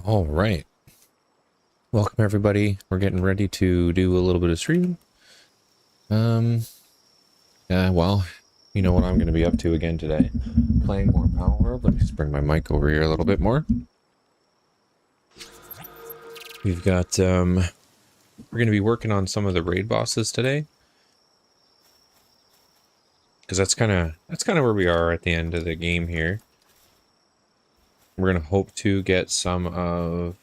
All right. Welcome everybody. We're getting ready to do a little bit of stream. Well, you know what I'm going to be up to again today. Playing more Palworld. Let me just bring my mic over here a little bit more. We've got, we're going to be working on some of the raid bosses today. Because that's kind of where we are at the end of the game here. We're going to hope to get some of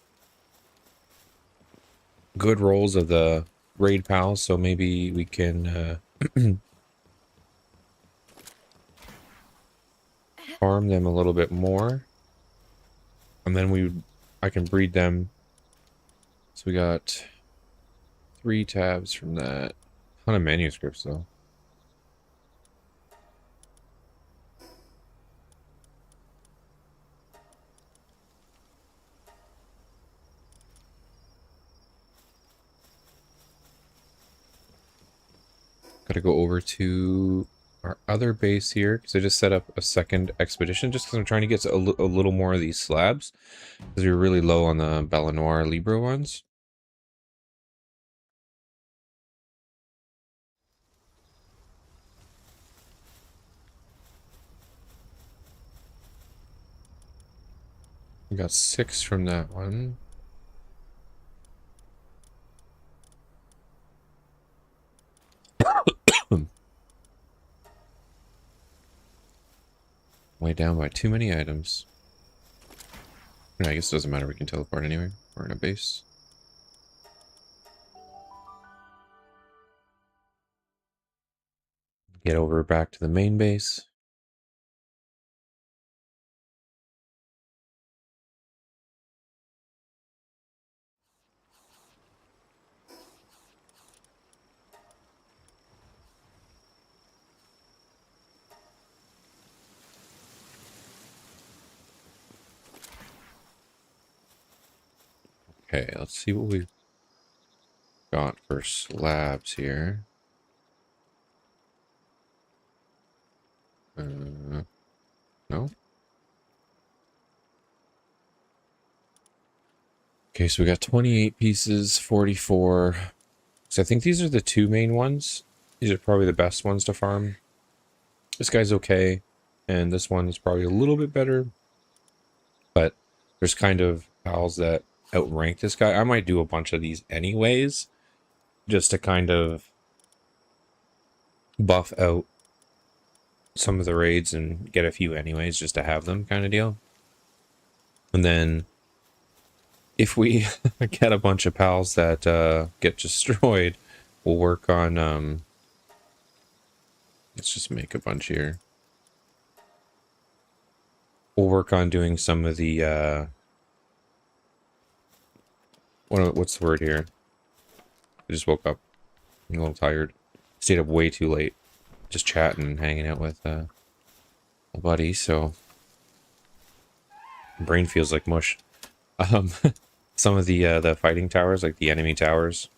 good rolls of the raid pals, so maybe we can farm them a little bit more. And then I can breed them. So we got 3 tabs from that. Ton of manuscripts though. Gotta go over to our other base here because I just set up a second expedition just because I'm trying to get a little more of these slabs because we were really low on the Belanoir Libra ones. We got 6 from that one. Way down by too many items. I guess it doesn't matter, we can teleport anyway. We're in a base. Get over back to the main base. Okay, let's see what we've got for slabs here. No? Okay, so we got 28 pieces, 44. So I think these are the 2 main ones. These are probably the best ones to farm. This guy's okay, and this one is probably a little bit better. But there's kind of pals that outrank this guy. I might do a bunch of these anyways, just to kind of buff out some of the raids and get a few anyways, just to have them kind of deal. And then if we get a bunch of pals that get destroyed, we'll work on, let's just make a bunch here. We'll work on doing some of the, what's the word here? I just woke up. I'm a little tired. Stayed up way too late. Just chatting and hanging out with a buddy, so brain feels like mush. Some of the fighting towers, like the enemy towers.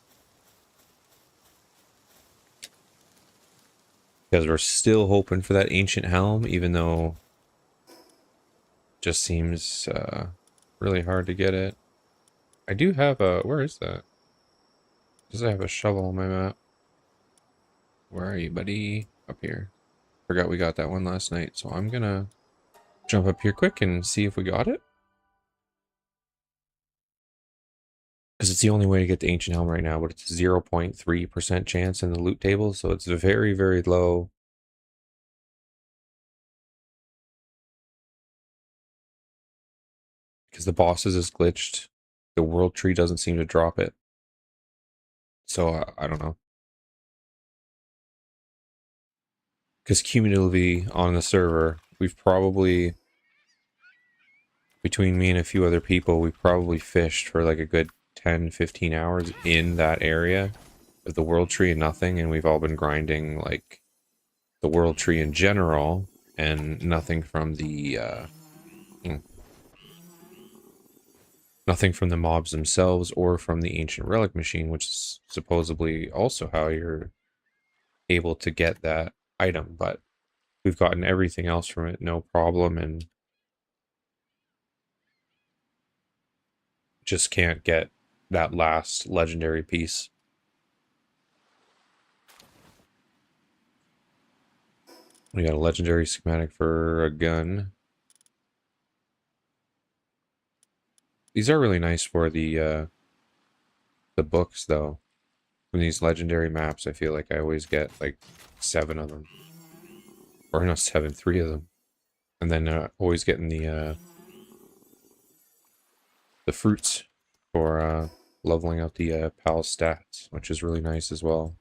Because we're still hoping for that ancient helm, even though it just seems really hard to get it. I do have a... Where is that? Does I have a shovel on my map? Where are you, buddy? Up here. Forgot we got that one last night, so I'm gonna jump up here quick and see if we got it. Because it's the only way to get the ancient helm right now, but it's 0.3% chance in the loot table, so it's very, very low. Because the bosses is glitched. The world tree doesn't seem to drop it. So I don't know. Because cumulatively on the server, we've probably, between me and a few other people, we probably fished for like a good 10-15 hours in that area of the world tree and nothing, and we've all been grinding like the world tree in general and nothing from the nothing from the mobs themselves or from the ancient relic machine, which is supposedly also how you're able to get that item, but we've gotten everything else from it no problem. And just can't get that last legendary piece. We got a legendary schematic for a gun. These are really nice for the books, though. From these legendary maps, I feel like I always get like 7 of them. Or not 7, 3 of them. And then always getting the fruits for leveling out the pal stats, which is really nice as well.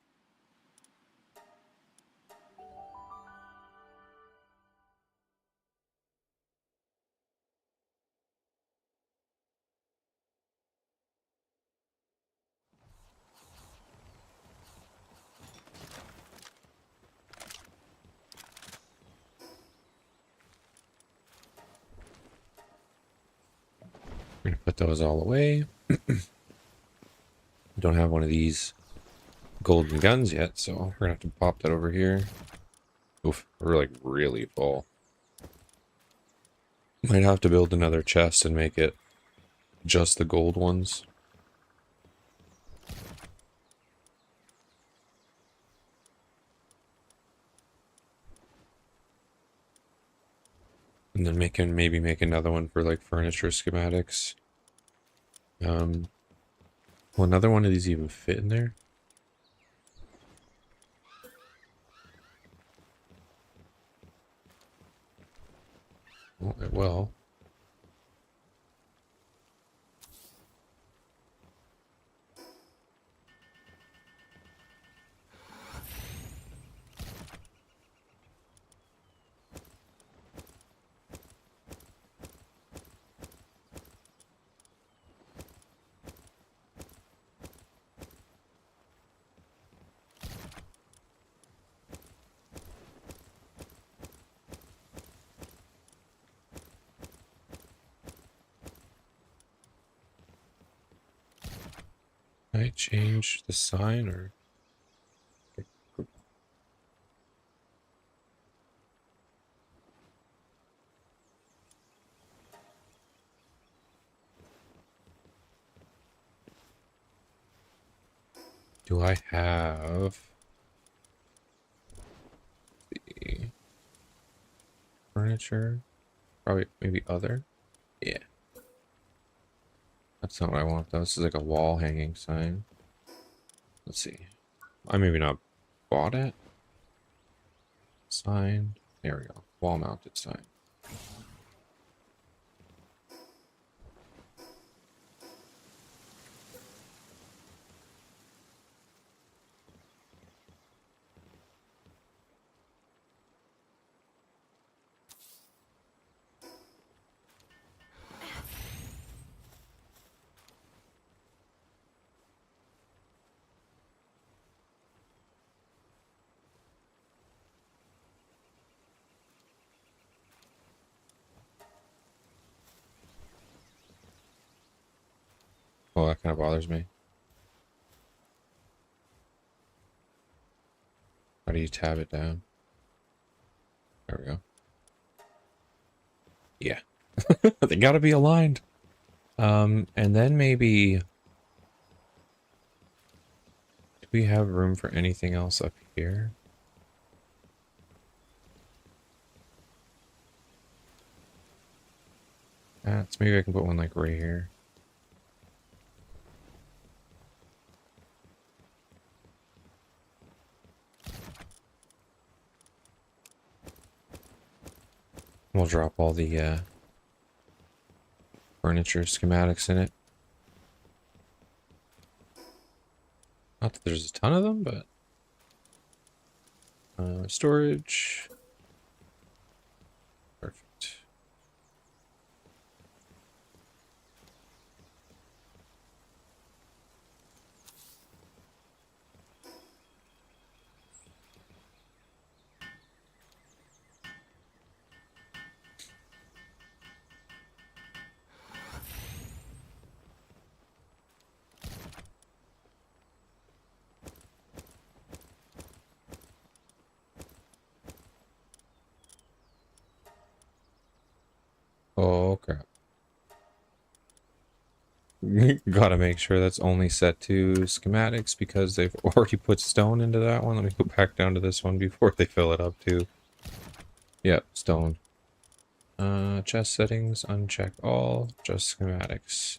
We're gonna put those all away. Don't have one of these golden guns yet, so we're gonna have to pop that over here. Oof, we're like really full. Might have to build another chest and make it just the gold ones. And then maybe make another one for like furniture schematics. Will another one of these even fit in there? Well, it will. Can I change the sign or? Do I have the furniture? Probably, maybe other? Yeah. That's not what I want though. This is like a wall hanging sign. Let's see. I maybe not bought it. Sign. There we go. Wall mounted sign. Oh, that kind of bothers me. How do you tab it down? There we go. Yeah. They gotta be aligned. And then maybe... Do we have room for anything else up here? So maybe I can put one like right here. We'll drop all the furniture schematics in it. Not that there's a ton of them, but storage. Perfect. Oh crap. Gotta make sure that's only set to schematics because they've already put stone into that one. Let me go back down to this one before they fill it up too. Yep, stone. Chest settings, uncheck all, just schematics.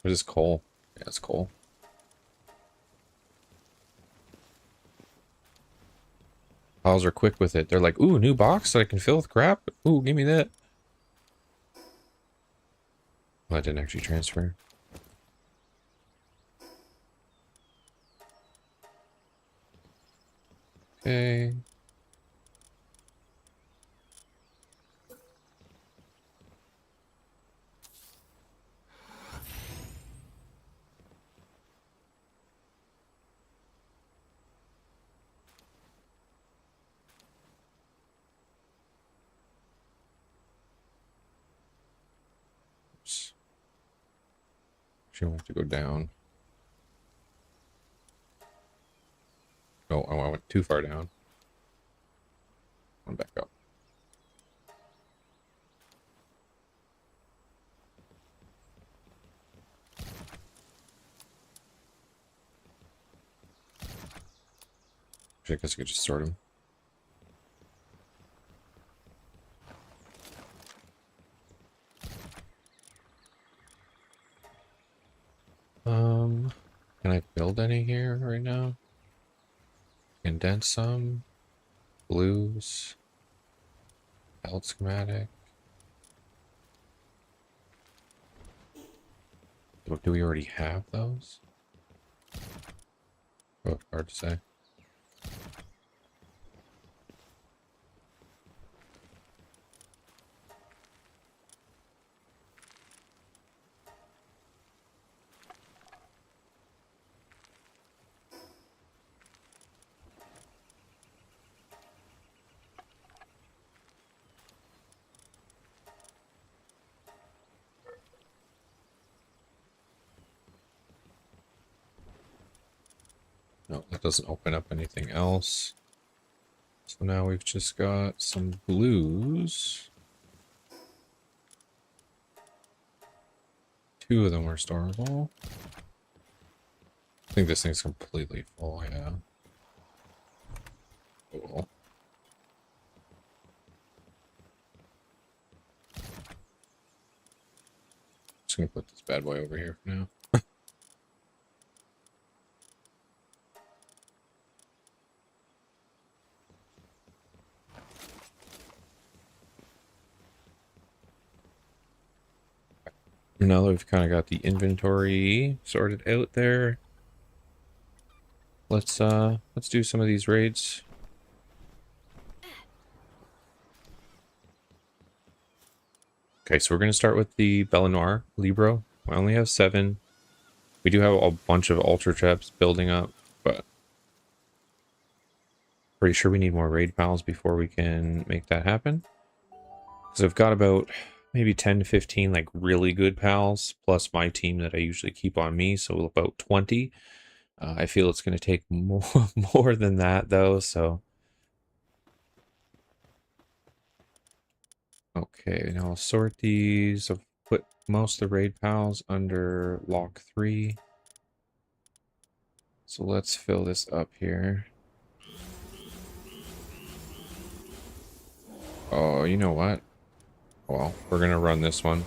What is coal? Yeah, it's coal. Files are quick with it. They're like, ooh, new box that I can fill with crap? Ooh, give me that. Well, that didn't actually transfer. Okay. Oops. Actually, I have to go down. Oh, I went too far down. I'm back up. Actually, I guess I could just sort them. Can I build any here right now? Condense some. Blues. Belt schematic. Do we already have those? Oh, hard to say. No, that doesn't open up anything else. So now we've just got some blues. 2 of them are storable. I think this thing's completely full, yeah. Cool. Just gonna put this bad boy over here for now. Now that we've kind of got the inventory sorted out there, let's do some of these raids. Okay, so we're gonna start with the Belinoir Libro. We only have 7. We do have a bunch of Ultra Traps building up, but pretty sure we need more raid pals before we can make that happen. So I've got about maybe 10 to 15 like really good pals, plus my team that I usually keep on me, so about 20. I feel it's going to take more than that though, so. Okay, now I'll sort these. I'll put most of the raid pals under lock 3. So let's fill this up here. Oh, you know what? Well, we're going to run this one.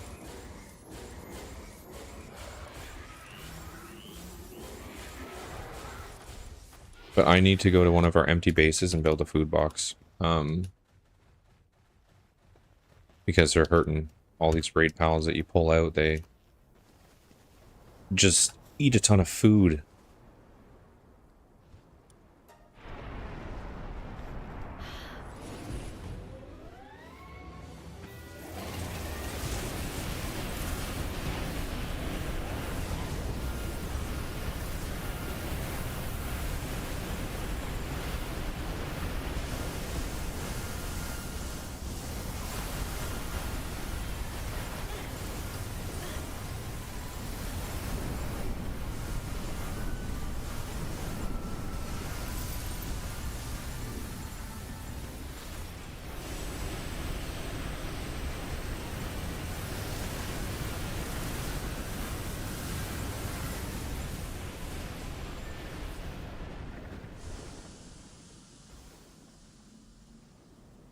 But I need to go to one of our empty bases and build a food box. Because they're hurting. All these raid pals that you pull out, they just eat a ton of food.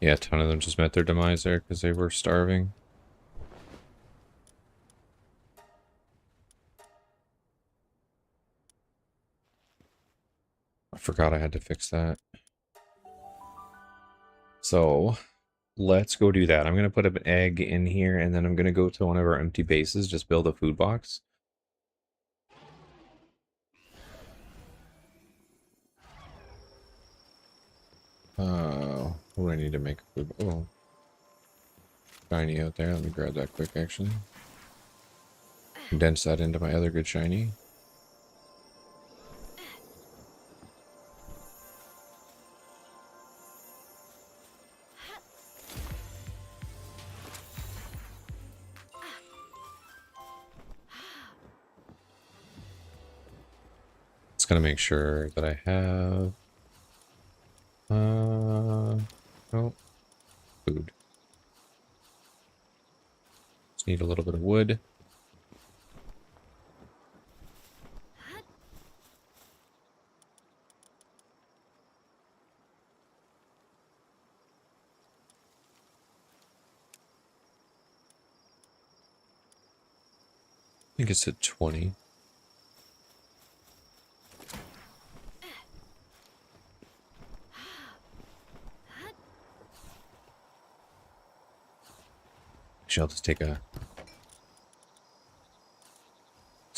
Yeah, a ton of them just met their demise there because they were starving. I forgot I had to fix that. So let's go do that. I'm going to put an egg in here and then I'm going to go to one of our empty bases, just build a food box. What do I need to make a food? Oh, shiny out there. Let me grab that quick, actually. Condense that into my other good shiny. Just gonna make sure that I have oh, food. Just need a little bit of wood. I think it's at 20. Actually, I'll just take a...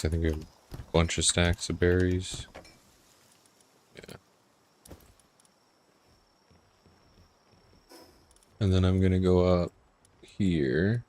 I think we have a bunch of stacks of berries. Yeah. And then I'm gonna go up here.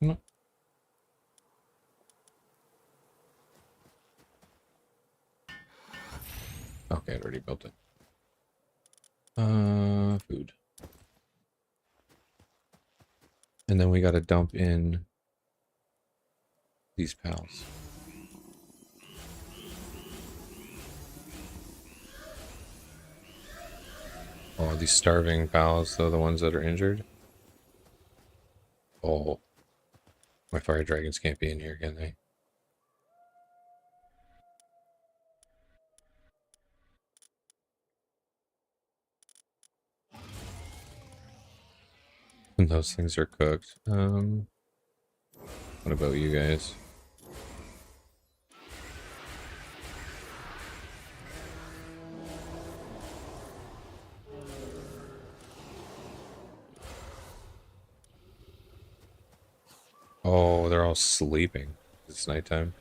No. Okay, I already built it. Food. And then we gotta dump in these pals. Oh, these starving pals, though, the ones that are injured. Oh, my fire dragons can't be in here, can they? And those things are cooked. What about you guys? Oh, they're all sleeping. It's nighttime.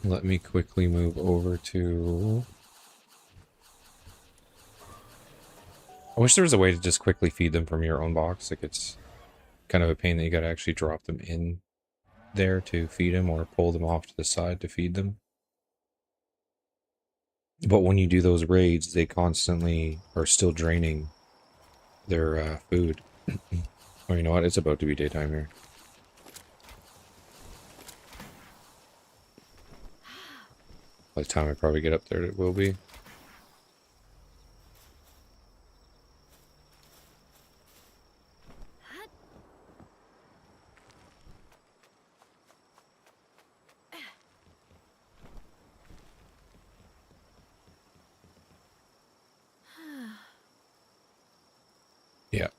Let me quickly move over to... I wish there was a way to just quickly feed them from your own box. Like, it's kind of a pain that you gotta actually drop them in there to feed them or pull them off to the side to feed them. But when you do those raids, they constantly are still draining their food. Oh, you know what? It's about to be daytime here. By the time I probably get up there, it will be. Yeah.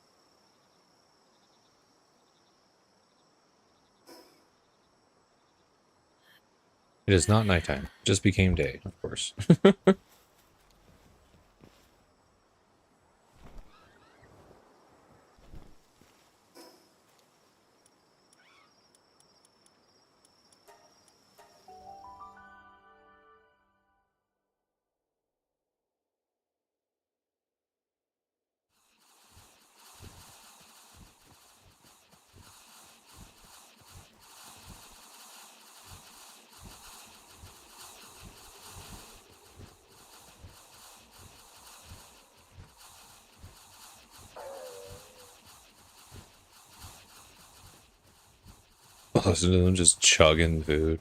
It is not nighttime. Just became day, of course. Listen to them just chugging food.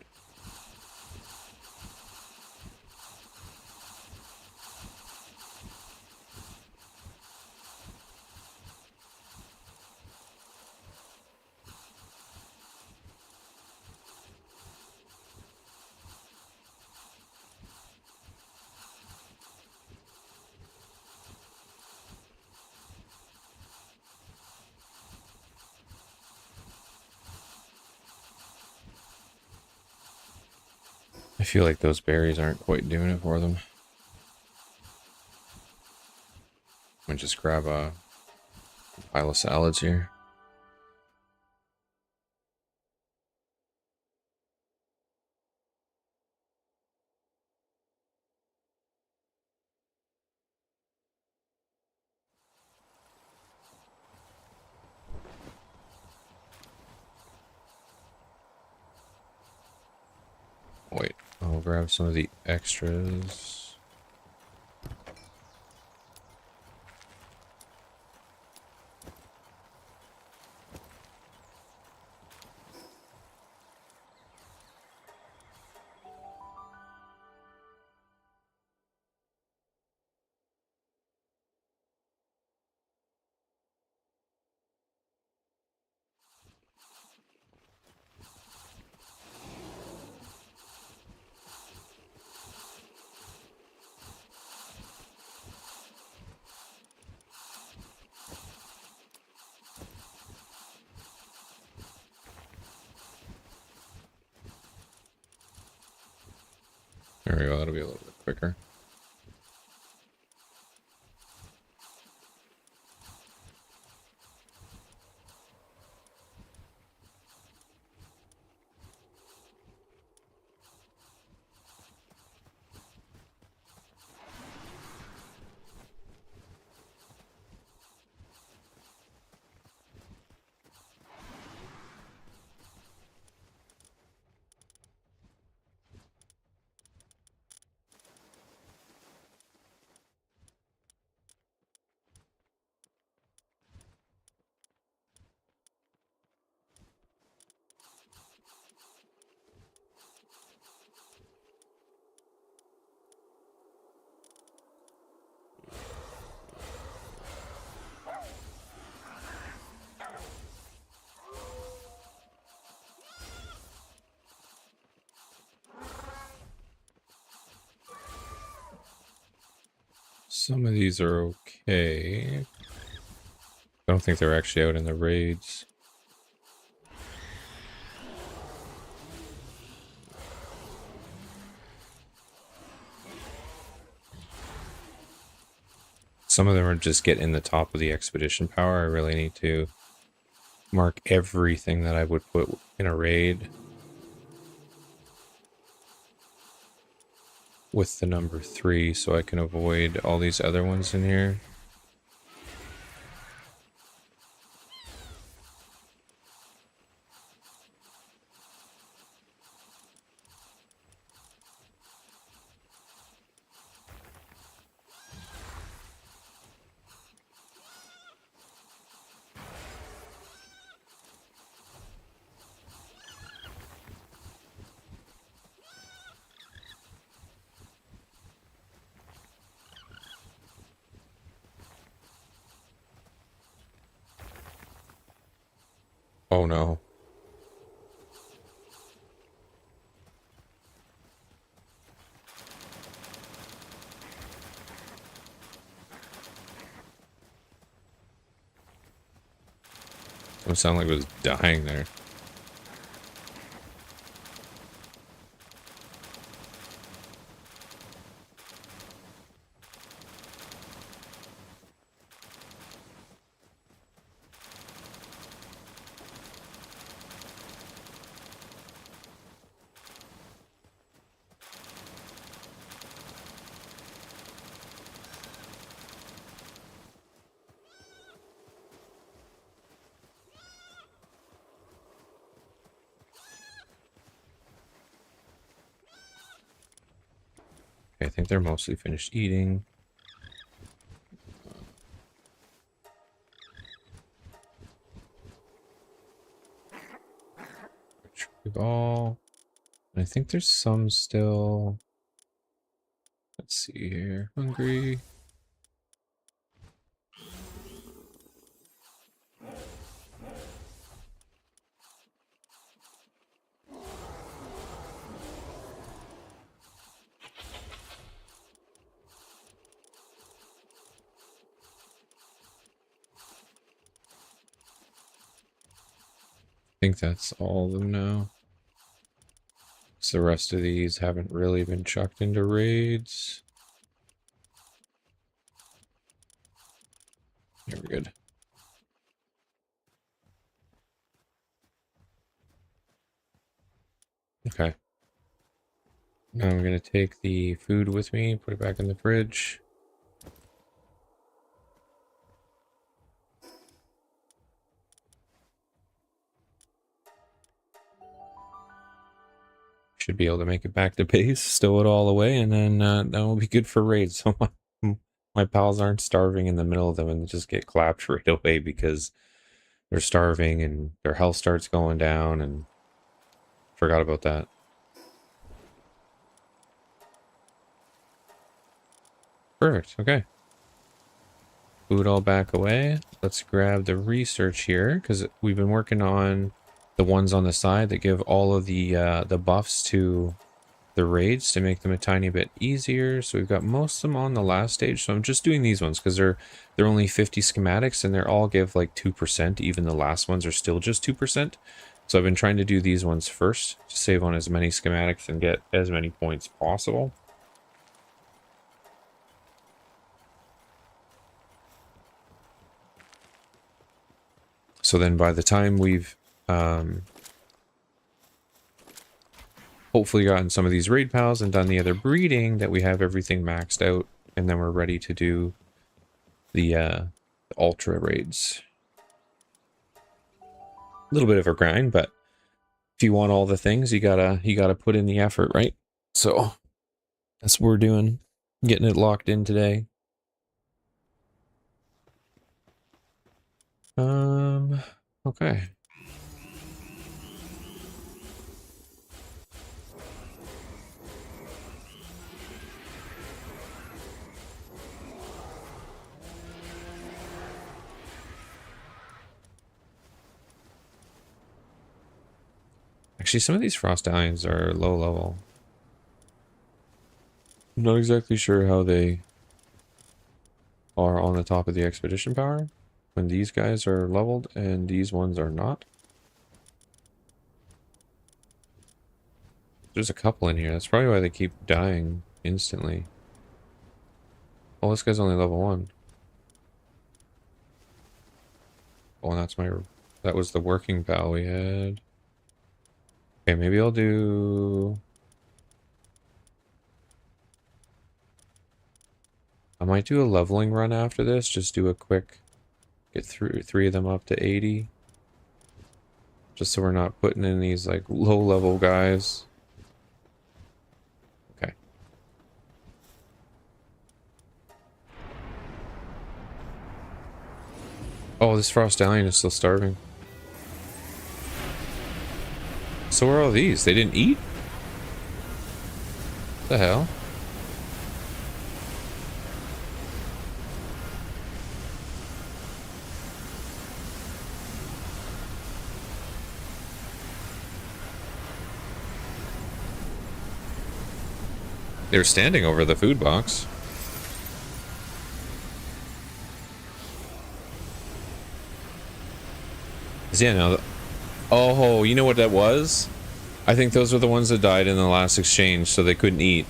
I feel like those berries aren't quite doing it for them. I'm gonna just grab a pile of salads here. Wait, I'll grab some of the extras. There we go, that'll be a little bit quicker. Some of these are okay. I don't think they're actually out in the raids. Some of them are just getting the top of the expedition power. I really need to mark everything that I would put in a raid with the number 3 so I can avoid all these other ones in here. Oh no. It sounded like it was dying there. Okay, I think they're mostly finished eating. We've all... I think there's some still... Let's see here. Hungry. I think that's all of them now. So the rest of these haven't really been chucked into raids. Here, we're good. Okay. Now I'm going to take the food with me, put it back in the fridge. Should be able to make it back to base, stow it all away, and then that will be good for raids. So my pals aren't starving in the middle of them and just get clapped right away because they're starving and their health starts going down, and forgot about that. Perfect, okay. Food all back away. Let's grab the research here, because we've been working on the ones on the side that give all of the buffs to the raids to make them a tiny bit easier. So we've got most of them on the last stage. So I'm just doing these ones because they're only 50 schematics and they're all give like 2%. Even the last ones are still just 2%. So I've been trying to do these ones first to save on as many schematics and get as many points possible. So then by the time we've hopefully gotten some of these raid pals and done the other breeding, that we have everything maxed out, and then we're ready to do the ultra raids. A little bit of a grind, but if you want all the things, you gotta put in the effort, right? So that's what we're doing, getting it locked in today. Okay. Actually, some of these frost stallions are low level. I'm not exactly sure how they are on the top of the expedition power when these guys are leveled and these ones are not. There's a couple in here. That's probably why they keep dying instantly. Oh, this guy's only level 1. Oh, and that was the working pal we had. Okay, maybe I'll do... I might do a leveling run after this. Just do a quick... Get through 3 of them up to 80. Just so we're not putting in these, like, low-level guys. Okay. Oh, this frost stallion is still starving. So where are all these? They didn't eat? What the hell? They were standing over the food box. Yeah, no. Oh, you know what that was? I think those were the ones that died in the last exchange, so they couldn't eat.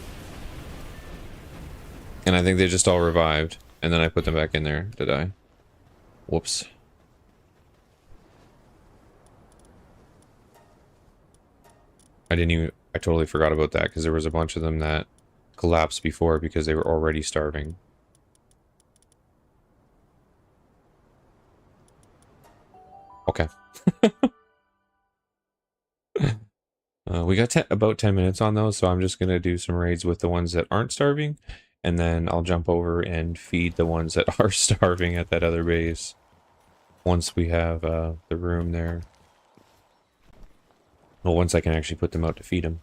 And I think they just all revived. And then I put them back in there to die. Whoops. I totally forgot about that, because there was a bunch of them that collapsed before because they were already starving. Okay. We got about 10 minutes on those, so I'm just going to do some raids with the ones that aren't starving, and then I'll jump over and feed the ones that are starving at that other base once we have the room there. Well, once I can actually put them out to feed them.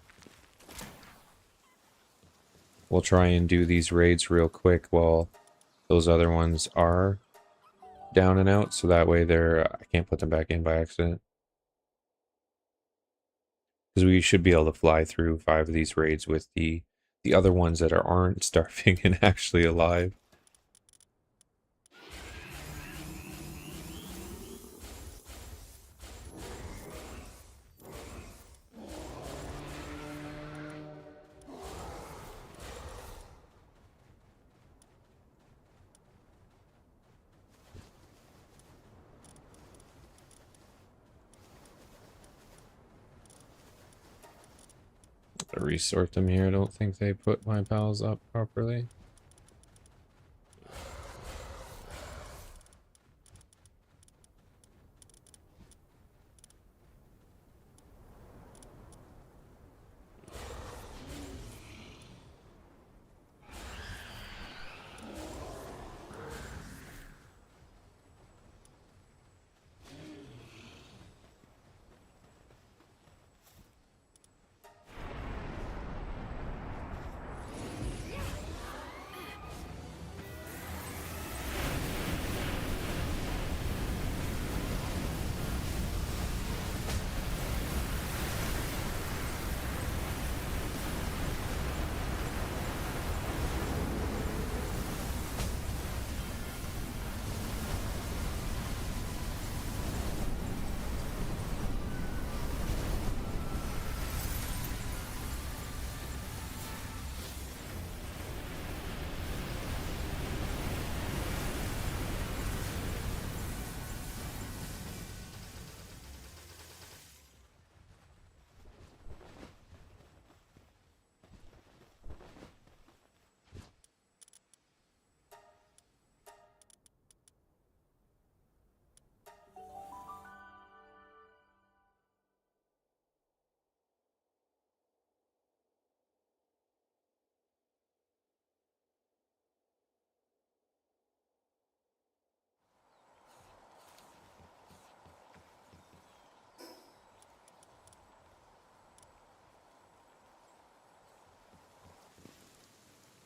We'll try and do these raids real quick while those other ones are down and out, so that way I can't put them back in by accident. Because we should be able to fly through 5 of these raids with the other ones that aren't starving and actually alive. To resort them here. I don't think they put my pals up properly.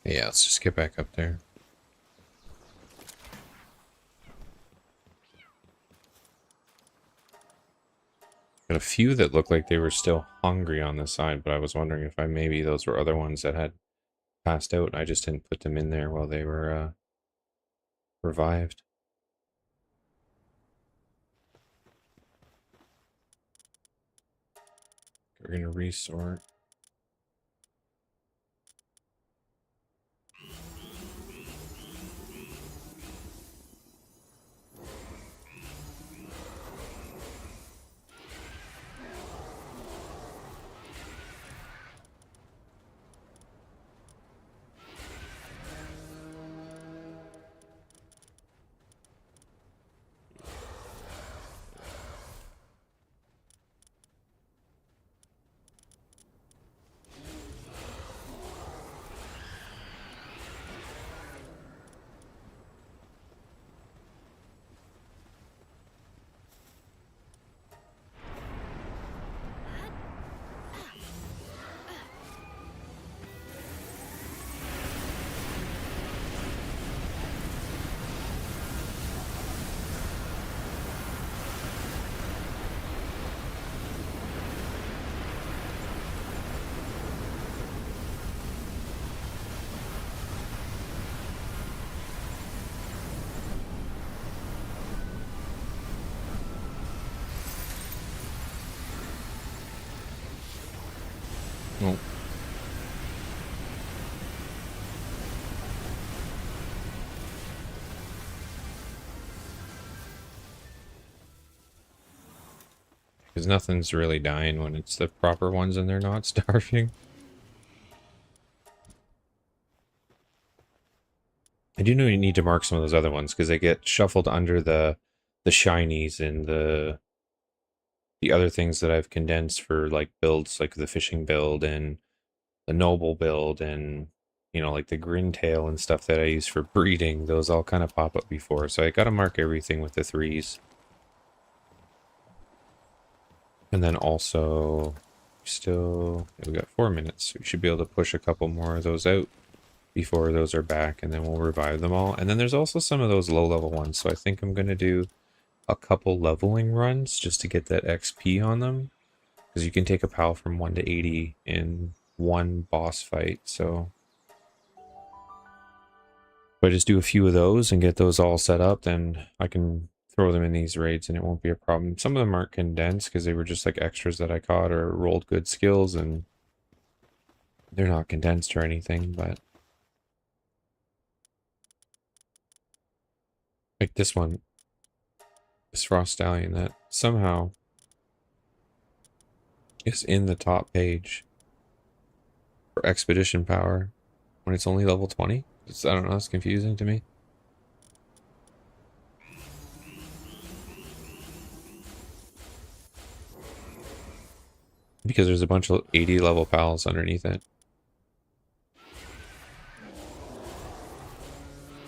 Yeah, let's just get back up there. Got a few that looked like they were still hungry on the side, but I was wondering if maybe those were other ones that had passed out and I just didn't put them in there while they were revived. We're gonna resort. Oh. Because nothing's really dying when it's the proper ones and they're not starving. I do know you need to mark some of those other ones because they get shuffled under the shinies and the other things that I've condensed for like builds like the fishing build and the noble build and like the grintail and stuff that I use for breeding. Those all kind of pop up before, so I gotta mark everything with the 3s. And then also, we got 4 minutes. We should be able to push a couple more of those out before those are back, and then we'll revive them all. And then there's also some of those low level ones. So I think I'm going to do a couple leveling runs just to get that XP on them. Because you can take a PAL from 1 to 80 in one boss fight. So if I just do a few of those and get those all set up, then I can throw them in these raids and it won't be a problem. Some of them aren't condensed because they were just like extras that I caught or rolled good skills, and they're not condensed or anything, but like this one, this Frost Stallion that somehow is in the top page for expedition power when it's only level 20. I don't know, it's confusing to me. Because there's a bunch of 80 level pals underneath it.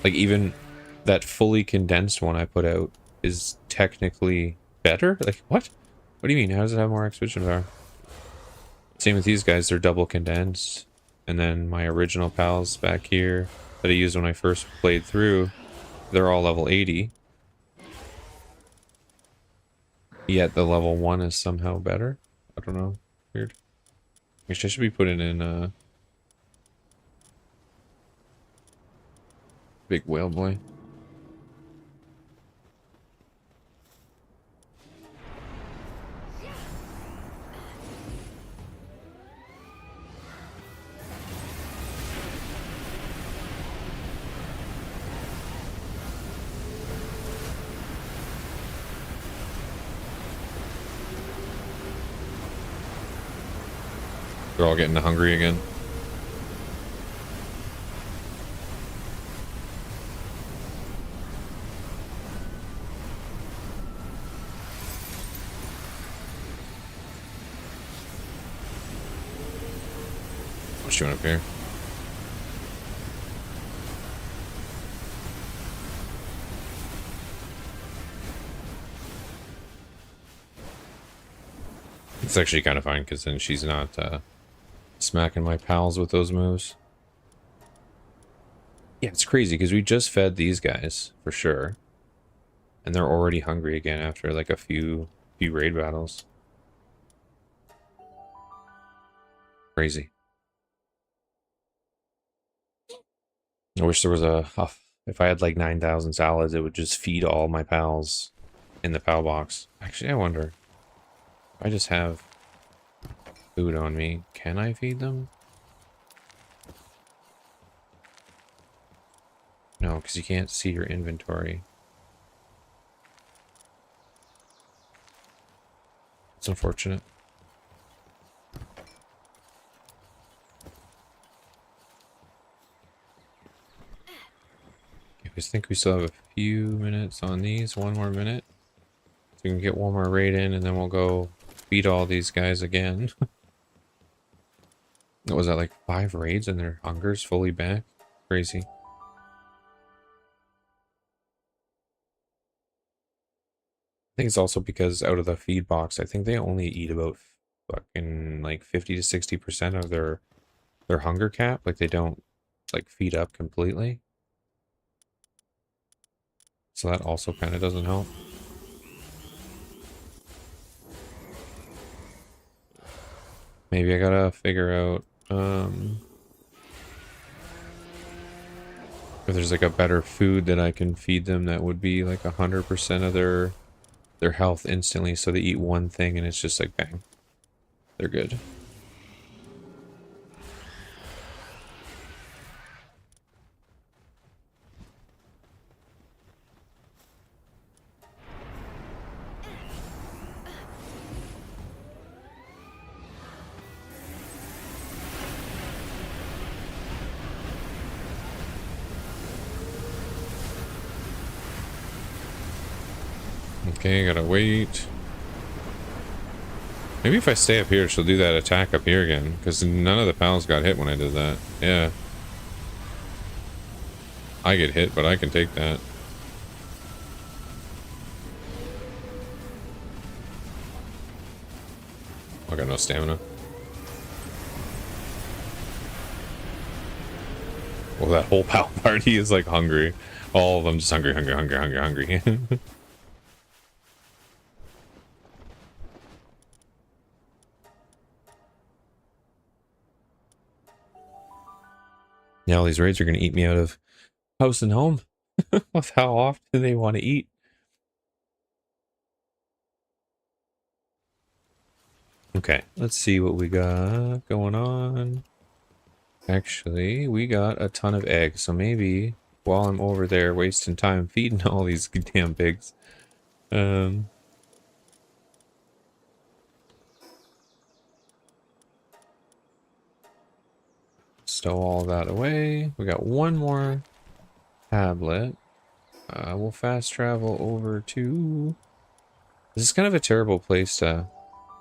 Like even that fully condensed one I put out is technically better? Like what? What do you mean? How does it have more expedition power? Same with these guys, they're double condensed. And then my original pals back here that I used when I first played through, they're all level 80. Yet the level 1 is somehow better. I don't know. Weird. I should be putting in big whale boy. They're all getting hungry again. What's showing up here? It's actually kind of fine because then she's not smacking my pals with those moves. Yeah, it's crazy because we just fed these guys for sure, and they're already hungry again after like a few raid battles. Crazy. I wish there was if I had like 9,000 salads, it would just feed all my pals in the pal box. Actually, I wonder if I just have food on me, can I feed them? No, because you can't see your inventory. It's unfortunate. I think we still have a few minutes on these. One more minute. So we can get one more raid in and then we'll go feed all these guys again. What was that, like 5 raids and their hunger's fully back? Crazy. I think it's also because out of the feed box, I think they only eat about fucking like 50 to 60% of their hunger cap. Like they don't like feed up completely. So that also kind of doesn't help. Maybe I gotta figure out if there's like a better food that I can feed them that would be like 100% of their health instantly, so they eat one thing and it's just like bang, they're good. Okay, gotta wait. Maybe if I stay up here, she'll do that attack up here again, because none of the pals got hit when I did that. Yeah. I get hit, but I can take that. I got no stamina. Well, that whole pal party is like hungry. All of them just hungry, hungry, hungry, hungry, hungry. Yeah, all these raids are going to eat me out of house and home with how often they want to eat. Okay, let's see what we got going on. Actually, we got a ton of eggs, so maybe while I'm over there wasting time feeding all these damn pigs, um, stow all that away. We got one more tablet. We'll fast travel over to... This is kind of a terrible place to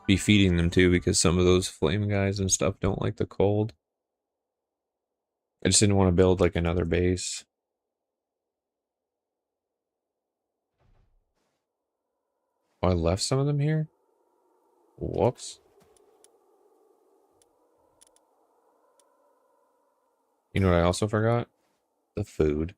be feeding them to because some of those flame guys and stuff don't like the cold. I just didn't want to build like another base. Oh, I left some of them here? Whoops. You know what I also forgot? The food.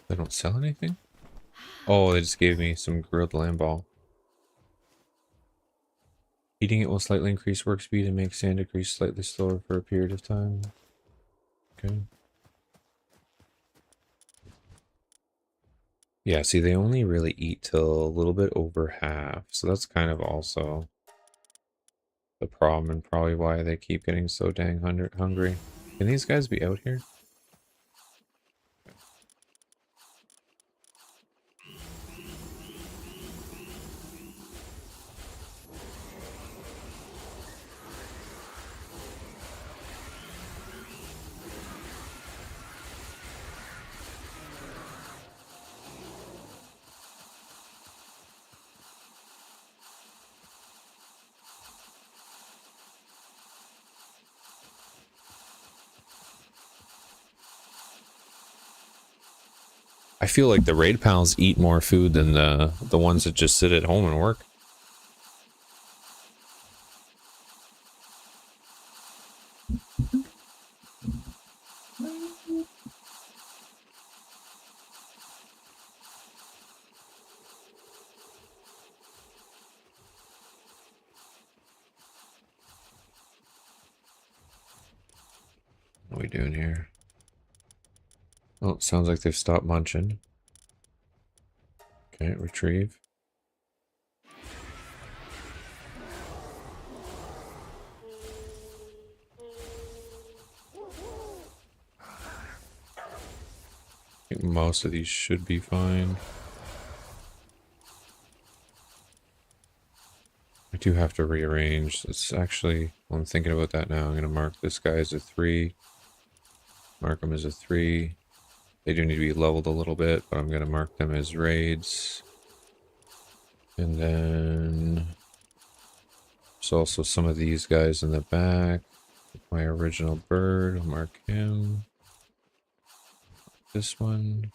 They don't sell anything? Oh, they just gave me some grilled lamb ball. Eating it will slightly increase work speed and make sand decrease slightly slower for a period of time. Okay. Yeah, see, they only really eat till a little bit over half, so that's kind of also the problem and probably why they keep getting so dang hungry. Can these guys be out here? I feel like the raid pals eat more food than the ones that just sit at home and work. What are we doing here? Oh, sounds like they've stopped munching. Okay, retrieve. I think most of these should be fine. I do have to rearrange. It's actually, well, I'm thinking about that now. I'm going to mark this guy as a 3. Mark them as a 3. They do need to be leveled a little bit, but I'm going to mark them as raids. And then there's also some of these guys in the back. My original bird, I'll mark him. This one.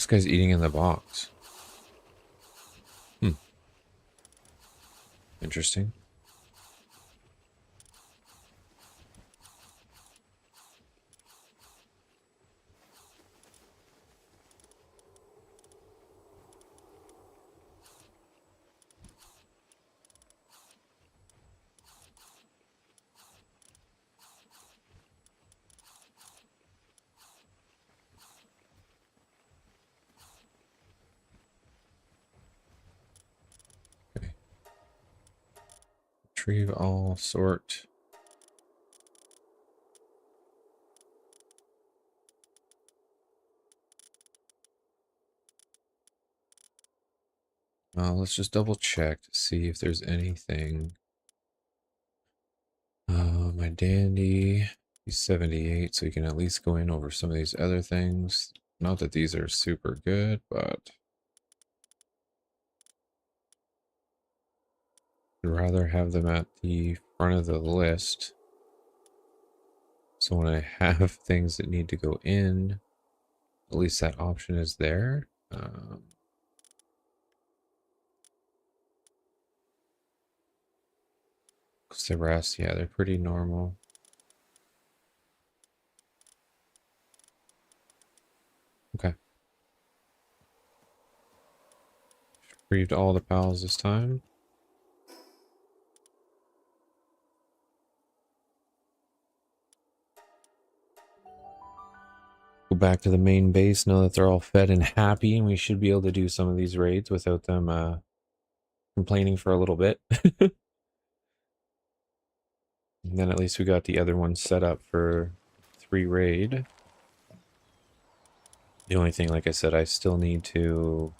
guy's eating in the box. Hmm. Interesting. Okay. Retrieve all, sort. Let's just double check to see if there's anything. My dandy, he's 78, so he can at least go in over some of these other things. Not that these are super good, but I'd rather have them at the front of the list. So when I have things that need to go in, at least that option is there. Because the rest, yeah, they're pretty normal. Okay. Retrieved all the pals this time. Go back to the main base, know that they're all fed and happy, and we should be able to do some of these raids without them complaining for a little bit. And then at least we got the other one set up for 3 raid. The only thing, like I said, I still need to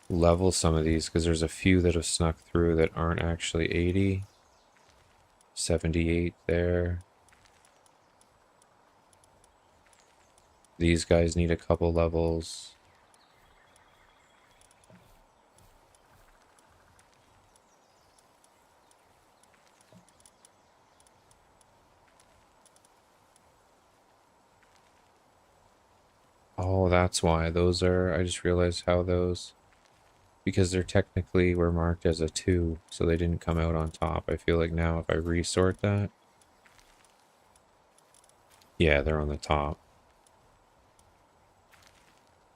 level some of these because there's a few that have snuck through that aren't actually 80. 78 there. These guys need a couple levels. Oh, that's why those are, I just realized how those, because they're technically were marked as a 2, so they didn't come out on top. I feel like now if I resort that, yeah, they're on the top.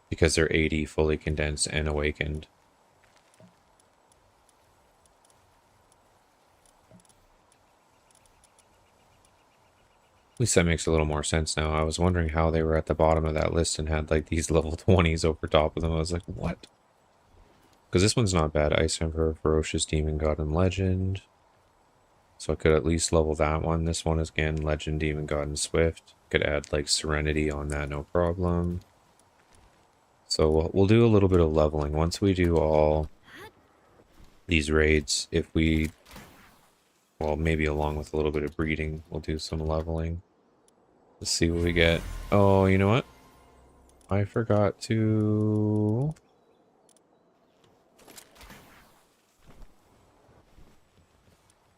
Because they're 80 fully condensed and awakened. At least that makes a little more sense now. I was wondering how they were at the bottom of that list and had like these level 20s over top of them. I was like, what? Because this one's not bad. Ice Emperor, Ferocious Demon God, and Legend. So I could at least level that one. This one is again Legend, Demon God, and Swift. Could add like Serenity on that, no problem. So we'll do a little bit of leveling. Once we do all these raids, if we, well, maybe along with a little bit of breeding, we'll do some leveling. Let's see what we get. Oh, you know what? I forgot to...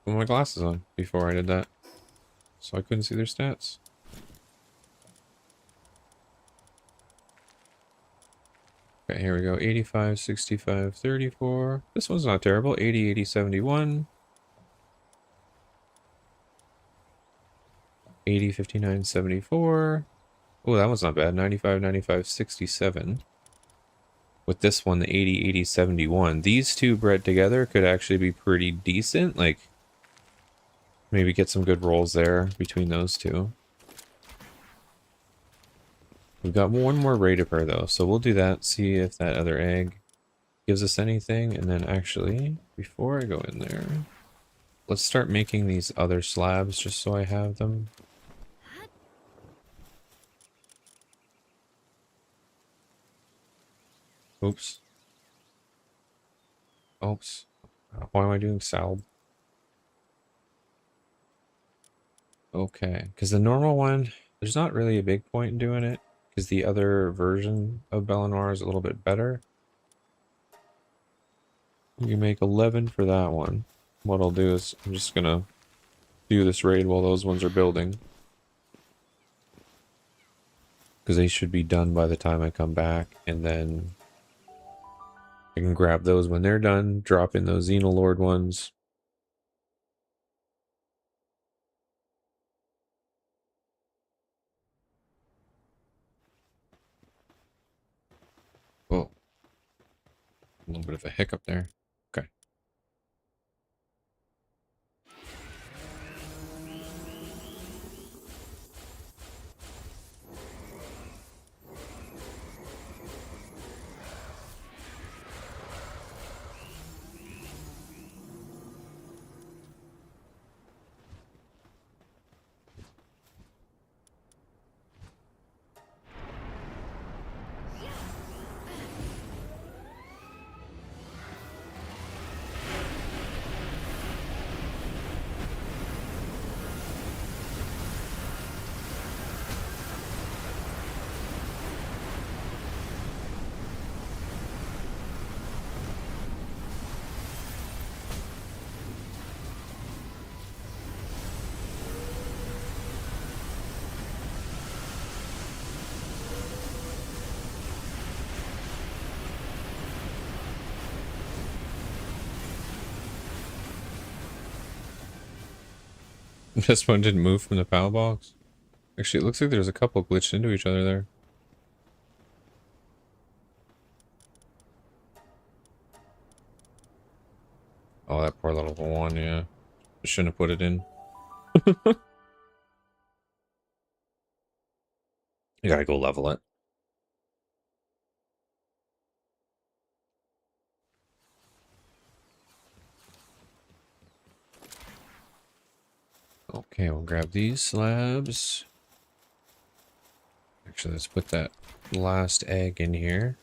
put my glasses on before I did that. So I couldn't see their stats. Okay, here we go. 85, 65, 34. This one's not terrible. 80, 80, 71. 80, 59, 74. Oh, that one's not bad. 95, 95, 67. With this one, the 80, 80, 71. These two bred together could actually be pretty decent. Like, maybe get some good rolls there between those two. We've got one more raid of her, though, so we'll do that. See if that other egg gives us anything. And then actually, before I go in there, let's start making these other slabs just so I have them. Oops. Oops. Why am I doing salb? Okay, because the normal one, there's not really a big point in doing it, because the other version of Bellinor is a little bit better. You can make 11 for that one. What I'll do is, I'm just gonna do this raid while those ones are building. because they should be done by the time I come back, and then I can grab those when they're done, drop in those Xenolord ones. Whoa, a little bit of a hiccup there. Okay. This one didn't move from the PAL box. Actually, it looks like there's a couple glitched into each other there. Oh, that poor little one, yeah. I shouldn't have put it in. You gotta go level it. Okay, we'll grab these slabs. Actually, let's put that last egg in here.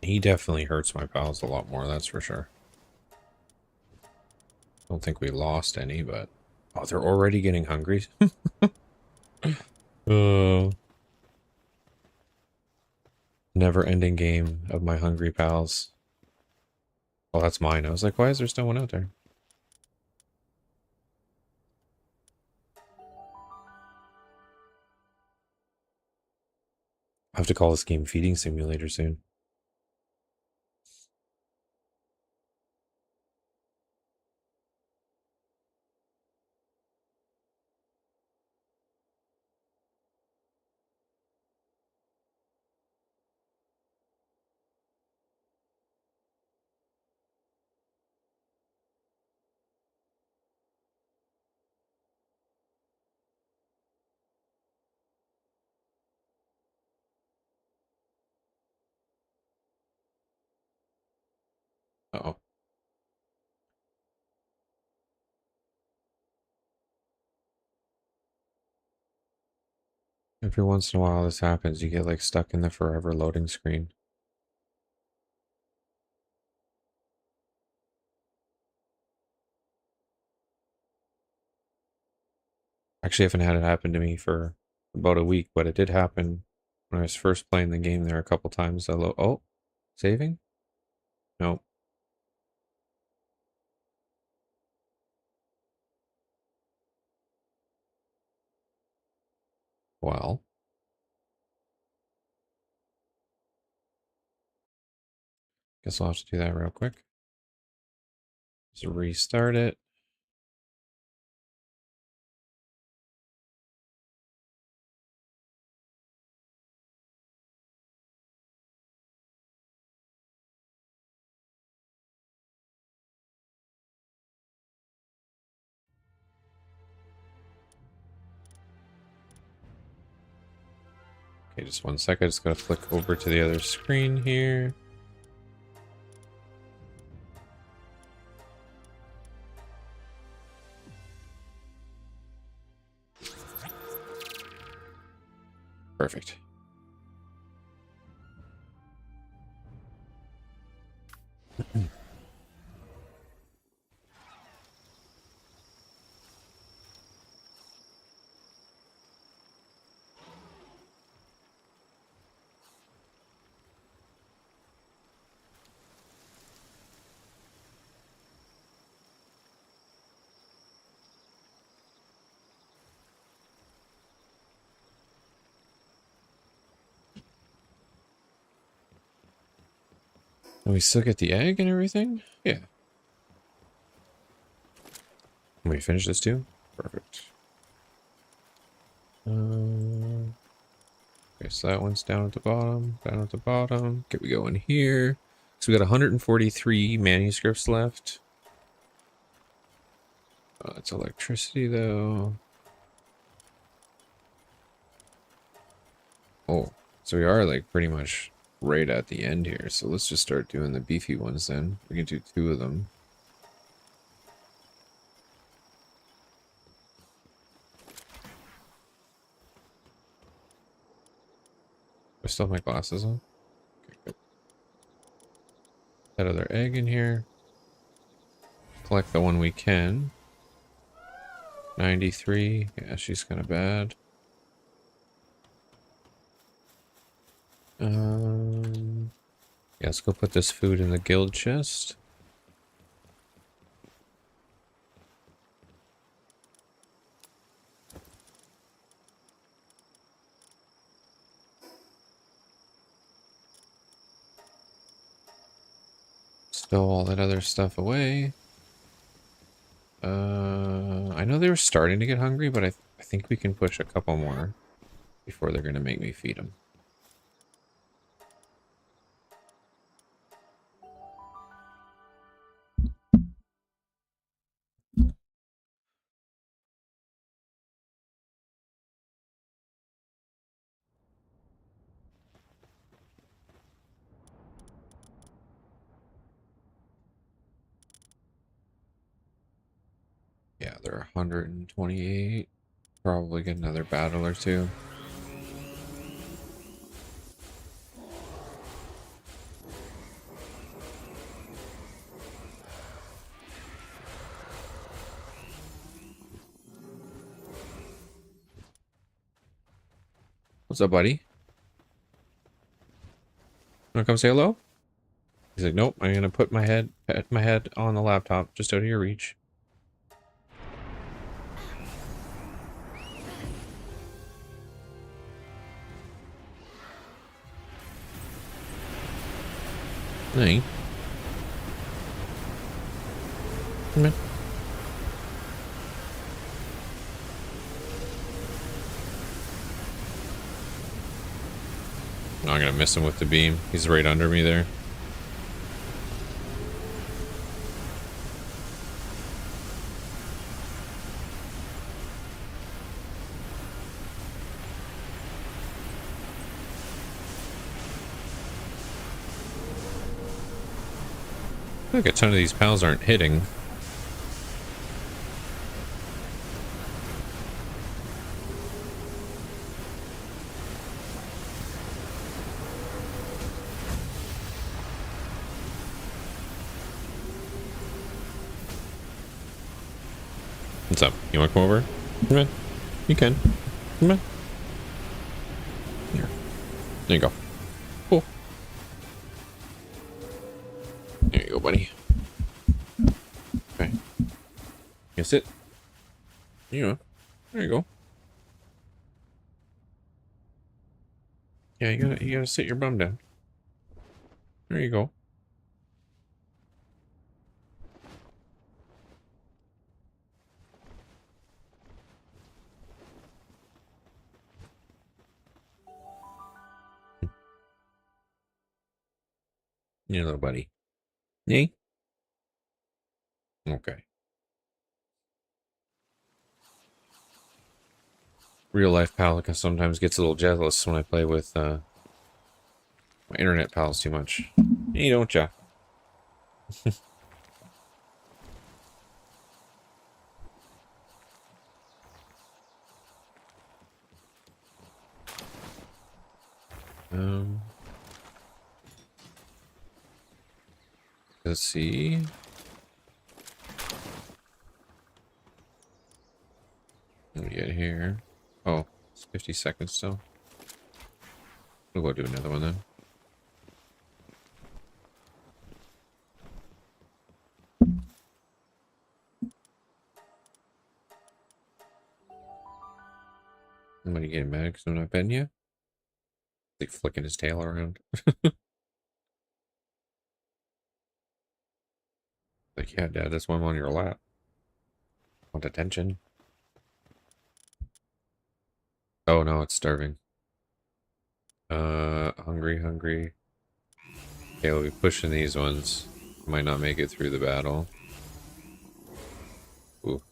He definitely hurts my pals a lot more, that's for sure. Don't think we lost any, but... Oh, they're already getting hungry? Oh. Never-ending game of my hungry pals. Oh, that's mine. I was like, why is there still one out there? I have to call this game Feeding Simulator soon. Uh-oh. Every once in a while this happens, you get like stuck in the forever loading screen. Actually, I haven't had it happen to me for about a week, but it did happen when I was first playing the game there a couple times. Oh, saving? No. Well, guess I'll have to do that real quick. Just restart it. Okay, just one sec. I just gotta flick over to the other screen here. Perfect. And we still get the egg and everything? Yeah. Can we finish this too? Perfect. Okay, so that one's down at the bottom, down at the bottom. Okay, we go in here. So we got 143 manuscripts left. It's electricity though. Oh, so we are like pretty much right at the end here. So let's just start doing the beefy ones then. We can do 2 of them. I still have my glasses on. Okay, good. That other egg in here. Collect the one we can. 93. Yeah, she's kind of bad. Yeah, let's go put this food in the guild chest. Stow all that other stuff away. I know they were starting to get hungry, but I think we can push a couple more before they're going to make me feed them. Yeah, they're 128. Probably get another battle or two. What's up, buddy? Wanna come say hello? He's like, nope, I'm gonna put my head on the laptop, just out of your reach. Hey. Come in. No, I'm gonna miss him with the beam. He's right under me there. I think a ton of these pals aren't hitting. What's up? You want to come over? Come on. You can. Come on. Here. There you go. Cool. There you go, buddy. Okay. You sit. Yeah. There you go. Yeah, you gotta sit your bum down. There you go. You little buddy. Yay. Okay. Real life Palica sometimes gets a little jealous when I play with my internet pals too much. Hey, don't ya? Um, let's see. What do we get here? Oh, it's 50 seconds still. We'll go do another one then. Somebody getting mad because I'm not betting you? Like flicking his tail around. Like, yeah, Dad, that's why I'm on your lap. Want attention? Oh no, it's starving. Hungry, hungry. Okay, we'll be pushing these ones. Might not make it through the battle. Ooh.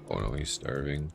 Oh no, he's starving.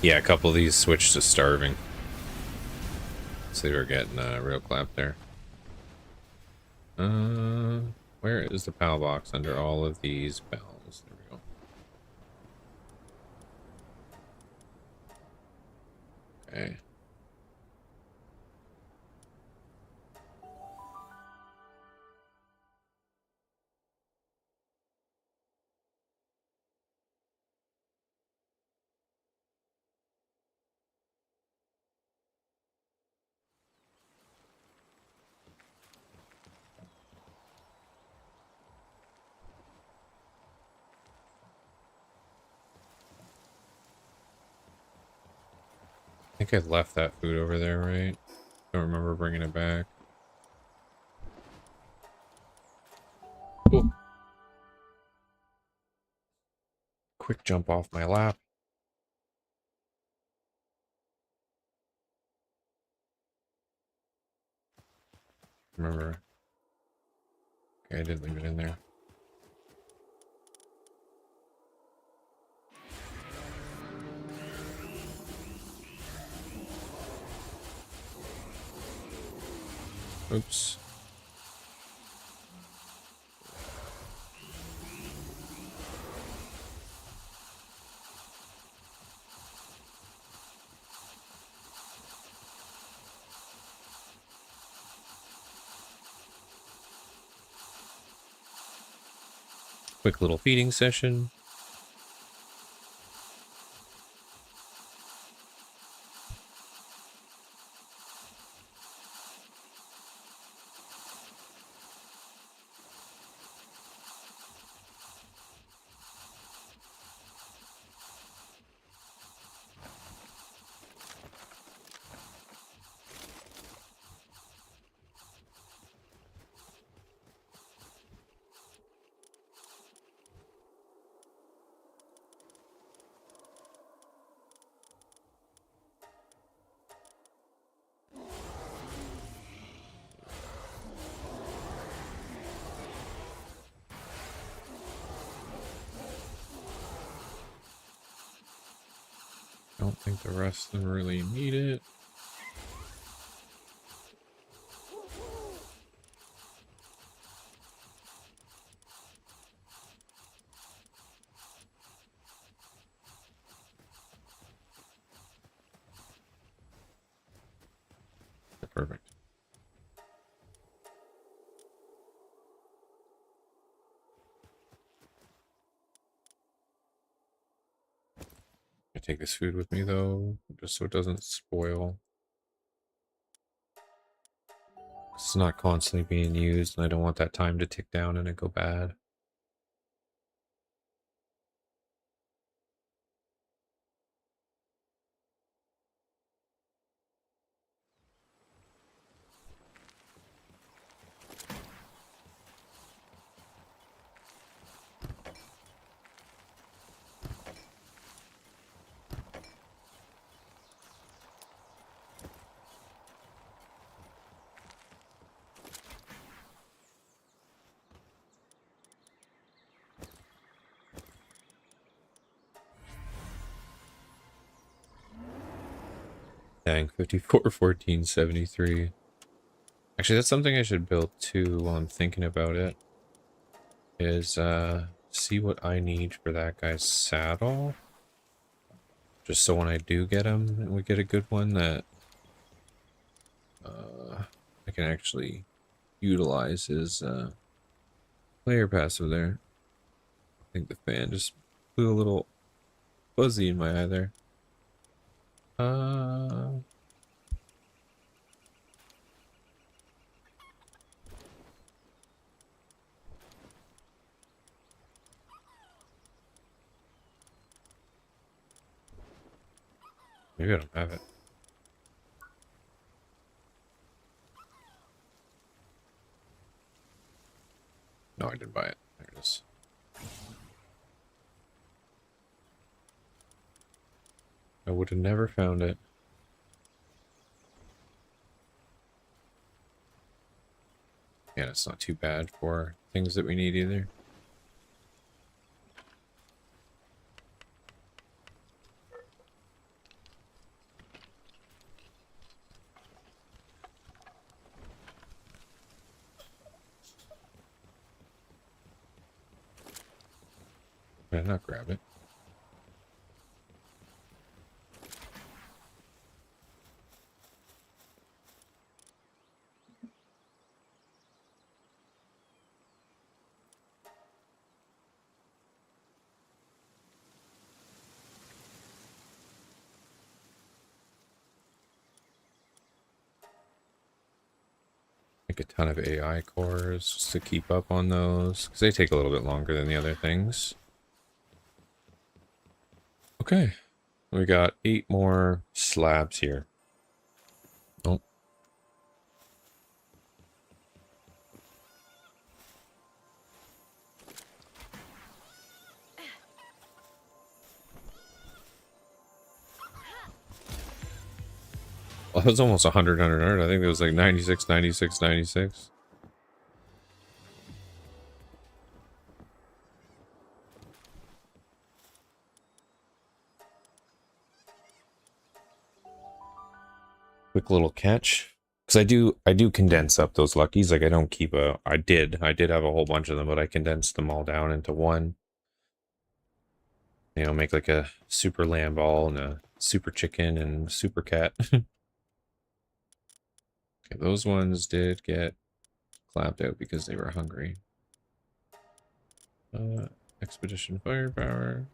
Yeah, a couple of these switched to starving. So they were getting a real clap there. Where is the PAL box under all of these bells? There we go. Okay. I think I left that food over there, right? Don't remember bringing it back. Ooh. Quick jump off my lap. Remember. Okay, I did leave it in there. Oops. Quick little feeding session. Don't think the rest of them really need it. Perfect. I take this food with me though, just so it doesn't spoil. It's not constantly being used, and I don't want that time to tick down and it go bad. Dang, 54, 14, 73. Actually, that's something I should build too while I'm thinking about it. Is see what I need for that guy's saddle. Just so when I do get him and we get a good one that I can actually utilize his player passive there. I think the fan just blew a little fuzzy in my eye there. Maybe I don't have it. No, I didn't buy it. There it is. I would have never found it. Yeah, it's not too bad for things that we need either. Did I not grab it? Like a ton of AI cores just to keep up on those, because they take a little bit longer than the other things. Okay, we got 8 more slabs here. Oh. Well, it was almost 100, 100, 100. I think it was like 96, 96, 96. Quick little catch. Because I do condense up those luckies. Like I don't keep I did have a whole bunch of them, but I condensed them all down into one. You know, make like a super lamb ball and a super chicken and super cat. Okay, those ones did get clapped out because they were hungry. Expedition firepower.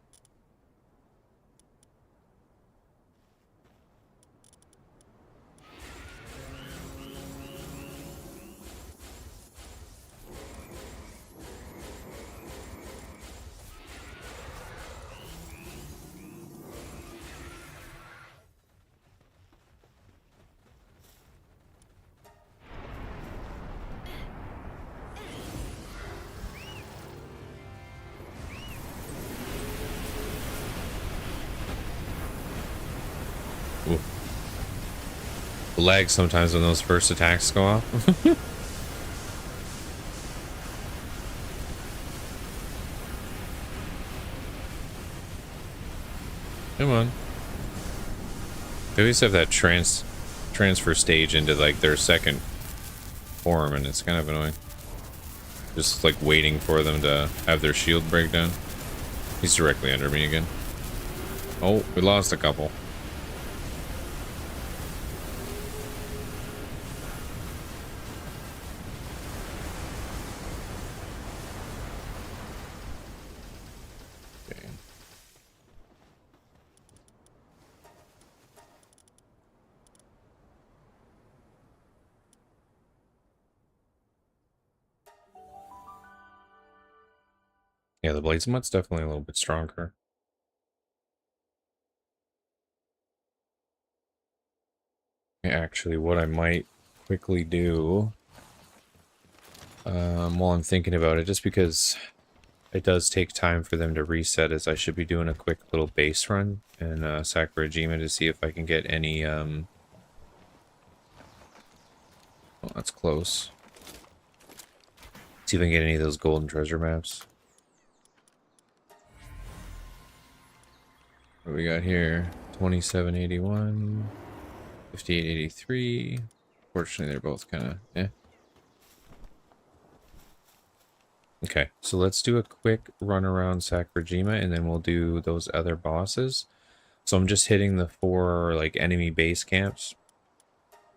Ooh. The lag sometimes when those first attacks go off. Come on. They always have that transfer stage into like their second form, and it's kind of annoying. Just like waiting for them to have their shield break down. He's directly under me again. Oh, we lost a couple. Okay. Yeah, the Blades Mutt's definitely a little bit stronger. Actually, what I might quickly do, while I'm thinking about it, just because it does take time for them to reset, is I should be doing a quick little base run in Sakurajima to see if I can get any, oh, that's close. See if I can get any of those golden treasure maps. What do we got here? 2781, 5883. Fortunately, they're both kind of, eh. Okay, so let's do a quick run around Sakurajima, and then we'll do those other bosses. So I'm just hitting the 4 like enemy base camps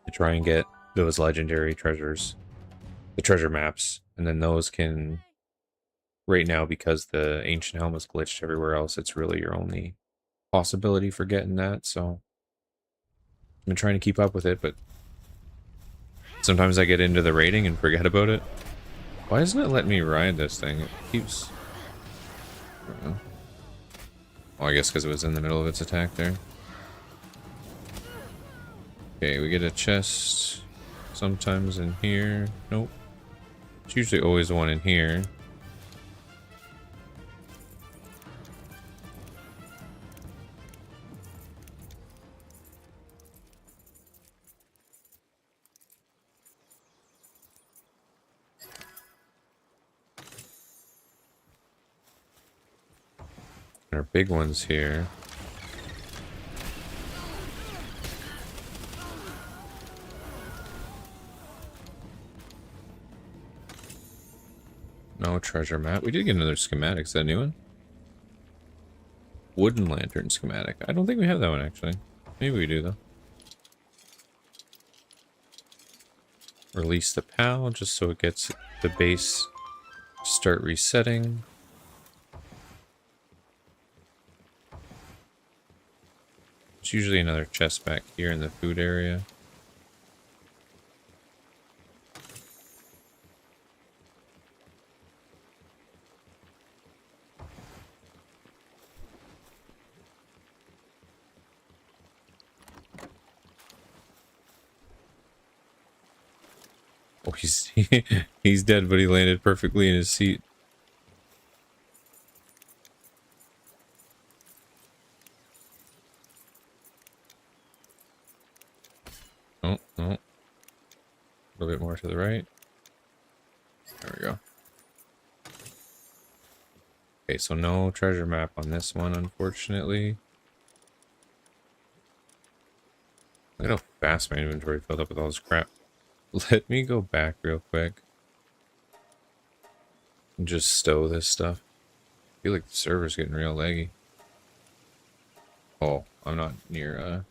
to try and get those legendary treasures, the treasure maps, and then those can, right now, because the ancient helm is glitched everywhere else, it's really your only possibility for getting that. So I've been trying to keep up with it, but sometimes I get into the rating and forget about it. Why isn't it letting me ride this thing? It keeps, I don't know. Well, I guess because it was in the middle of its attack there. Okay, we get a chest sometimes in here. Nope. It's usually always one in here. Our big ones here. No treasure map. We did get another schematic. Is that a new one? Wooden lantern schematic. I don't think we have that one, actually. Maybe we do, though. Release the PAL, just so it gets the base start resetting. It's usually another chest back here in the food area. Oh, he's dead, but he landed perfectly in his seat. Oh, oh. A little bit more to the right. There we go. Okay, so no treasure map on this one, unfortunately. Look at how fast my inventory filled up with all this crap. Let me go back real quick and just stow this stuff. I feel like the server's getting real laggy. Oh, I'm not near,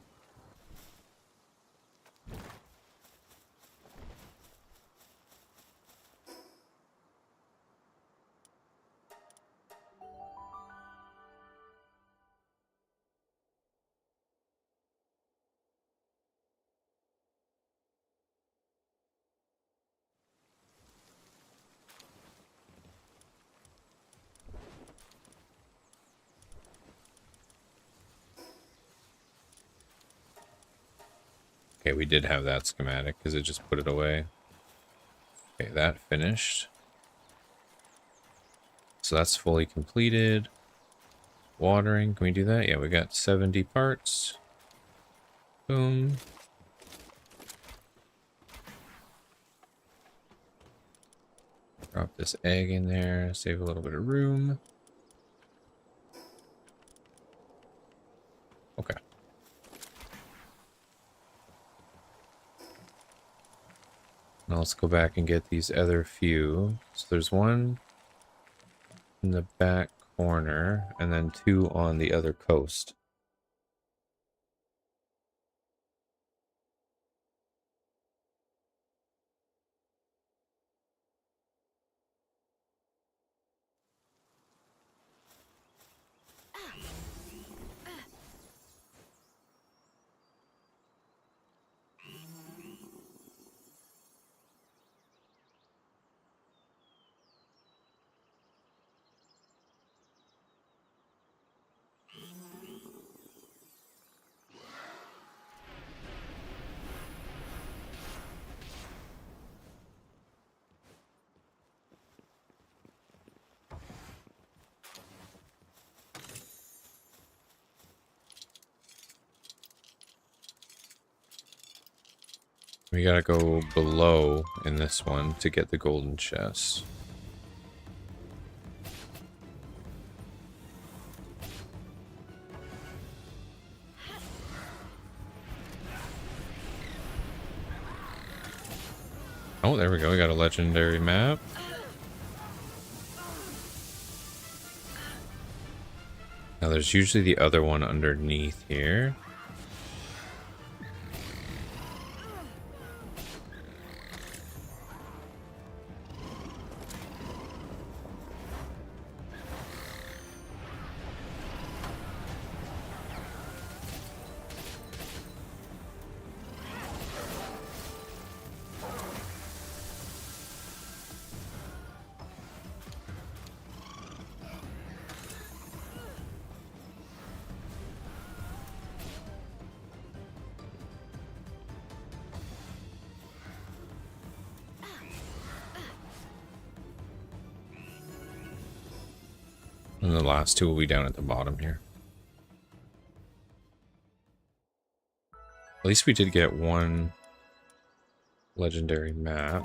Okay, we did have that schematic because it just put it away. Okay, that finished. So that's fully completed. Watering, can we do that? Yeah, we got 70 parts. Boom. Drop this egg in there, save a little bit of room. Okay. Now let's go back and get these other few. So there's one in the back corner, and then two on the other coast. We gotta go below in this one to get the golden chest. Oh, there we go. We got a legendary map. Now there's usually the other one underneath here. And the last two will be down at the bottom here. At least we did get one legendary map.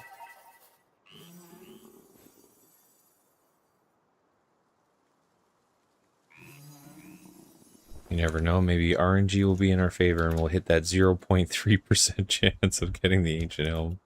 You never know, maybe RNG will be in our favor and we'll hit that 0.3% chance of getting the ancient helm.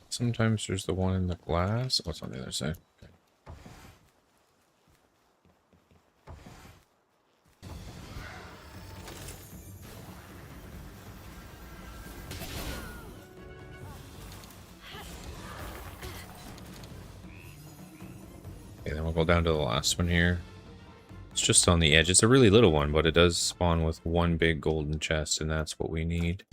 Sometimes there's the one in the glass. What's on the other side? Okay. Okay, then we'll go down to the last one here. It's just on the edge. It's a really little one, but it does spawn with one big golden chest, and that's what we need.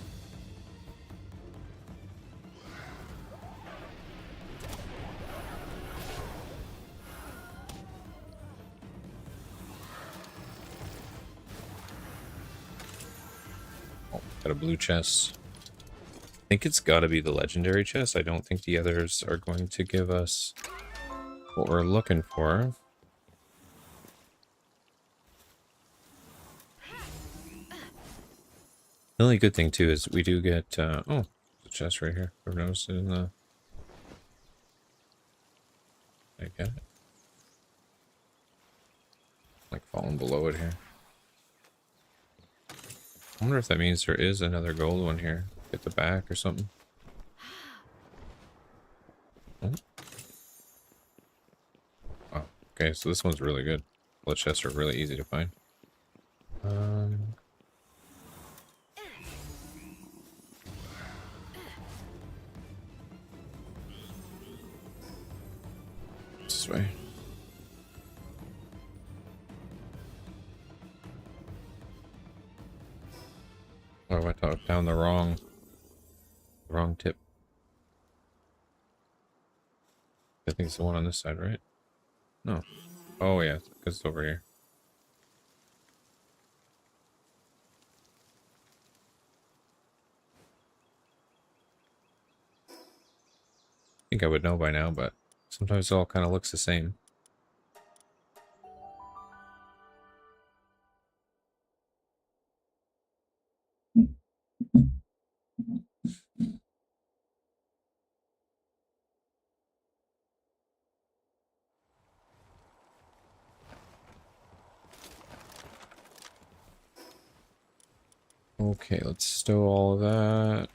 Oh, got a blue chest. think it's got to be the legendary chest. I don't think the others are going to give us what we're looking for. The only good thing too is we do get oh, the chest right here. I've noticed it in the. I get it. Like falling below it here. I wonder if that means there is another gold one here at the back or something. Oh. Wow. Okay, so this one's really good. Blood chests are really easy to find. This way. Oh, I went down the wrong tip. I think it's the one on this side, right? No. Oh yeah, because it's over here. I think I would know by now, but sometimes it all kind of looks the same. Okay, let's stow all of that.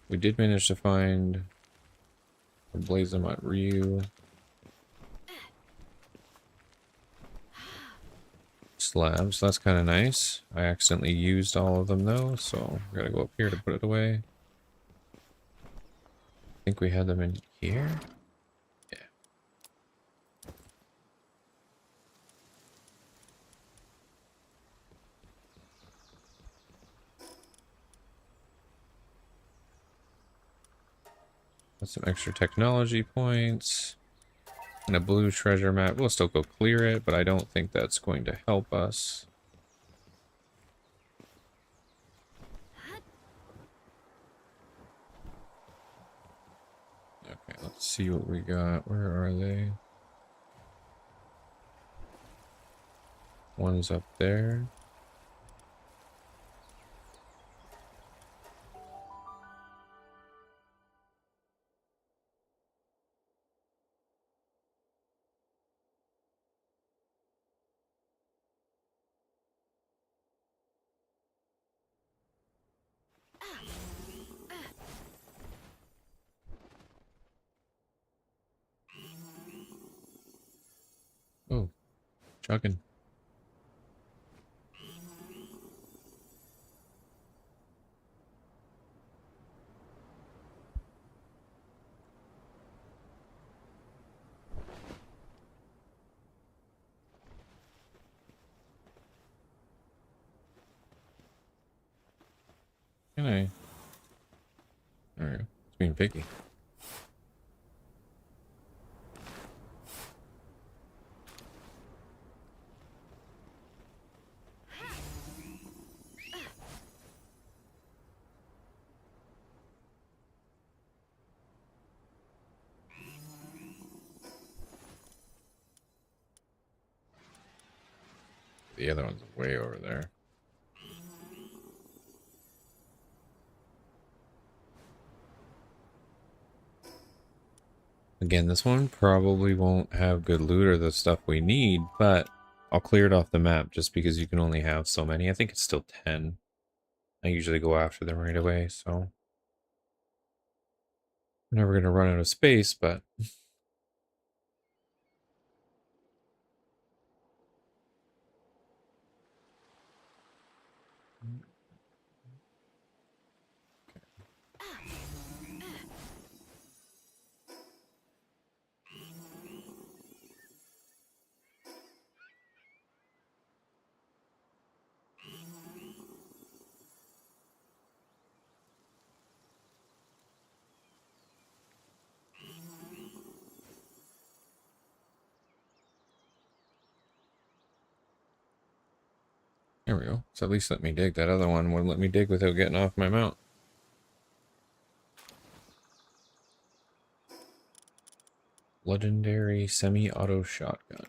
We did manage to find a Blazemat Ryu. Slabs, that's kind of nice. I accidentally used all of them though, so I gotta go up here to put it away. I think we had them in here. Yeah. Got some extra technology points. And a blue treasure map. We'll still go clear it, but I don't think that's going to help us. Okay, let's see what we got. Where are they? One's up there. Oh, chugging. Can I? There we go. It's being picky. The other one's way over there. Again, this one probably won't have good loot or the stuff we need, but I'll clear it off the map just because you can only have so many. I think it's still 10. I usually go after them right away, so we're never going to run out of space, but there we go. So at least let me dig. That other one wouldn't let me dig without getting off my mount. Legendary semi-auto shotgun.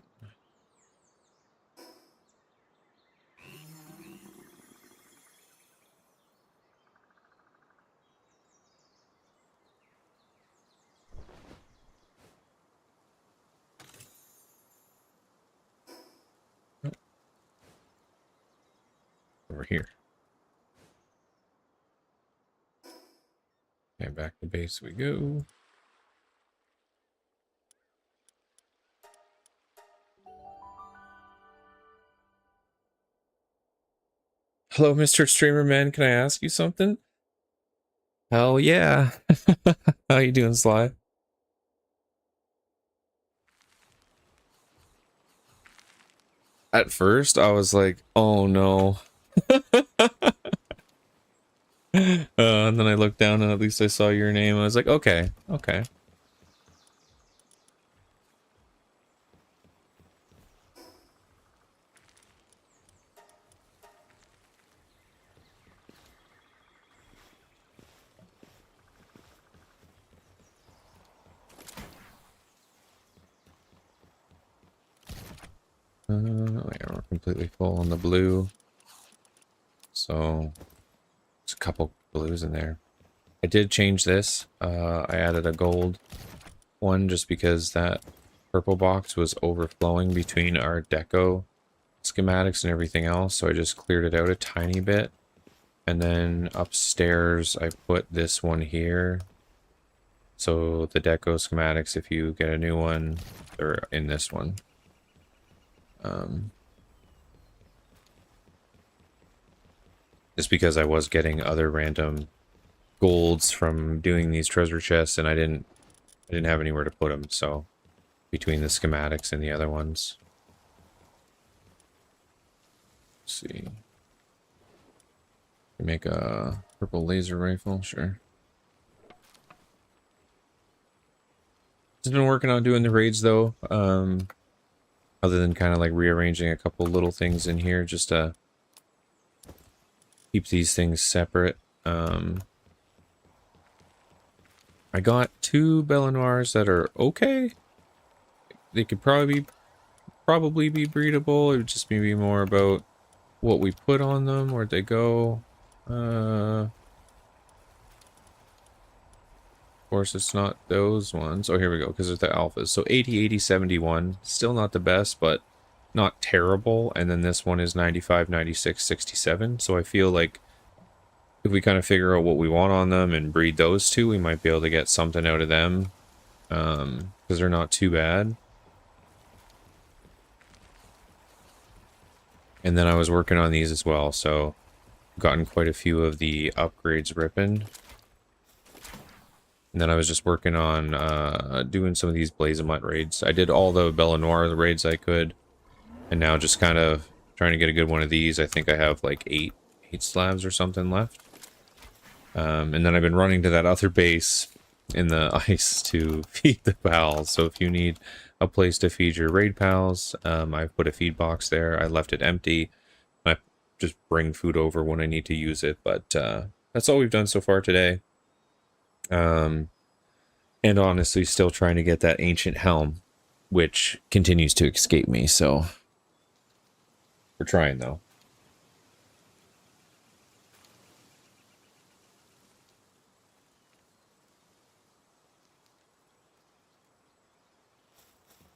Over here. Okay, back to base we go. Hello, Mr. Streamer Man. Can I ask you something? Hell yeah. How you doing, Sly? At first, I was like, oh no. And then I looked down and at least I saw your name. I was like, okay, okay. Yeah, we're completely full on the blue. So, there's a couple blues in there. I did change this. I added a gold one just because that purple box was overflowing between our deco schematics and everything else. So I just cleared it out a tiny bit. And then upstairs, I put this one here. So the deco schematics, if you get a new one, they're in this one. Just because I was getting other random golds from doing these treasure chests, and I didn't have anywhere to put them. So between the schematics and the other ones, let's see, make a purple laser rifle, sure. Just been working on doing the raids though. Other than kind of like rearranging a couple little things in here just to keep these things separate. I got 2 Belinoirs that are okay. They could probably be breedable. It would just be more about what we put on them, where'd they go. Of course, it's not those ones. Oh, here we go, because it's the alphas. So 80, 80, 71. Still not the best, but not terrible. And then this one is 95, 96, 67. So I feel like if we kind of figure out what we want on them and breed those two, we might be able to get something out of them. Because they're not too bad. And then I was working on these as well, so I've gotten quite a few of the upgrades ripping. And then I was just working on doing some of these Blazemut raids. I did all the Belinoir raids I could, and now just kind of trying to get a good one of these. I think I have like 8 slabs or something left. And then I've been running to that other base in the ice to feed the pals. So if you need a place to feed your raid pals, I've put a feed box there. I left it empty. I just bring food over when I need to use it, but that's all we've done so far today. And honestly, still trying to get that ancient helm, which continues to escape me, so we're trying though.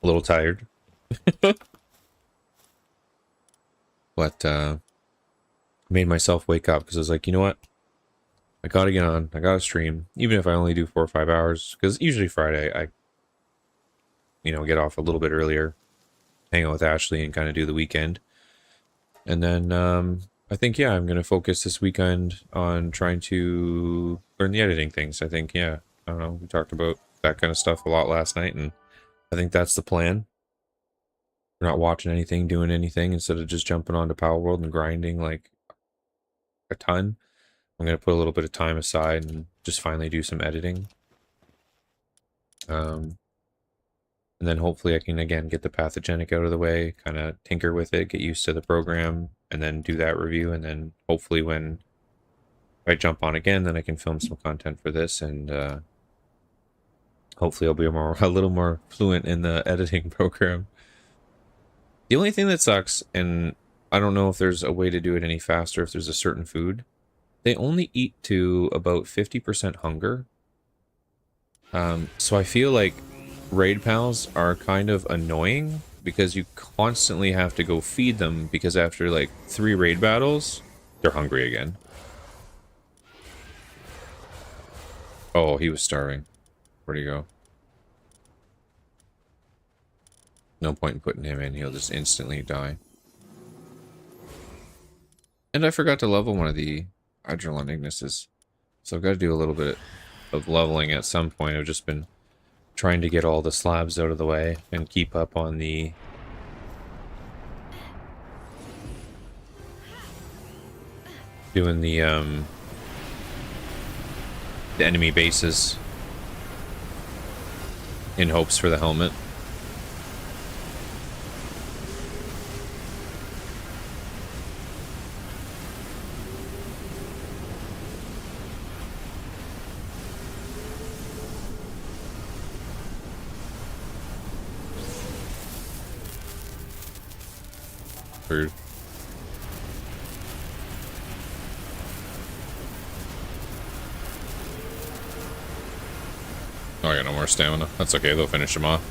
A little tired. But made myself wake up because I was like, you know what? I gotta get on. I gotta stream, even if I only do 4 or 5 hours. Because usually Friday, I, get off a little bit earlier, hang out with Ashley, and kind of do the weekend. And then I think, yeah, I'm gonna focus this weekend on trying to learn the editing things. I think, yeah, I don't know. We talked about that kind of stuff a lot last night, and I think that's the plan. We're not watching anything, doing anything, instead of just jumping onto Palworld and grinding like a ton. I'm going to put a little bit of time aside and just finally do some editing. And then hopefully I can, again, get the pathogenic out of the way, kind of tinker with it, get used to the program, and then do that review. And then hopefully when I jump on again, then I can film some content for this and Hopefully I'll be a little more fluent in the editing program. The only thing that sucks, and I don't know if there's a way to do it any faster if there's a certain food, they only eat to about 50% hunger. So I feel like raid pals are kind of annoying because you constantly have to go feed them because after like 3 raid battles, they're hungry again. Oh, he was starving. Where'd he go? No point in putting him in. He'll just instantly die. And I forgot to level one of the Hydrolon Ignises. So I've got to do a little bit of leveling at some point. I've just been trying to get all the slabs out of the way and keep up on the doing the enemy bases in hopes for the helmet. Rude. Oh, I got no more stamina. That's okay, they'll finish him off.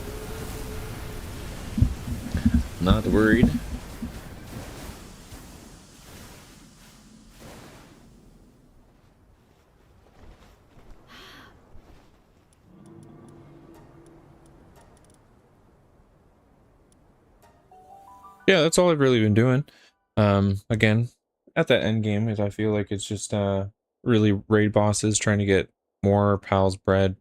Not worried. Yeah, that's all I've really been doing. Again, at that end game, is I feel like it's just really raid bosses trying to get more pals bread.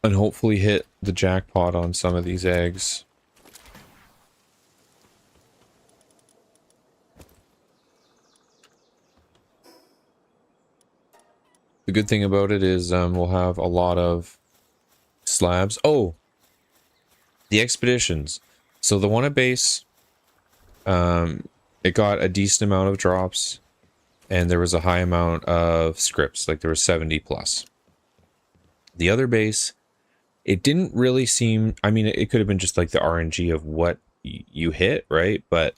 And hopefully hit the jackpot on some of these eggs. The good thing about it is we'll have a lot of slabs. Oh, the expeditions. So the one at base, it got a decent amount of drops, and there was a high amount of scripts, like there was 70 plus. The other base, it didn't really seem, I mean, it could have been just like the RNG of what you hit, right? But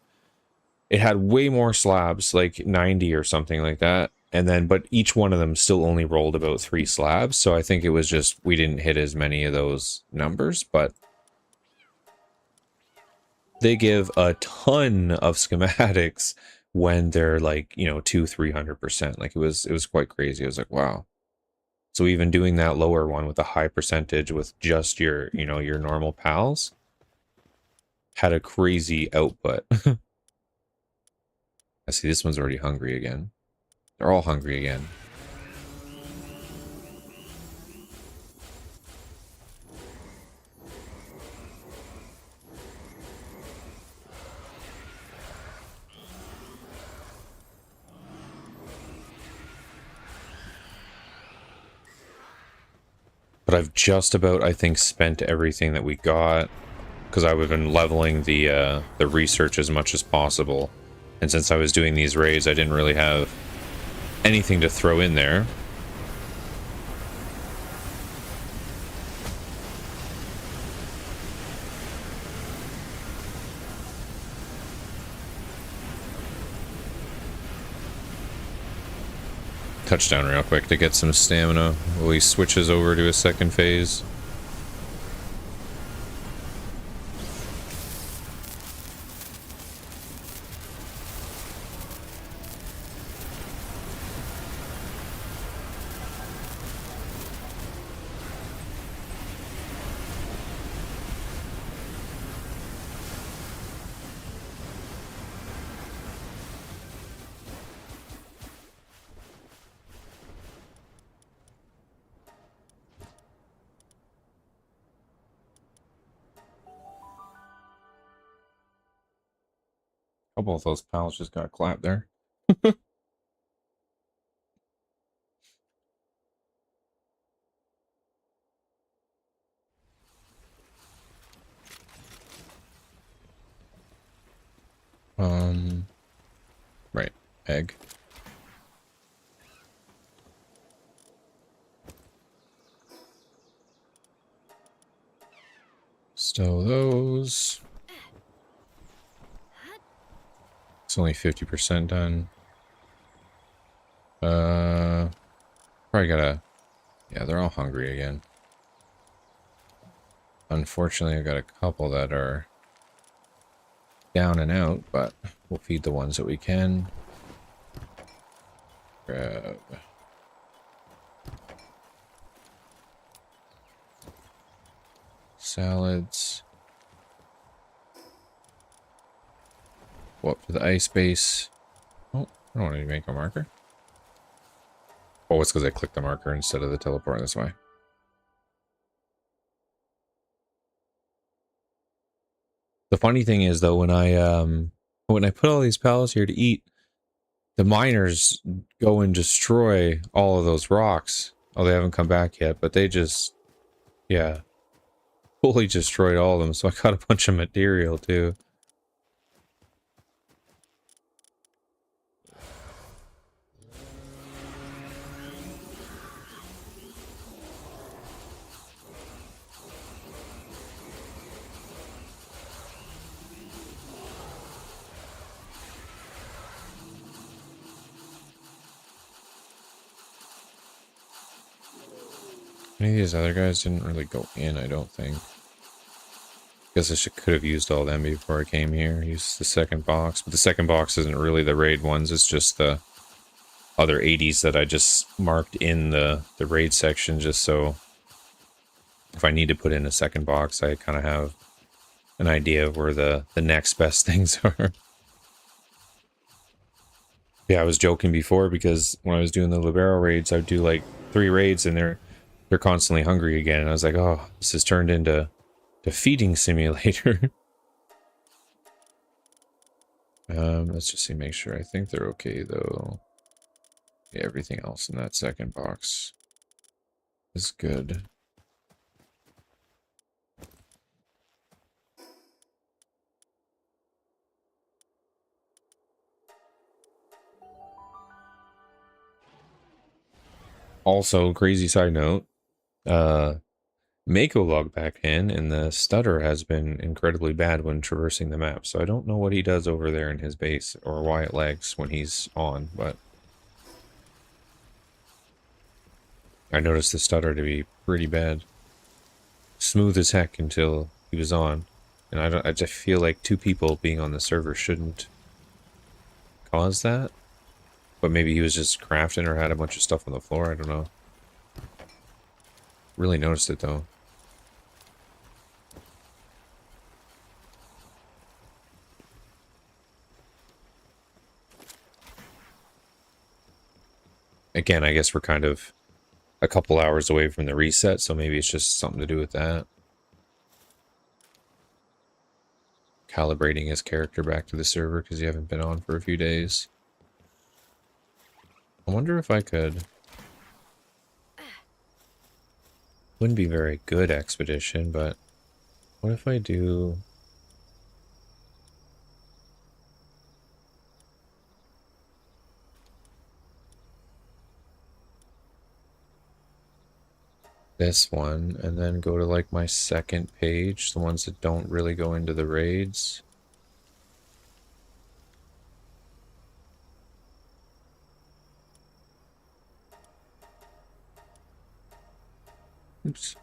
it had way more slabs, like 90 or something like that. And then, but each one of them still only rolled about 3 slabs. So I think it was just, we didn't hit as many of those numbers, but they give a ton of schematics when they're like, you know, 200-300%. Like it was quite crazy. I was like, wow. So even doing that lower one with a high percentage with just your, you know, your normal pals had a crazy output. I see this one's already hungry again. They're all hungry again. But I've just about, I think, spent everything that we got because I've been leveling the research as much as possible. And since I was doing these raids, I didn't really have anything to throw in there. Touchdown real quick to get some stamina while he switches over to his second phase. A couple of those pals just got clapped there. egg. Stow those. It's only 50% done. Probably gotta... Yeah, they're all hungry again. Unfortunately, I've got a couple that are down and out, but we'll feed the ones that we can. Grab... salads. Go up to the ice base. Oh, I don't want to make a marker. Oh, it's because I clicked the marker instead of the teleport this way. The funny thing is, though, when I put all these pallets here to eat, the miners go and destroy all of those rocks. Oh, they haven't come back yet, but they just, yeah, fully destroyed all of them. So I got a bunch of material too. Any of these other guys didn't really go in, I don't think. Guess I could have used all them before I came here. Use the second box, but the second box isn't really the raid ones. It's just the other 80s that I just marked in the raid section, just so if I need to put in a second box, I kind of have an idea of where the next best things are. Yeah, I was joking before because when I was doing the Libero raids, I'd do like 3 raids and they're constantly hungry again. And I was like, oh, this has turned into a feeding simulator. Let's just see, make sure. I think they're okay though. Yeah, everything else in that second box is good. Also, crazy side note, Mako logged back in, and the stutter has been incredibly bad when traversing the map. So I don't know what he does over there in his base, or why it lags when he's on, but I noticed the stutter to be pretty bad. Smooth as heck until he was on. And I just feel like 2 people being on the server shouldn't cause that. But maybe he was just crafting or had a bunch of stuff on the floor, I don't know. Really noticed it though. Again, I guess we're kind of a couple hours away from the reset, so maybe it's just something to do with that. Calibrating his character back to the server because you haven't been on for a few days. I wonder if I could... Wouldn't be very good expedition, but what if I do... this one, and then go to like my second page, the ones that don't really go into the raids. Oops.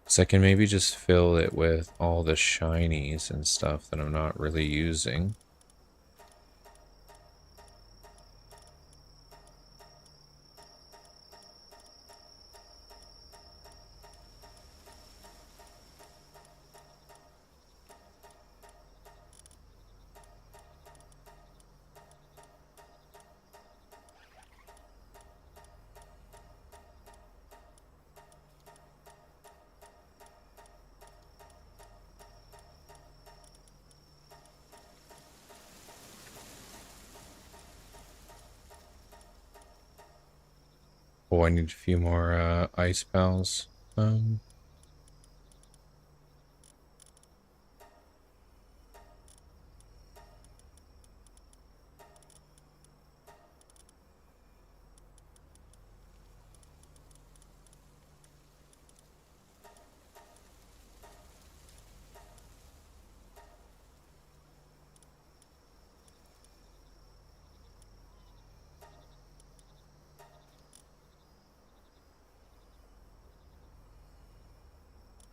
So I can maybe just fill it with all the shinies and stuff that I'm not really using. Oh, I need a few more ice pals.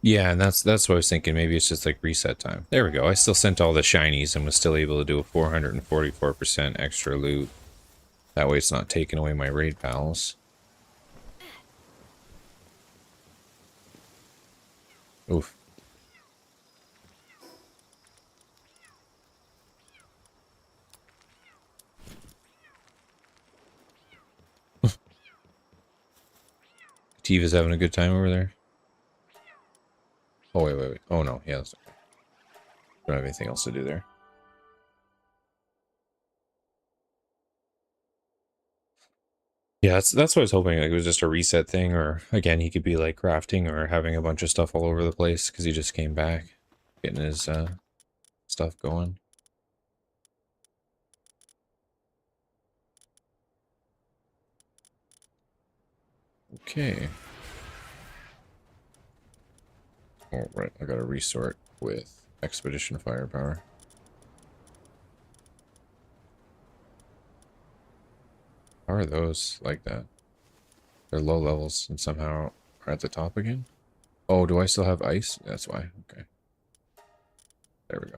Yeah, and that's what I was thinking. Maybe it's just like reset time. There we go. I still sent all the shinies and was still able to do a 444% extra loot. That way it's not taking away my raid pals. Oof. Tiva's having a good time over there. Oh, wait. Oh, no. Yeah, that's okay. Don't have anything else to do there. Yeah, that's what I was hoping. Like, it was just a reset thing, or again, he could be like crafting or having a bunch of stuff all over the place because he just came back, getting his stuff going. Okay. Oh, right. I got to resort with Expedition Firepower. How are those like that? They're low levels and somehow are at the top again? Oh, do I still have ice? That's why. Okay. There we go.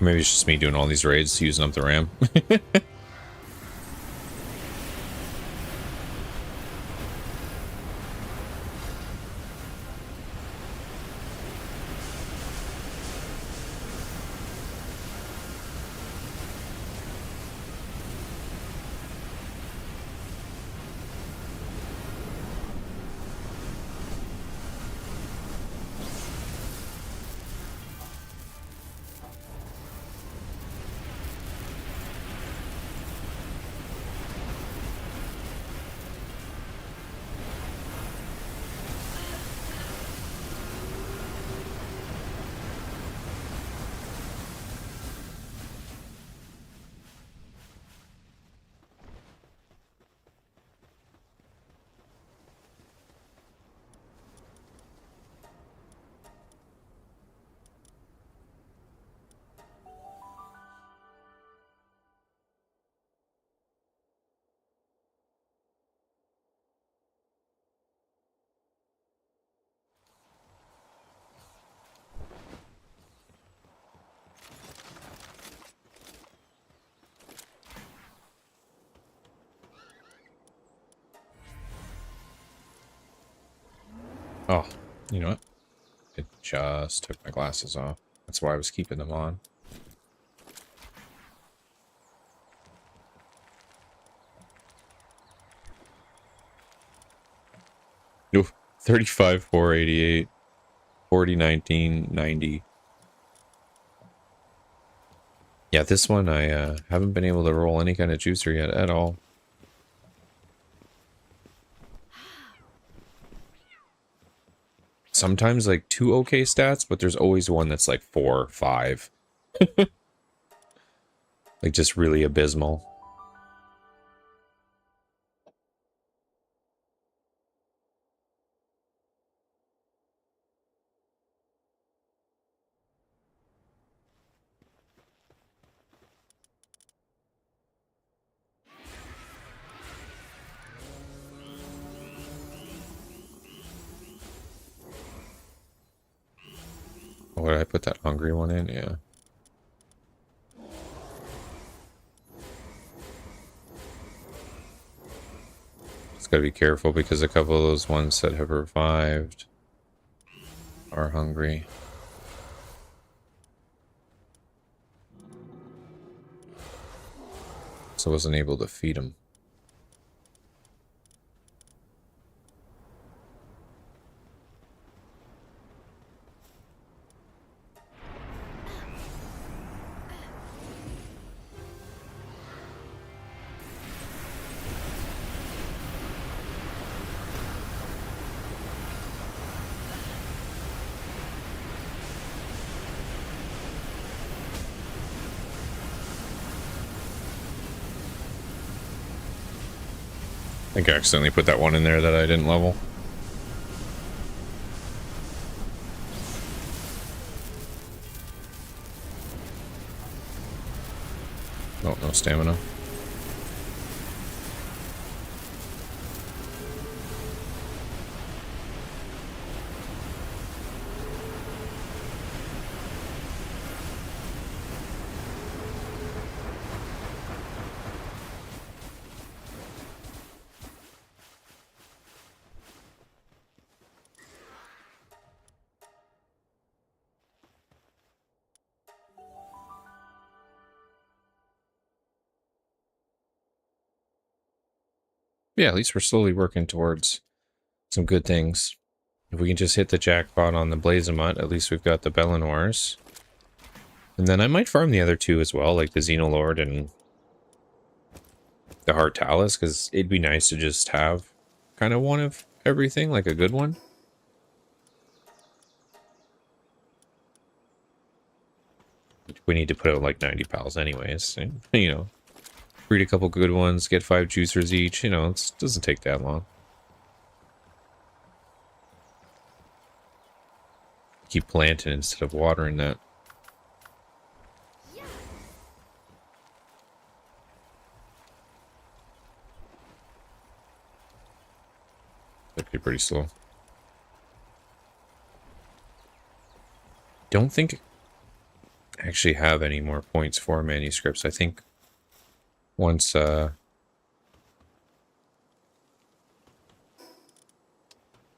Maybe it's just me doing all these raids, using up the RAM. Oh, you know what? It just took my glasses off. That's why I was keeping them on. Oof, 35, 488, 40, 19, 90. Yeah, this one I haven't been able to roll any kind of juicer yet at all. Sometimes like 2 okay stats, but there's always one that's like 4, 5. Like just really abysmal. Oh, did I put that hungry one in? Yeah. Just gotta be careful because a couple of those ones that have revived are hungry. So I wasn't able to feed them. think I accidentally put that one in there that I didn't level. Oh, no stamina. Yeah, at least we're slowly working towards some good things. If we can just hit the jackpot on the Blazamut, at least we've got the Bellinors. And then I might farm the other two as well, like the Xenolord and the Heart Talus, because it'd be nice to just have kind of one of everything, like a good one. We need to put out like 90 pals anyways. And, you know, breed a couple good ones, get 5 juicers each. You know, it doesn't take that long. Keep planting instead of watering that. That'd be pretty slow. Don't think I actually have any more points for manuscripts. I think once that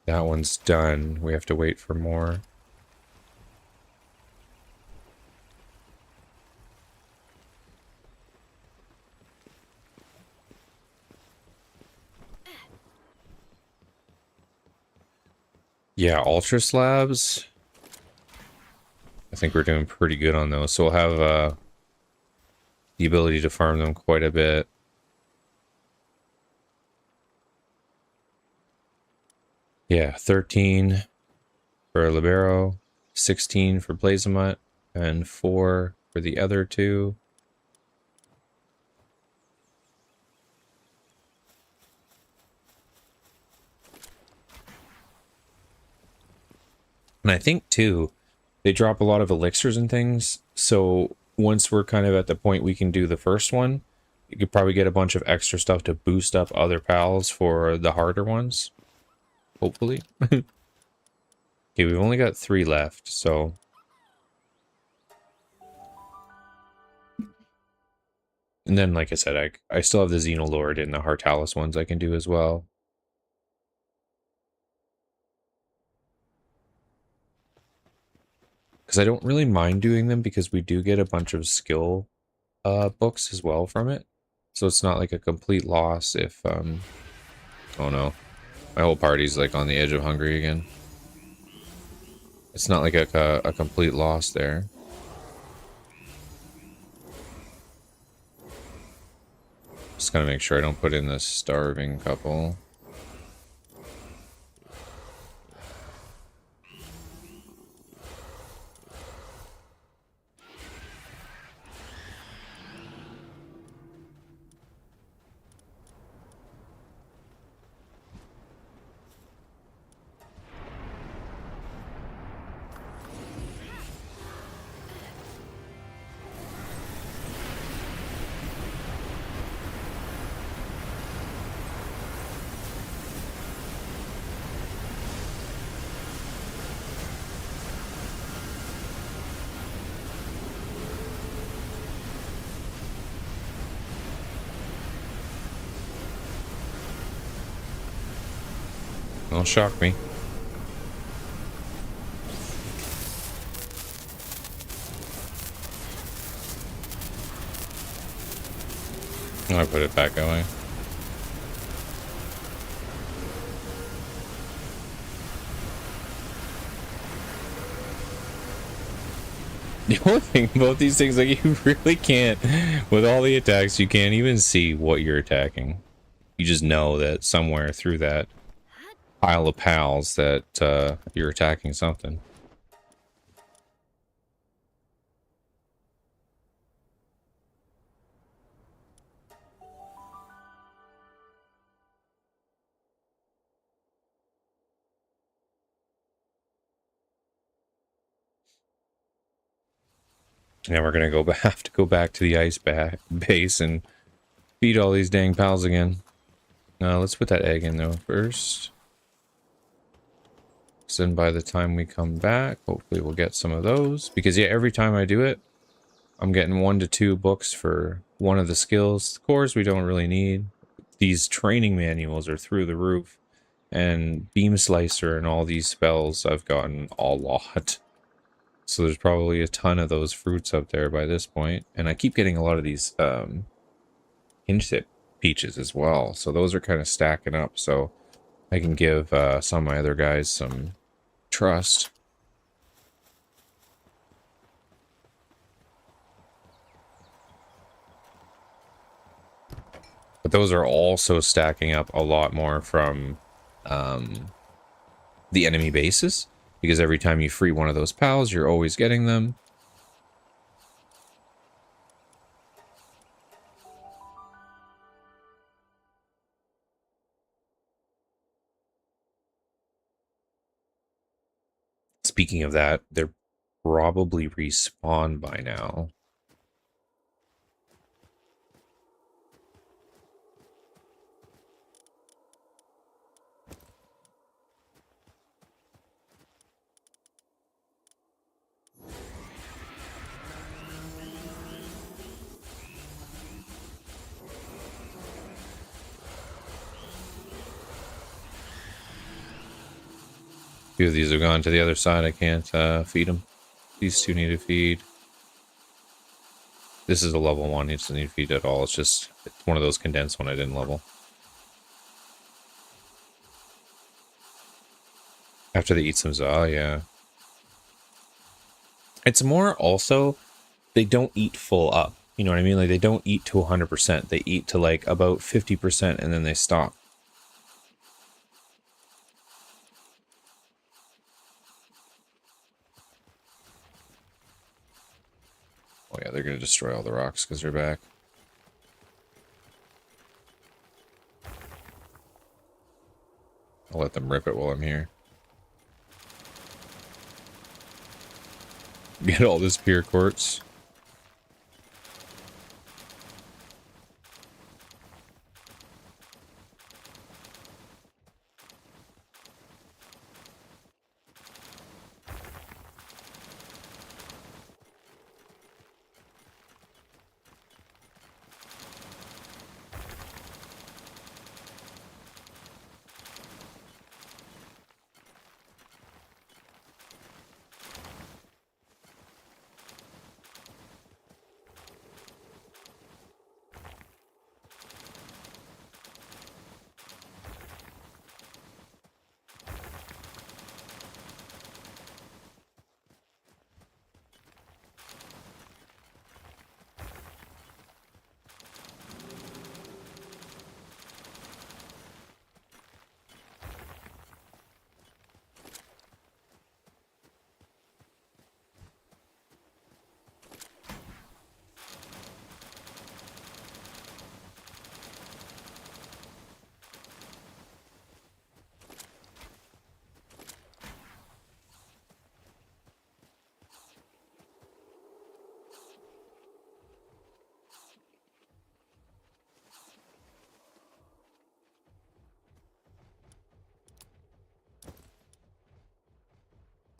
one's done, we have to wait for more. Yeah, Ultra Slabs. I think we're doing pretty good on those. So we'll have the ability to farm them quite a bit. Yeah, 13 for Libero, 16 for Blazamut, and 4 for the other two. And I think, too, they drop a lot of elixirs and things. So once we're kind of at the point we can do the first one, you could probably get a bunch of extra stuff to boost up other pals for the harder ones. Hopefully. Okay, we've only got 3 left, so... And then, like I said, I still have the Xenolord and the Heartalis ones I can do as well. Because I don't really mind doing them because we do get a bunch of skill books as well from it. So it's not like a complete loss if, oh no. My whole party's like on the edge of hungry again. It's not like a complete loss there. Just gotta make sure I don't put in the starving couple. Don't shock me. I put it back away. The only thing about these things, like, you really can't, with all the attacks, you can't even see what you're attacking. You just know that somewhere through that pile of pals that you're attacking something. Now we're gonna have to go back to the base and feed all these dang pals again. Let's put that egg in though first. So then by the time we come back, hopefully we'll get some of those. Because yeah, every time I do it, I'm getting 1 to 2 books for one of the skills. Cores we don't really need. These training manuals are through the roof. And Beam Slicer and all these spells I've gotten a lot. So there's probably a ton of those fruits up there by this point. And I keep getting a lot of these hinge tip peaches as well. So those are kind of stacking up. So I can give some of my other guys some trust. But those are also stacking up a lot more from the enemy bases. Because every time you free one of those pals, you're always getting them. Speaking of that, they're probably respawned by now. A few of these have gone to the other side. I can't feed them. These two need to feed. This is a level 1. It doesn't need to feed at all. It's one of those condensed one I didn't level. After they eat some Za, yeah. It's more also, they don't eat full up. You know what I mean? Like, they don't eat to 100%. They eat to, like, about 50% and then they stop. Oh yeah, they're going to destroy all the rocks because they're back. I'll let them rip it while I'm here. Get all this pure quartz.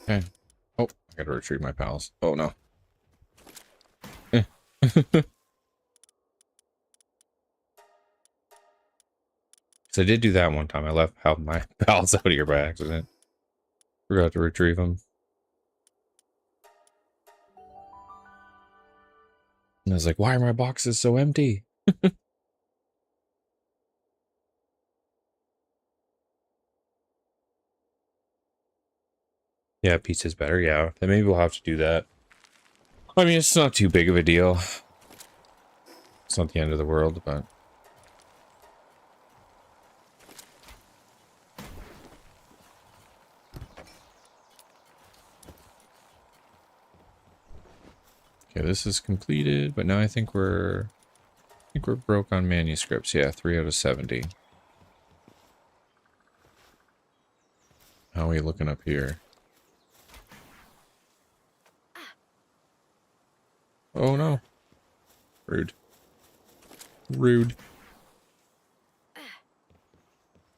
Okay. Oh, I gotta retrieve my pals. Oh no. So I did do that one time. I left my pals out here by accident. Forgot to retrieve them. And I was like, why are my boxes so empty? Yeah, pizza's better. Yeah, then maybe we'll have to do that. I mean, it's not too big of a deal. It's not the end of the world, but... Okay, this is completed, but now I think we're broke on manuscripts. Yeah, 3 out of 70. How are we looking up here? Oh no. Rude. Rude.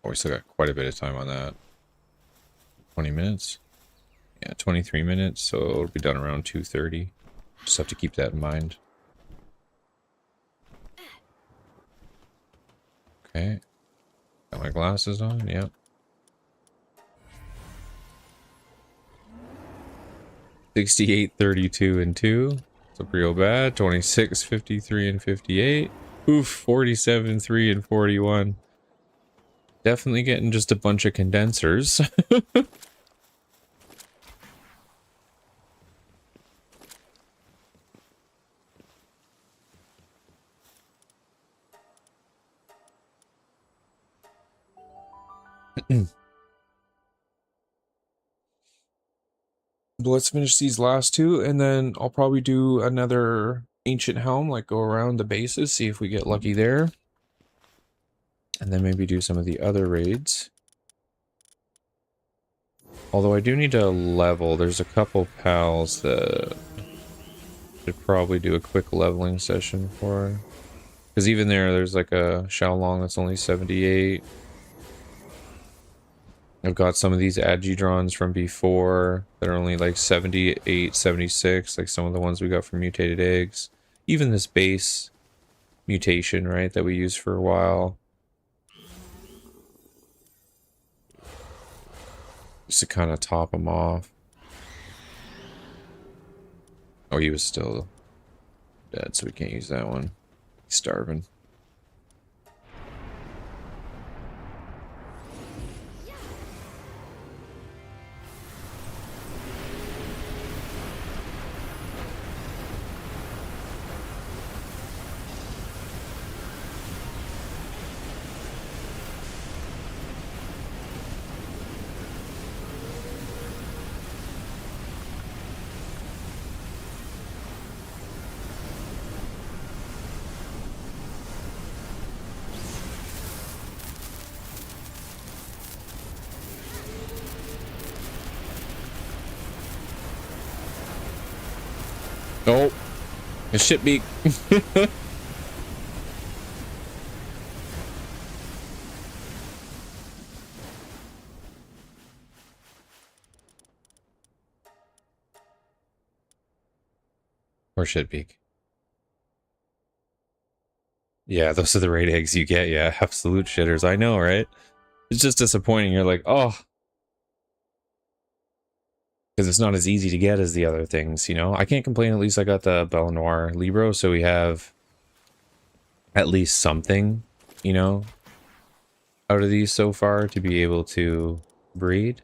Oh, we still got quite a bit of time on that. 20 minutes? Yeah, 23 minutes, so it'll be done around 2:30. Just have to keep that in mind. Okay. Got my glasses on, yep. 68, 32, and 2. So pretty bad. 26, 53, and 58. Oof, 47, 3, and 41. Definitely getting just a bunch of condensers. But let's finish these last two, and then I'll probably do another ancient helm, like go around the bases, see if we get lucky there. And then maybe do some of the other raids. Although I do need to level. There's a couple pals that should probably do a quick leveling session for. Because even there's like a Xiaolong that's only 78. I've got some of these Agidrons from before that are only like 78, 76, like some of the ones we got from mutated eggs. Even this base mutation, right, that we used for a while. Just to kind of top him off. Oh, he was still dead, so we can't use that one. He's starving. Oh, a shit beak. Or shit beak. Yeah, those are the raid eggs you get. Yeah, absolute shitters. I know, right? It's just disappointing. You're like, oh. Because it's not as easy to get as the other things, you know? I can't complain. At least I got the Belle Noire Libro, so we have at least something, you know, out of these so far to be able to breed.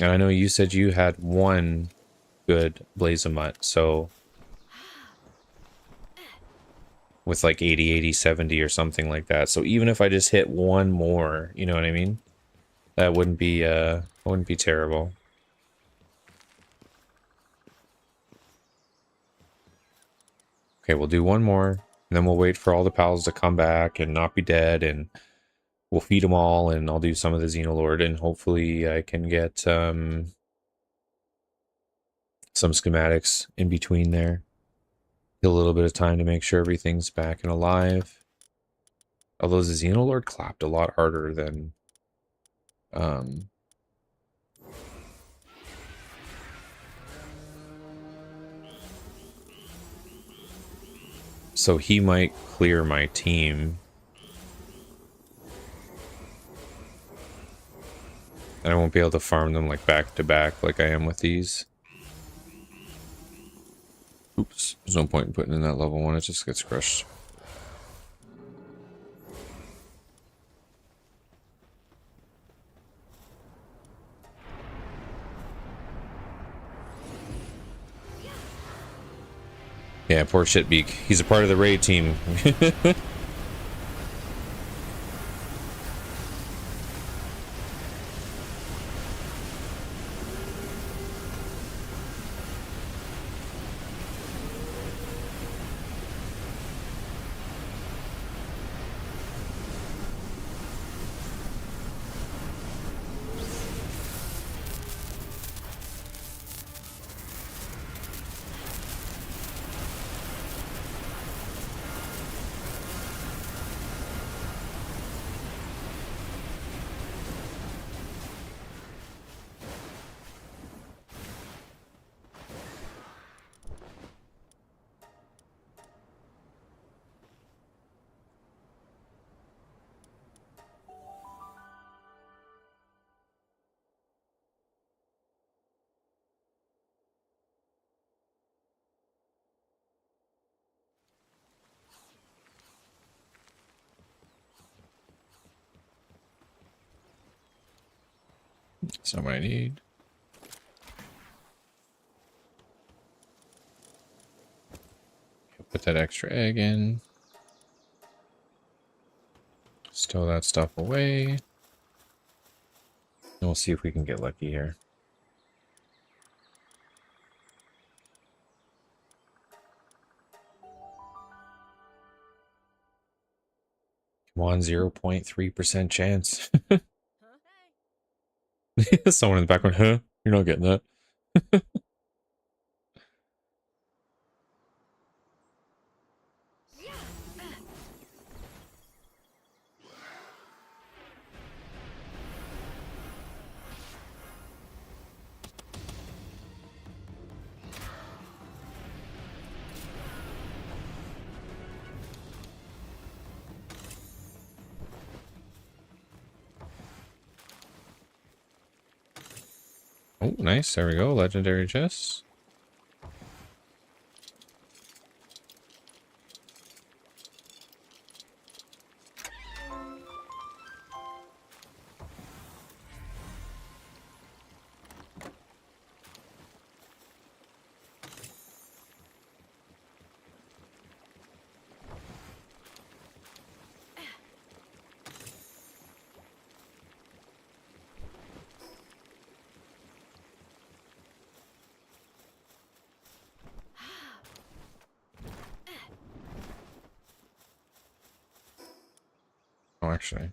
And I know you said you had one good Blazamut, so with like 80, 80, 70 or something like that. So even if I just hit one more, you know what I mean? That wouldn't be terrible. Okay, we'll do one more, and then we'll wait for all the pals to come back and not be dead, and we'll feed them all, and I'll do some of the Xenolord, and hopefully I can get some schematics in between there. Get a little bit of time to make sure everything's back and alive. Although the Xenolord clapped a lot harder than so he might clear my team. And I won't be able to farm them like back to back like I am with these. Oops, there's no point in putting in that level 1, it just gets crushed. Yeah, poor Shitbeak. He's a part of the raid team. That's not what I need. Put that extra egg in. Stow that stuff away. And we'll see if we can get lucky here. Come on, 0.3% chance. Someone in the background, huh? You're not getting that. Oh, nice. There we go. Legendary chest. Oh, actually.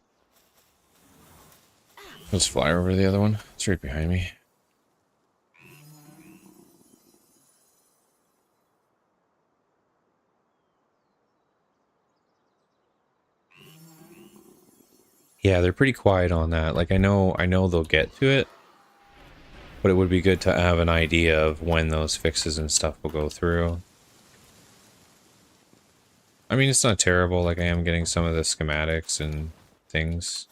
Let's fly over to the other one. It's right behind me. Yeah, they're pretty quiet on that. Like I know they'll get to it, but it would be good to have an idea of when those fixes and stuff will go through. I mean, it's not terrible. Like I am getting some of the schematics and things.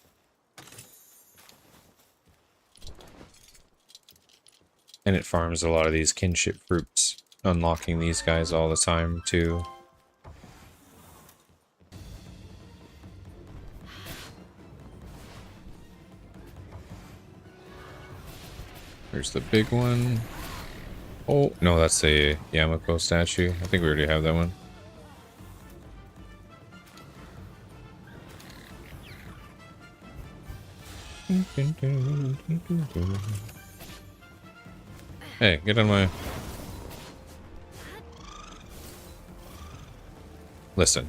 And it farms a lot of these kinship fruits, unlocking these guys all the time too. There's the big one. Oh, no, that's the Yamako statue. I think we already have that one. Hey, get on my... Listen.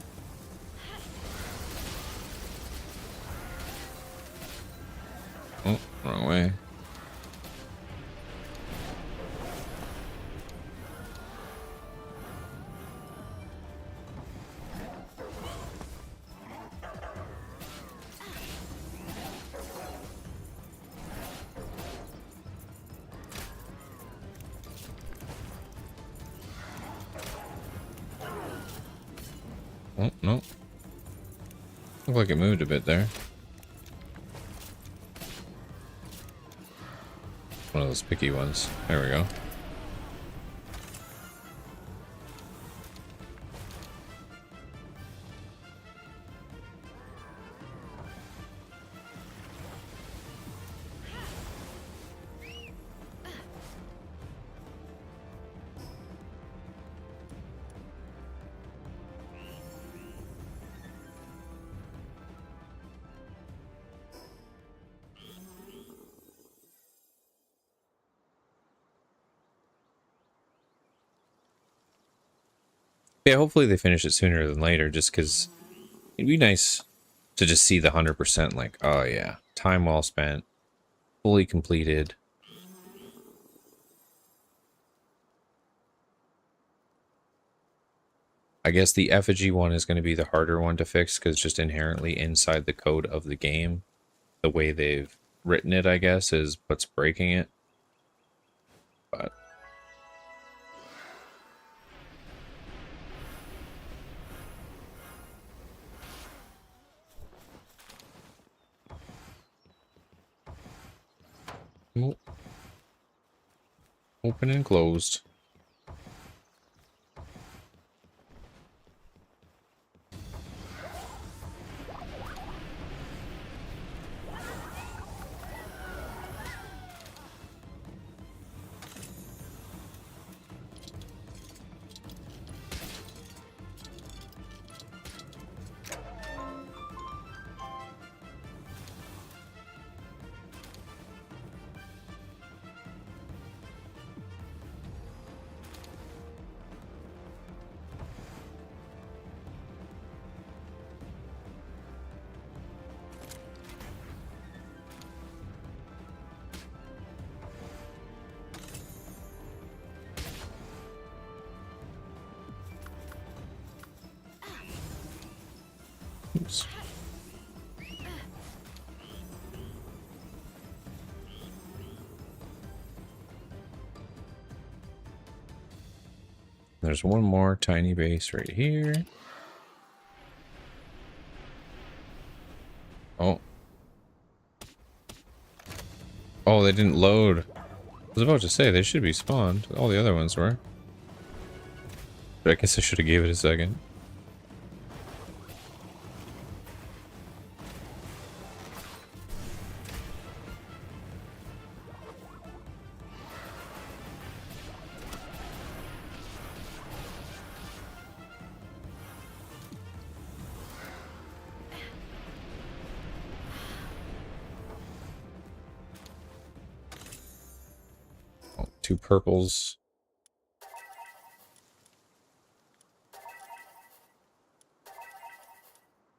Oh, wrong way. Oh, no. Looked like it moved a bit there. One of those picky ones. There we go. Yeah, hopefully they finish it sooner than later, just because it'd be nice to just see the 100%, like, oh yeah, time well spent, fully completed. I guess the effigy one is going to be the harder one to fix, because just inherently inside the code of the game, the way they've written it, I guess, is what's breaking it. But... oh. Open and closed. Oops. There's one more tiny base right here. Oh. Oh, they didn't load. I was about to say, they should be spawned. All the other ones were. But I guess I should have gave it a second. Oh, two purples.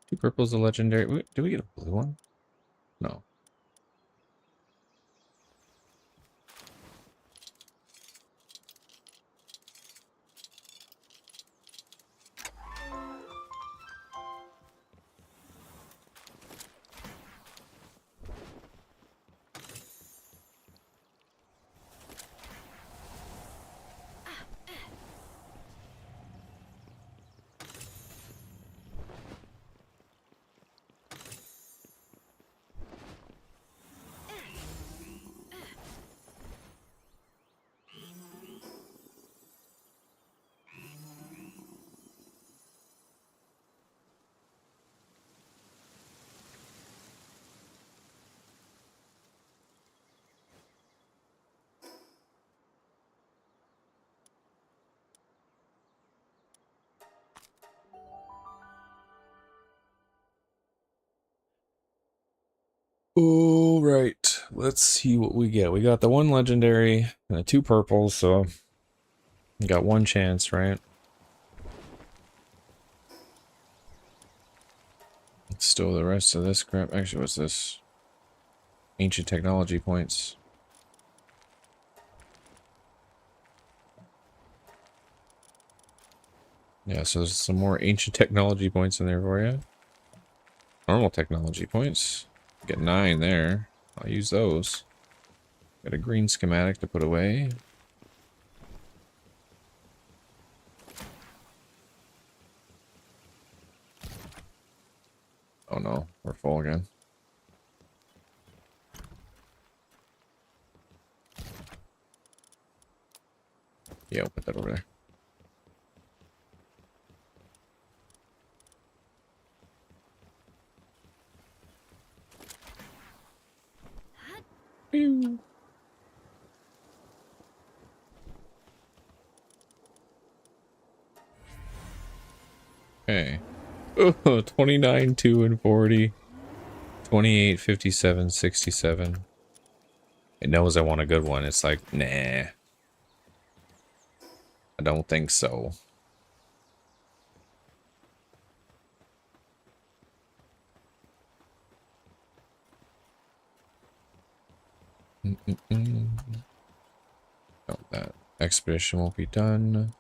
Two purples, a legendary. Wait, did we get a blue one? No. All right, let's see what we get. We got the one legendary and the two purples, so we got one chance, right? Let's steal the rest of this crap. Actually, what's this? Ancient technology points. Yeah, so there's some more ancient technology points in there for you. Normal technology points. Get 9 there. I'll use those. Got a green schematic to put away. Oh no, we're full again. Yeah, I'll put that over there. Pew. Okay. Oh, 29, 2, and 40. 28, 57, 67. It knows I want a good one. It's like, nah. I don't think so. Oh, that expedition won't be done.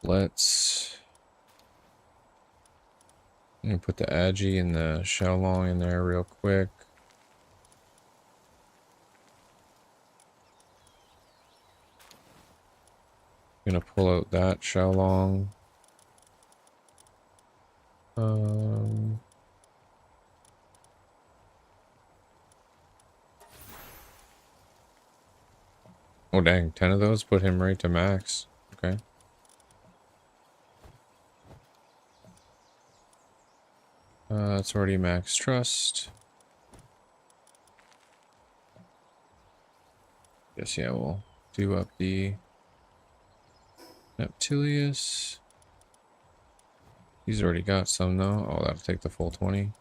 Let's... I'm gonna put the Agi and the Xiaolong in there real quick. Gonna pull out that Xiaolong. Oh dang, 10 of those put him right to max. Okay. That's already max trust. Guess yeah, we'll do up the Neptilius. He's already got some though. Oh, that'll take the full 20.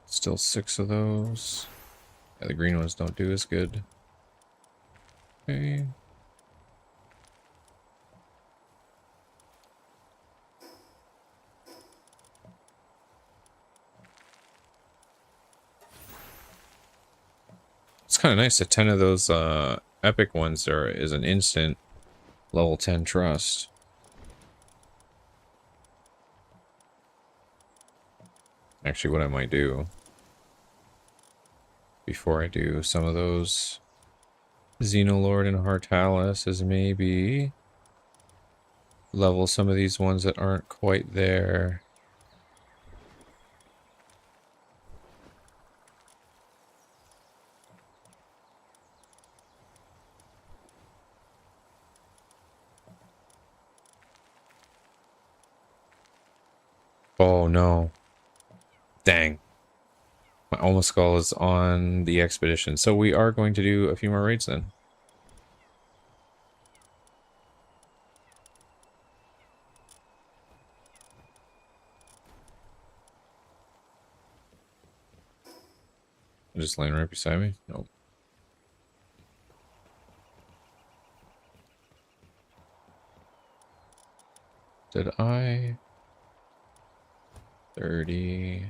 Still 6 of those. Yeah, the green ones don't do as good. Okay. It's kind of nice that 10 of those epic ones is an instant level 10 trust. Actually, what I might do before I do some of those Xenolord and Hartalis is maybe level some of these ones that aren't quite there. Oh no. Dang. My almost skull is on the expedition. So we are going to do a few more raids then. Just laying right beside me? Nope. Did I? 30.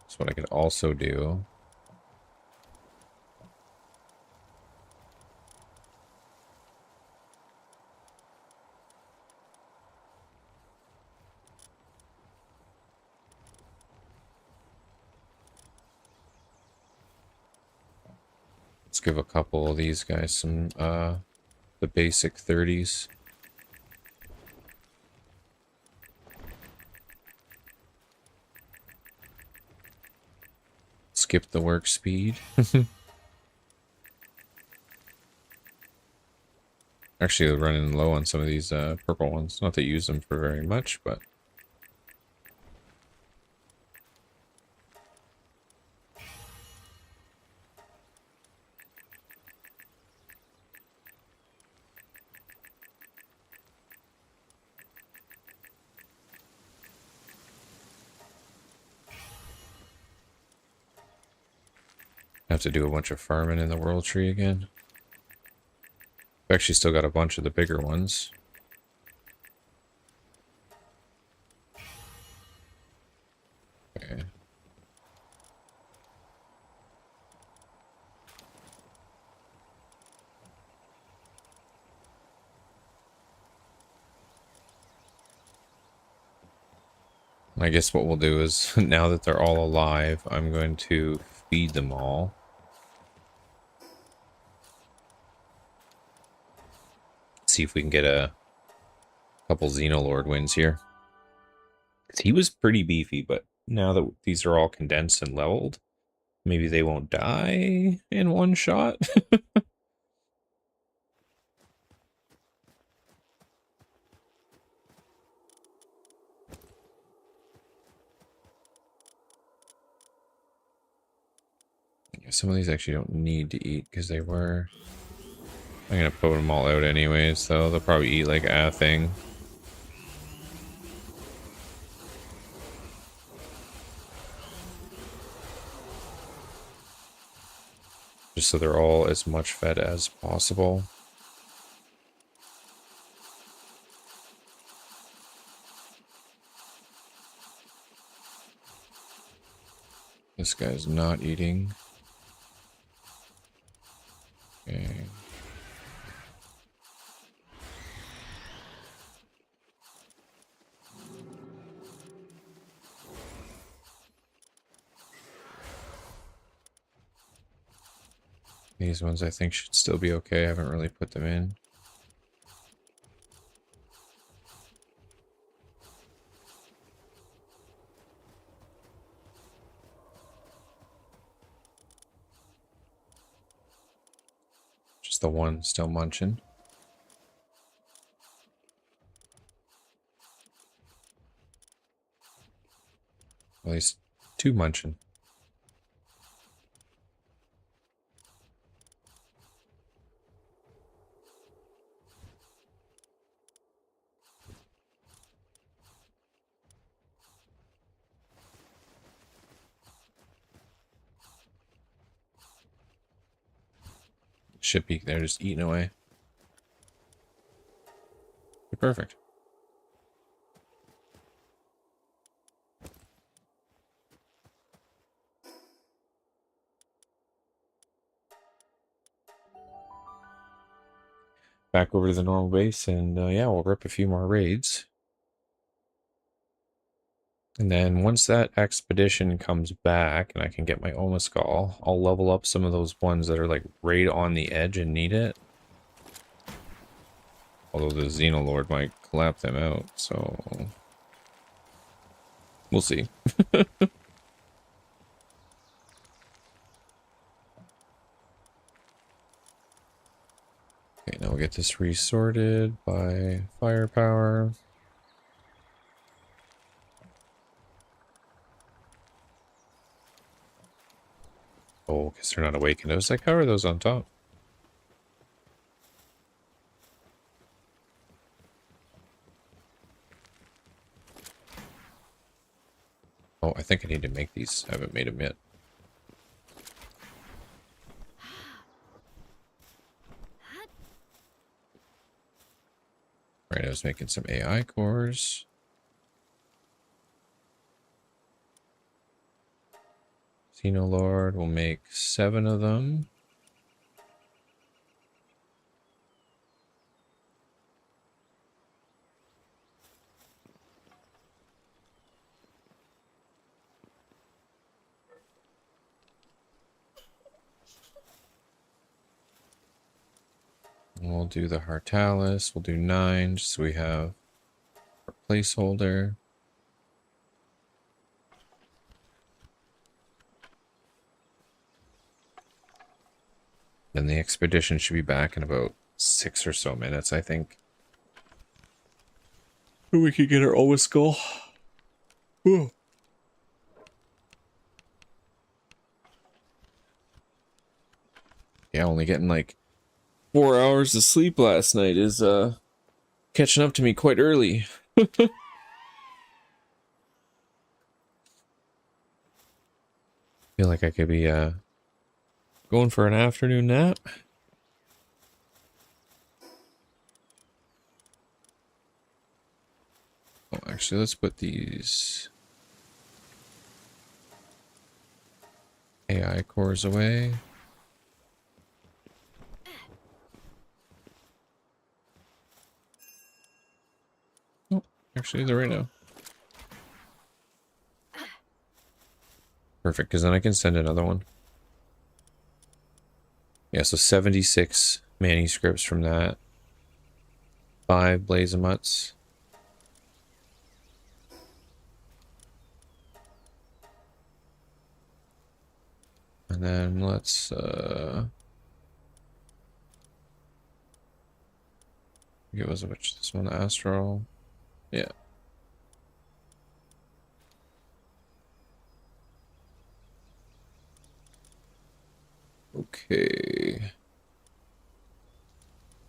That's what I could also do. Let's give a couple of these guys some, the basic 30s. Skip the work speed. Actually, we're running low on some of these purple ones. Not that you use them for very much, but... have to do a bunch of farming in the world tree again. I've actually still got a bunch of the bigger ones. Okay. I guess what we'll do is, now that they're all alive, I'm going to feed them all. See if we can get a couple Xenolord wins here. 'Cause he was pretty beefy, but now that these are all condensed and leveled, maybe they won't die in one shot. Some of these actually don't need to eat because they were... I'm gonna put them all out anyways, so they'll probably eat like a thing. Just so they're all as much fed as possible. This guy's not eating. Okay. These ones I think should still be okay. I haven't really put them in. Just the one still munching. At least two munching. Shippy, they're just eating away. Perfect. Back over to the normal base, and yeah, we'll rip a few more raids. And then once that expedition comes back and I can get my Oma Skull, I'll level up some of those ones that are like right on the edge and need it. Although the Xenolord might clap them out, so we'll see. Okay, now we'll get this resorted by firepower. Oh, because they're not awakened. I was like, how are those on top? Oh, I think I need to make these. I haven't made them yet. Right, I was making some AI cores. Xenolord, we'll make 7 of them. We'll do the Hartalis. We'll do 9, just so we have our placeholder. Then the expedition should be back in about 6 or so minutes, I think. We could get our Oa Skull. Ooh. Yeah, only getting like 4 hours of sleep last night is catching up to me quite early. Feel like I could be going for an afternoon nap. Oh, actually, let's put these AI cores away. Oh, actually, they're right now. Perfect, because then I can send another one. Yeah, so 76 manuscripts from that. 5 Blazemuts. And then let's it was which this one, the Astral. Yeah. Okay.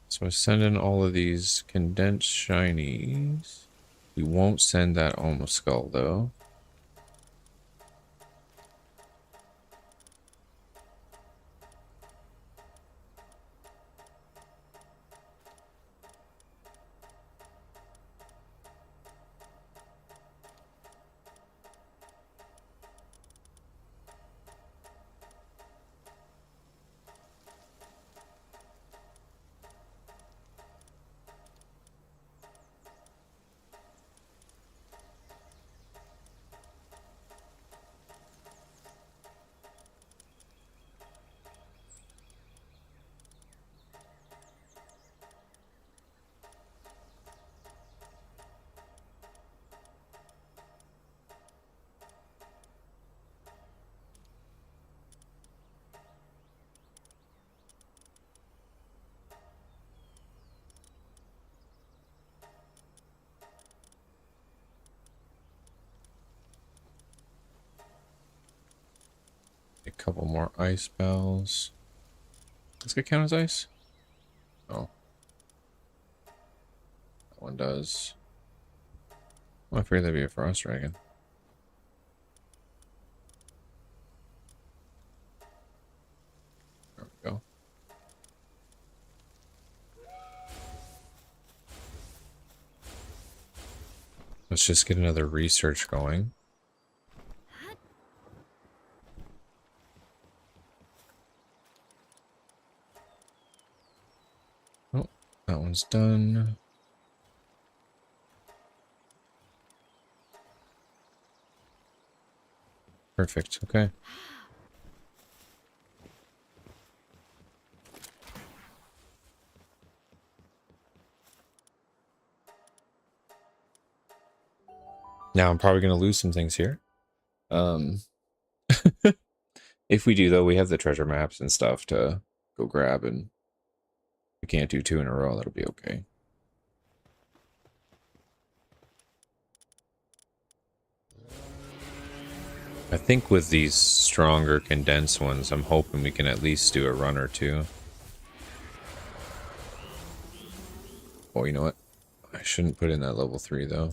So I send in all of these condensed shinies. We won't send that Oma Skull though. A couple more ice bells. Does it count as ice? Oh. That one does. Well, I figured that'd be a frost dragon. There we go. Let's just get another research going. Oh, that one's done. Perfect. Okay. Now I'm probably going to lose some things here. If we do, though, we have the treasure maps and stuff to go grab, and we can't do 2 in a row. That'll be okay. I think with these stronger condensed ones, I'm hoping we can at least do a run or two. Oh, you know what? I shouldn't put in that level 3, though.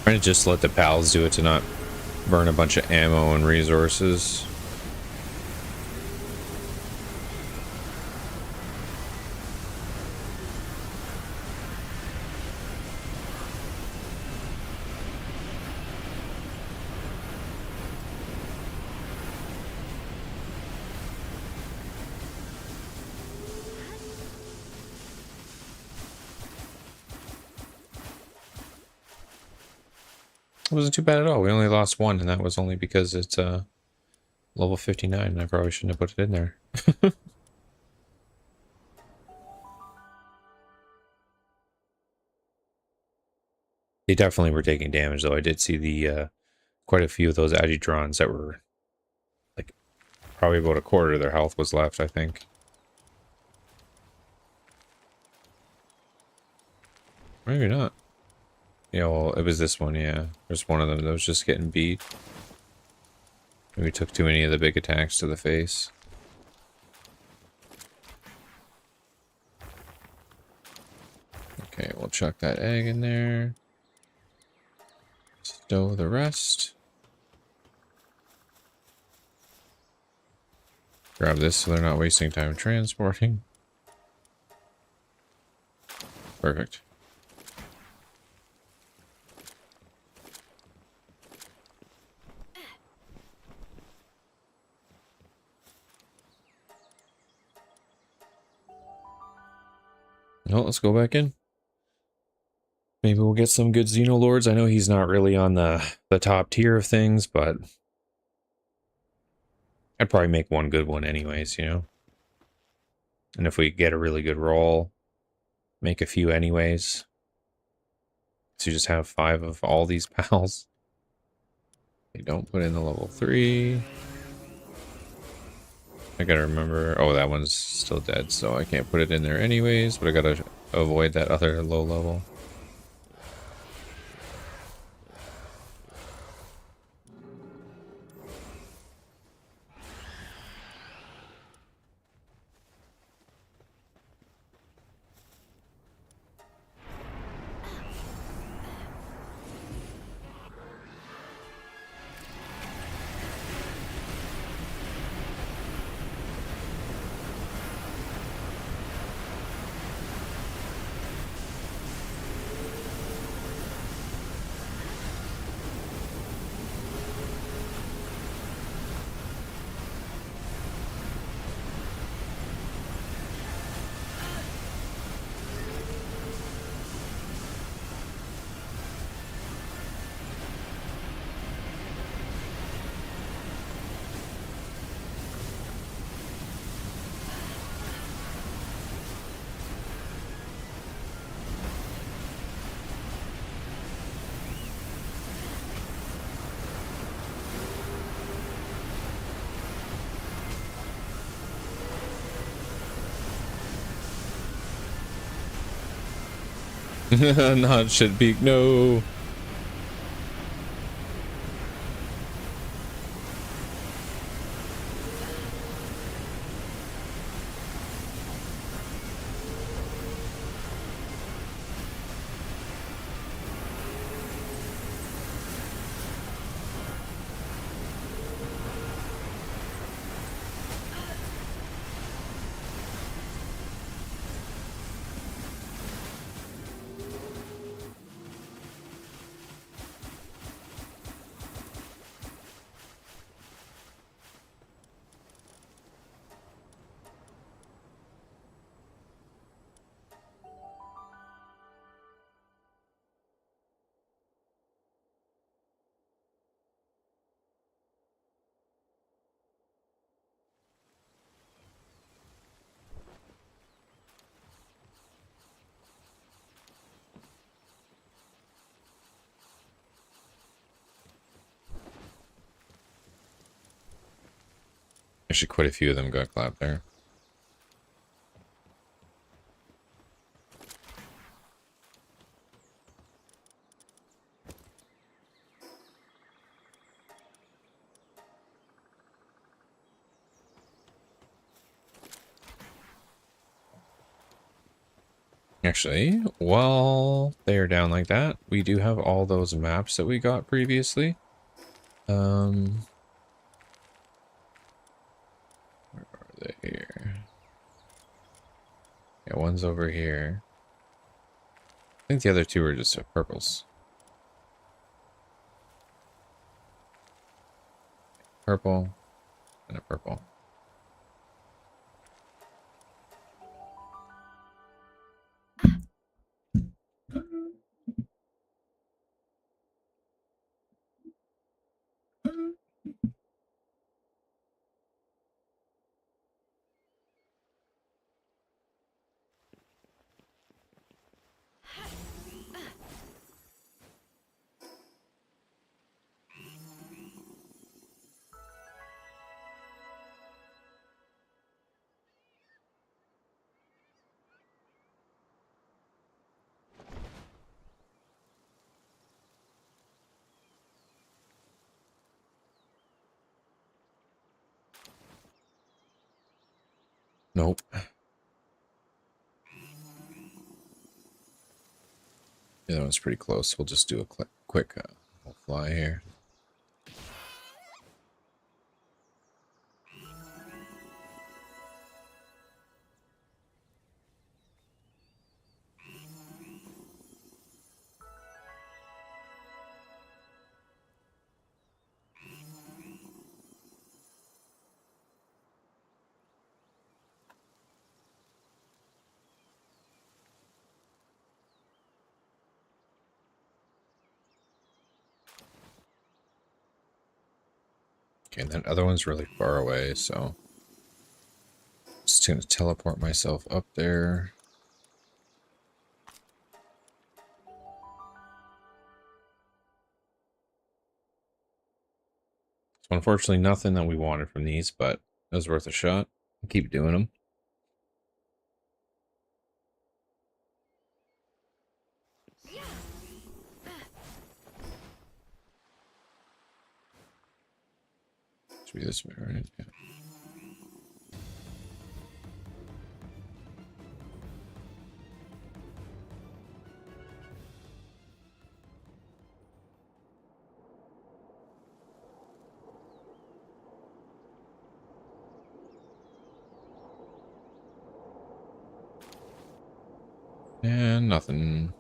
Trying to just let the pals do it to not burn a bunch of ammo and resources. It wasn't too bad at all. We only lost 1, and that was only because it's level 59, and I probably shouldn't have put it in there. They definitely were taking damage, though. I did see the quite a few of those Agidrons that were like probably about a quarter of their health was left, I think. Maybe not. Yeah, well, it was this one, yeah. There's one of them that was just getting beat. Maybe took too many of the big attacks to the face. Okay, we'll chuck that egg in there. Stow the rest. Grab this so they're not wasting time transporting. Perfect. Well, let's go back in. Maybe we'll get some good Xenolords. I know he's not really on the top tier of things, but I'd probably make one good one anyways, you know? And if we get a really good roll, make a few anyways. So you just have 5 of all these pals. They don't put in the level 3. I gotta remember... Oh, that one's still dead, so I can't put it in there anyways, but I gotta avoid that other low level. Not shit peak, no. Actually, quite a few of them got clapped there. Actually, while they're down like that, we do have all those maps that we got previously. Where are they here? Yeah, one's over here. I think the other two are just purples. Purple and a purple. Nope. Yeah, that one's pretty close. We'll just do a quick we'll fly here. Okay, and that other one's really far away, so just gonna teleport myself up there. So unfortunately, nothing that we wanted from these, but it was worth a shot. Keep doing them. Should be this way, right? Yeah. And nothing.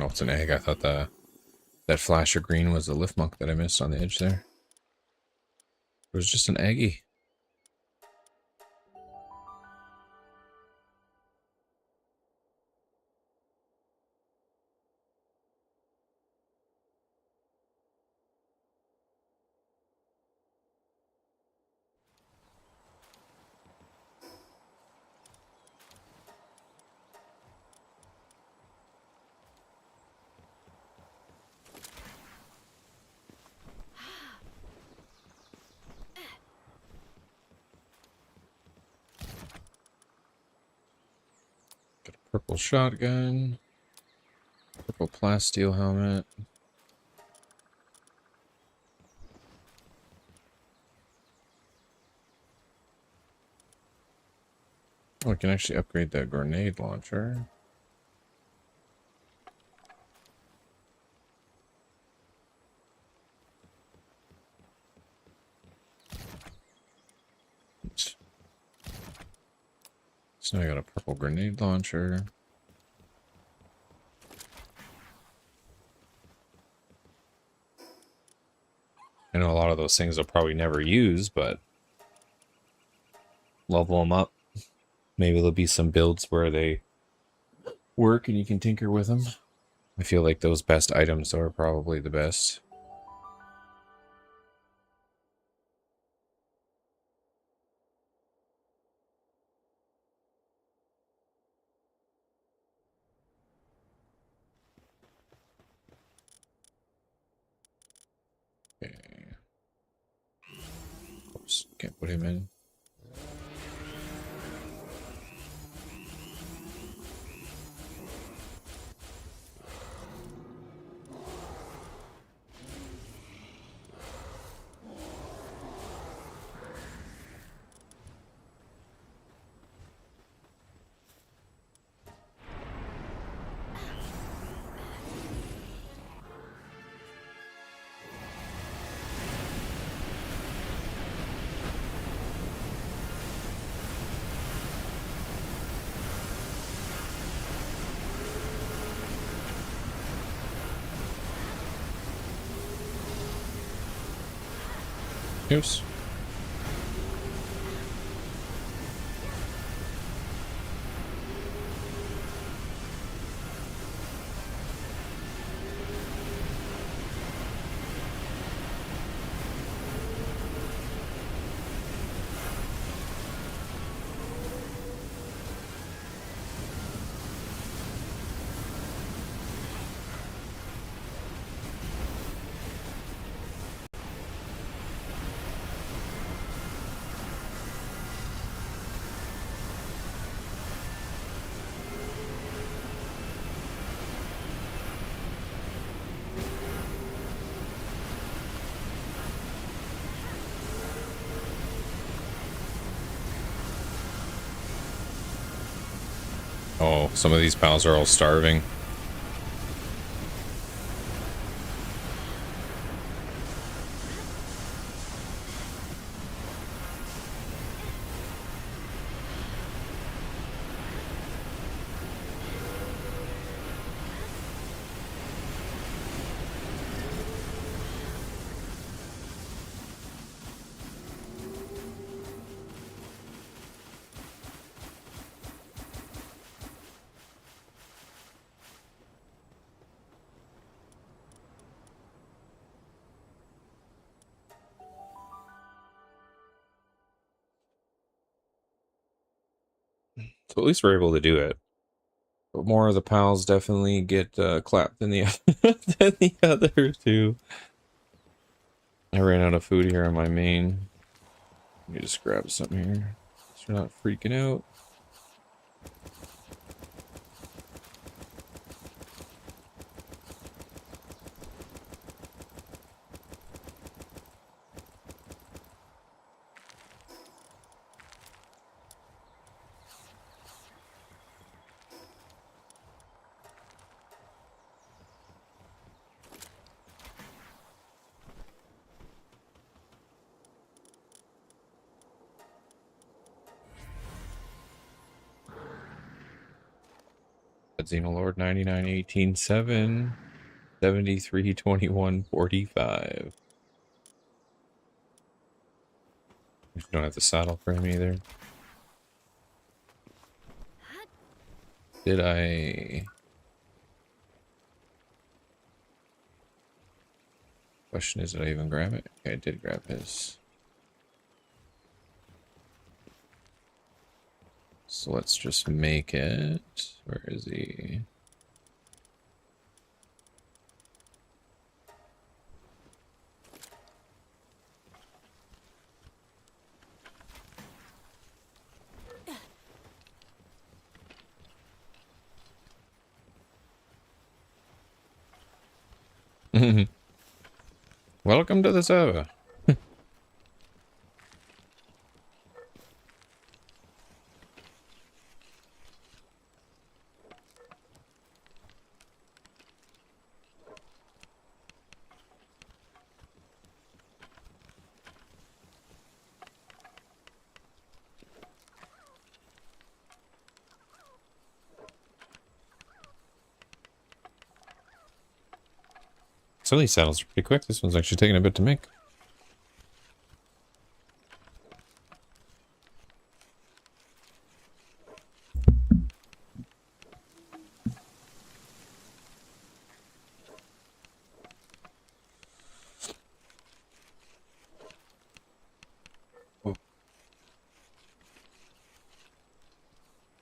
Oh, it's an egg. I thought that flash of green was the lift monk that I missed on the edge there. It was just an eggy. Purple shotgun. Purple plasteel helmet. Oh, we can actually upgrade that grenade launcher. So now I got a purple grenade launcher. I know a lot of those things I'll probably never use, but level them up. Maybe there'll be some builds where they work and you can tinker with them. I feel like those best items are probably the best. Okay. Oops, can't put him in. Oops. Oh, some of these pals are all starving. So at least we're able to do it. But more of the pals definitely get clapped than the than the other two. I ran out of food here on my main. Let me just grab some here, so we're not freaking out. Xenoloord 99 18 7 73 21 45. You don't have the saddle frame either. Did I? Question is, did I even grab it? Okay, I did grab his. So let's just make it. Where is he? Welcome to the server. Some of these saddles are pretty quick. This one's actually taking a bit to make.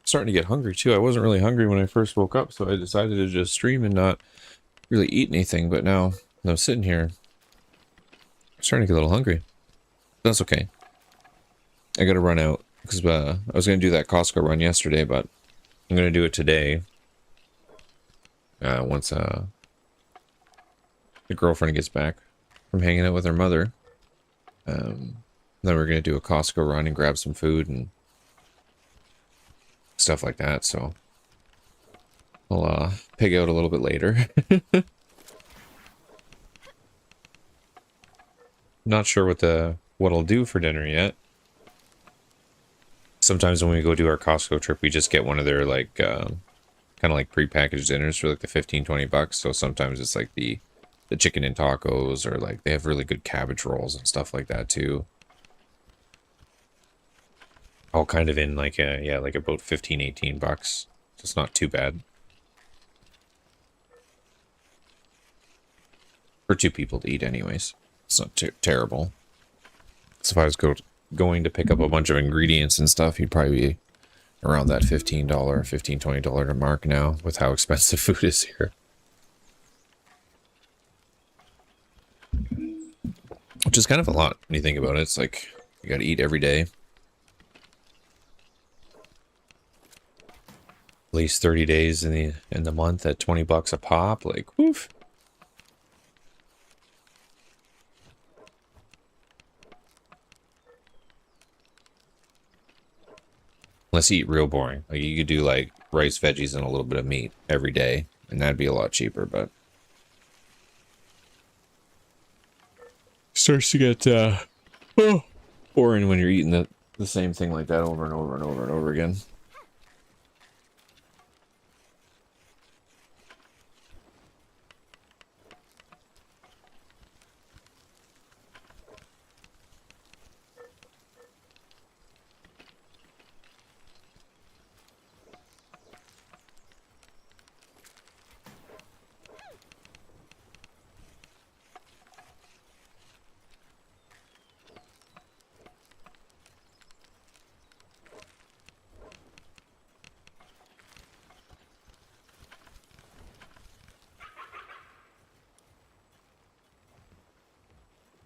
Starting to get hungry too. I wasn't really hungry when I first woke up, so I decided to just stream and not really eat anything. But now I'm sitting here, I'm starting to get a little hungry. That's okay. I gotta run out because I was gonna do that Costco run yesterday, but I'm gonna do it today. Once the girlfriend gets back from hanging out with her mother, then we're gonna do a Costco run and grab some food and stuff like that. So I'll pig out a little bit later. Not sure what I'll do for dinner yet. Sometimes when we go do our Costco trip, we just get one of their like kind of like prepackaged dinners for like the 15-20 bucks. So sometimes it's like the chicken and tacos, or like they have really good cabbage rolls and stuff like that too. All kind of in like yeah, like about 15-18 bucks. So it's not too bad for two people to eat anyways. It's not terrible. So if I was going to pick up a bunch of ingredients and stuff, you'd probably be around that $15, $20 mark now with how expensive food is here. Which is kind of a lot when you think about it. It's like you gotta eat every day. At least 30 days in the month at 20 bucks a pop. Like, woof. Unless you eat real boring. Like you could do like rice, veggies, and a little bit of meat every day, and that'd be a lot cheaper, but starts to get boring when you're eating the same thing like that over and over and over and over again.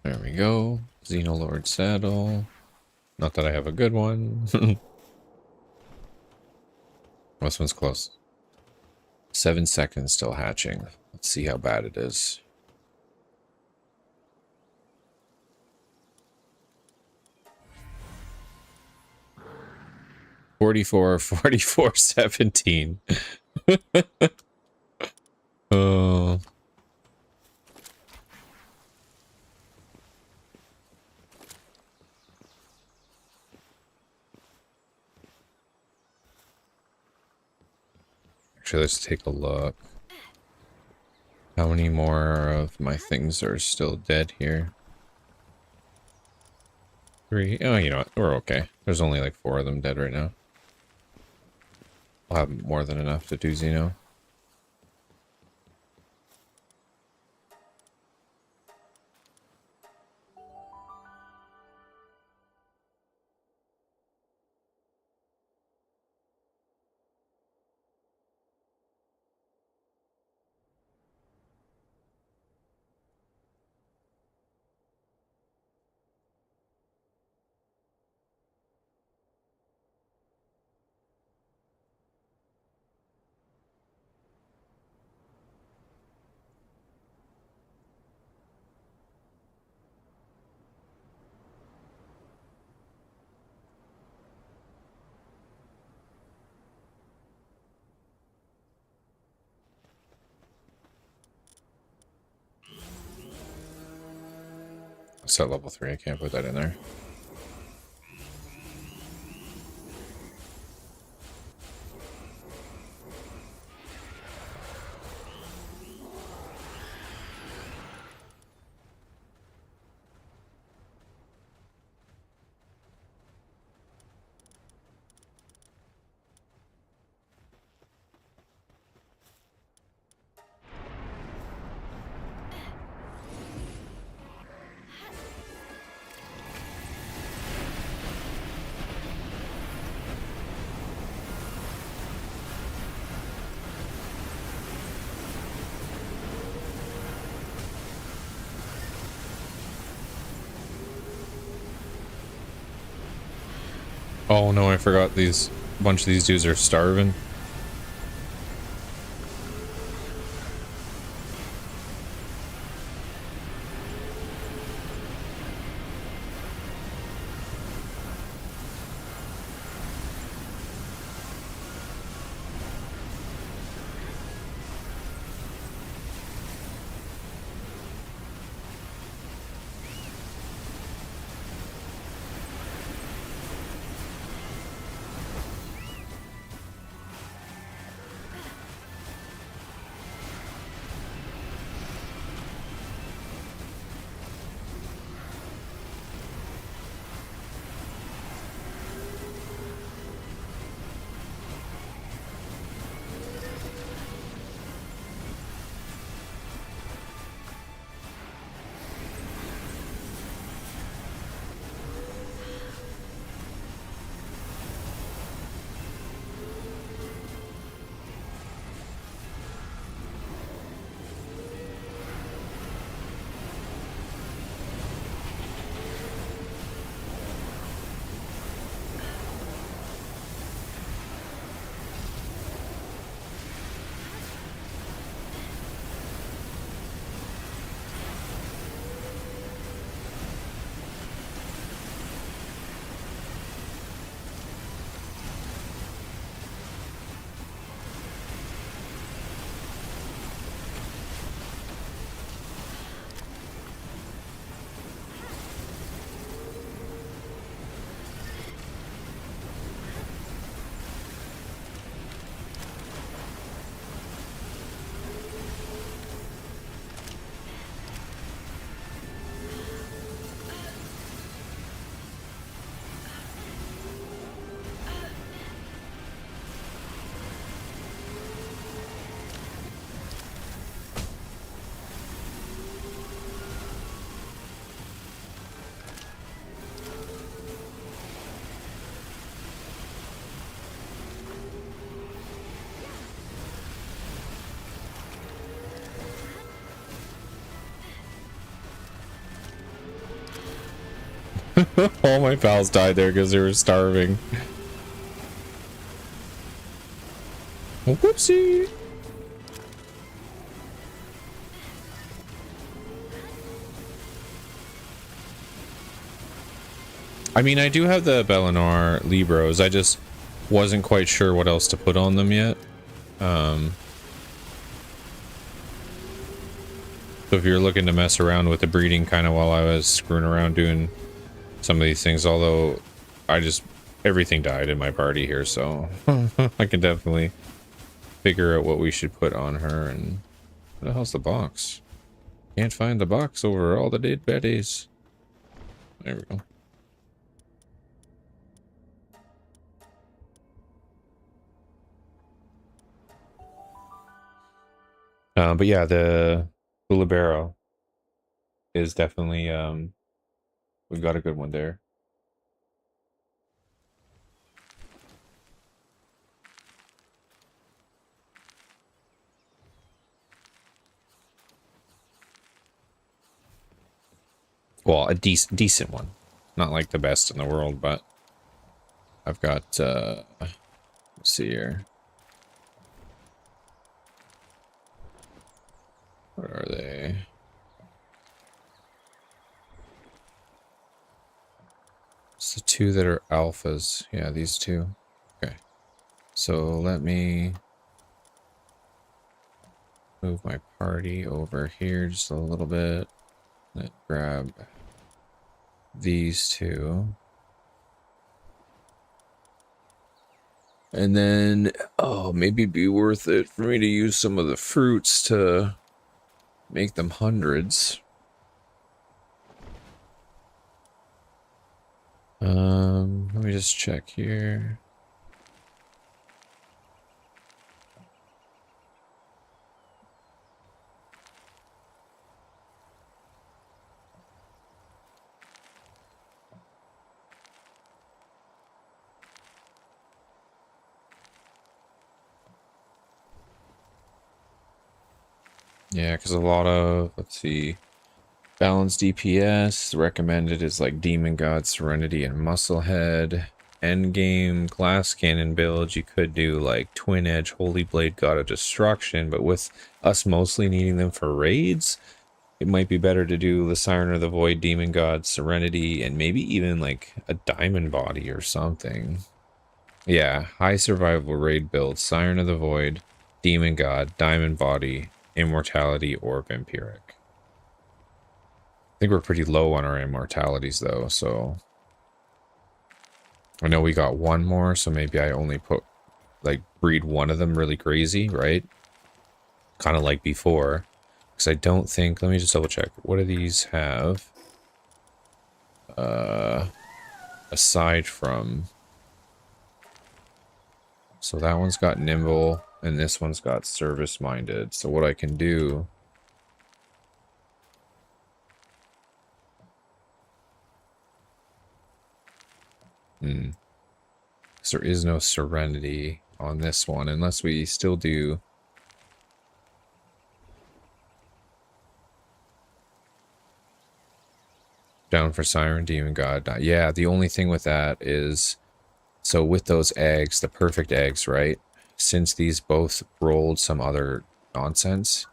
There we go. Xenoloord saddle. Not that I have a good one. This one's close. 7 seconds still hatching. Let's see how bad it is. $44, $44, $17. Oh. Actually, let's take a look. How many more of my things are still dead here? 3. Oh, you know what? We're okay. There's only like 4 of them dead right now. I'll have more than enough to do Xeno. it's at level 3. I can't put that in there. Oh no, I forgot these. A bunch of these dudes are starving. All my pals died there because they were starving. Whoopsie! I mean, I do have the Bellinor Libros. I just wasn't quite sure what else to put on them yet. So if you're looking to mess around with the breeding kind of while I was screwing around doing some of these things, although everything died in my party here, so I can definitely figure out what we should put on her. And what the hell's the box? Can't find the box over all the dead baddies. There we go. But yeah, the libero is definitely we've got a good one there. Well, a decent one. Not like the best in the world, but I've got let's see here. What are they? It's the two that are alphas. Yeah, these two. Okay. So let me move my party over here just a little bit. Let's grab these two. And then, oh, maybe it'd be worth it for me to use some of the fruits to make them hundreds. Let me just check here. Yeah, because a lot of, let's see, balanced DPS, recommended is like Demon God, Serenity, and Musclehead. Endgame Glass Cannon build, you could do like Twin Edge, Holy Blade, God of Destruction, but with us mostly needing them for raids, it might be better to do the Siren of the Void, Demon God, Serenity, and maybe even like a Diamond Body or something. Yeah, high survival raid build, Siren of the Void, Demon God, Diamond Body, Immortality, or Vampiric. I think we're pretty low on our immortalities though, so I know we got one more, so maybe I only put like breed one of them really crazy, right? Kind of like before. Because I don't think, let me just double check. What do these have? Aside from, so that one's got nimble and this one's got service minded. So what I can do, because there is no serenity on this one unless we still do down for Siren, Demon God. Yeah, the only thing with that is, so with those eggs, the perfect eggs, right? Since these both rolled some other nonsense,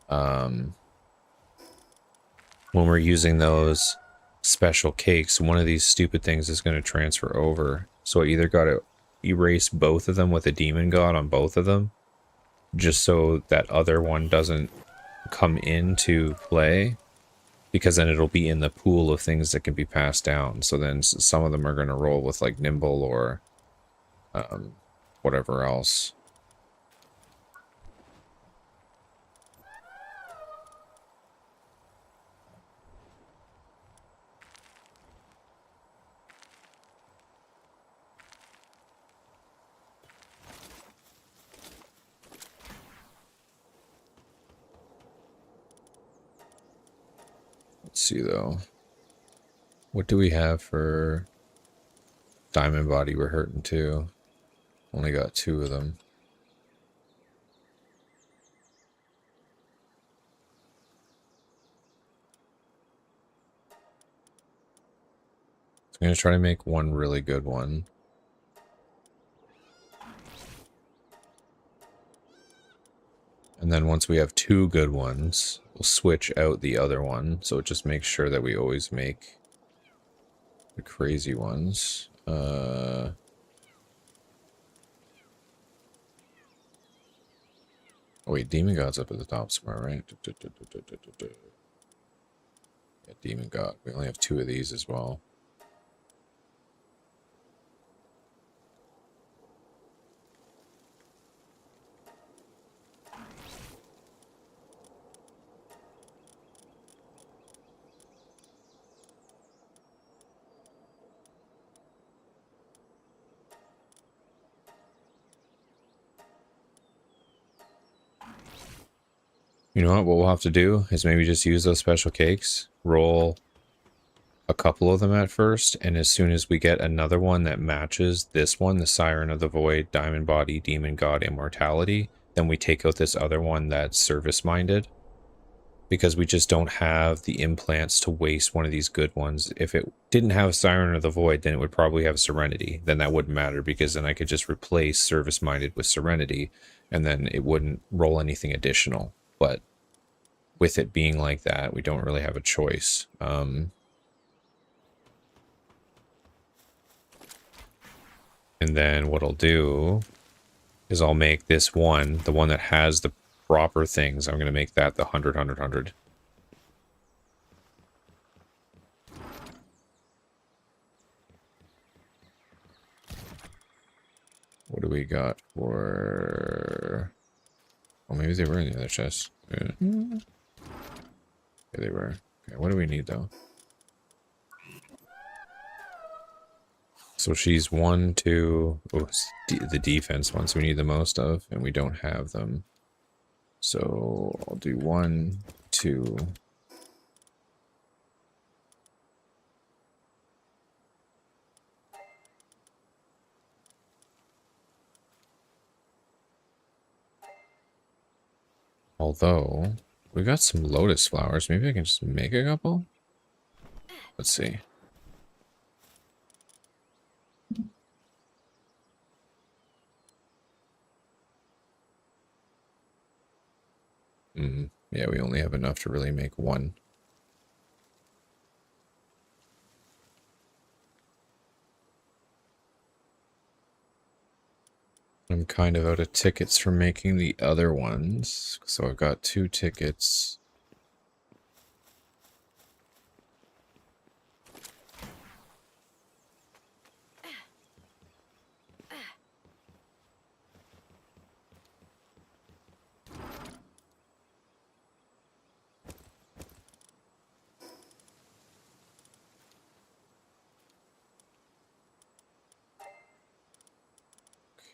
when we're using those special cakes, one of these stupid things is going to transfer over. So I either got to erase both of them with a Demon God on both of them, just so that other one doesn't come into play, because then it'll be in the pool of things that can be passed down. So then some of them are going to roll with like Nimble or whatever else. Let's see though. What do we have for Diamond Body? We're hurting too. Only got 2 of them. I'm going to try to make one really good one. And then once we have 2 good ones, we'll switch out the other one. So it just makes sure that we always make the crazy ones. Oh wait, Demon God's up at the top somewhere, right? Yeah, Demon God. We only have 2 of these as well. You know what we'll have to do is maybe just use those special cakes, roll a couple of them at first, and as soon as we get another one that matches this one, the Siren of the Void, Diamond Body, Demon God, Immortality, then we take out this other one that's service-minded, because we just don't have the implants to waste one of these good ones. If it didn't have Siren of the Void, then it would probably have Serenity. Then that wouldn't matter, because then I could just replace service-minded with Serenity, and then it wouldn't roll anything additional. But with it being like that, we don't really have a choice. And then what I'll do is I'll make this one, the one that has the proper things, I'm going to make that the 100, 100, 100. What do we got for... Oh, maybe they were in the other chest. Yeah, yeah they were. Okay, what do we need, though? So she's 1, 2... Oh, it's the defense ones we need the most of, and we don't have them. So I'll do 1, 2... Although, we got some lotus flowers. Maybe I can just make a couple? Let's see. Yeah, we only have enough to really make one. I'm kind of out of tickets for making the other ones. So I've got 2 tickets.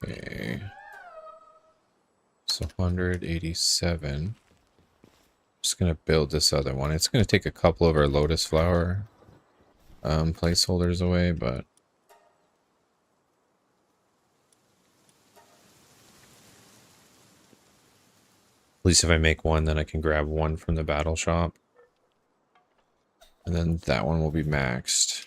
Okay. So 187. Just gonna build this other one. It's gonna take a couple of our lotus flower placeholders away, but at least if I make one, then I can grab one from the battle shop. And then that one will be maxed.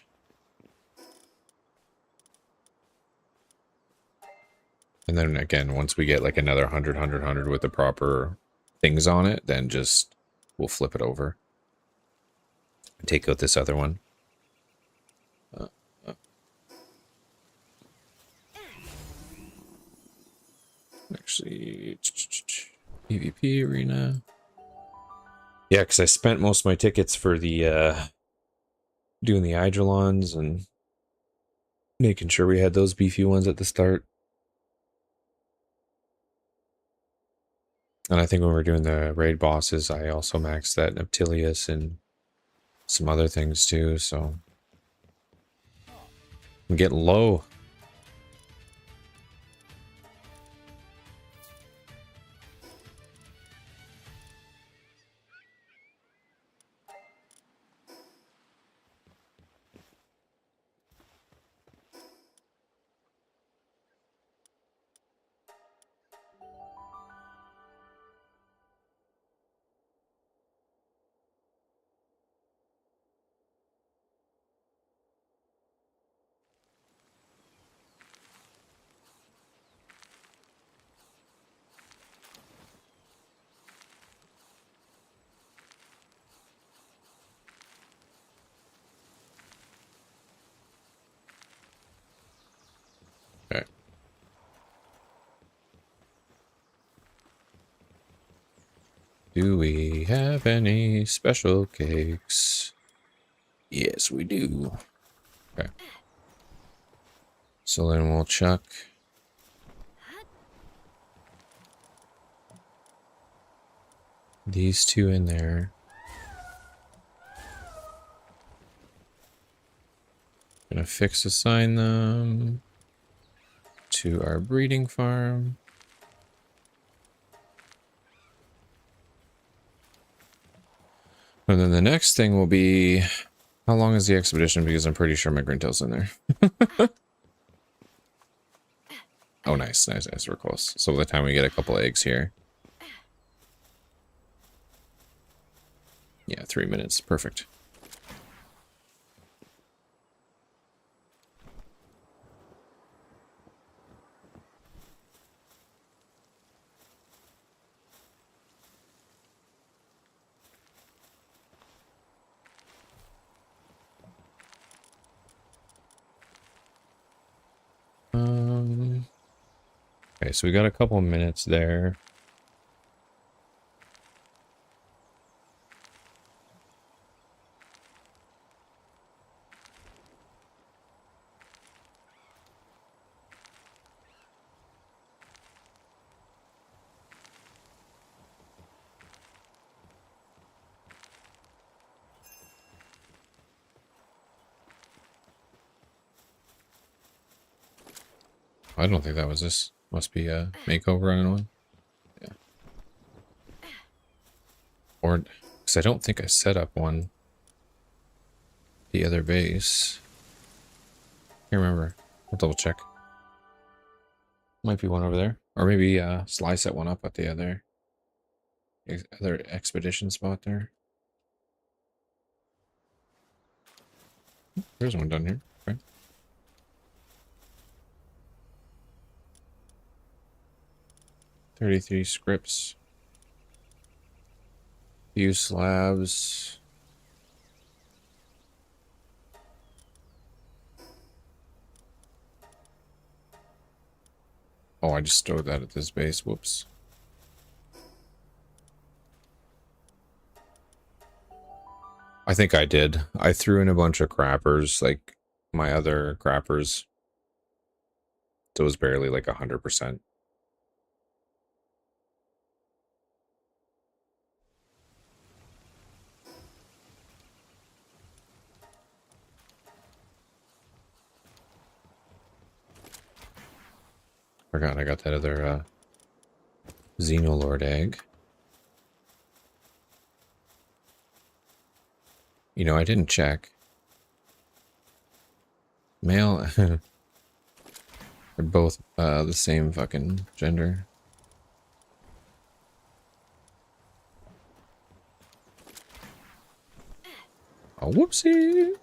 And then again, once we get like another 100 with the proper things on it, then just we'll flip it over. Take out this other one. Actually, PvP arena. Yeah, because I spent most of my tickets for the doing the Eidolons and making sure we had those beefy ones at the start. And I think when we're doing the raid bosses, I also maxed that Neptilius and some other things too, so I'm getting low. Okay. Do we have any special cakes? Yes, we do. Okay. So then we'll chuck these 2 in there. Gonna fix assign them to our breeding farm. And then the next thing will be, how long is the expedition? Because I'm pretty sure my Grintel's in there. Oh, nice. We're close. So by the time we get a couple eggs here. Yeah, 3 minutes. Perfect. Okay, so we got a couple minutes there. I don't think that was this. Must be a makeover on one. Yeah. Or, because I don't think I set up one. The other base. Can't remember. I'll double check. Might be one over there. Or maybe Sly set one up at the other expedition spot there. There's one down here. Okay. 33 scripts. Few slabs. Oh, I just stowed that at this base. Whoops. I think I did. I threw in a bunch of grappers, like my other grappers. So it was barely like 100%. Forgot I got that other Xenoloord egg. You know, I didn't check. Male. They're both the same fucking gender. Oh, whoopsie.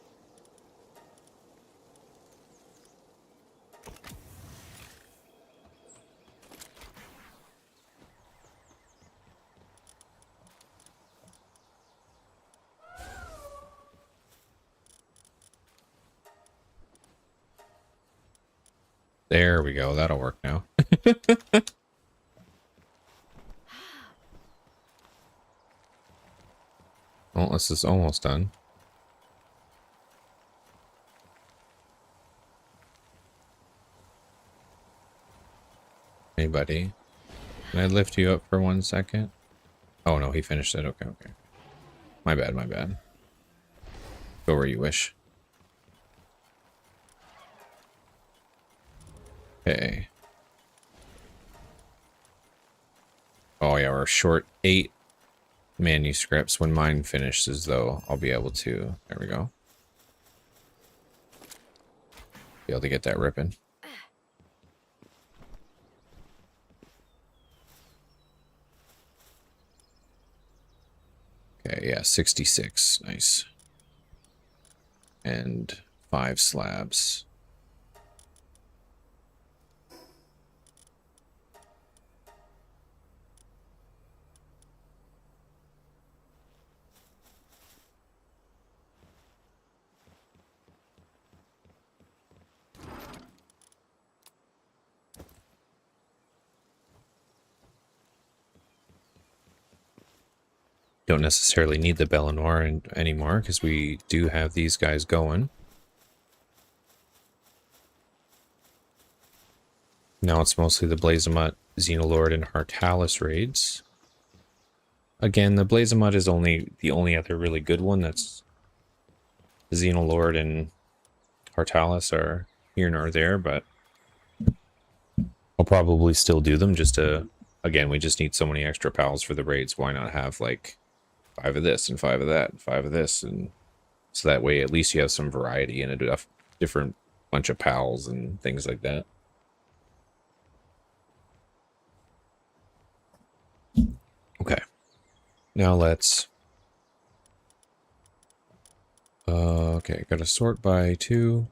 There we go. That'll work now. Well, this is almost done. Anybody? Can I lift you up for 1 second? Oh no, he finished it. Okay, okay. My bad, my bad. Go where you wish. Okay. Oh yeah, we're short 8 manuscripts. When mine finishes, though, I'll be able to... There we go. Be able to get that ripping. Okay, yeah, 66. Nice. And 5 slabs. Don't necessarily need the Bellinor anymore because we do have these guys going. Now it's mostly the Blazamut, Xenoloord, and Hartalis raids. Again, the Blazamut is the only other really good one. That's Xenoloord and Hartalis are here nor there, but I'll probably still do them just to... Again, we just need so many extra pals for the raids. Why not have like 5 of this and 5 of that and 5 of this, and so that way at least you have some variety and a different bunch of pals and things like that. Okay, now let's okay, gotta sort by 2.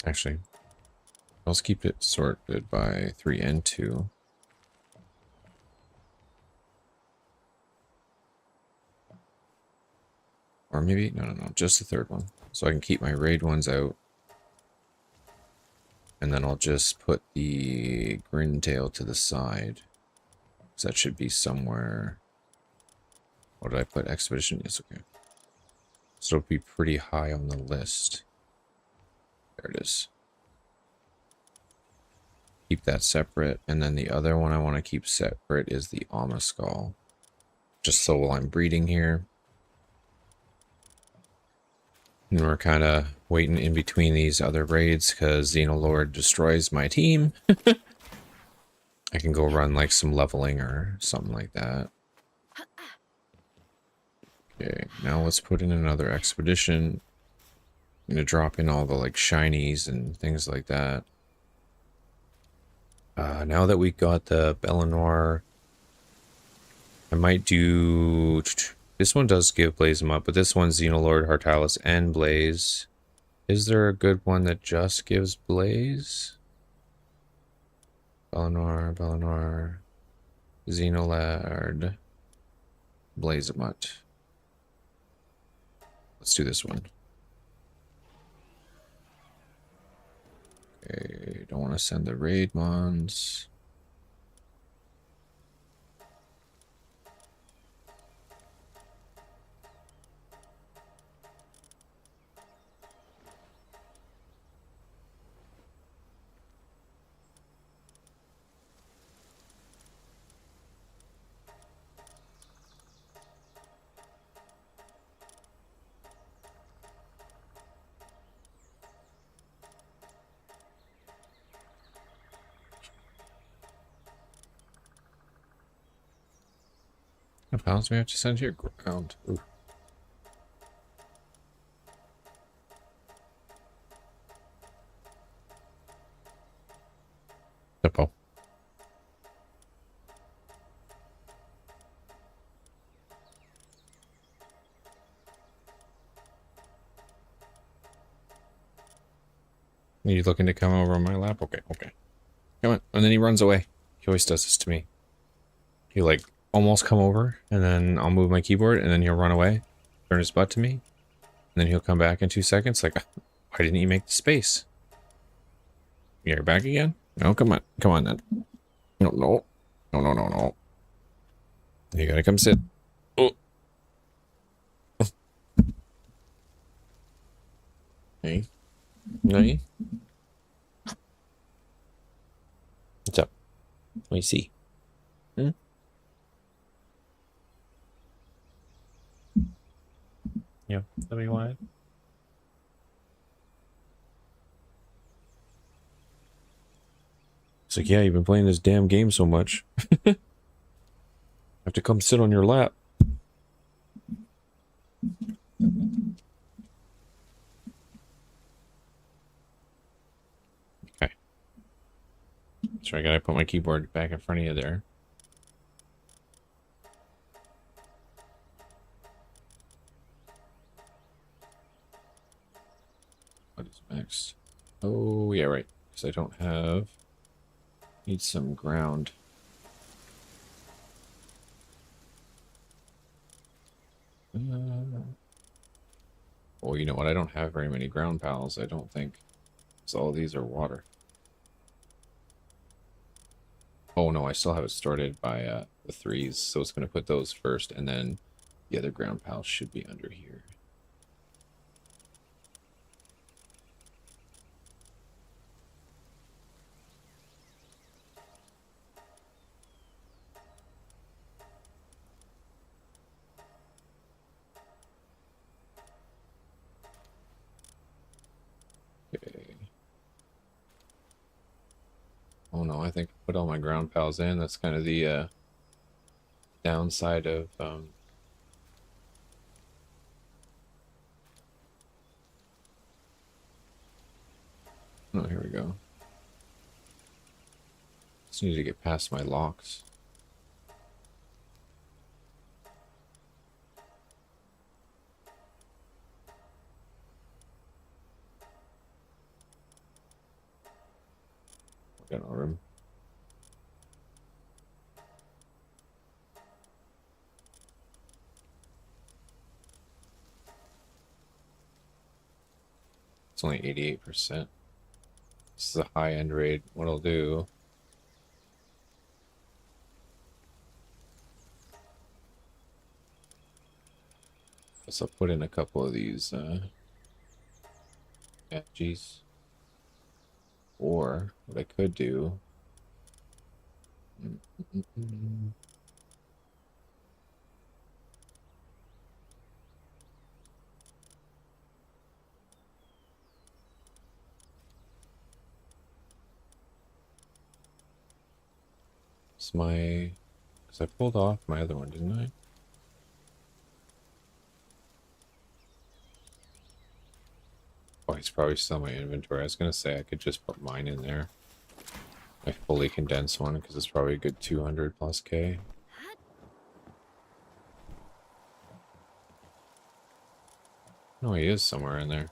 Actually, let's keep it sorted by 3 and 2. Or maybe, no, just the 3rd one. So I can keep my raid ones out. And then I'll just put the Grintail to the side. So that should be somewhere. What did I put? Expedition? Yes, okay. So it'll be pretty high on the list. There it is. Keep that separate. And then the other one I want to keep separate is the Alma Skull. Just so while I'm breeding here. And we're kind of waiting in between these other raids because Xenolord destroys my team. I can go run like some leveling or something like that. Okay, now let's put in another expedition. I'm gonna drop in all the like shinies and things like that. Now that we got the Bellinor, I might do... This one does give Blaze them up, but this one's Xenolord, Hartalis, and Blaze. Is there a good one that just gives Blaze? Bellinor, Xenolord, Blazemut. Let's do this one. Okay, don't want to send the raid mons. How many pounds do we have to send here? Ground. Ooh. Hippo. Are you looking to come over on my lap? Okay, okay. Come on. And then he runs away. He always does this to me. He like almost come over, and then I'll move my keyboard, and then he'll run away, turn his butt to me, and then he'll come back in 2 seconds. Like, why didn't you make the space? You're back again? No, come on. Come on then. No, no. No, no, no, no. You gotta come sit. Oh. Hey. Hey. What's up? What do you see? Hmm? Yeah, that what you wanted? It's like, yeah, you've been playing this damn game so much. I have to come sit on your lap. Okay. So I gotta put my keyboard back in front of you there. What is next? Oh, yeah, right. Because I don't have... Need some ground. Oh, you know what? I don't have very many ground pals, I don't think. So all these are water. Oh, no, I still have it sorted by the 3s, so it's going to put those first, and then the other ground pals should be under here. Okay. Oh no, I think I put all my ground pals in. That's kind of the downside of oh, here we go. Just need to get past my locks. Got no room. It's only 88%. This is a high-end raid. What I'll do... I'll put in a couple of these effigies. Or what I could do It's my... Because I pulled off my other one, didn't I? Oh, he's probably still in my inventory. I was going to say I could just put mine in there. My fully condensed one, because it's probably a good 200 plus K. No, he is somewhere in there.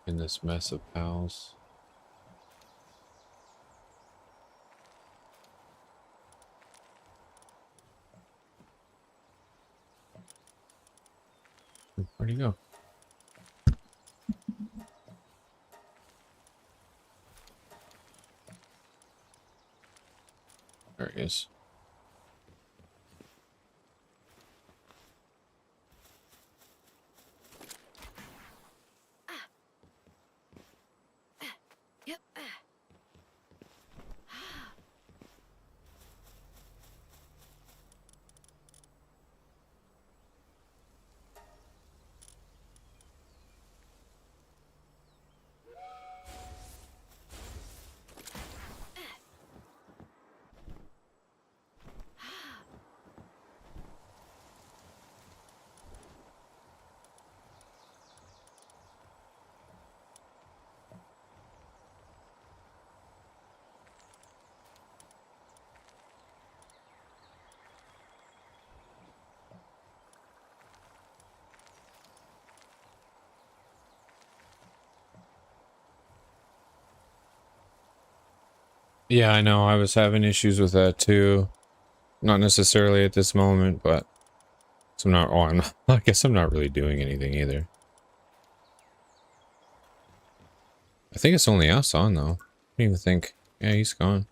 In this mess of pals. Where'd he go? There he is. Yep. Yeah, I know. I was having issues with that too. Not necessarily at this moment, but I'm not. Oh, I'm not, I guess I'm not really doing anything either. I think it's only us on though. I don't even think. Yeah, he's gone.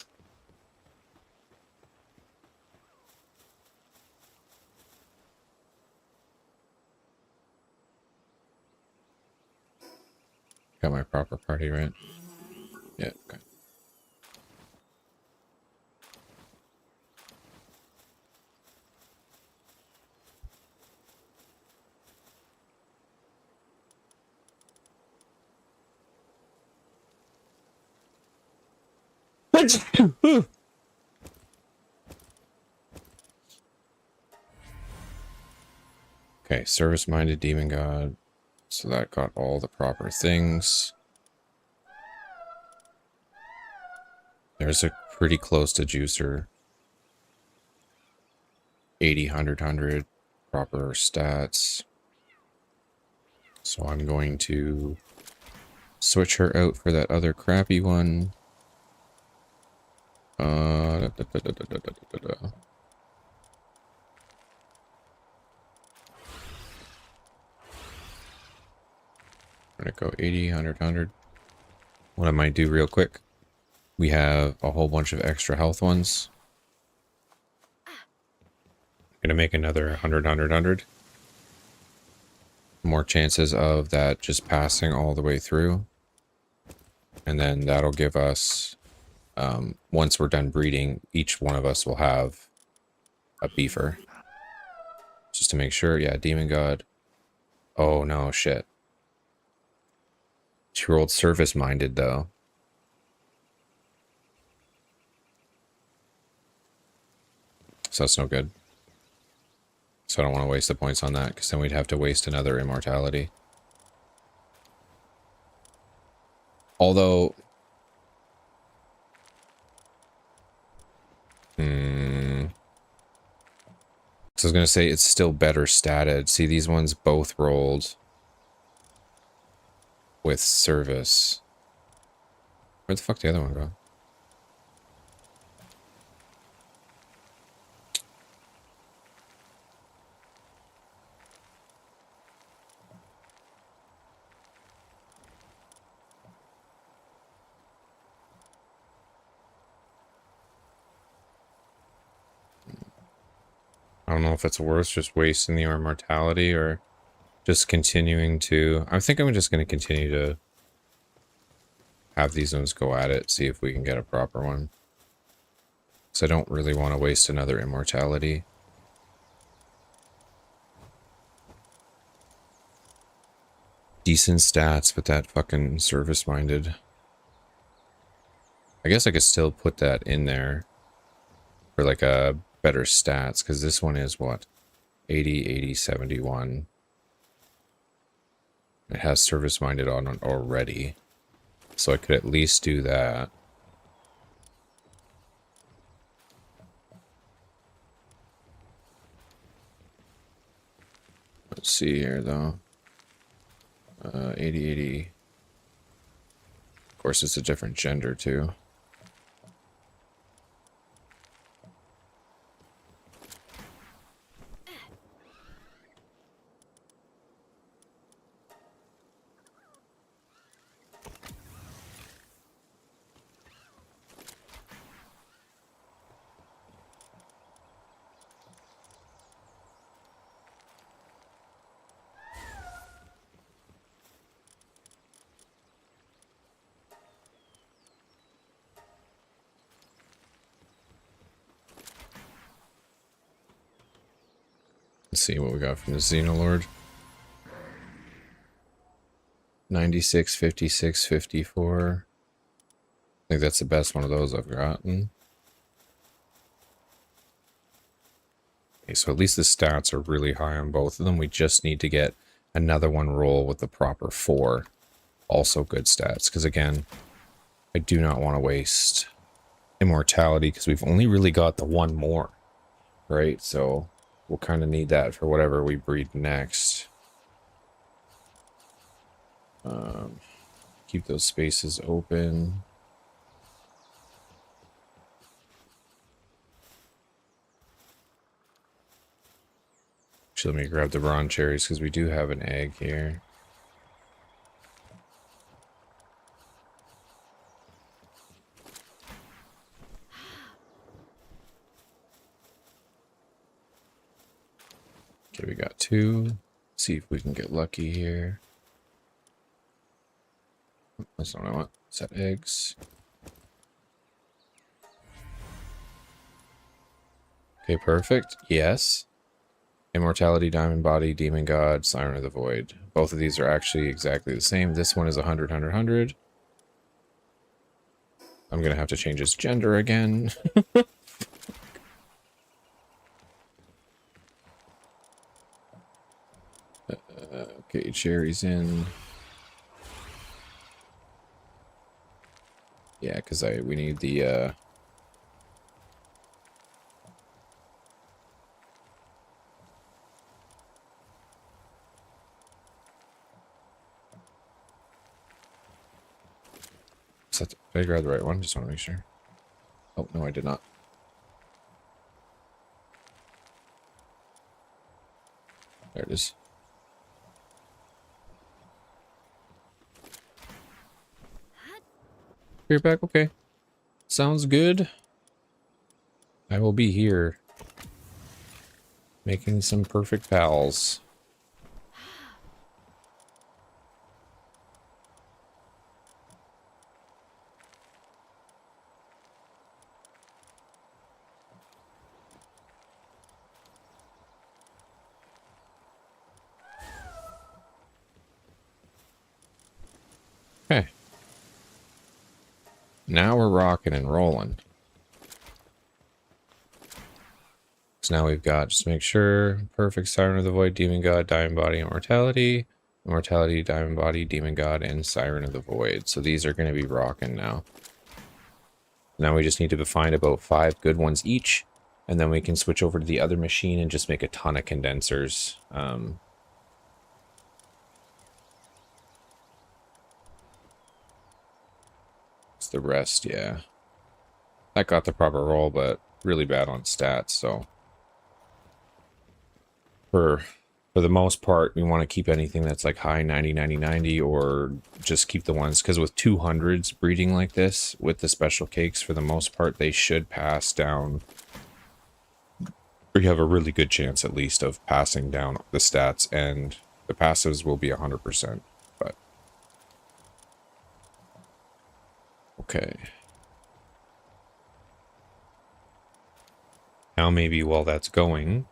Got my proper party, right? Yeah, okay. Okay, service-minded demon god. So that got all the proper things. There's a pretty close to juicer. 80, 100, proper stats. So I'm going to switch her out for that other crappy one. I'm gonna go 80, 100. What I might do real quick. We have a whole bunch of extra health ones. Gonna make another 100. More chances of that just passing all the way through. And then that'll give us, once we're done breeding, each one of us will have a beefer. Just to make sure. Yeah, demon god. Oh no, shit. She rolled service minded though. So that's no good. So I don't want to waste the points on that, because then we'd have to waste another immortality. Although... So I was going to say it's still better statted. See, these ones both rolled with service. Where the fuck did the other one go? I don't know if it's worth just wasting the immortality or just continuing to... I think I'm just going to continue to have these ones go at it, see if we can get a proper one. So I don't really want to waste another immortality. Decent stats, but that fucking service-minded. I guess I could still put that in there for like a better stats, because this one is what? 80, 80, 71. It has service-minded on it already. So I could at least do that. Let's see here, though. 80, 80. Of course, it's a different gender, too. Let's see what we got from the Xenolord. 96, 56, 54. I think that's the best one of those I've gotten. Okay, so at least the stats are really high on both of them. We just need to get another one roll with the proper 4. Also good stats, because again, I do not want to waste immortality, because we've only really got the one more, right? So we'll kind of need that for whatever we breed next. Keep those spaces open. Actually, let me grab the bronze cherries, because we do have an egg here. Okay, we got 2. Let's see if we can get lucky here. That's not what I want. Set eggs. Okay, perfect. Yes. Immortality, Diamond Body, Demon God, Siren of the Void. Both of these are actually exactly the same. This one is 100, 100, 100. I'm going to have to change its gender again. Okay, cherries in. Yeah, because we need the did I grab the right one? Just want to make sure. Oh, no, I did not. There it is. You're back? Okay. Sounds good. I will be here. Making some perfect pals. Okay. Now we're rocking and rolling. So now we've got, just make sure, perfect Siren of the Void, Demon God, Diamond Body, Immortality. Immortality, Diamond Body, Demon God, and Siren of the Void. So these are going to be rocking now. Now we just need to find about 5 good ones each. And then we can switch over to the other machine and just make a ton of condensers. It's the rest, yeah. That got the proper roll, but really bad on stats, so. For the most part, we want to keep anything that's like high 90, 90, 90, or just keep the ones, because with 200s breeding like this, with the special cakes, for the most part, they should pass down. Or you have a really good chance, at least, of passing down the stats, and the passives will be 100%. But okay. Now maybe while that's going,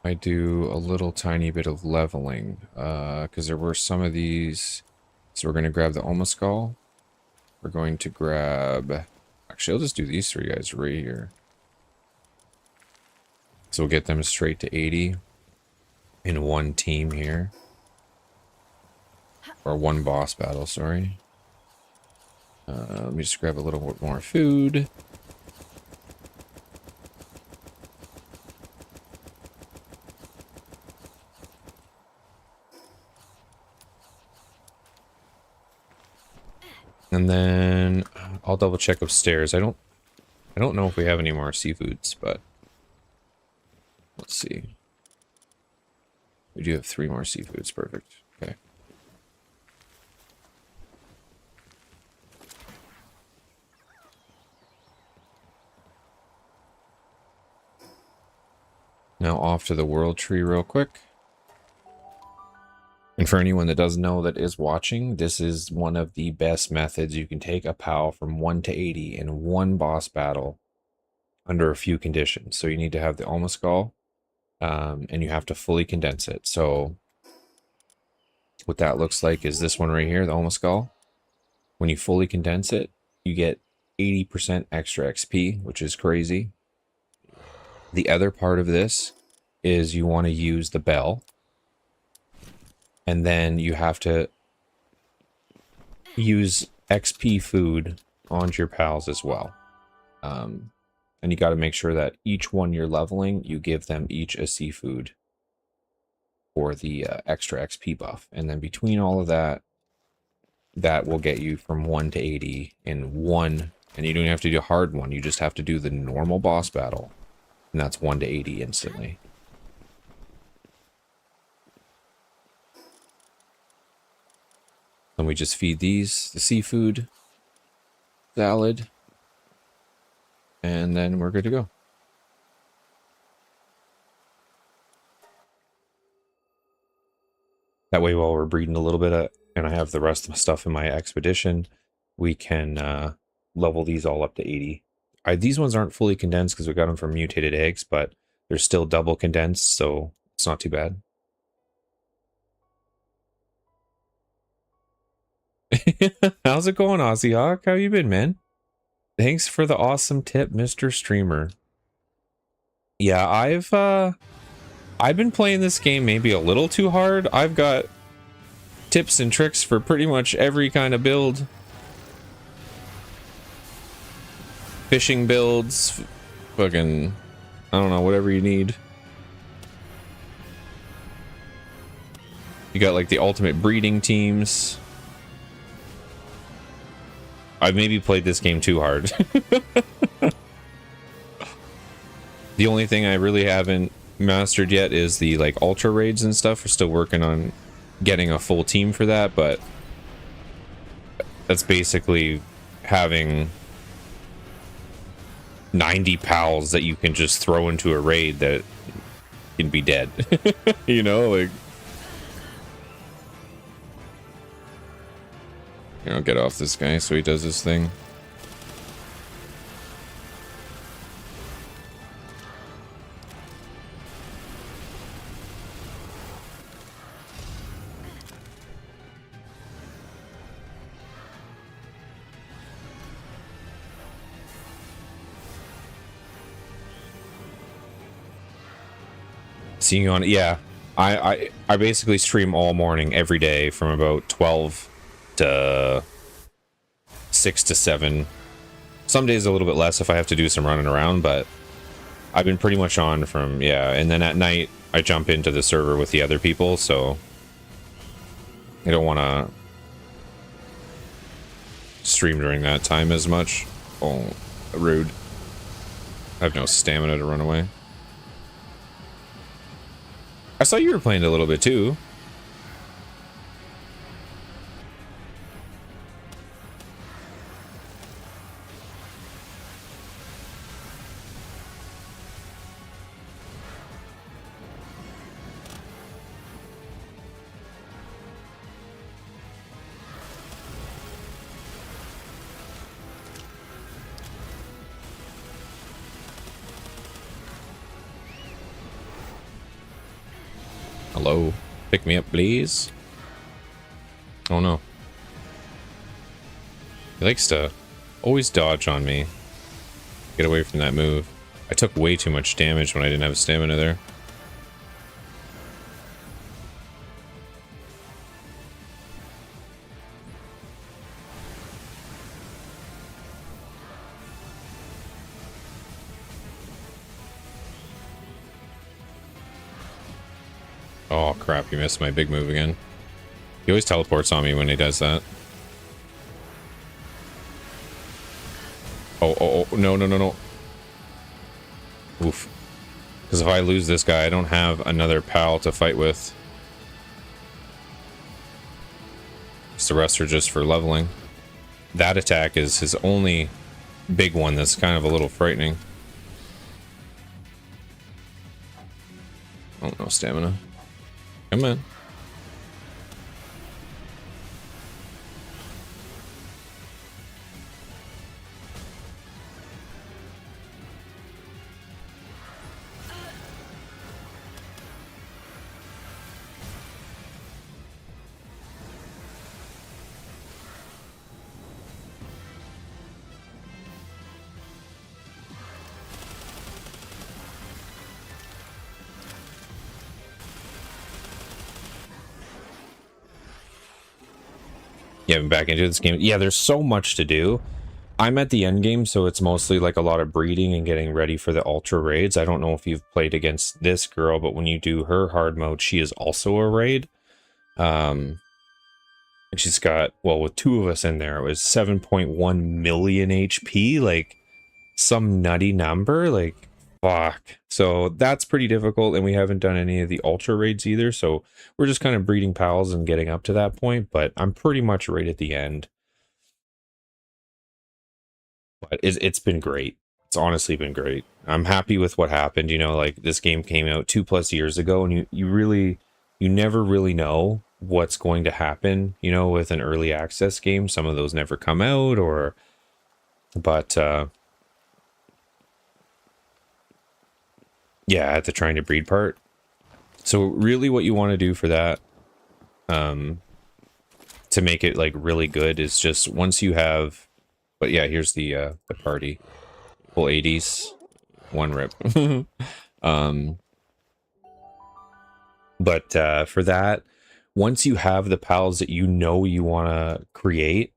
I do a little tiny bit of leveling, because there were some of these. So we're going to grab the Omaskull. We're going to grab... Actually, I'll just do these three guys right here. So we'll get them straight to 80 in one team here. Or one boss battle, sorry. Let me just grab a little bit more food. And then I'll double check upstairs. I don't know if we have any more seafoods, but let's see. We do have 3 more seafoods, perfect. Okay. Now off to the world tree real quick. And for anyone that doesn't know that is watching, this is one of the best methods. You can take a POW from 1 to 80 in one boss battle under a few conditions. So you need to have the Omaskull, and you have to fully condense it. So what that looks like is this one right here, the Omaskull. When you fully condense it, you get 80% extra XP, which is crazy. The other part of this is you want to use the bell. And then you have to use XP food onto your pals as well. And you got to make sure that each one you're leveling, you give them each a seafood for the extra XP buff. And then between all of that, that will get you from 1 to 80 in one. And you don't have to do a hard one. You just have to do the normal boss battle. And that's 1 to 80 instantly. Then we just feed these the seafood, salad, and then we're good to go. That way, while we're breeding a little bit, and I have the rest of the stuff in my expedition, we can level these all up to 80. These ones aren't fully condensed because we got them from mutated eggs, but they're still double condensed, so it's not too bad. How's it going, Aussie Hawk? How you been, man? Thanks for the awesome tip, Mr. Streamer. Yeah, I've been playing this game maybe a little too hard. I've got tips and tricks for pretty much every kind of build. Fishing builds, fucking, I don't know, whatever you need. You got like the ultimate breeding teams. I've maybe played this game too hard. The only thing I really haven't mastered yet is the like ultra raids and stuff. We're still working on getting a full team for that, but that's basically having 90 pals that you can just throw into a raid that can be dead. You know, like, you know, get off this guy so he does his thing. Seeing you on, yeah, I basically stream all morning every day from about 12 to 6 to 7. Some days a little bit less if I have to do some running around, but I've been pretty much on from, yeah, and then at night I jump into the server with the other people, so I don't want to stream during that time as much. Oh, rude. I have no stamina to run away. I saw you were playing a little bit too. Hello? Pick me up, please. Oh no. He likes to always dodge on me. Get away from that move. I took way too much damage when I didn't have stamina there. Oh crap, he missed my big move again. He always teleports on me when he does that. Oh, no, no, no, no. Oof. Because if I lose this guy, I don't have another pal to fight with. So the rest are just for leveling. That attack is his only big one that's kind of a little frightening. Oh, no stamina. Come on. Yeah, I'm back into this game. Yeah, there's so much to do. I'm at the end game, so it's mostly like a lot of breeding and getting ready for the ultra raids. I don't know if you've played against this girl, but when you do her hard mode, she is also a raid. And she's got, well, with two of us in there, it was 7.1 million HP, like some nutty number, like fuck. So that's pretty difficult, and we haven't done any of the ultra raids either, so we're just kind of breeding pals and getting up to that point, but I'm pretty much right at the end. But it's been great. It's honestly been great. I'm happy with what happened. You know, like this game came out 2+ years ago, and you never really know what's going to happen, you know, with an early access game. Some of those never come out, or but yeah, at the trying to breed part. So really what you want to do for that, to make it like really good, is just once you have, but yeah, here's the party. Full 80s, one rip. But for that, once you have the pals that you know you want to create,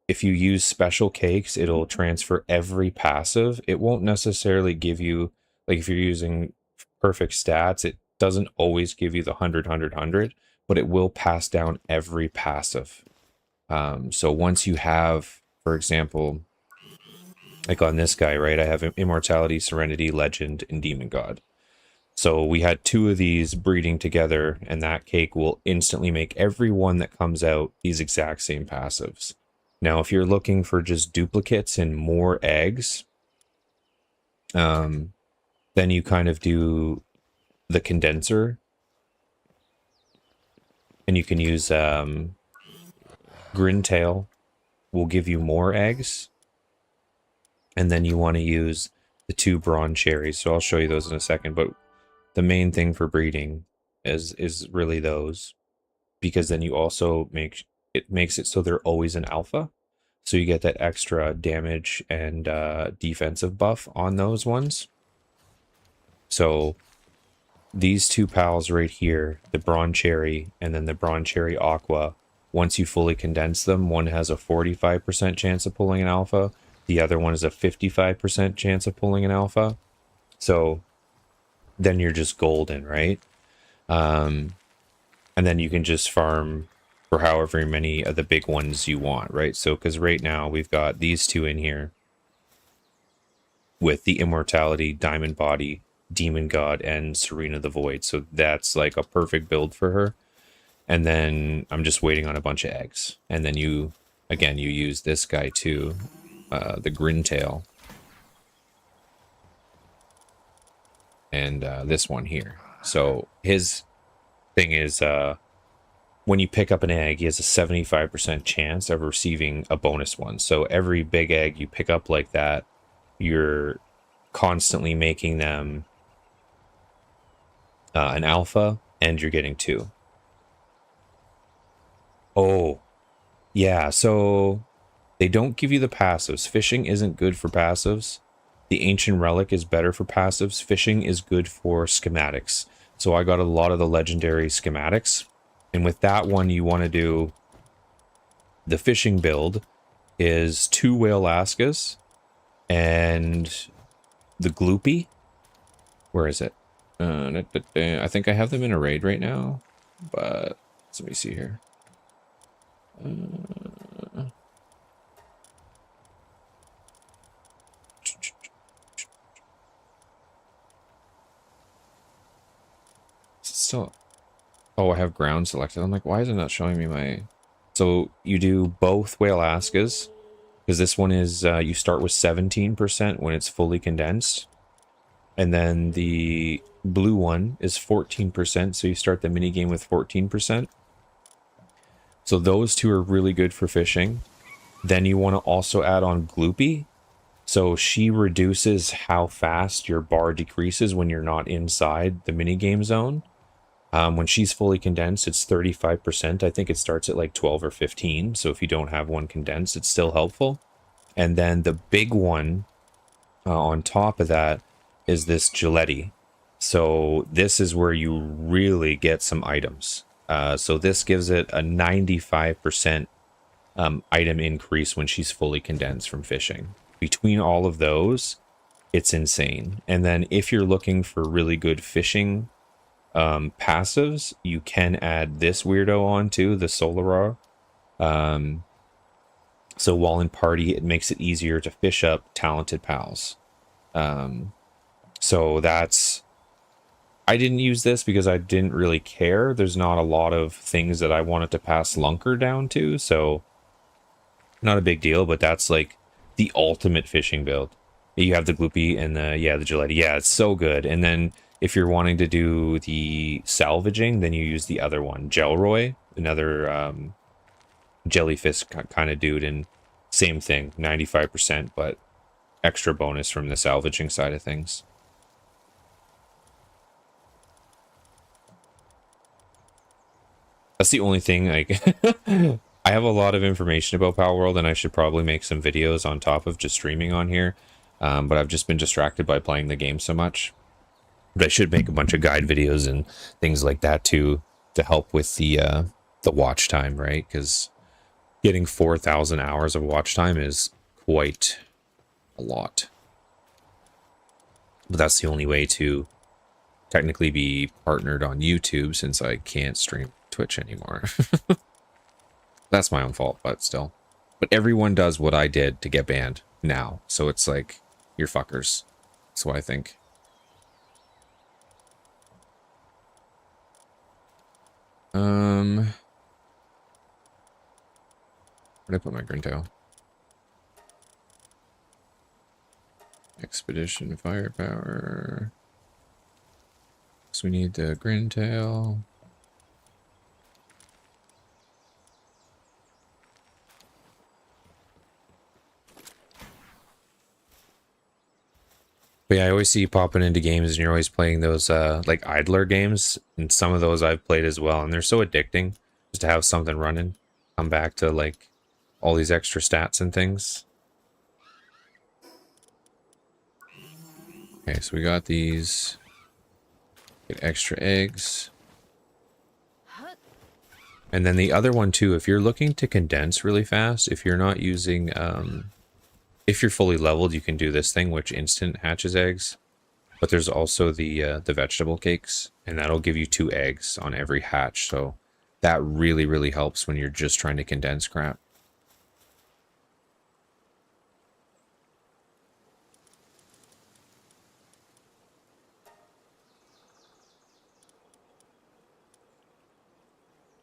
if you use special cakes, it'll transfer every passive. It won't necessarily give you, like if you're using perfect stats, it doesn't always give you the 100, but it will pass down every passive. So once you have, for example, like on this guy, right, I have Immortality, Serenity, Legend, and Demon God. So we had two of these breeding together, and that cake will instantly make every one that comes out these exact same passives. Now, if you're looking for just duplicates and more eggs, then you kind of do the condenser, and you can use Grintail will give you more eggs, and then you want to use the 2 bronze cherries. So I'll show you those in a second, but the main thing for breeding is really those, because then you also makes it so they're always an alpha, so you get that extra damage and defensive buff on those ones. So these 2 pals right here, the bronze cherry and then the bronze cherry aqua, once you fully condense them, one has a 45% chance of pulling an alpha, the other one is a 55% chance of pulling an alpha. So then you're just golden, right? And then you can just farm for however many of the big ones you want, right? So, because right now we've got these 2 in here with the Immortality, Diamond Body, Demon God, and Serena the Void. So that's like a perfect build for her. And then I'm just waiting on a bunch of eggs. And then you use this guy too, the Grintail. And this one here. So his thing is, when you pick up an egg, he has a 75% chance of receiving a bonus one. So every big egg you pick up like that, you're constantly making them an alpha, and you're getting 2. Oh, yeah. So they don't give you the passives. Fishing isn't good for passives. The Ancient Relic is better for passives. Fishing is good for schematics. So I got a lot of the legendary schematics. And with that one, you want to do the fishing build is 2 whale laskas and the gloopy. Where is it? I think I have them in a raid right now, but let me see here. Still, oh, I have ground selected. I'm like, why is it not showing me my? So you do both whale askas, because this one is you start with 17% when it's fully condensed, and then the blue one is 14%. So you start the mini game with 14%. So those two are really good for fishing. Then you want to also add on Gloopy. So she reduces how fast your bar decreases when you're not inside the minigame zone. When she's fully condensed, it's 35%. I think it starts at like 12 or 15. So if you don't have one condensed, it's still helpful. And then the big one on top of that is this Gillette. So this is where you really get some items. So this gives it a 95% item increase when she's fully condensed from fishing. Between all of those, it's insane. And then if you're looking for really good fishing passives, you can add this weirdo on too, the Solarar. So while in party, it makes it easier to fish up talented pals. So that's... I didn't use this because I didn't really care. There's not a lot of things that I wanted to pass Lunker down to, so not a big deal, but that's like the ultimate fishing build. You have the Gloopy and the Gillette. Yeah, it's so good. And then if you're wanting to do the salvaging, then you use the other one, Gelroy, another jellyfish kind of dude, and same thing, 95%, but extra bonus from the salvaging side of things. That's the only thing, like, I have a lot of information about Palworld, and I should probably make some videos on top of just streaming on here. But I've just been distracted by playing the game so much. But I should make a bunch of guide videos and things like that too, to help with the watch time, right? Because getting 4,000 hours of watch time is quite a lot. But that's the only way to technically be partnered on YouTube, since I can't stream Twitch anymore. That's my own fault, but still. But everyone does what I did to get banned now, so it's like, you're fuckers. That's what I think. Where'd I put my Grintail? Expedition firepower. So we need the Grintail. But yeah, I always see you popping into games and you're always playing those like idler games, and some of those I've played as well, and they're so addicting just to have something running. Come back to like all these extra stats and things. Okay, so we got these. Get extra eggs. And then the other one too, if you're looking to condense really fast, if you're not using if you're fully leveled, you can do this thing, which instant hatches eggs. But there's also the vegetable cakes, and that'll give you 2 eggs on every hatch. So that really, really helps when you're just trying to condense crap.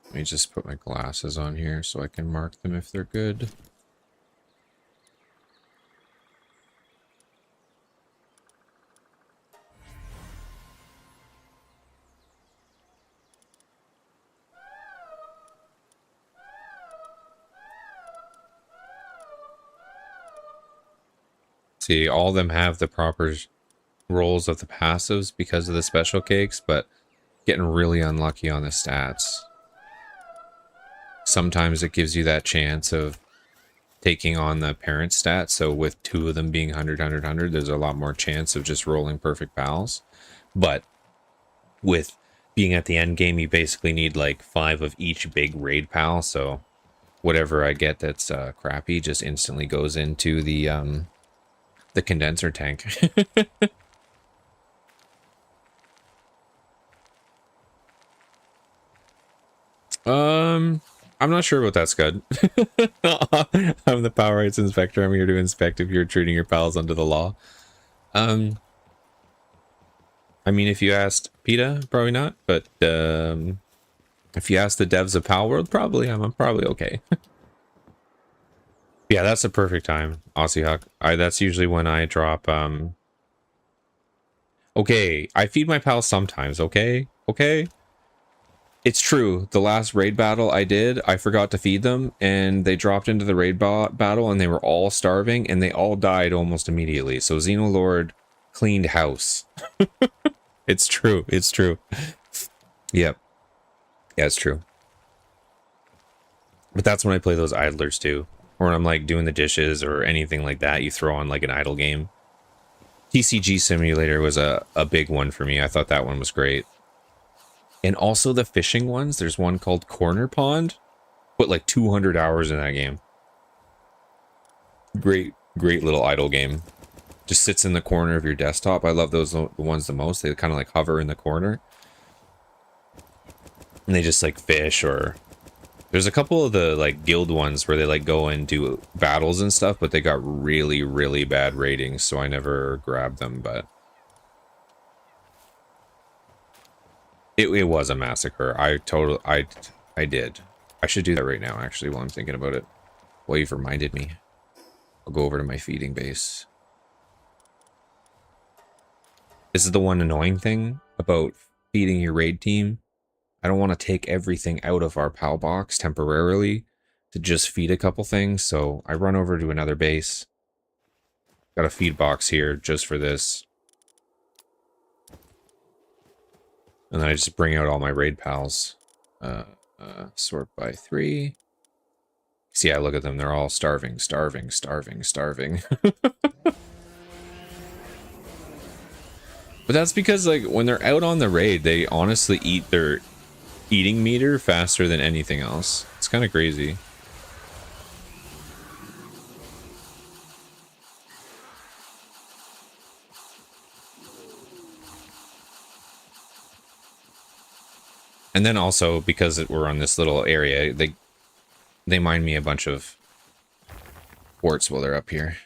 Let me just put my glasses on here so I can mark them if they're good. See, all of them have the proper roles of the passives because of the special cakes, but Getting really unlucky on the stats. Sometimes it gives you that chance of taking on the parent stats. So with two of them being 100, 100, 100, there's a lot more chance of just rolling perfect pals. But with being at the end game, you basically need like 5 of each big raid pal. So whatever I get that's crappy just instantly goes into the condenser tank. I'm not sure about that, Scud. I'm the power rights inspector. I'm here to inspect if you're treating your pals under the law. I mean, if you asked PETA, probably not. But if you ask the devs of Palworld, probably I'm probably okay. Yeah, that's a perfect time, Aussie Hawk. That's usually when I drop. Okay, I feed my pals sometimes. Okay, okay. It's true. The last raid battle I did, I forgot to feed them, and they dropped into the raid battle, and they were all starving, and they all died almost immediately. So Xenolord cleaned house. It's true. It's true. Yep. Yeah, it's true. But that's when I play those idlers too. Or when I'm like doing the dishes or anything like that, you throw on like an idle game. TCG Simulator was a big one for me. I thought that one was great. And also the fishing ones. There's one called Corner Pond. Put like 200 hours in that game. Great little idle game. Just sits in the corner of your desktop. I love those the ones the most. They kind of like hover in the corner. And they just like fish, or there's a couple of the like guild ones where they like go and do battles and stuff, but they got really bad ratings, so I never grabbed them. But it was a massacre. I did. I should do that right now, actually, while I'm thinking about it. Well, you've reminded me. I'll go over to my feeding base. This is the one annoying thing about feeding your raid team. I don't want to take everything out of our PAL box temporarily to just feed a couple things, so I run over to another base. Got a feed box here just for this. And then I just bring out all my raid pals. Sort by 3. See, I look at them, they're all starving. But that's because, like, when they're out on the raid, they honestly eat their eating meter faster than anything else. It's kind of crazy. And then also, because we're on this little area, they mine me a bunch of quartz while they're up here.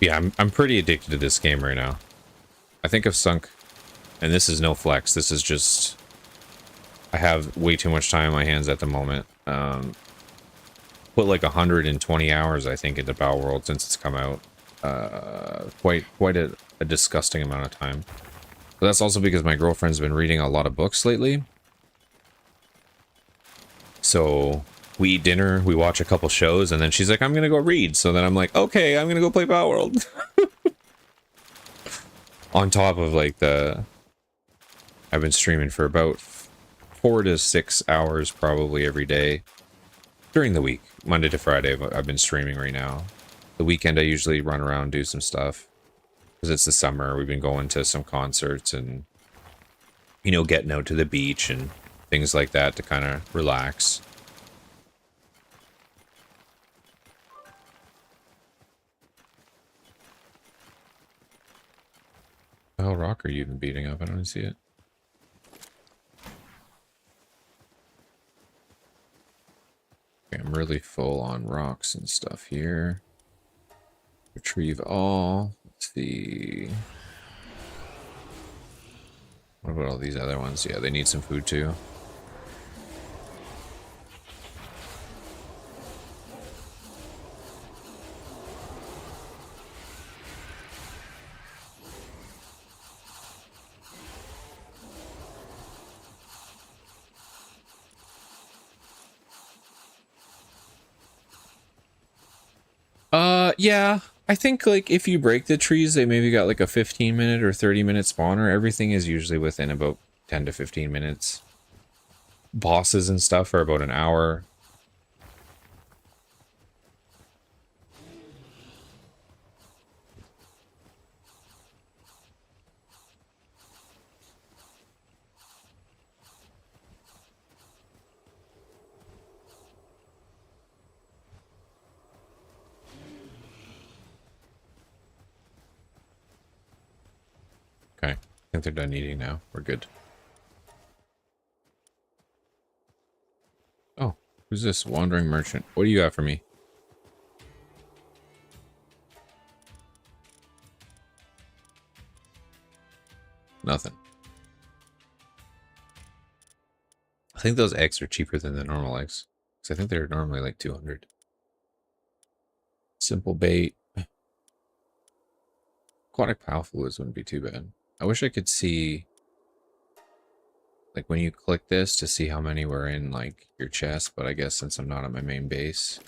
Yeah, I'm pretty addicted to this game right now. I think I've sunk, and this is no flex, this is just, I have way too much time on my hands at the moment. Put like 120 hours, I think, into Palworld since it's come out. Quite a disgusting amount of time. But that's also because my girlfriend's been reading a lot of books lately. So we eat dinner, we watch a couple shows, and then she's like, I'm gonna go read. So then I'm like, okay, I'm gonna go play Palworld. On top of like I've been streaming for about 4 to 6 hours probably every day during the week. Monday to Friday I've been streaming right now. The weekend I usually run around, do some stuff. Because it's the summer, we've been going to some concerts and, you know, getting out to the beach and things like that to kind of relax. What the hell rock are you even beating up? I don't even see it. Okay, I'm really full on rocks and stuff here. Retrieve all. Let's see. What about all these other ones? Yeah, they need some food too. Yeah. I think like if you break the trees, they maybe got like a 15-minute or 30-minute spawner. Everything is usually within about 10 to 15 minutes. Bosses and stuff are about an hour. Okay. I think they're done eating now. We're good. Oh, who's this wandering merchant? What do you got for me? Nothing. I think those eggs are cheaper than the normal eggs. Because I think they're normally like 200. Simple bait. Aquatic pal fluids wouldn't be too bad. I wish I could see, like, when you click this to see how many were in, like, your chest. But I guess since I'm not on my main base,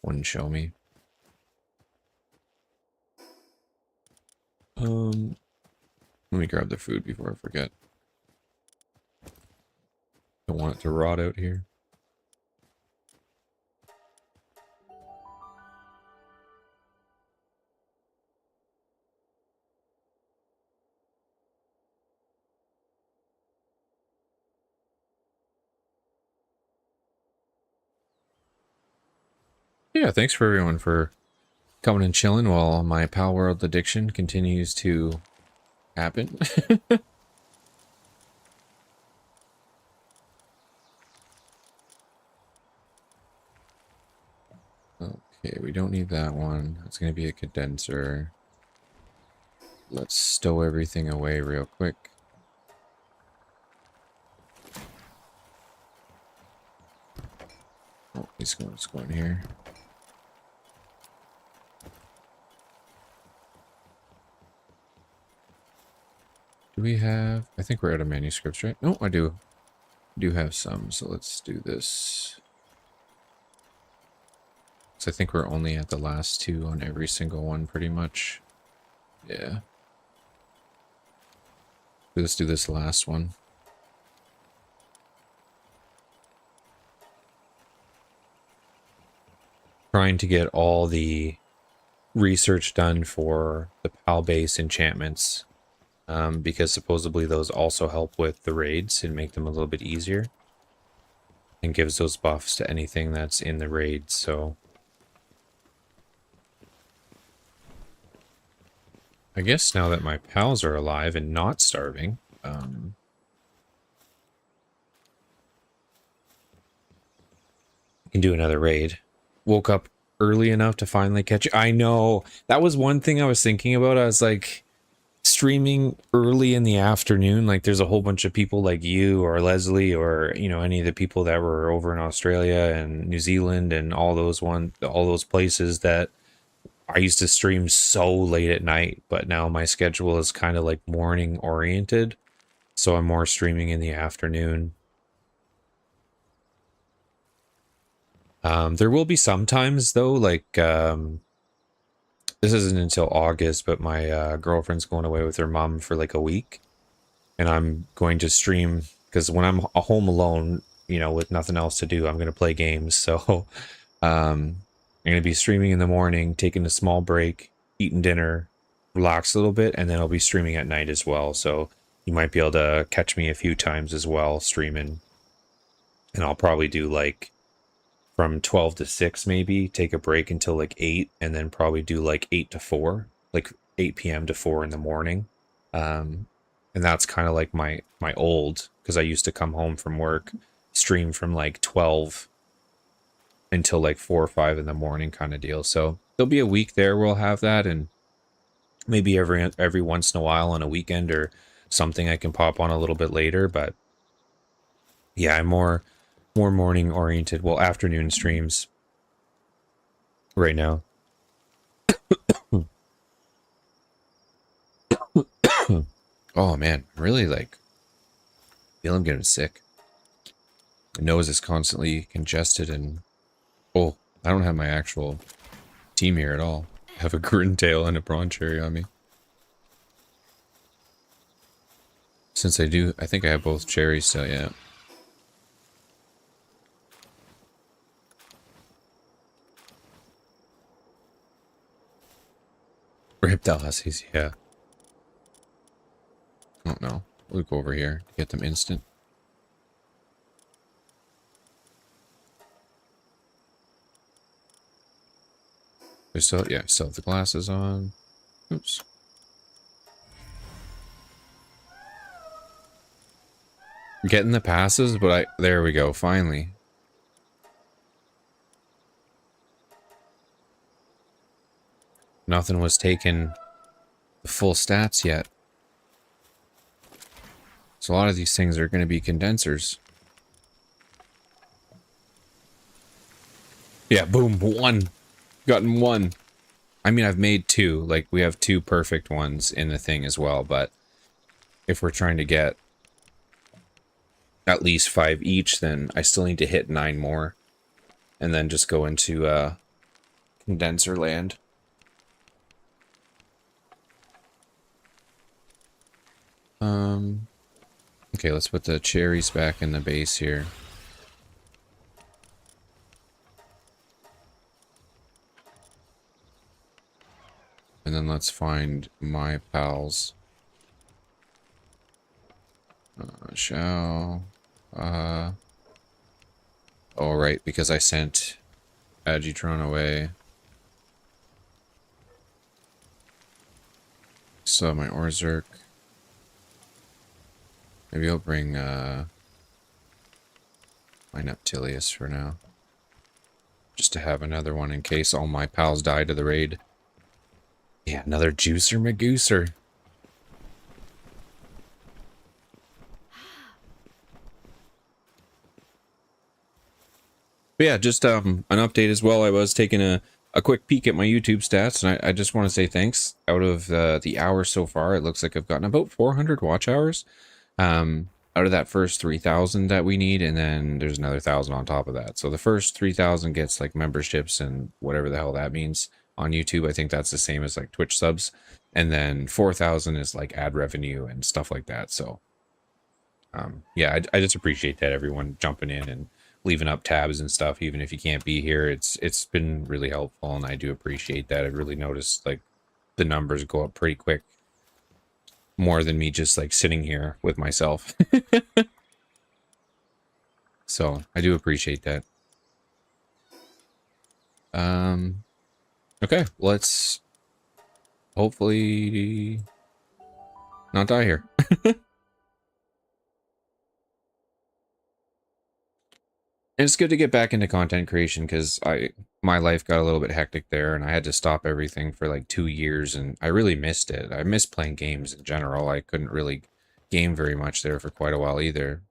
wouldn't show me. Let me grab the food before I forget. Don't want it to rot out here. Yeah, thanks for everyone for coming and chilling while my Palworld addiction continues to happen. Okay, we don't need that one. It's going to be a condenser. Let's stow everything away real quick. Oh, let's go in here. Do we have... I think we're out of manuscripts, right? No, I do have some, so let's do this. So I think we're only at the last two on every single one, pretty much. Yeah. Let's do this last one. Trying to get all the research done for the PAL base enchantments. Because supposedly those also help with the raids and make them a little bit easier. And gives those buffs to anything that's in the raids, so... I guess now that my pals are alive and not starving, I can do another raid. Woke up early enough to finally catch it. I know! That was one thing I was thinking about. I was like... streaming early in the afternoon, like there's a whole bunch of people like you or Leslie or, you know, any of the people that were over in Australia and New Zealand and all those places that I used to stream so late at night, but now my schedule is kind of like morning oriented, so I'm more streaming in the afternoon. There will be some times though, like this isn't until August, but my girlfriend's going away with her mom for like a week. And I'm going to stream, because when I'm home alone, you know, with nothing else to do, I'm going to play games. So I'm going to be streaming in the morning, taking a small break, eating dinner, relax a little bit, and then I'll be streaming at night as well. So you might be able to catch me a few times as well, streaming. And I'll probably do like from 12 to 6 maybe, take a break until like 8, and then probably do like 8 to 4, like 8 p.m. to 4 in the morning. And that's kind of like my old, because I used to come home from work, stream from like 12 until like 4 or 5 in the morning kind of deal. So there'll be a week there where we'll have that, and maybe every once in a while on a weekend or something I can pop on a little bit later. But yeah, I'm more morning oriented, well, afternoon streams right now. Oh man, I'm really like feel I'm getting sick. My nose is constantly congested, and oh, I don't have my actual team here at all. I have a Grintail and a Prawn Cherry on me. Since I think I have both cherries still, yeah. Rip Dalasies, yeah. Oh no. We'll go over here to get them instant. We still, yeah, still have the glasses on. Oops. Getting the passes, but there we go, finally. Nothing was taken the full stats yet. So a lot of these things are going to be condensers. Yeah, boom, one. Gotten one. I mean, I've made two. Like, we have two perfect ones in the thing as well, but if we're trying to get at least 5 each, then I still need to hit 9 more. And then just go into condenser land. Okay, let's put the cherries back in the base here. And then let's find my pals. Oh, right, because I sent Agitron away. So my Orzerk. Maybe I'll bring my Neptilius for now. Just to have another one in case all my pals die to the raid. Yeah, another Juicer Magooser. But yeah, just an update as well. I was taking a quick peek at my YouTube stats, and I just want to say thanks. Out of the hour so far, it looks like I've gotten about 400 watch hours. Out of that first 3,000 that we need, and then there's another 1,000 on top of that. So the first 3,000 gets like memberships and whatever the hell that means on YouTube. I think that's the same as like Twitch subs. And then 4,000 is like ad revenue and stuff like that. So yeah, I just appreciate that, everyone jumping in and leaving up tabs and stuff, even if you can't be here. It's been really helpful, and I do appreciate that. I really noticed like the numbers go up pretty quick, more than me just like sitting here with myself. So I do appreciate that. Okay, let's hopefully not die here. And it's good to get back into content creation, because my life got a little bit hectic there, and I had to stop everything for like 2 years, and I really missed it. I missed playing games in general. I couldn't really game very much there for quite a while either,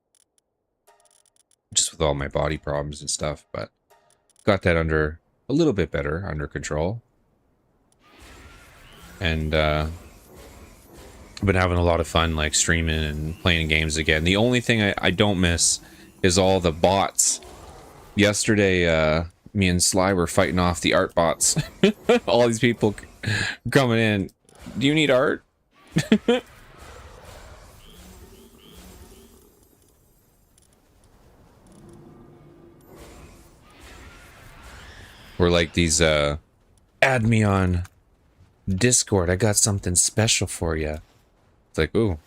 just with all my body problems and stuff, but got that under a little bit better under control. And I've been having a lot of fun like streaming and playing games again. The only thing I don't miss is all the bots. Yesterday, me and Sly were fighting off the art bots. All these people coming in. Do you need art? We're like these, add me on Discord. I got something special for you. It's like, ooh.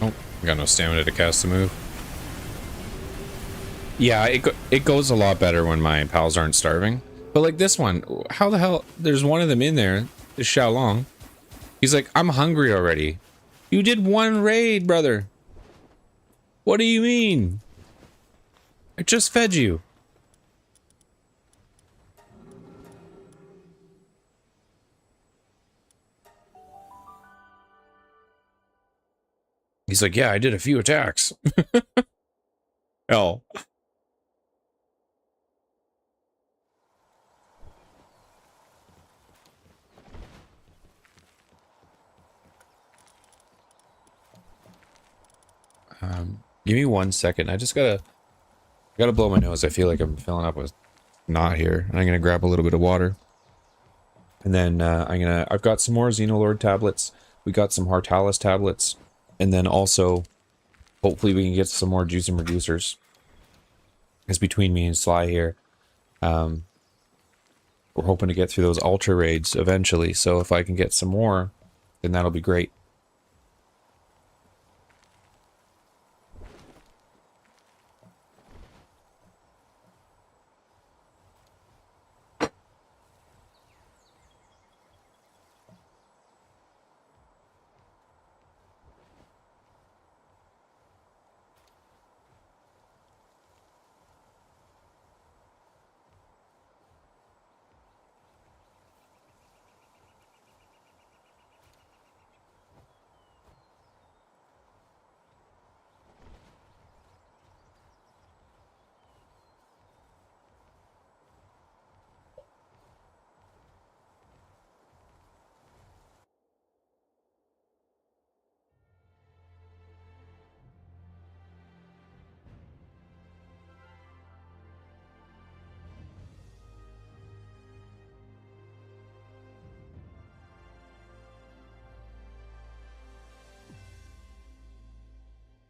Oh, I got no stamina to cast the move. Yeah, it goes a lot better when my pals aren't starving. But like this one, how the hell? There's one of them in there. This Xiaolong. He's like, I'm hungry already. You did one raid, brother. What do you mean? I just fed you. He's like, yeah, I did a few attacks. Oh. Give me 1 second. I just gotta blow my nose. I feel like I'm filling up with knot here. And I'm gonna grab a little bit of water. And then I've got some more Xenolord tablets. We got some Hartalis tablets. And then also, hopefully we can get some more juice and reducers. Because between me and Sly here, we're hoping to get through those ultra raids eventually. So if I can get some more, then that'll be great.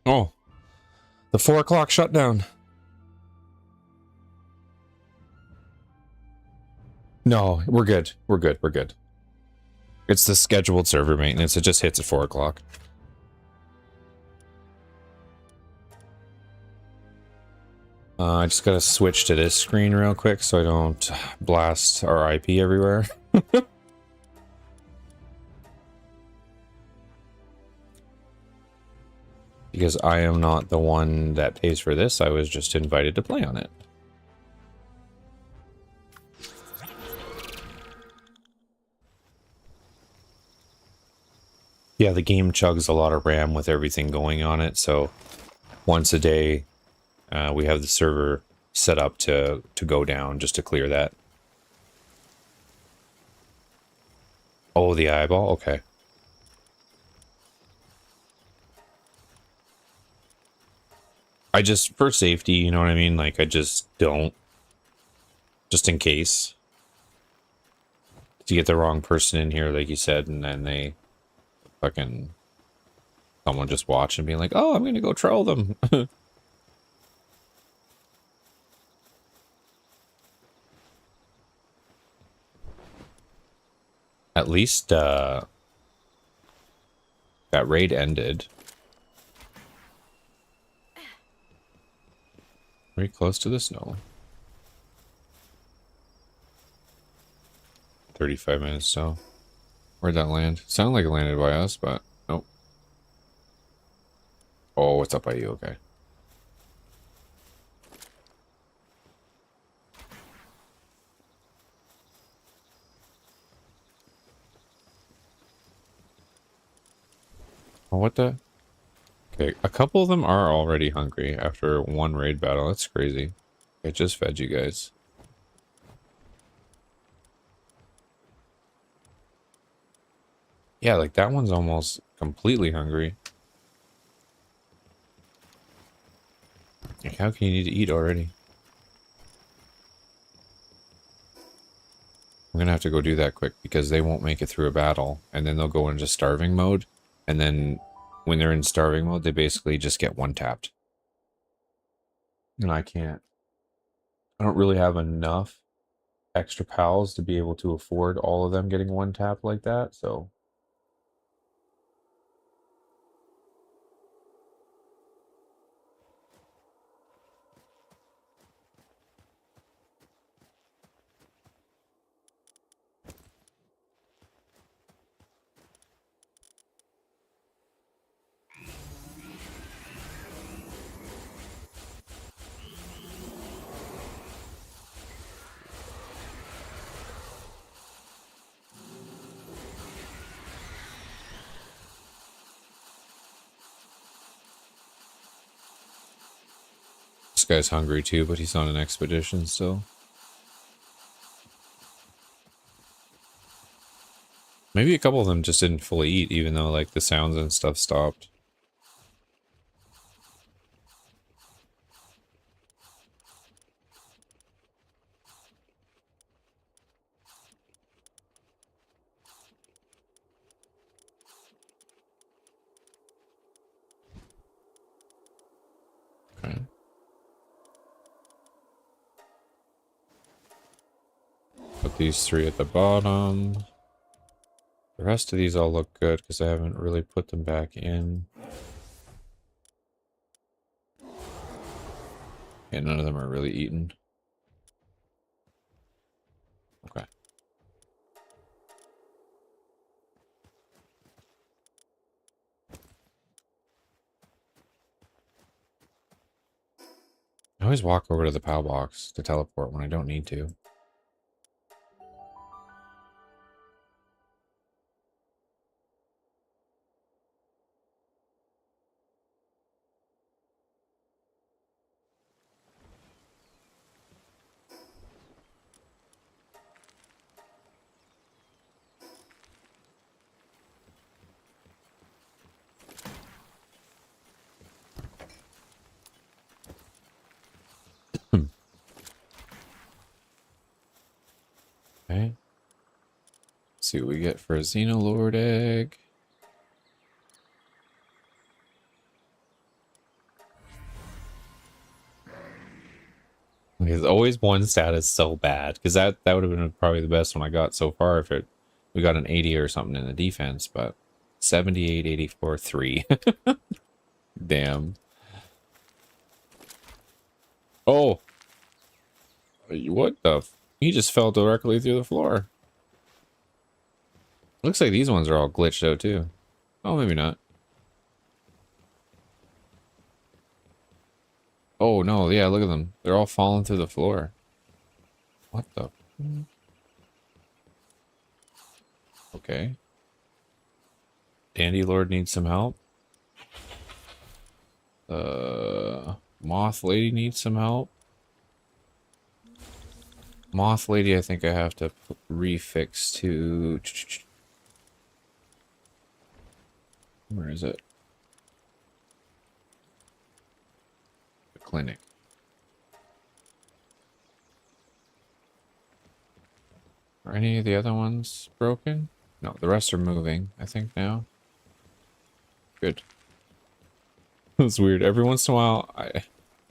Oh, the 4 o'clock shutdown. No, we're good. We're good. We're good. It's the scheduled server maintenance. It just hits at 4 o'clock. I just gotta switch to this screen real quick so I don't blast our IP everywhere. Because I am not the one that pays for this. I was just invited to play on it. Yeah, the game chugs a lot of RAM with everything going on it, so once a day we have the server set up to go down just to clear that. Oh, the eyeball? Okay. I just, for safety, you know what I mean? Like, I just don't. Just in case. To get the wrong person in here, like you said, and then they fucking... someone just watch and be like, oh, I'm gonna go troll them. At least, that raid ended. Very close to the snow. 35 minutes, so. Where'd that land? Sounded like it landed by us, but nope. Oh, it's up by you, okay. Oh, what the? Okay, a couple of them are already hungry after one raid battle. That's crazy. I just fed you guys. Yeah, like that one's almost completely hungry. Like, how can you need to eat already? I'm gonna have to go do that quick because they won't make it through a battle, and then they'll go into starving mode, and then when they're in starving mode, they basically just get one tapped. And I can't. I don't really have enough extra pals to be able to afford all of them getting one tap like that, so This guy's hungry too, but he's on an expedition, so. Maybe a couple of them just didn't fully eat, even though, like, the sounds and stuff stopped. Okay. Put these 3 at the bottom. The rest of these all look good because I haven't really put them back in. And none of them are really eaten. Okay. I always walk over to the POW box to teleport when I don't need to. Okay. Let's see what we get for a Xenoloord egg. There's always one status so bad, because that would have been probably the best one I got so far if we got an 80 or something in the defense, but 78, 84, 3. Damn. Oh! What the he just fell directly through the floor. Looks like these ones are all glitched out too. Oh, maybe not. Oh no, yeah, look at them. They're all falling through the floor. What the? Okay. Dandy Lord needs some help. Moth Lady needs some help. Moth Lady, I think I have to refix to... Where is it? The clinic. Are any of the other ones broken? No, the rest are moving, I think now. Good. It's weird. Every once in a while,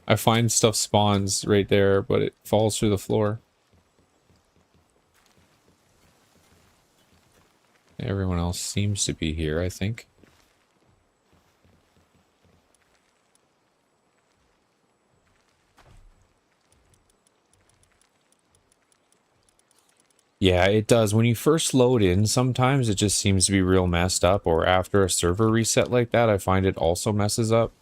I find stuff spawns right there, but it falls through the floor. Everyone else seems to be here, I think. Yeah, it does. When you first load in, sometimes it just seems to be real messed up, or after a server reset like that, I find it also messes up.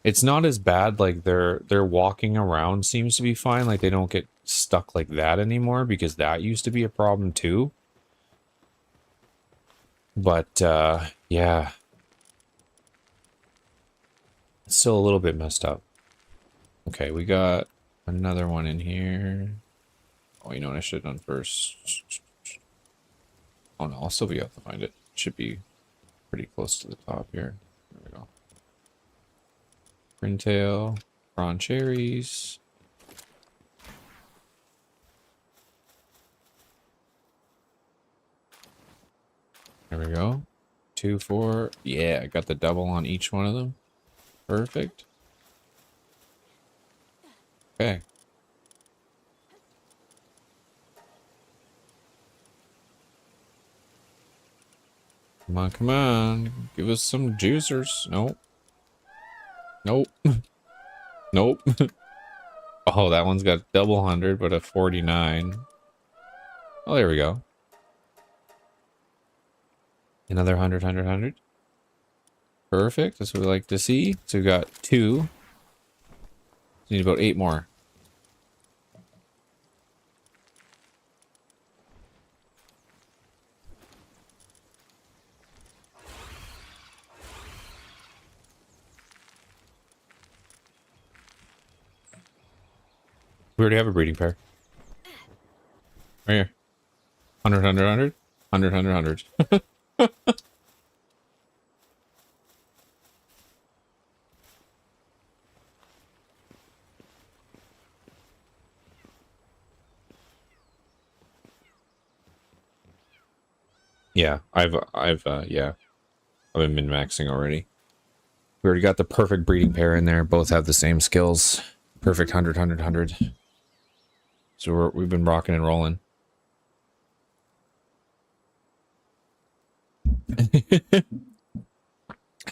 It's not as bad, like their walking around seems to be fine, like they don't get stuck like that anymore, because that used to be a problem too. But, yeah. It's still a little bit messed up. Okay, we got another one in here. Oh, you know what I should have done first? Oh no, I'll still be able to find it. Should be pretty close to the top here. There we go. Rintail, prawn cherries. There we go. 2, 4. Yeah, I got the double on each one of them. Perfect. Okay. Come on, come on. Give us some juicers. Nope. Nope. Nope. Oh, that one's got double 100, but a 49. Oh, there we go. Another 100, 100, 100. Perfect. That's what we like to see. So we got 2. Need about 8 more. We already have a breeding pair. Right here. 100, 100, 100. 100, 100, 100. Yeah, yeah. I've been min-maxing already. We already got the perfect breeding pair in there. Both have the same skills. Perfect 100, 100, 100. So we've been rocking and rolling.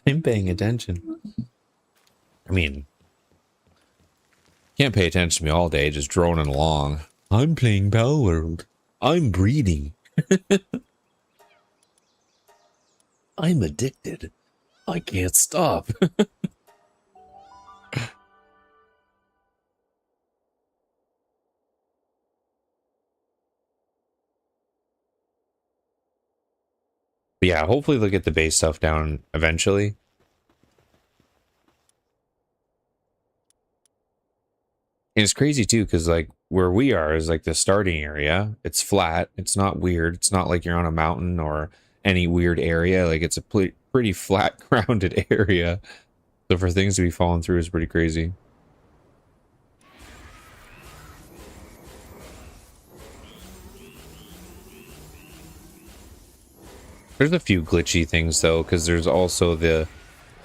I'm paying attention. I mean, can't pay attention to me all day, just droning along. I'm playing Palworld. I'm breeding. I'm addicted. I can't stop. But yeah, hopefully they'll get the base stuff down eventually. And it's crazy too, because like where we are is like the starting area. It's flat. It's not weird. It's not like you're on a mountain or any weird area. Like it's a pretty flat, grounded area. So for things to be falling through is pretty crazy. There's a few glitchy things though, because there's also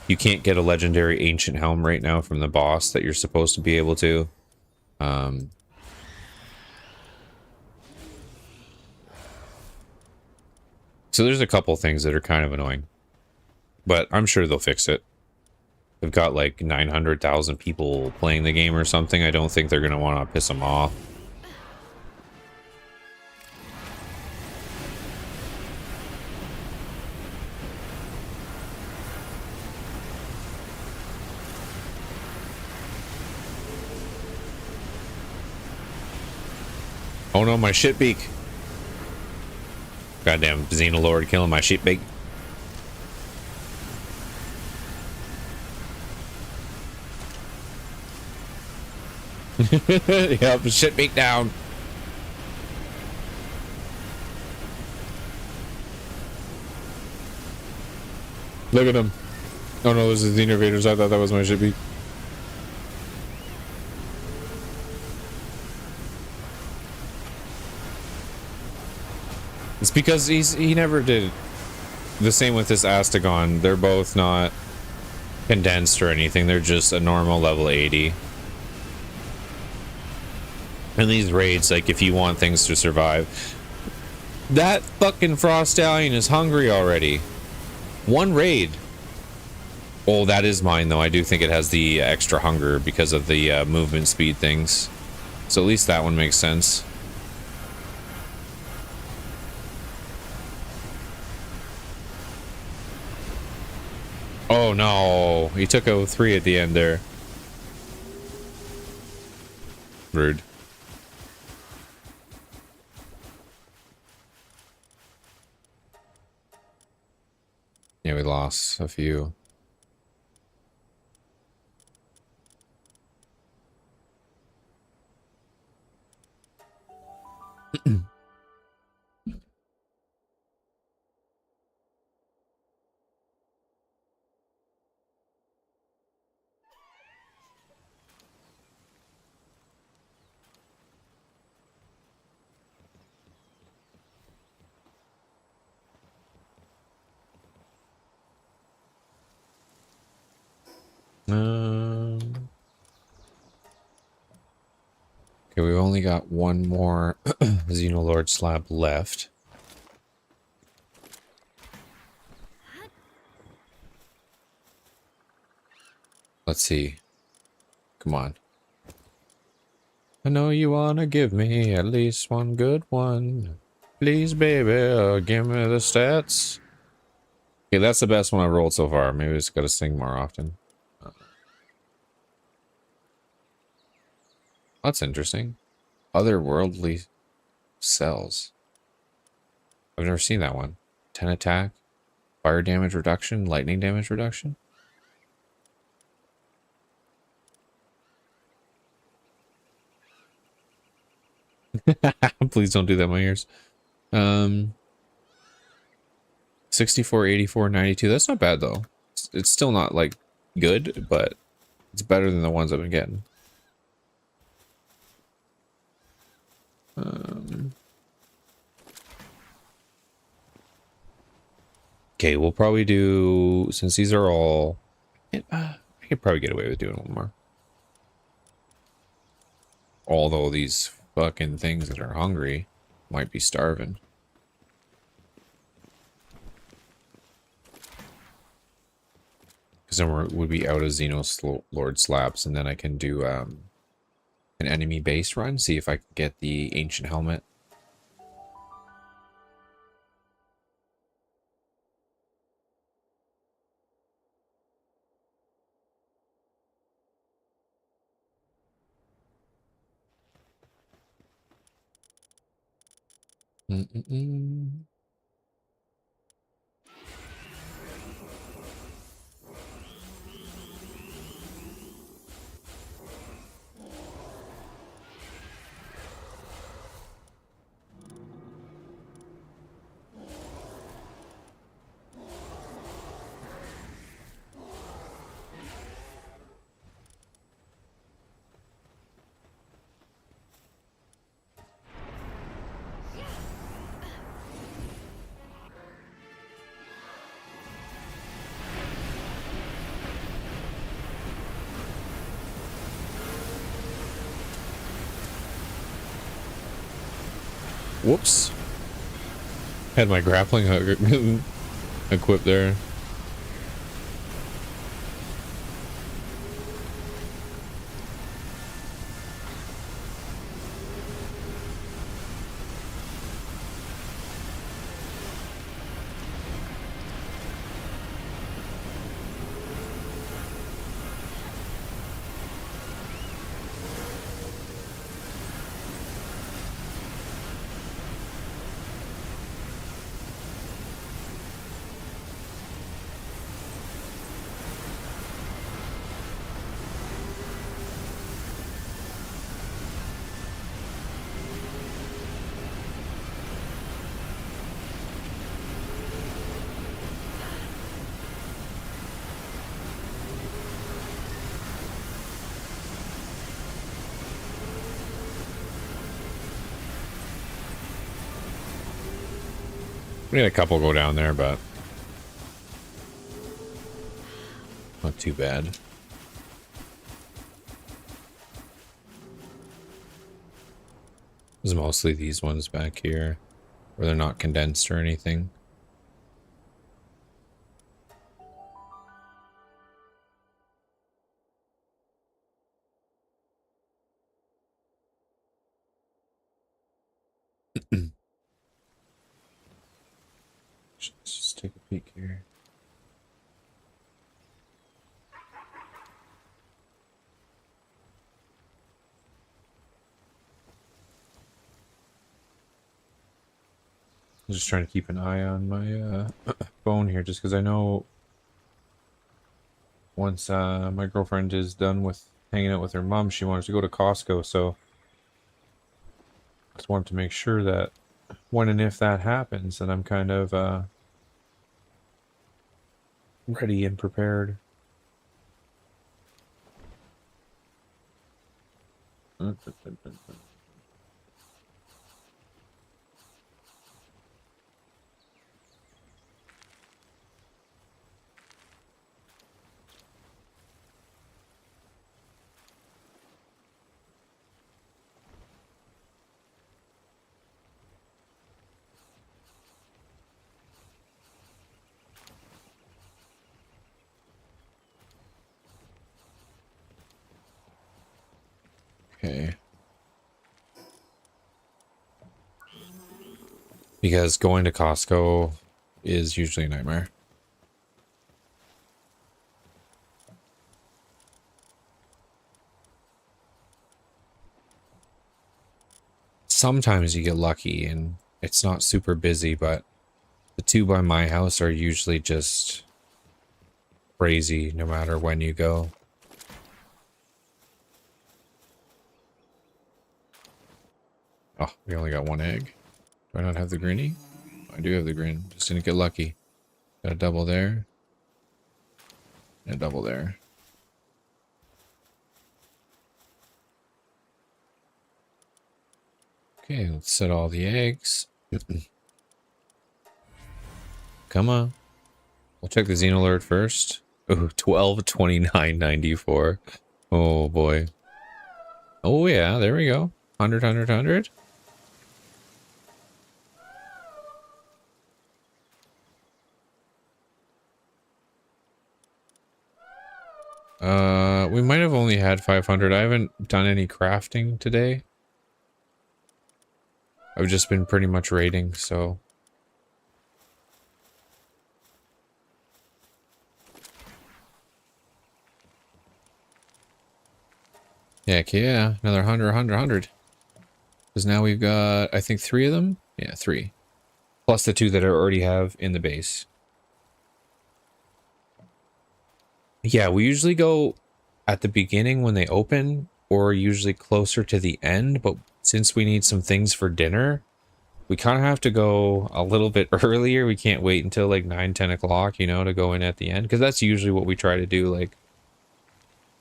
you can't get a legendary ancient helm right now from the boss that you're supposed to be able to. So there's a couple things that are kind of annoying, but I'm sure they'll fix it. They've got like 900,000 people playing the game or something. I don't think they're going to want to piss them off. Oh no, my shit beak. Goddamn Xenolord killing my shit beak. Yep, shit beak down. Look at him. Oh no, this is the Innervators. I thought that was my shit beak. It's because he never did the same with this Astagon. They're both not condensed or anything. They're just a normal level 80. And these raids, like if you want things to survive, that fucking Frost Stallion is hungry already. One raid. Oh, that is mine though. I do think it has the extra hunger because of the movement speed things. So at least that one makes sense. Oh no, he took 03 at the end there. Rude. Yeah, we lost a few. Okay, we've only got one more Xenolord slab left. Let's see. Come on. I know you wanna give me at least one good one. Please, baby, give me the stats. Okay, that's the best one I've rolled so far. Maybe I just gotta sing more often. That's interesting. Otherworldly cells. I've never seen that one. 10 attack, fire damage reduction, lightning damage reduction. Please don't do that in my ears. 64, 84, 92. That's not bad though. It's still not like good, but it's better than the ones I've been getting. Okay, we'll probably do, since these are all, I could probably get away with doing one more. Although these fucking things that are hungry might be starving. Because then we'd be out of Xenos Lord slabs, and then I can do an enemy base run, see if I can get the ancient helmet. Whoops. Had my grappling hook equipped there. We had a couple go down there, but not too bad. It's mostly these ones back here, where they're not condensed or anything. Let's just take a peek here. I'm just trying to keep an eye on my phone here, just because I know once my girlfriend is done with hanging out with her mom, she wants to go to Costco, so I just wanted to make sure that when and if that happens, that I'm kind of ready and prepared. Okay. Because going to Costco is usually a nightmare. Sometimes you get lucky and it's not super busy, but the two by my house are usually just crazy no matter when you go. Oh, we only got one egg. Do I not have the grinny? I do have the grin. Just didn't get lucky. Got a double there. And a double there. Okay, let's set all the eggs. Come on. We'll check the Xeno alert first. Ooh, 1229.94. Oh boy. Oh yeah, there we go. 100, 100, 100. We might have only had 500. I haven't done any crafting today. I've just been pretty much raiding, so. Heck yeah, another 100, 100, 100. Because now we've got, I think, 3 of them? Yeah, 3. Plus the 2 that I already have in the base. Yeah, we usually go at the beginning when they open, or usually closer to the end, but since we need some things for dinner, we kind of have to go a little bit earlier. We can't wait until like 9, 10 o'clock, you know, to go in at the end, because that's usually what we try to do, like,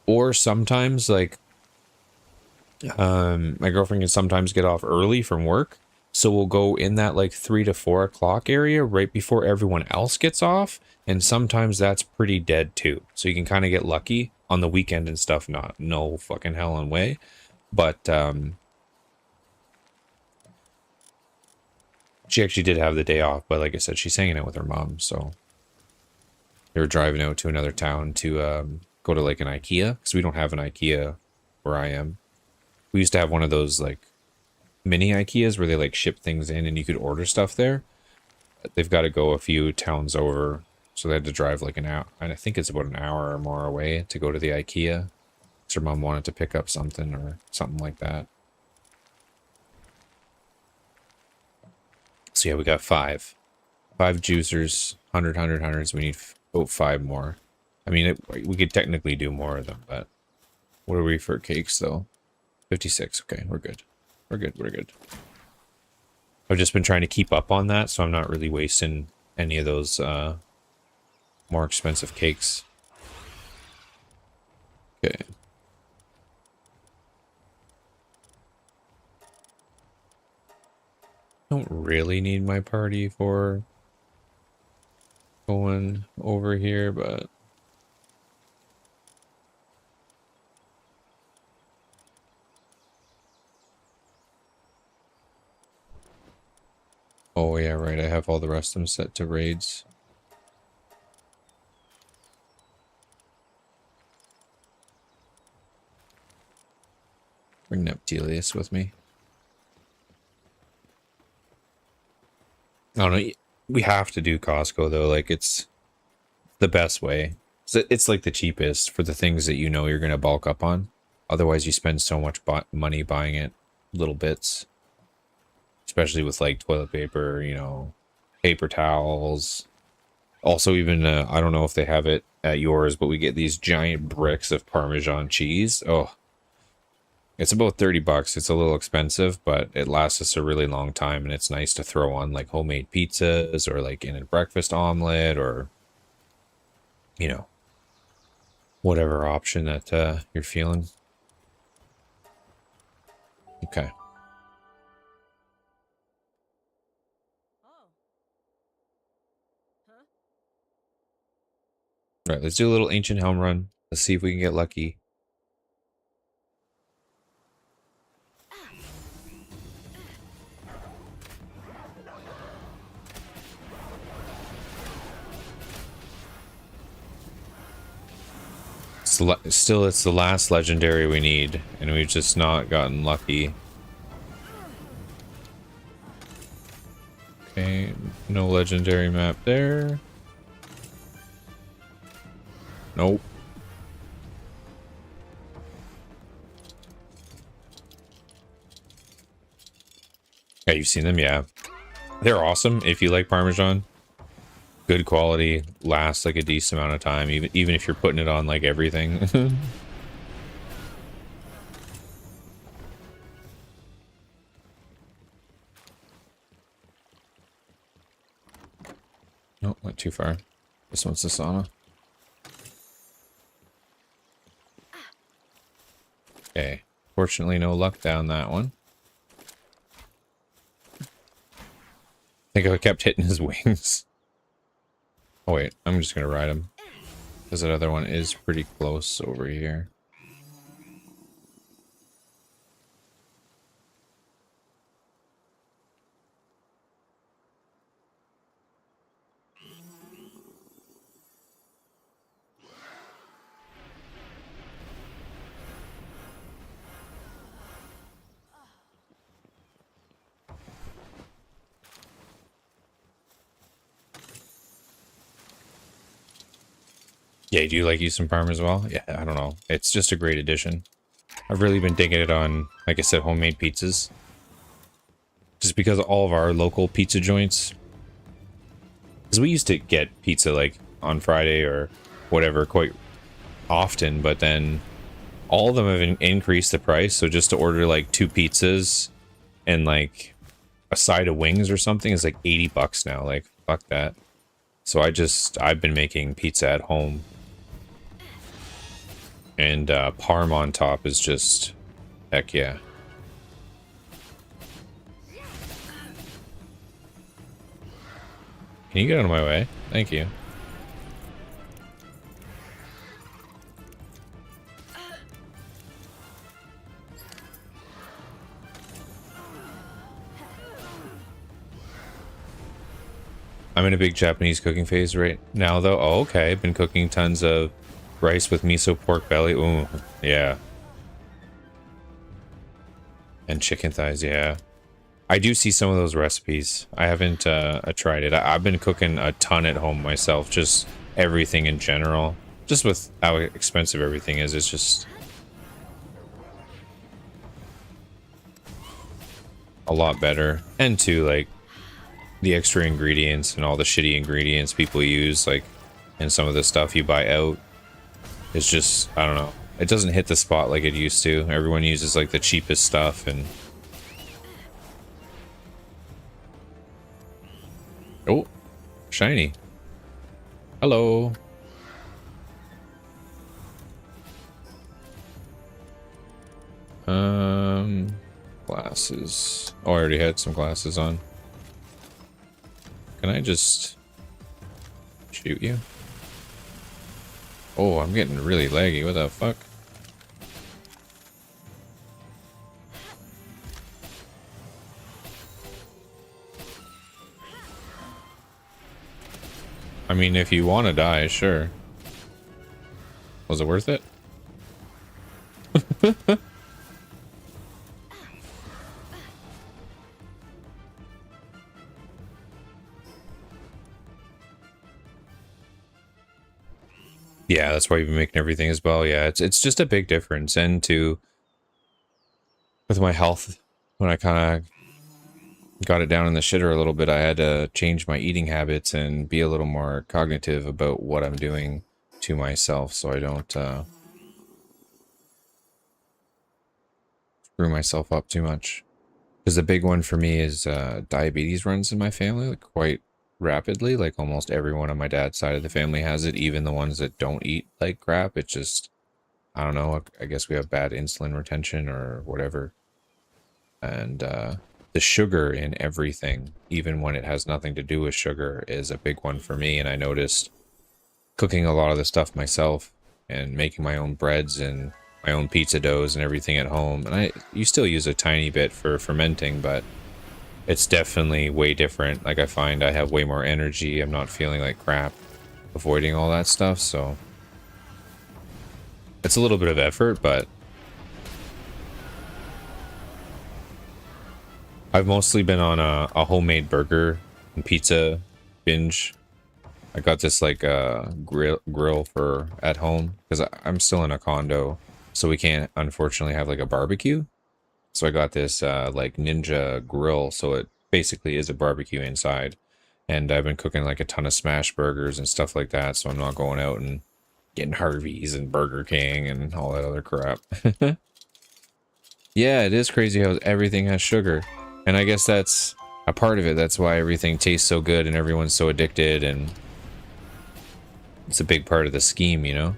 or sometimes, like, my girlfriend can sometimes get off early from work, so we'll go in that like 3 to 4 o'clock area right before everyone else gets off, and sometimes that's pretty dead too, so you can kind of get lucky on the weekend and stuff. Not no fucking hell and way, but she actually did have the day off, but like I said, she's hanging out with her mom, so they were driving out to another town to go to like an IKEA, because we don't have an IKEA where I am. We used to have one of those like mini IKEAs where they like ship things in and you could order stuff there. They've got to go a few towns over, so they had to drive like an hour, and I think it's about an hour or more away to go to the IKEA. So her mom wanted to pick up something or something like that. So yeah, we got 5 juicers, 100, 100, 100s. We need about 5 more. I mean, we could technically do more of them, but what are we for cakes though? 56. Okay, we're good. We're good. We're good. I've just been trying to keep up on that, so I'm not really wasting any of those more expensive cakes. Okay. Don't really need my party for going over here, but oh yeah, right, I have all the rest of them set to raids. Bring Neptilius with me. I don't know, we have to do Costco though, like it's the best way. It's like the cheapest for the things that you know you're going to bulk up on. Otherwise you spend so much money buying it little bits. Especially with like toilet paper, you know, paper towels. Also even, I don't know if they have it at yours, but we get these giant bricks of Parmesan cheese. Oh, it's about 30 bucks. It's a little expensive, but it lasts us a really long time, and it's nice to throw on like homemade pizzas or like in a breakfast omelet or, you know, whatever option that you're feeling. Okay. All right, let's do a little ancient helm run. Let's see if we can get lucky. Still, it's the last legendary we need, and we've just not gotten lucky. Okay, no legendary map there. Nope. Yeah, you've seen them, yeah. They're awesome if you like Parmesan. Good quality, lasts like a decent amount of time, even if you're putting it on like everything. No, went too far. This one's the sauna. Okay. Fortunately, no luck down that one. I think I kept hitting his wings. Oh wait, I'm just gonna ride him. Because that other one is pretty close over here. Yeah, do you like use some parm as well? Yeah, I don't know. It's just a great addition. I've really been digging it on, like I said, homemade pizzas. Just because all of our local pizza joints, because we used to get pizza like on Friday or whatever quite often, but then all of them have increased the price. So just to order like 2 pizzas and like a side of wings or something is like $80 now. Like, fuck that. So I've been making pizza at home. And parm on top is just, heck yeah. Can you get out of my way? Thank you. I'm in a big Japanese cooking phase right now, though. Oh, okay. I've been cooking tons of rice with miso pork belly. Ooh, yeah. And chicken thighs, yeah. I do see some of those recipes. I haven't tried it. I've been cooking a ton at home myself, just everything in general. Just with how expensive everything is, it's just a lot better. And too, like, the extra ingredients and all the shitty ingredients people use, like, and some of the stuff you buy out, is just, I don't know. It doesn't hit the spot like it used to. Everyone uses, like, the cheapest stuff, and... Oh, shiny. Hello. Glasses. Oh, I already had some glasses on. Can I just shoot you? Oh, I'm getting really laggy. What the fuck? I mean, if you want to die, sure. Was it worth it? Yeah, that's why you've been making everything as well. Yeah, it's just a big difference. And to with my health, when I kind of got it down in the shitter a little bit, I had to change my eating habits and be a little more cognitive about what I'm doing to myself, so I don't screw myself up too much. Because the big one for me is diabetes runs in my family like, quite rapidly. Like almost everyone on my dad's side of the family has it, even the ones that don't eat like crap. It's just, I don't know, I guess we have bad insulin retention or whatever. And the sugar in everything, even when it has nothing to do with sugar, is a big one for me. And I noticed cooking a lot of the stuff myself and making my own breads and my own pizza doughs and everything at home. And you still use a tiny bit for fermenting, but it's definitely way different. Like I find I have way more energy. I'm not feeling like crap avoiding all that stuff. So it's a little bit of effort, but I've mostly been on a homemade burger and pizza binge. I got this like grill for at home because I'm still in a condo, so we can't unfortunately have like a barbecue. So I got this like Ninja grill, so it basically is a barbecue inside. And I've been cooking like a ton of smash burgers and stuff like that, so I'm not going out and getting Harvey's and Burger King and all that other crap. Yeah, it is crazy how everything has sugar. And I guess that's a part of it. That's why everything tastes so good and everyone's so addicted, and it's a big part of the scheme, you know?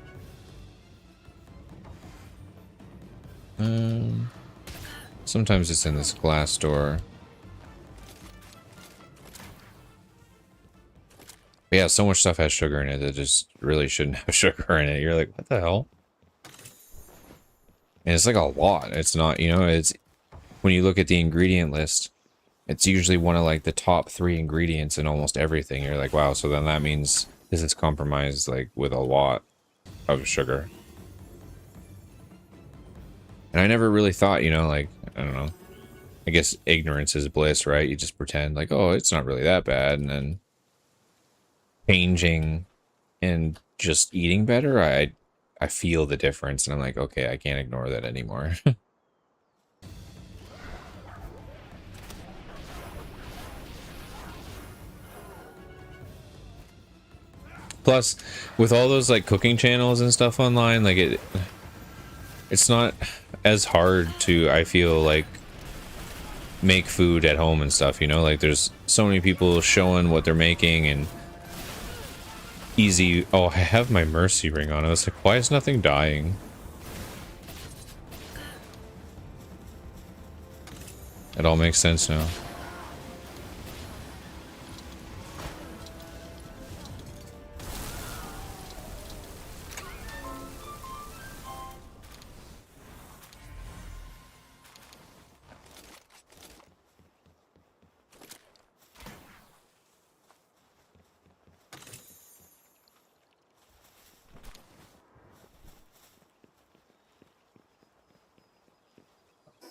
Sometimes it's in this glass door. But yeah, so much stuff has sugar in it that just really shouldn't have sugar in it. You're like, what the hell? And it's like a lot. It's not, you know, it's when you look at the ingredient list, it's usually one of like the top 3 ingredients in almost everything. You're like, wow, so then that means this is compromised like with a lot of sugar. And I never really thought, you know, like, I don't know. I guess ignorance is bliss, right? You just pretend like, oh, it's not really that bad. And then changing and just eating better, I feel the difference. And I'm like, okay, I can't ignore that anymore. Plus, with all those like cooking channels and stuff online, like it's not as hard to, I feel like, make food at home and stuff, you know? Like there's so many people showing what they're making and easy. Oh, I have my mercy ring on. I was like, why is nothing dying? It all makes sense now.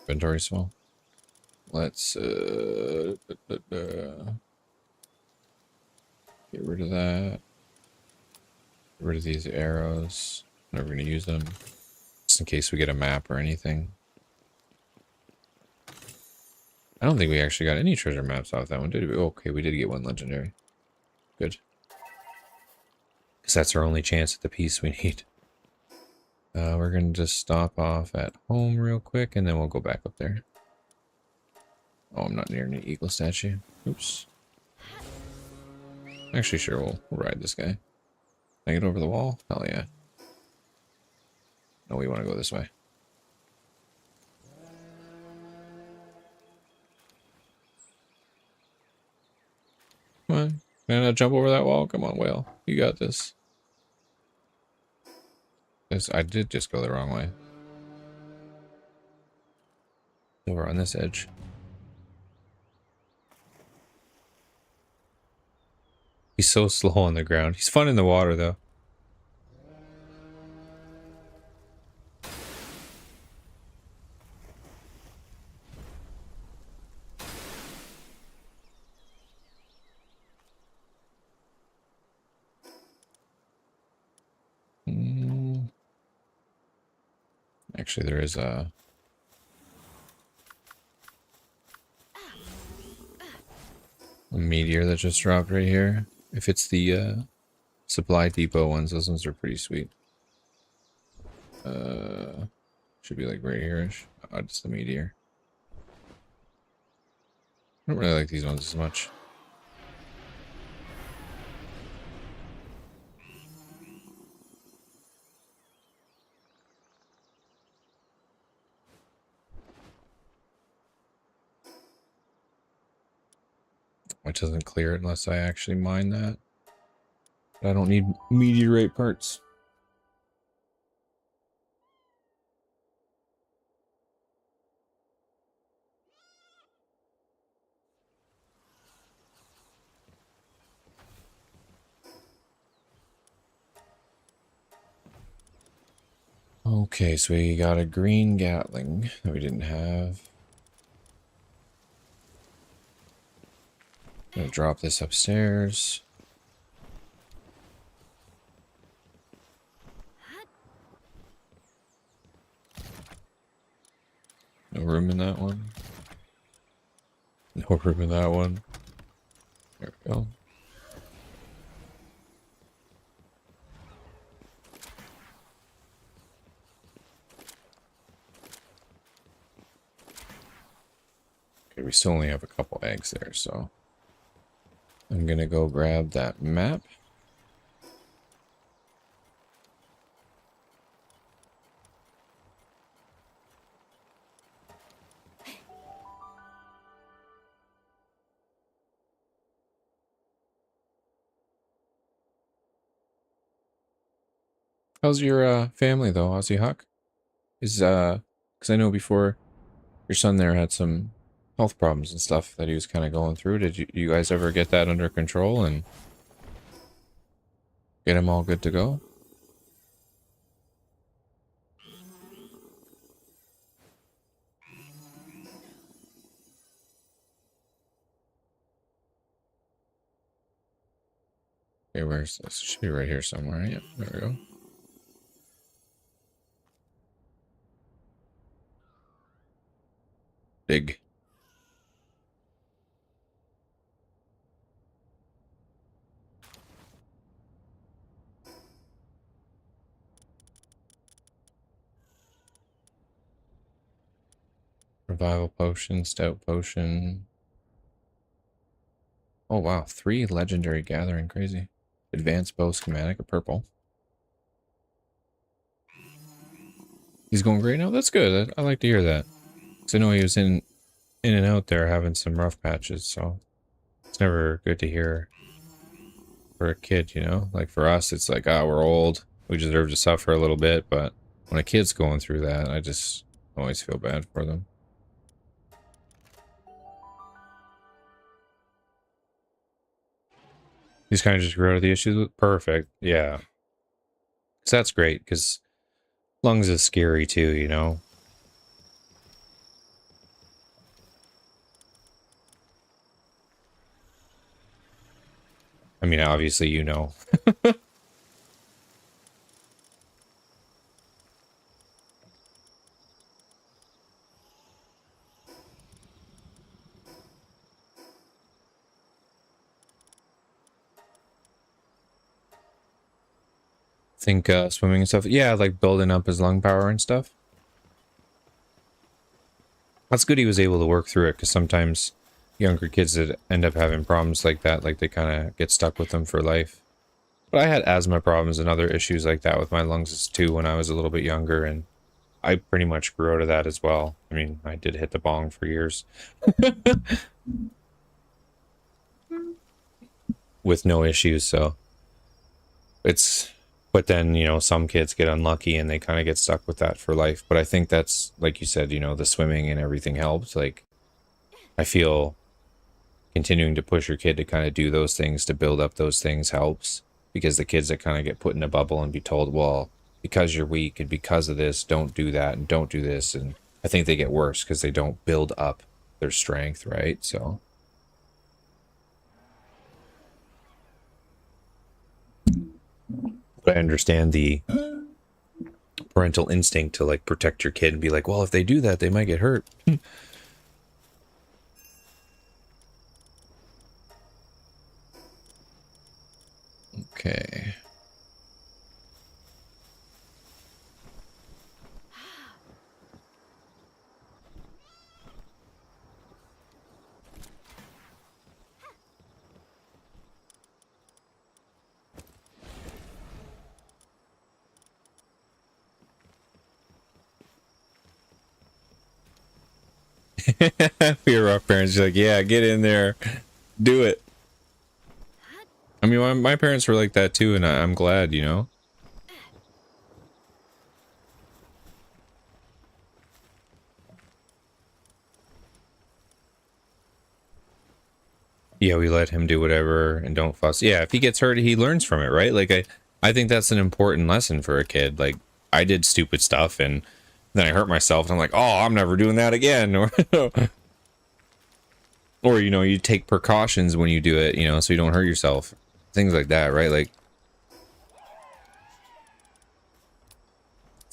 Inventory small. Let's get rid of that. Get rid of these arrows. Never gonna use them. Just in case we get a map or anything. I don't think we actually got any treasure maps off that one, did we? Okay, we did get one legendary. Good. Because that's our only chance at the piece we need. We're gonna just stop off at home real quick, and then we'll go back up there. Oh, I'm not near any eagle statue. Oops. Actually, sure, we'll ride this guy. Can I get over the wall? Hell yeah. No, we want to go this way. Come on. Can I jump over that wall? Come on, whale. You got this. I did just go the wrong way. Over on this edge. He's so slow on the ground. He's fun in the water, though. Actually, there is a meteor that just dropped right here. If it's the supply depot ones, those ones are pretty sweet. Should be like right here-ish. Oh, it's the meteor. I don't really like these ones as much. Which doesn't clear it unless I actually mine that. But I don't need meteorite parts. Okay, so we got a green Gatling that we didn't have. I'm gonna drop this upstairs. No room in that one. No room in that one. There we go. Okay, We still only have a couple eggs there, so I'm gonna go grab that map. How's your family though, Aussie Hawk? Is because I know before your son there had some health problems and stuff that he was kind of going through. Did you guys ever get that under control and get him all good to go? Okay, where's this? It should be right here somewhere. Yep, there we go. Dig. Revival potion, stout potion. Oh wow, 3 legendary gathering, crazy. Advanced bow schematic, a purple. He's going great now? That's good. I like to hear that. Because I know he was in and out there having some rough patches, so it's never good to hear for a kid, you know? Like for us, it's like, ah, we're old. We deserve to suffer a little bit, but when a kid's going through that, I just always feel bad for them. He's kind of just grew out of the issues with perfect. Yeah. So that's great, because lungs is scary too, you know? I mean, obviously, you know. Think swimming and stuff. Yeah, like building up his lung power and stuff. That's good he was able to work through it, because sometimes younger kids that end up having problems like that, like they kind of get stuck with them for life. But I had asthma problems and other issues like that with my lungs too when I was a little bit younger, and I pretty much grew out of that as well. I mean, I did hit the bong for years with no issues, so it's, but then, you know, some kids get unlucky and they kind of get stuck with that for life. But I think that's, like you said, you know, the swimming and everything helps. Like, I feel continuing to push your kid to kind of do those things, to build up those things helps, because the kids that kind of get put in a bubble and be told, well, because you're weak and because of this, don't do that and don't do this. And I think they get worse because they don't build up their strength, right? So but I understand the parental instinct to like protect your kid and be like, well, if they do that, they might get hurt. Okay. Fear rough parents, you're like, yeah, get in there, do it. I mean, my parents were like that too, and I'm glad, you know. Yeah, we let him do whatever and don't fuss. Yeah, if he gets hurt, he learns from it, right? Like I think that's an important lesson for a kid. Like I did stupid stuff and then I hurt myself and I'm like, oh, I'm never doing that again. Or you know, you take precautions when you do it, you know, so you don't hurt yourself. Things like that, right? Like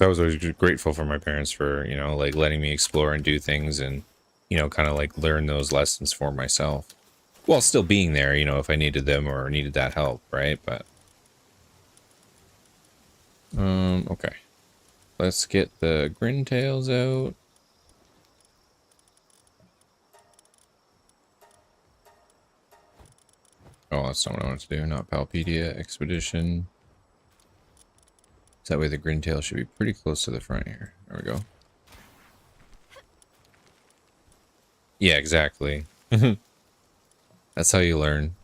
I was always grateful for my parents for, you know, like letting me explore and do things and, you know, kind of like learn those lessons for myself. While still being there, you know, if I needed them or needed that help, right? But okay. Let's get the Grintails out. Oh, that's not what I want to do. Not Palpedia Expedition. So that way the Grintail should be pretty close to the front here. There we go. Yeah, exactly. That's how you learn.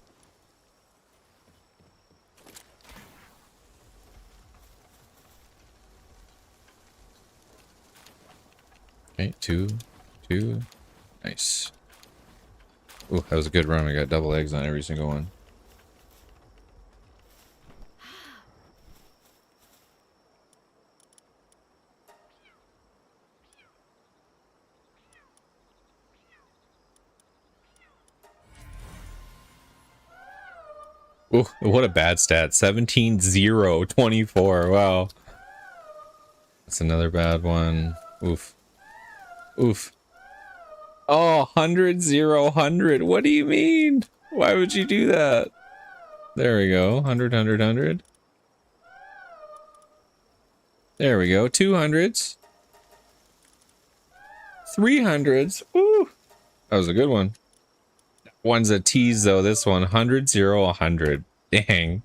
Okay, two. Nice. Ooh, that was a good run. I got double eggs on every single one. Ooh, what a bad stat. 17-0-24. Wow. That's another bad one. Oof. Oof. Oh, 100-0-100. What do you mean? Why would you do that? There we go. 100-100-100. There we go. 200s. 300s. Woo. That was a good one. One's a tease though. This one 100-0-100. Dang.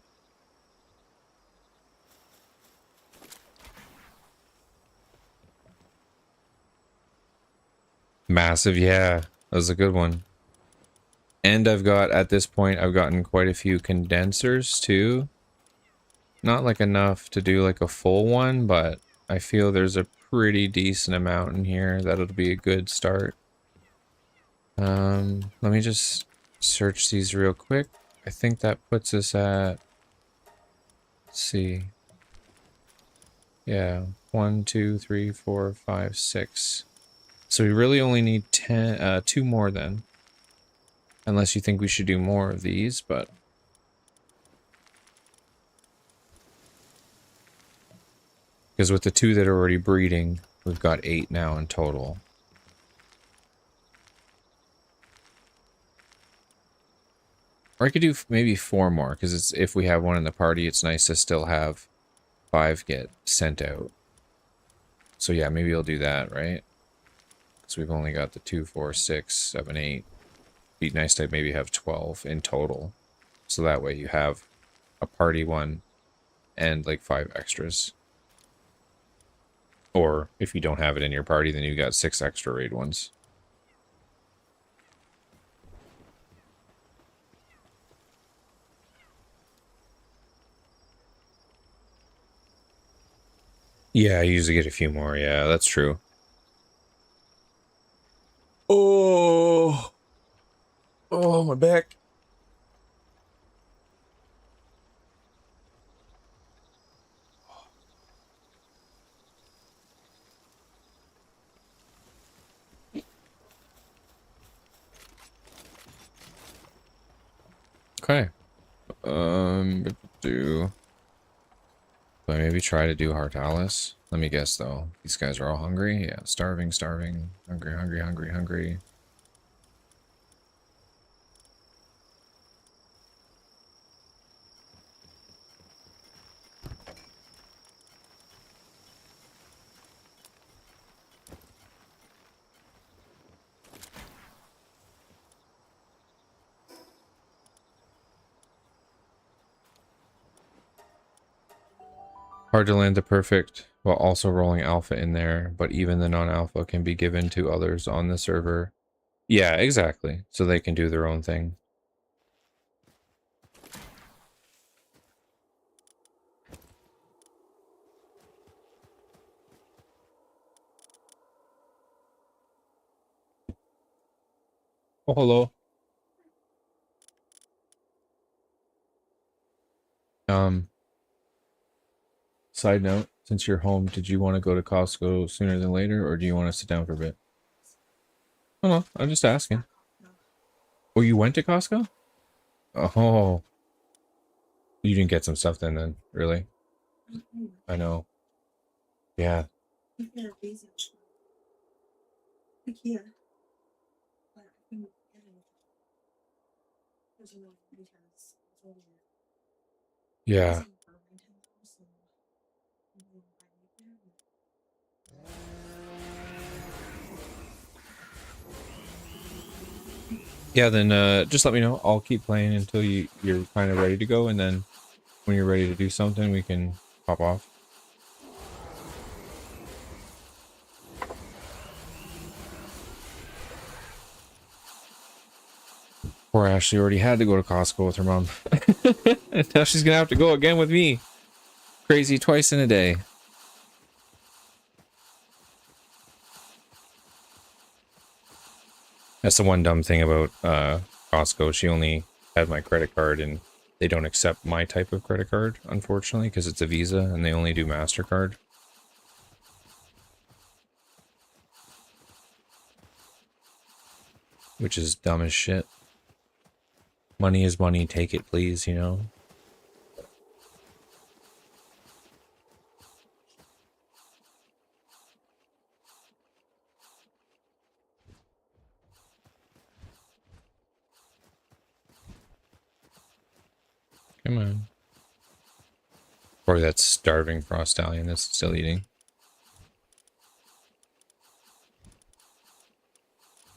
Massive, yeah. That was a good one. And I've got, at this point, I've gotten quite a few condensers too. Not like enough to do like a full one, but I feel there's a pretty decent amount in here. That'll be a good start. Let me just search these real quick. I think that puts us at, let's see. Yeah, 1, 2, 3, 4, 5, 6. So we really only need 2 more then. Unless you think we should do more of these, but... Because with the 2 that are already breeding, we've got 8 now in total. Or I could do maybe 4 more, because it's, if we have one in the party, it's nice to still have 5 get sent out. So yeah, maybe I'll do that, right? Because we've only got the 2, 4, 6, 7, 8. Be nice to maybe have 12 in total. So that way you have a party one and like 5 extras. Or if you don't have it in your party, then you got 6 extra raid ones. Yeah, I usually get a few more. Yeah, that's true. Oh, my back. Okay. Do I maybe try to do Hartalis? Let me guess though. These guys are all hungry. Yeah, starving, hungry. Hard to land the perfect while also rolling alpha in there, but even the non-alpha can be given to others on the server. Yeah, exactly. So they can do their own thing. Oh, hello. Side note, since you're home, did you want to go to Costco sooner than later, or do you want to sit down for a bit? Oh, no, I'm just asking. Oh, you went to Costco? Oh, you didn't get some stuff then, really? I know. Yeah. Yeah. Yeah, then just let me know. I'll keep playing until you're kind of ready to go, and then when you're ready to do something, we can pop off. Poor Ashley already had to go to Costco with her mom. And now she's gonna have to go again with me. Crazy twice in a day. That's the one dumb thing about Costco. She only had my credit card, and they don't accept my type of credit card, unfortunately, because it's a Visa and they only do MasterCard. Which is dumb as shit. Money is money, take it please, you know? Come on. Or that starving frost stallion that's still eating.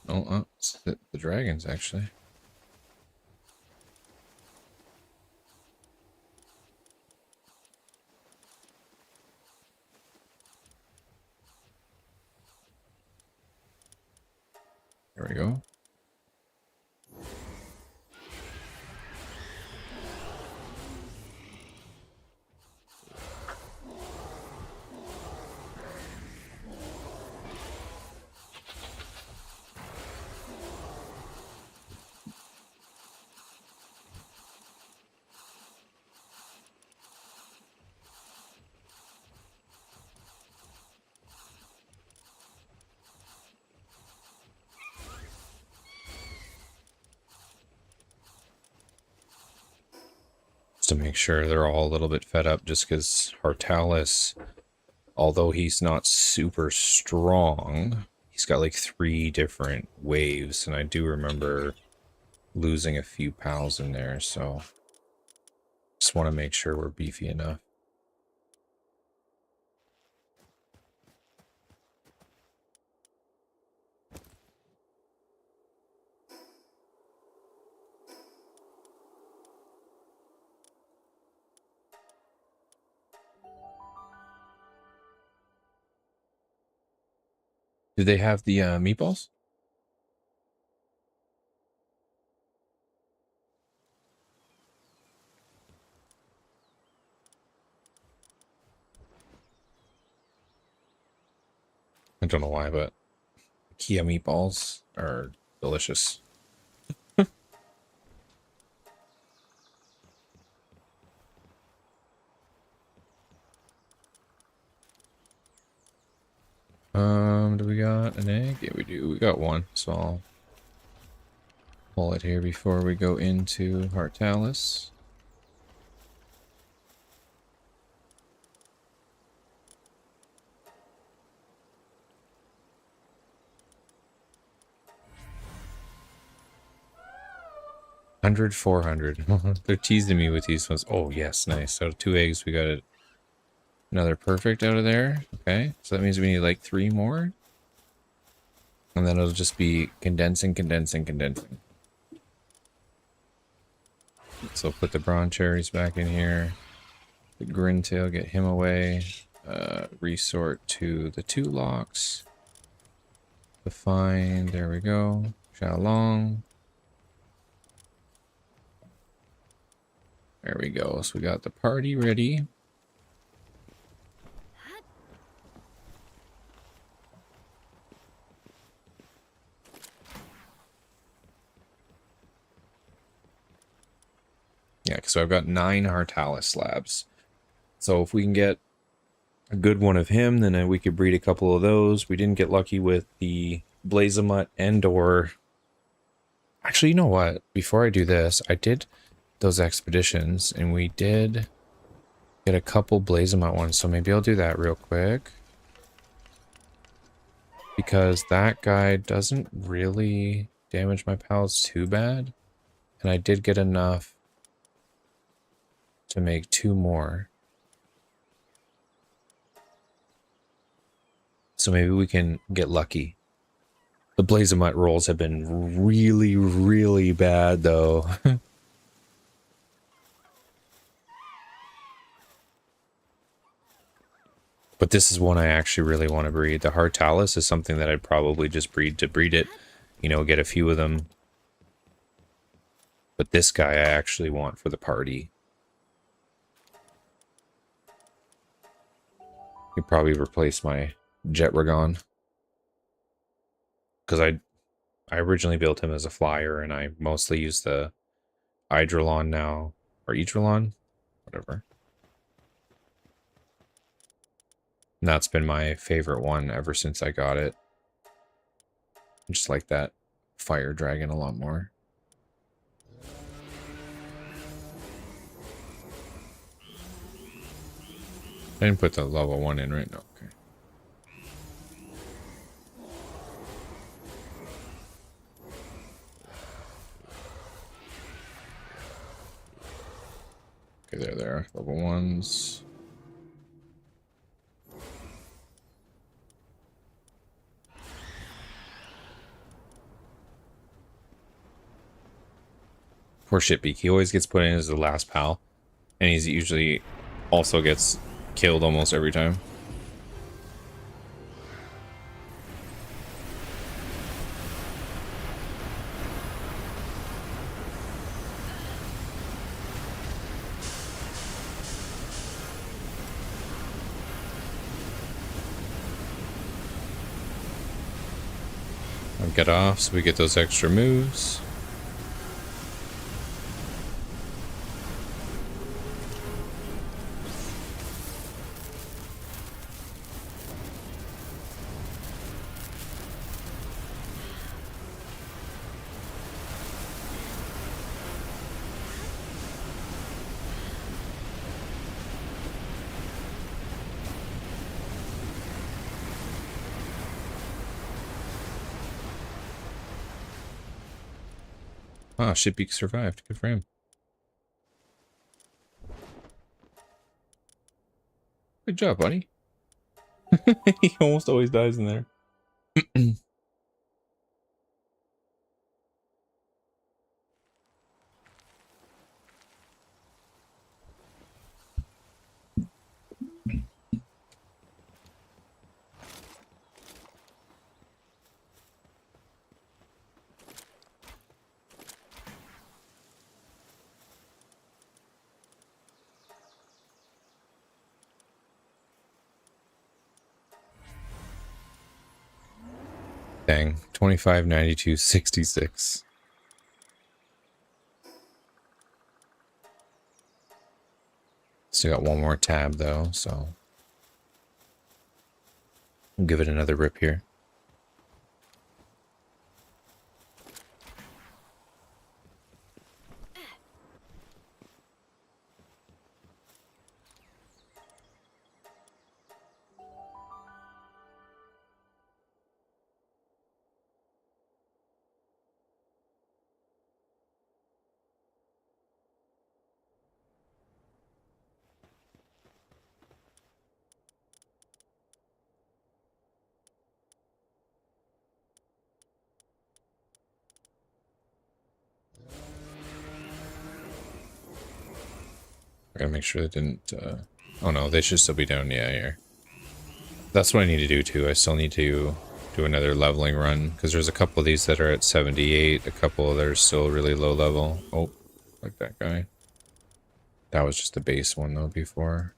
Oh, it's the dragons, actually. There we go. Just to make sure they're all a little bit fed up, just because Hartalis, although he's not super strong, he's got like 3 different waves, and I do remember losing a few pals in there, so just want to make sure we're beefy enough. Do they have the meatballs? I don't know why, but Kia meatballs are delicious. Do we got an egg? Yeah, we do. We got one, so I'll pull it here before we go into Hartalis. $100, $400. They're teasing me with these ones. Oh, yes, nice. So 2 eggs, we got another perfect out of there. Okay, so that means we need like 3 more. And then it'll just be condensing, condensing, condensing. So put the bronze cherries back in here. The Grintail, get him away. Resort to the 2 locks. Define, there we go. Xiaolong. There we go. So we got the party ready. Yeah, so I've got 9 Hartalis slabs. So if we can get a good one of him, then we could breed a couple of those. We didn't get lucky with the Blazamut and or... Actually, you know what? Before I do this, I did those expeditions, and we did get a couple Blazamut ones, so maybe I'll do that real quick. Because that guy doesn't really damage my pals too bad. And I did get enough to make 2 more. So maybe we can get lucky. The Blaze of Mutt rolls have been really, really bad, though. But this is one I actually really want to breed. The Hartalis is something that I'd probably just breed to breed it. You know, get a few of them. But this guy I actually want for the party. He'd probably replace my Jetragon. Because I originally built him as a flyer, and I mostly use the Hydrolon now. Or Etrolon? Whatever. And that's been my favorite one ever since I got it. I just like that fire dragon a lot more. I didn't put the level 1 in right now. Okay. Okay, there. Level 1s. Poor Shitbeak. He always gets put in as the last pal. And he's usually also gets killed almost every time. I'll get off so we get those extra moves. Ah, Shitbeak survived. Good for him. Good job, buddy. He almost always dies in there. Dang, 25, 92, 66. Still got one more tab though, so I'll give it another rip here. I gotta make sure they didn't, oh no, they should still be down, yeah, here. That's what I need to do too. I still need to do another leveling run, because there's a couple of these that are at 78, a couple that are still really low level. Oh, like that guy. That was just the base one though before.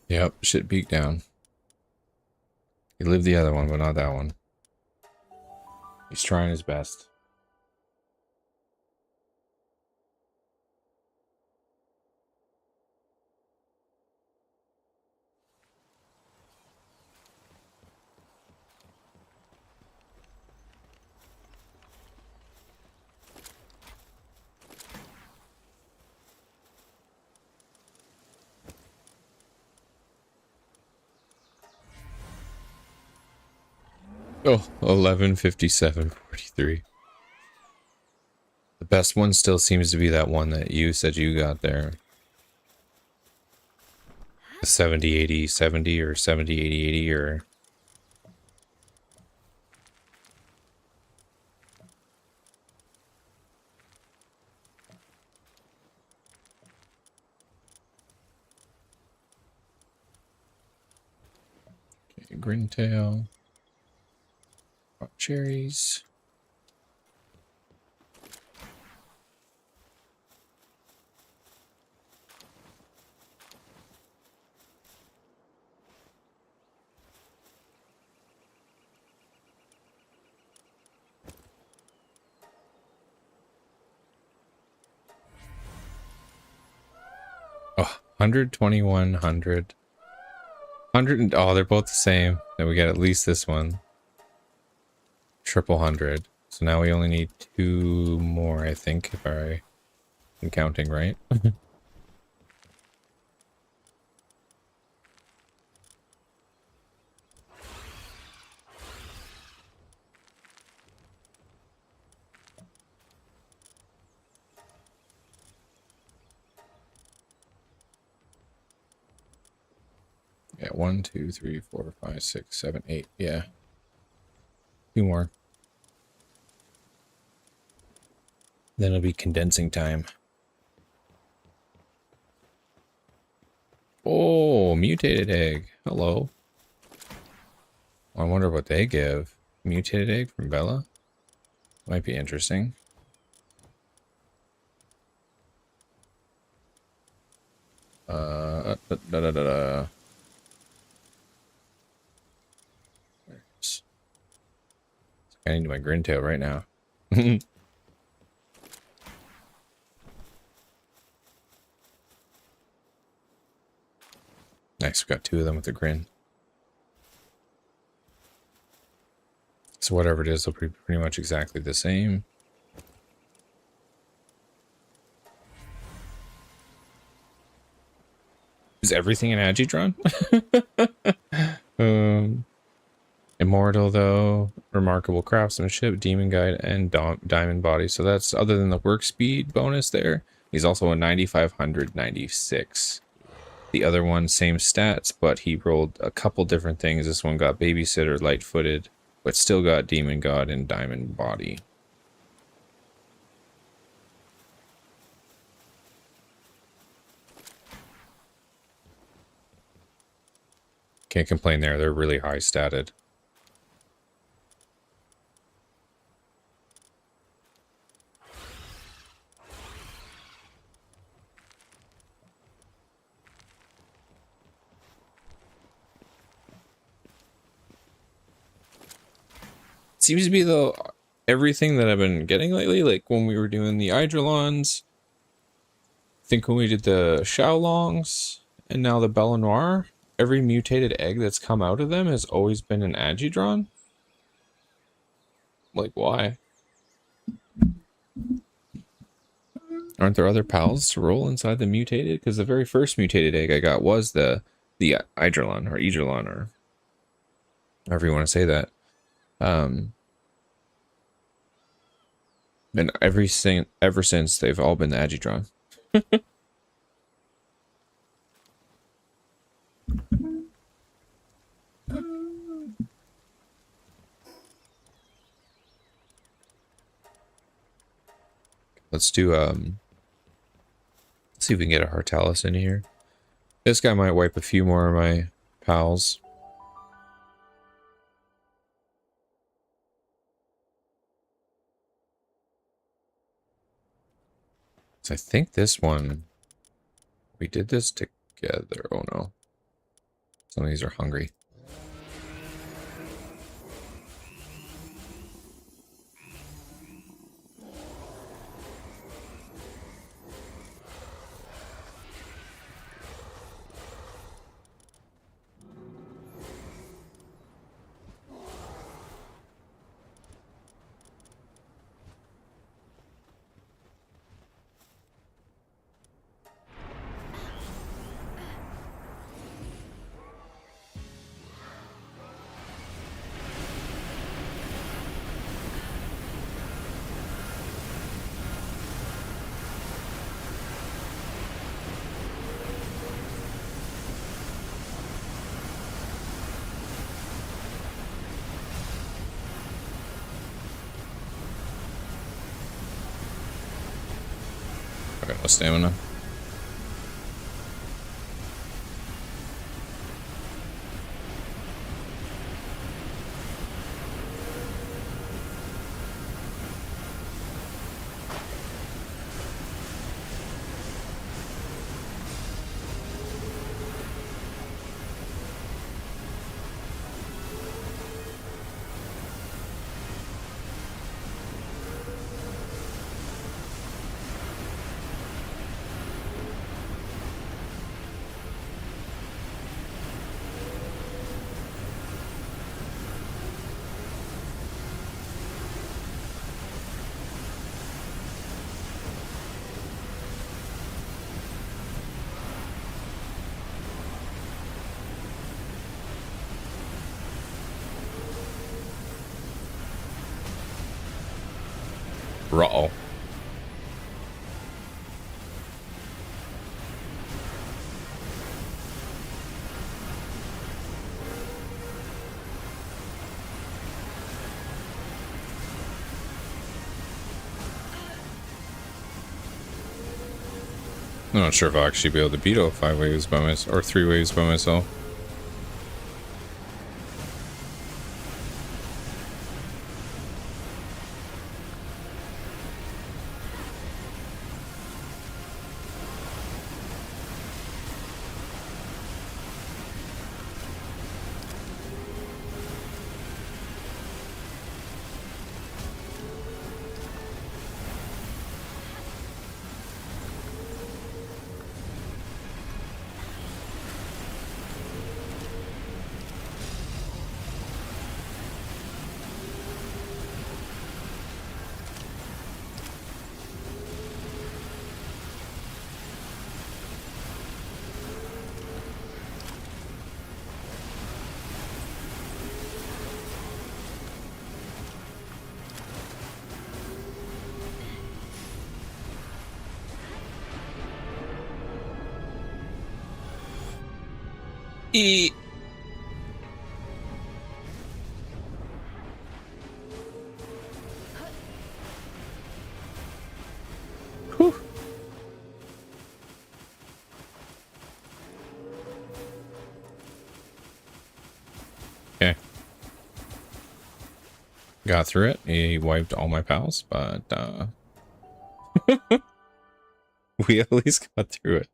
Yep, shit beat down. He lived the other one, but not that one. He's trying his best. Oh, 11:57:43. The best one still seems to be that one that you said you got there. The 70:80:70 or 70:80:80 or... Okay, Grintail. Pop cherries. Oh, 121, 100. 100 and... Oh, they're both the same. Then we get at least this one. Triple 100. So now we only need 2 more, I think, if I'm counting right. Yeah, 1, 2, 3, 4, 5, 6, 7, 8. Yeah. 2 more. Then it'll be condensing time. Oh, mutated egg. Hello. I wonder what they give. Mutated egg from Bella? Might be interesting. Da, da, da, da. I need my Grintail right now. Nice, we got 2 of them with the grin. So whatever it is, they'll be pretty much exactly the same. Is everything an Agitron? Immortal, though. Remarkable craftsmanship, demon guide, and diamond body. So that's, other than the work speed bonus there, he's also a 9596. The other one, same stats, but he rolled a couple different things. This one got babysitter, light-footed, but still got demon god and diamond body. Can't complain there. They're really high statted. Seems to be the everything that I've been getting lately, like when we were doing the Eidrolons, I think when we did the Xiaolongs, and now the Bella Noir, every mutated egg that's come out of them has always been an Agidron. Like, why? Aren't there other pals to roll inside the mutated? Because the very first mutated egg I got was the Eidrolon, or however you want to say that. And ever since, they've all been the Agitron. Let's do, let's see if we can get a Hartalis in here. This guy might wipe a few more of my pals. So I think this one We did this together. Oh no. Some of these are hungry. I got no stamina. Uh-oh. I'm not sure if I'll actually be able to beat all 5 waves by myself, or 3 waves by myself. E. Whew. Okay. Got through it. He wiped all my pals, but we at least got through it.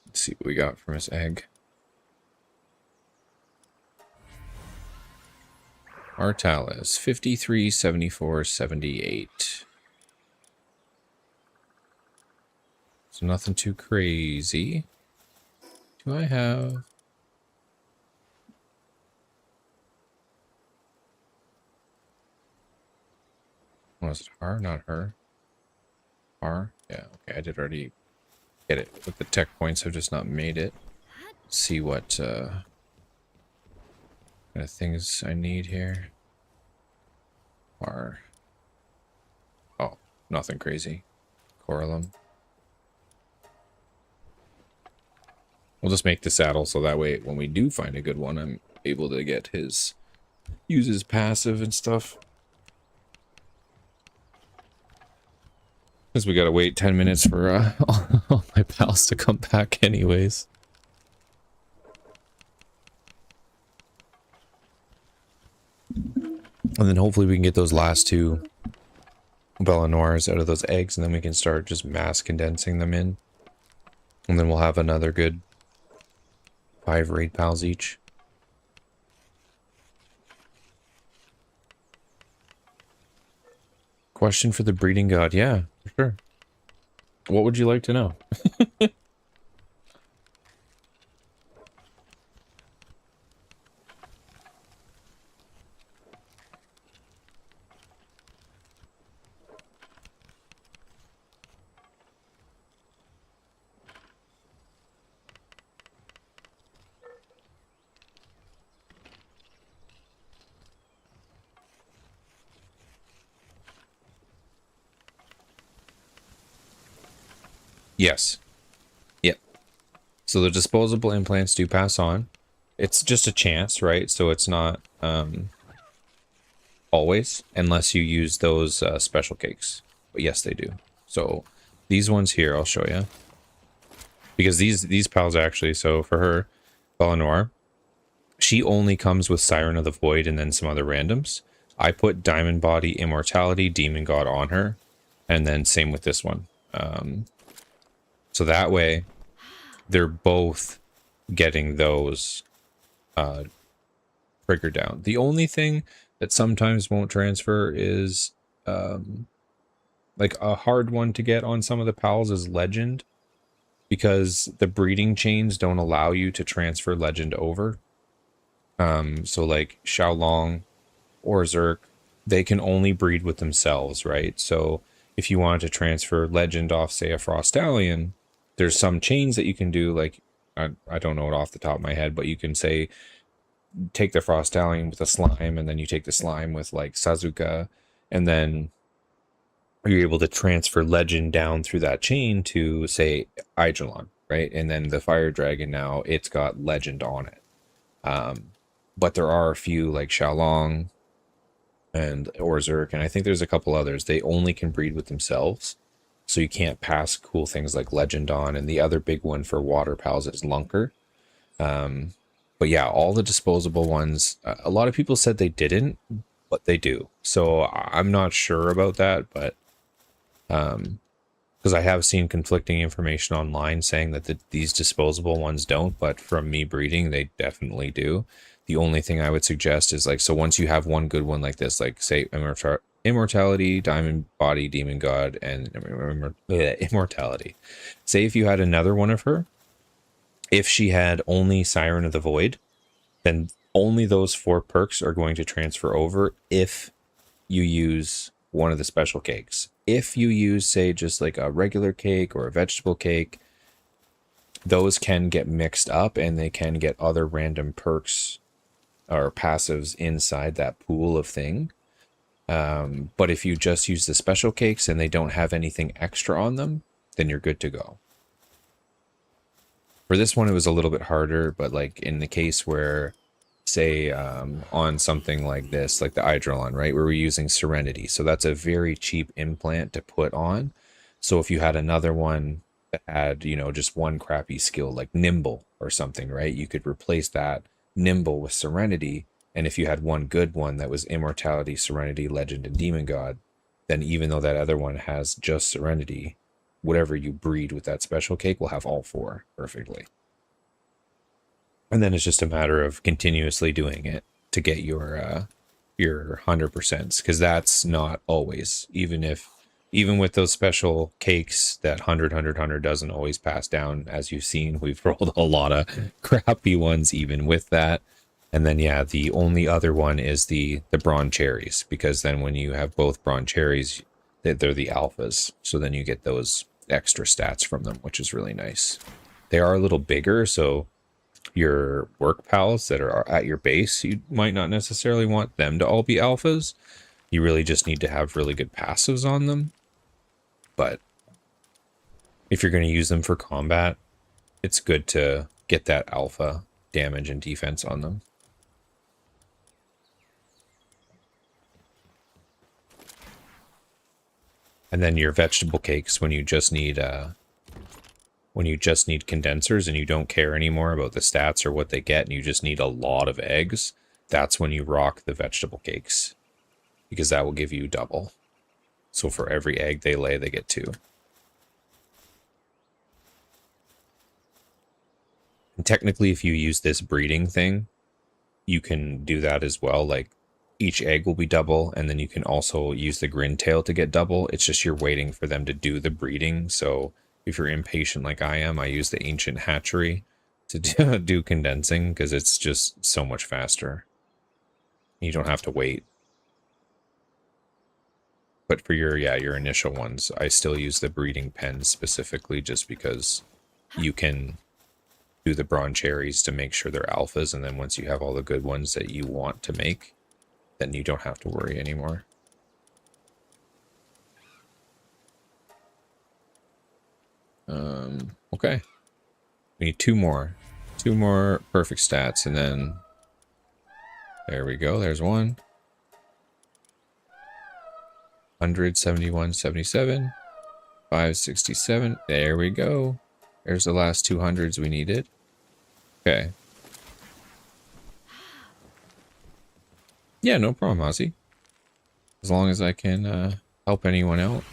Let's see what we got from his egg. Our tally is 53, 74, 78. So nothing too crazy. Do I have... Was it her? Not her. Her? Yeah, okay, I did already get it with the tech points. I've just not made it. See what kind of things I need here. Are... Oh, nothing crazy. Coralum. We'll just make the saddle so that way when we do find a good one, I'm able to get use his passive and stuff. Because we gotta wait 10 minutes for all my pals to come back anyways. And then hopefully we can get those last two Bella Noirs out of those eggs, and then we can start just mass condensing them in. And then we'll have another good 5 or 8 pals each. Question for the breeding god. Yeah, for sure. What would you like to know? Yes. Yep. So the disposable implants do pass on. It's just a chance, right? So it's not always, unless you use those special cakes. But yes, they do. So these ones here, I'll show you. Because these pals actually, so for her, Belanor, she only comes with Siren of the Void and then some other randoms. I put Diamond Body, Immortality, Demon God on her. And then same with this one. So that way, they're both getting those triggered down. The only thing that sometimes won't transfer is like a hard one to get on some of the pals is Legend, because the breeding chains don't allow you to transfer Legend over. So like Xiaolong or Zerk, they can only breed with themselves, right? So if you wanted to transfer Legend off, say, a Frostallion, there's some chains that you can do, like, I don't know it off the top of my head, but you can say, take the Frostallion with a slime, and then you take the slime with, like, Sazuka, and then you're able to transfer Legend down through that chain to, say, Eidolon, right? And then the Fire Dragon now, it's got Legend on it. But there are a few, like Xiaolong and Orzurk, and I think there's a couple others. They only can breed with themselves. So you can't pass cool things like Legend on, and the other big one for water pals is Lunker. But yeah, all the disposable ones, a lot of people said they didn't, but they do. So I'm not sure about that, but because I have seen conflicting information online saying that these disposable ones don't, but from me breeding, they definitely do. The only thing I would suggest is, like, so once you have one good one like this, like, say, Immortality, Diamond Body, Demon God, and Immortality. Say if you had another one of her, if she had only Siren of the Void, then only those 4 perks are going to transfer over if you use one of the special cakes. If you use, say, just like a regular cake or a vegetable cake, those can get mixed up and they can get other random perks or passives inside that pool of thing. But if you just use the special cakes and they don't have anything extra on them, then you're good to go. For this one, it was a little bit harder, but like in the case where, say, on something like this, like the Eidolon, right, where we're using Serenity. So that's a very cheap implant to put on. So if you had another one that had, you know, just one crappy skill like Nimble or something, right, you could replace that Nimble with Serenity. And if you had one good one that was Immortality, Serenity, Legend, and Demon God, then even though that other one has just Serenity, whatever you breed with that special cake will have all 4 perfectly. And then it's just a matter of continuously doing it to get your 100%, because that's not always, even with those special cakes, that 100 doesn't always pass down. As you've seen, we've rolled a lot of crappy ones even with that. And then, yeah, the only other one is the Bronze Cherries, because then when you have both Bronze Cherries, they're the alphas. So then you get those extra stats from them, which is really nice. They are a little bigger, so your work pals that are at your base, you might not necessarily want them to all be alphas. You really just need to have really good passives on them. But if you're going to use them for combat, it's good to get that alpha damage and defense on them. And then your vegetable cakes when you just need condensers and you don't care anymore about the stats or what they get and you just need a lot of eggs, that's when you rock the vegetable cakes. Because that will give you double. So for every egg they lay, they get 2. And technically, if you use this breeding thing, you can do that as well. Like, each egg will be double, and then you can also use the grintail to get double. It's just you're waiting for them to do the breeding. So if you're impatient like I am, I use the ancient hatchery to do condensing because it's just so much faster. You don't have to wait. But for your initial ones, I still use the breeding pens specifically just because you can do the bronze cherries to make sure they're alphas, and then once you have all the good ones that you want to make, then you don't have to worry anymore. Okay. We need 2 more. 2 more perfect stats, and then there we go. There's one. 100, 71, 77, 567. There we go. There's the last 200s we needed. Okay. Yeah, no problem, Ozzy. As long as I can help anyone out.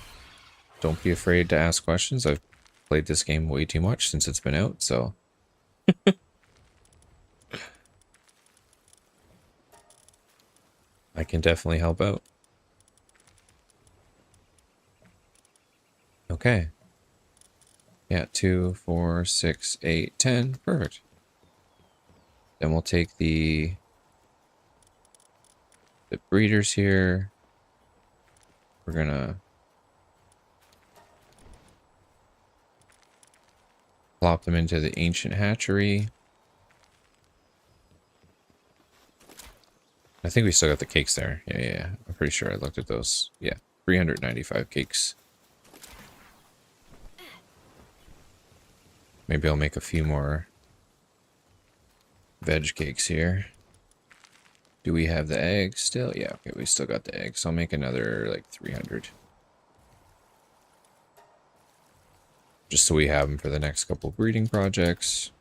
Don't be afraid to ask questions. I've played this game way too much since it's been out, so... I can definitely help out. Okay. Yeah, 2, 4, 6, 8, 10. Perfect. Then we'll take the breeders here. We're gonna plop them into the ancient hatchery. I think we still got the cakes there. Yeah. I'm pretty sure I looked at those. Yeah, 395 cakes. Maybe I'll make a few more veg cakes here. Do we have the eggs still? Yeah, okay, we still got the eggs. I'll make another, like, 300. Just so we have them for the next couple breeding projects.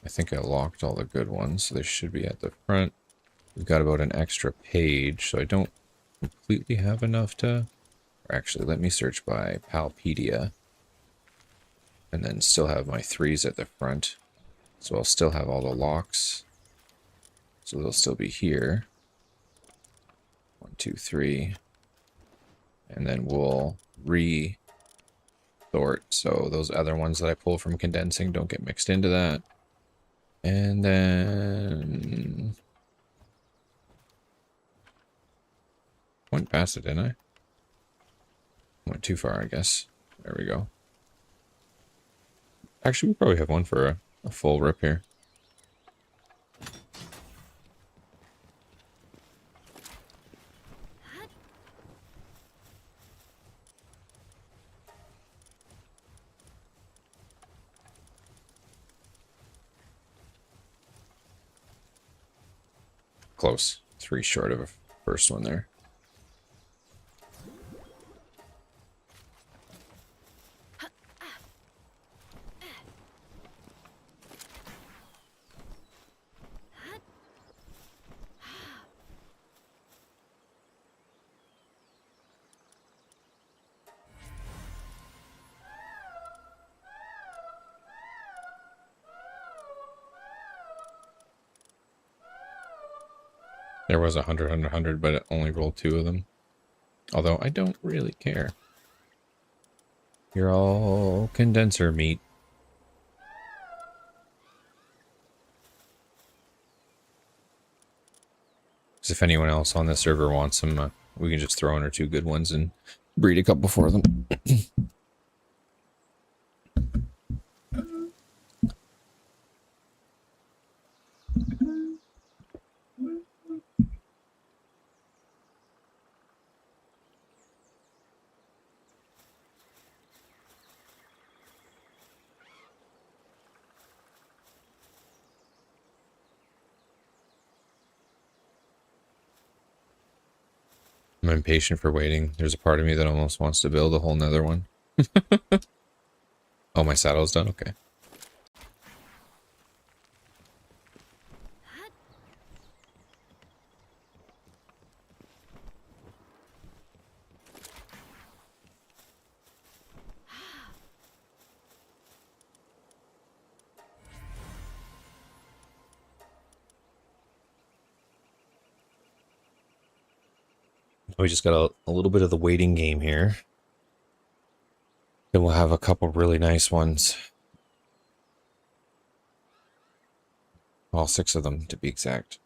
I think I locked all the good ones, so they should be at the front. We've got about an extra page, so I don't completely have enough to... Or actually, let me search by Palpedia. And then still have my 3s at the front. So I'll still have all the locks. So they'll still be here. 1, 2, 3. And then we'll re-sort. So those other ones that I pull from condensing don't get mixed into that. And then... Went past it, didn't I? Went too far, I guess. There we go. Actually, we probably have one for a full rip here. Close. 3 short of a first one there. There was 100, 100, 100, but it only rolled 2 of them. Although I don't really care. You're all condenser meat. Because if anyone else on the server wants them, we can just throw in our 2 good ones and breed a couple for them. I'm impatient for waiting. There's a part of me that almost wants to build a whole nother one. Oh, my saddle's done? Okay. We just got a little bit of the waiting game here. Then we'll have a couple really nice ones. All 6 of them, to be exact.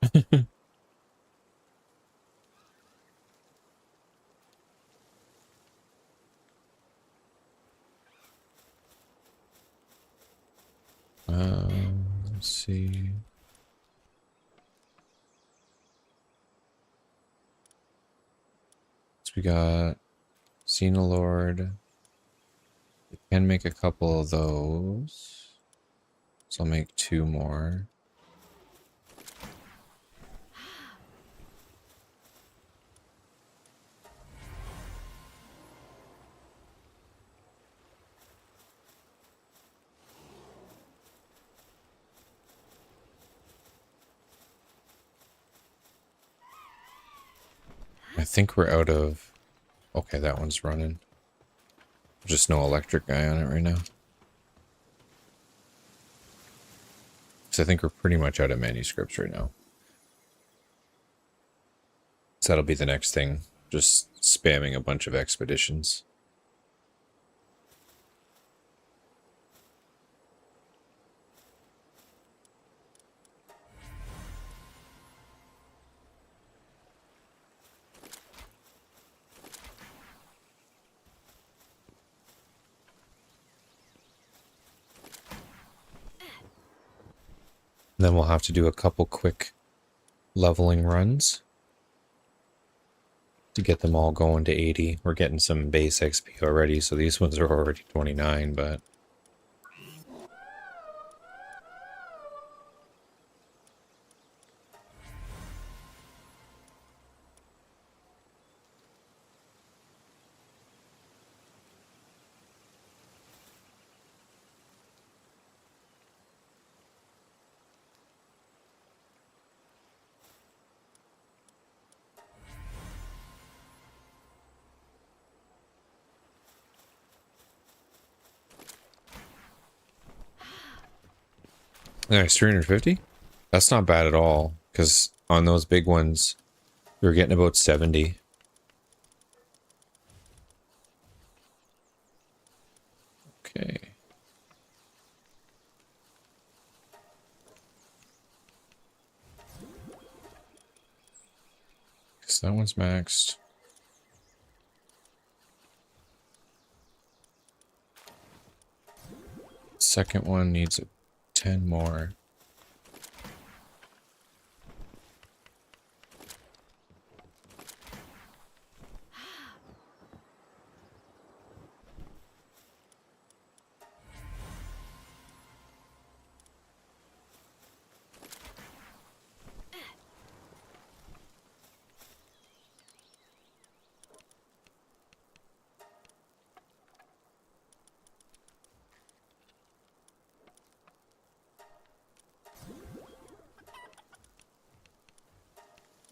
Let's see. So we got Xena Lord. We can make a couple of those. So I'll make 2 more. I think we're out of... Okay, that one's running. Just no electric guy on it right now. So I think we're pretty much out of manuscripts right now. So that'll be the next thing. Just spamming a bunch of expeditions. Then we'll have to do a couple quick leveling runs to get them all going to 80. We're getting some base XP already, so these ones are already 29, but... Nice, 350? That's not bad at all, because on those big ones, we were getting about 70. Okay. So that one's maxed. Second one needs 10 more.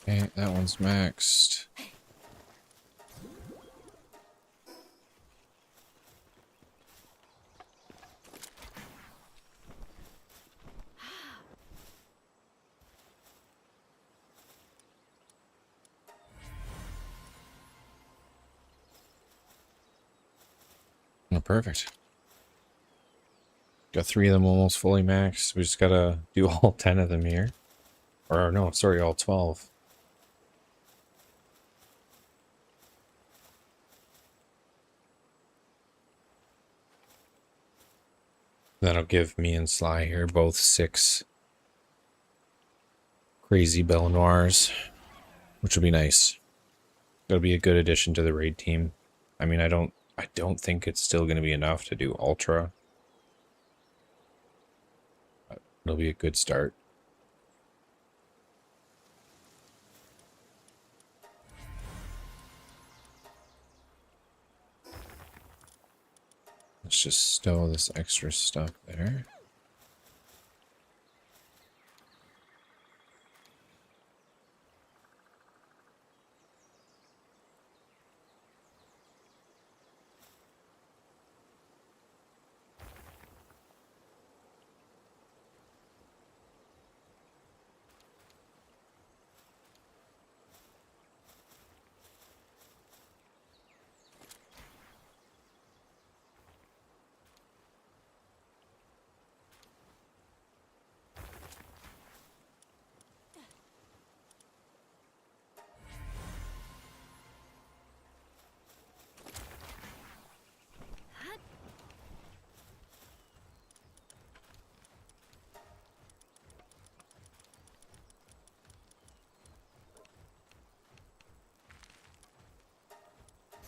Okay, that one's maxed. Oh, perfect. Got 3 of them almost fully maxed. We just gotta do all 10 of them here. Or no, sorry, all 12. That'll give me and Sly here both 6 crazy Belle Noirs, which will be nice. It'll be a good addition to the raid team. I mean, I don't think it's still going to be enough to do Ultra. But it'll be a good start. Let's just stow this extra stuff there.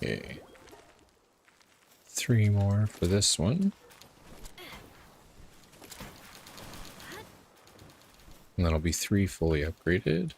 Okay. 3 more for this one. And that'll be 3 fully upgraded.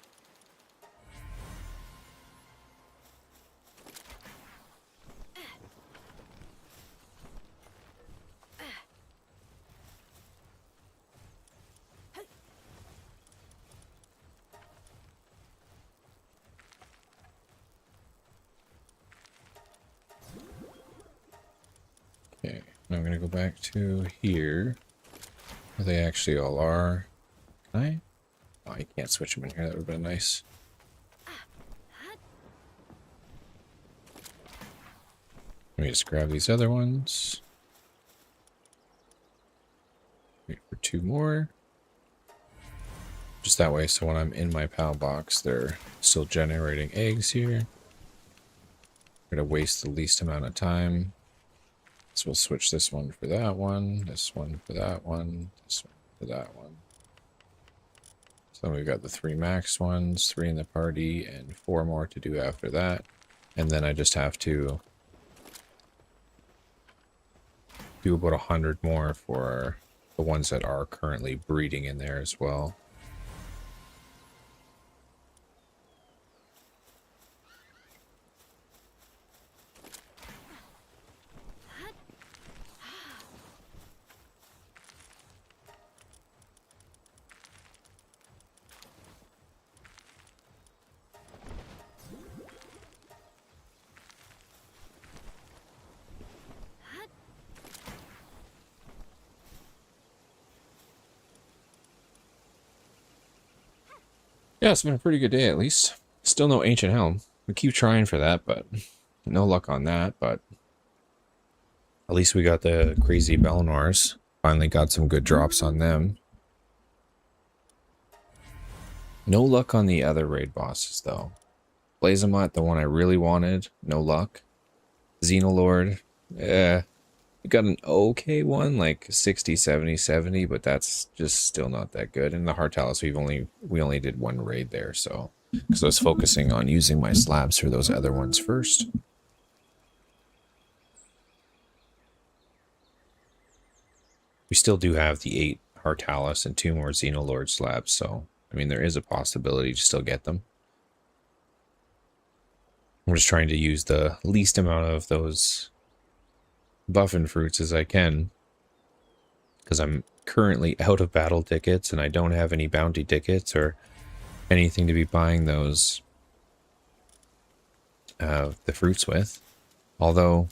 Okay, now I'm going to go back to here, where they actually all are. Can I? Oh, you can't switch them in here. That would have been nice. Let me just grab these other ones. Wait for 2 more. Just that way, so when I'm in my PAL box, they're still generating eggs here. I'm going to waste the least amount of time. So we'll switch this one for that one, this one for that one, this one for that one. So we've got the 3 max ones, 3 in the party, and 4 more to do after that. And then I just have to do about 100 more for the ones that are currently breeding in there as well. Yeah, it's been a pretty good day at least. Still no ancient helm. We keep trying for that, but no luck on that. But at least we got the crazy Belnors. Finally got some good drops on them. No luck on the other raid bosses though. Blazamot, the one I really wanted, no luck. Xenolord, we got an okay one, like 60, 70, 70, but that's just still not that good. And the Hartalis, we only did 1 raid there, so because I was focusing on using my slabs for those other ones first. We still do have the 8 Hartalis and 2 more Xenolord slabs, so I mean there is a possibility to still get them. I'm just trying to use the least amount of those buffin fruits as I can, because I'm currently out of battle tickets and I don't have any bounty tickets or anything to be buying those the fruits with. Although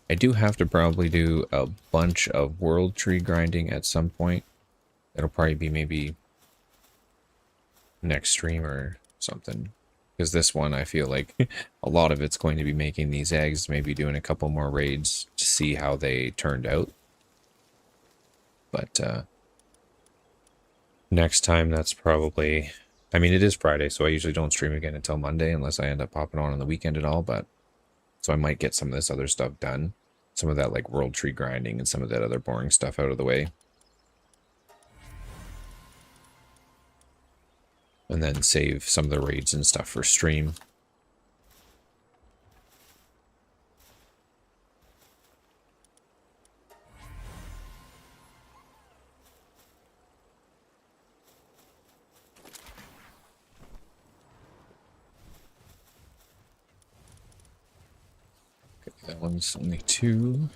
I do have to probably do a bunch of world tree grinding at some point. It'll probably be maybe next stream or something, because this one I feel like a lot of it's going to be making these eggs, maybe doing a couple more raids to see how they turned out. But next time, that's probably, I mean, it is Friday, so I usually don't stream again until Monday unless I end up popping on the weekend at all. But so I might get some of this other stuff done, some of that like world tree grinding and some of that other boring stuff out of the way, and then save some of the raids and stuff for stream. Okay, that one's only 2.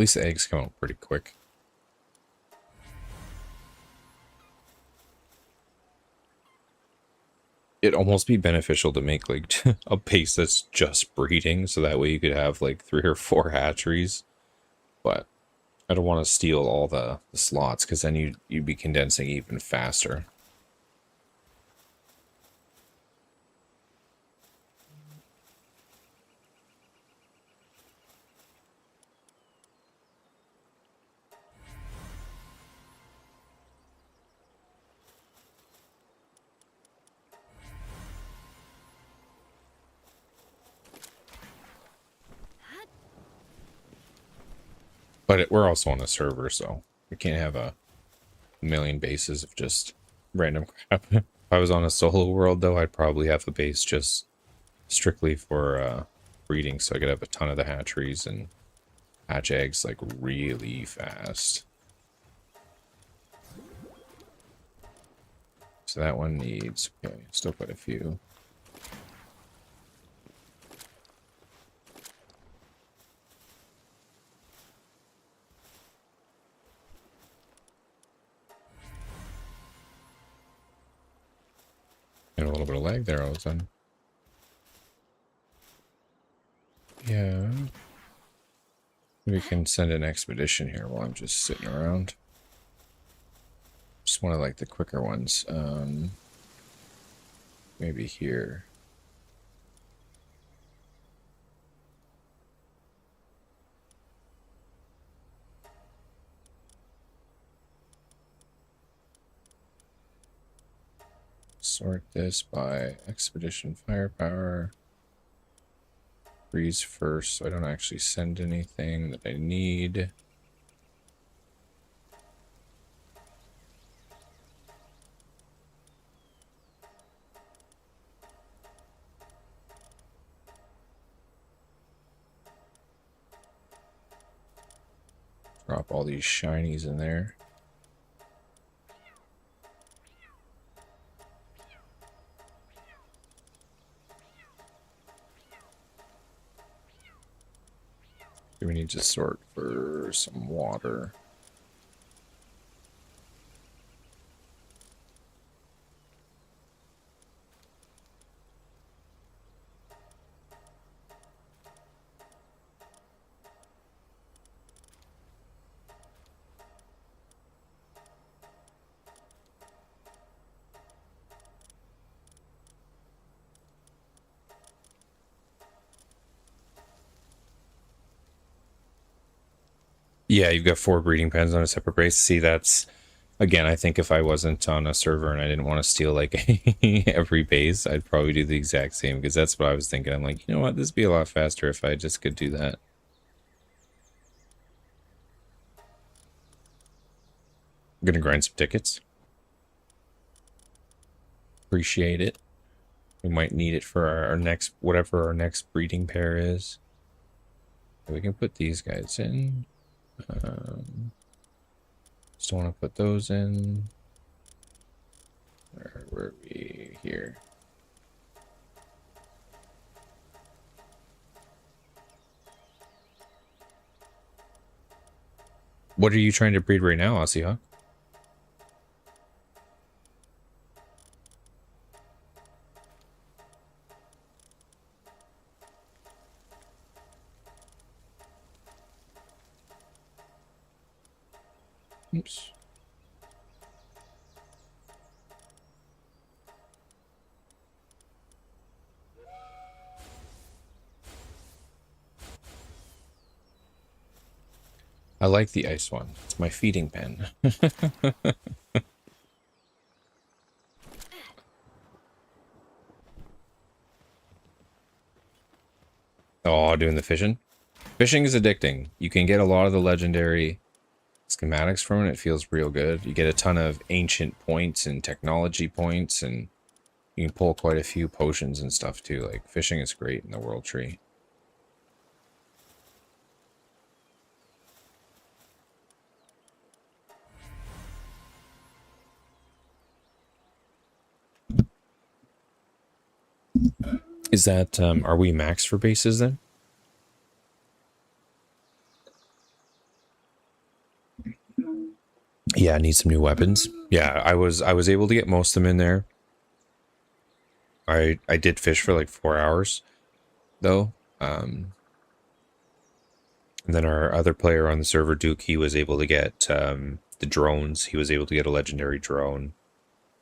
least the eggs come out pretty quick. It'd almost be beneficial to make like a base that's just breeding, so that way you could have like 3 or 4 hatcheries. But I don't want to steal all the slots, because then you'd be condensing even faster. But we're also on a server, so we can't have a million bases of just random crap. If I was on a solo world, though, I'd probably have a base just strictly for breeding, so I could have a ton of the hatcheries and hatch eggs like really fast. So that one needs, okay, still quite a few. And a little bit of lag there all of a sudden. Yeah. We can send an expedition here while I'm just sitting around. Just one of like the quicker ones. Maybe here. Sort this by expedition firepower. Freeze first, so I don't actually send anything that I need. Drop all these shinies in there. We need to sort for some water. Yeah, you've got 4 breeding pens on a separate base. See, that's, again, I think if I wasn't on a server and I didn't want to steal like every base, I'd probably do the exact same, because that's what I was thinking. I'm like, you know what, this would be a lot faster if I just could do that. I'm gonna grind some tickets. Appreciate it. We might need it for our next, whatever our next breeding pair is. We can put these guys in. Still want to put those in. Where were we? Here. What are you trying to breed right now, Aussie Hawk? Oops. I like the ice one. It's my feeding pen. Oh, doing the fishing? Fishing is addicting. You can get a lot of the legendary schematics from it. It feels real good. You get a ton of ancient points and technology points, and you can pull quite a few potions and stuff too. Like, fishing is great in the World Tree. Is that, are we maxed for bases then? Yeah, I need some new weapons. Yeah, I was able to get most of them in there. I did fish for like 4 hours though. And then our other player on the server, Duke, he was able to get the drones. He was able to get a legendary drone.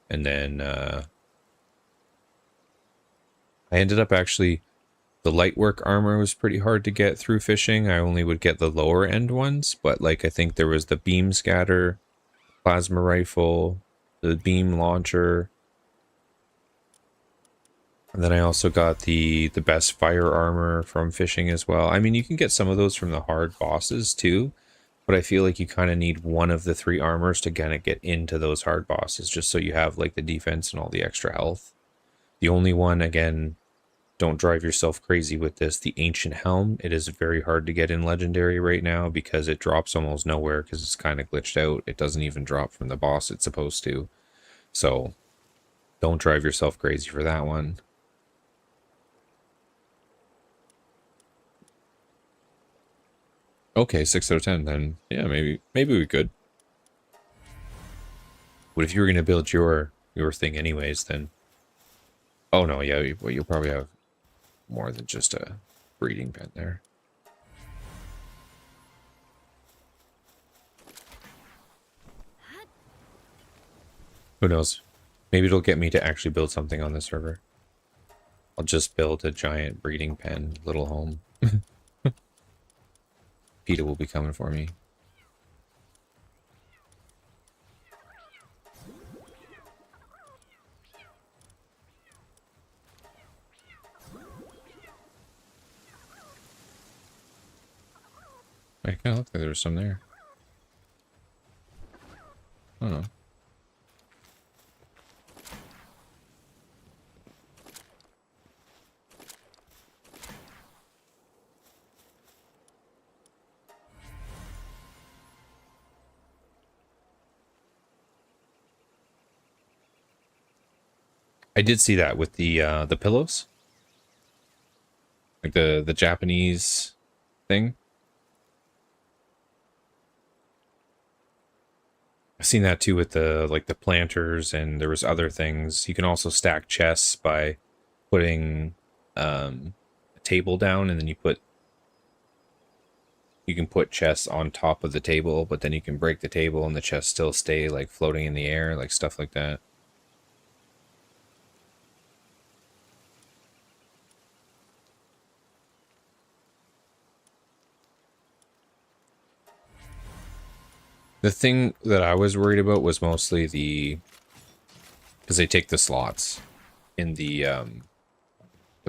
And then I ended up actually, the light work armor was pretty hard to get through fishing. I only would get the lower end ones, but like I think there was the beam scatter, plasma rifle, the beam launcher. And then I also got the best fire armor from fishing as well. I mean, you can get some of those from the hard bosses too, but I feel like you kind of need one of the three armors to kind of get into those hard bosses, just so you have like the defense and all the extra health. The only one, again, don't drive yourself crazy with this, the Ancient Helm. It is very hard to get in Legendary right now because it drops almost nowhere because it's kind of glitched out. It doesn't even drop from the boss it's supposed to. So don't drive yourself crazy for that one. Okay, 6 out of 10 then. Yeah, maybe we could. But if you were going to build your thing anyways, then... Oh no, yeah, you'll probably have more than just a breeding pen there. Who knows? Maybe it'll get me to actually build something on the server. I'll just build a giant breeding pen, little home. PETA will be coming for me. I kind of looked like there was some there. I don't know. I did see that with the pillows, like the Japanese thing. I've seen that too with the like the planters, and there was other things. You can also stack chests by putting a table down, and then you can put chests on top of the table, but then you can break the table and the chests still stay like floating in the air, like stuff like that. The thing that I was worried about was mostly because they take the slots in the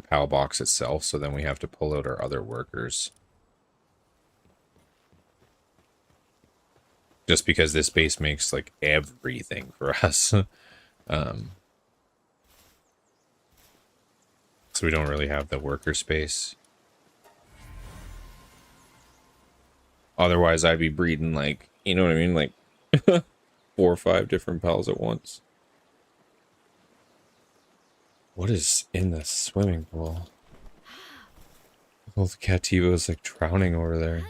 PAL box itself, so then we have to pull out our other workers. Just because this base makes like everything for us. So we don't really have the worker space. Otherwise I'd be breeding like, you know what I mean? Like 4 or 5 different pals at once. What is in the swimming pool? Oh, the Cativa is like drowning over there.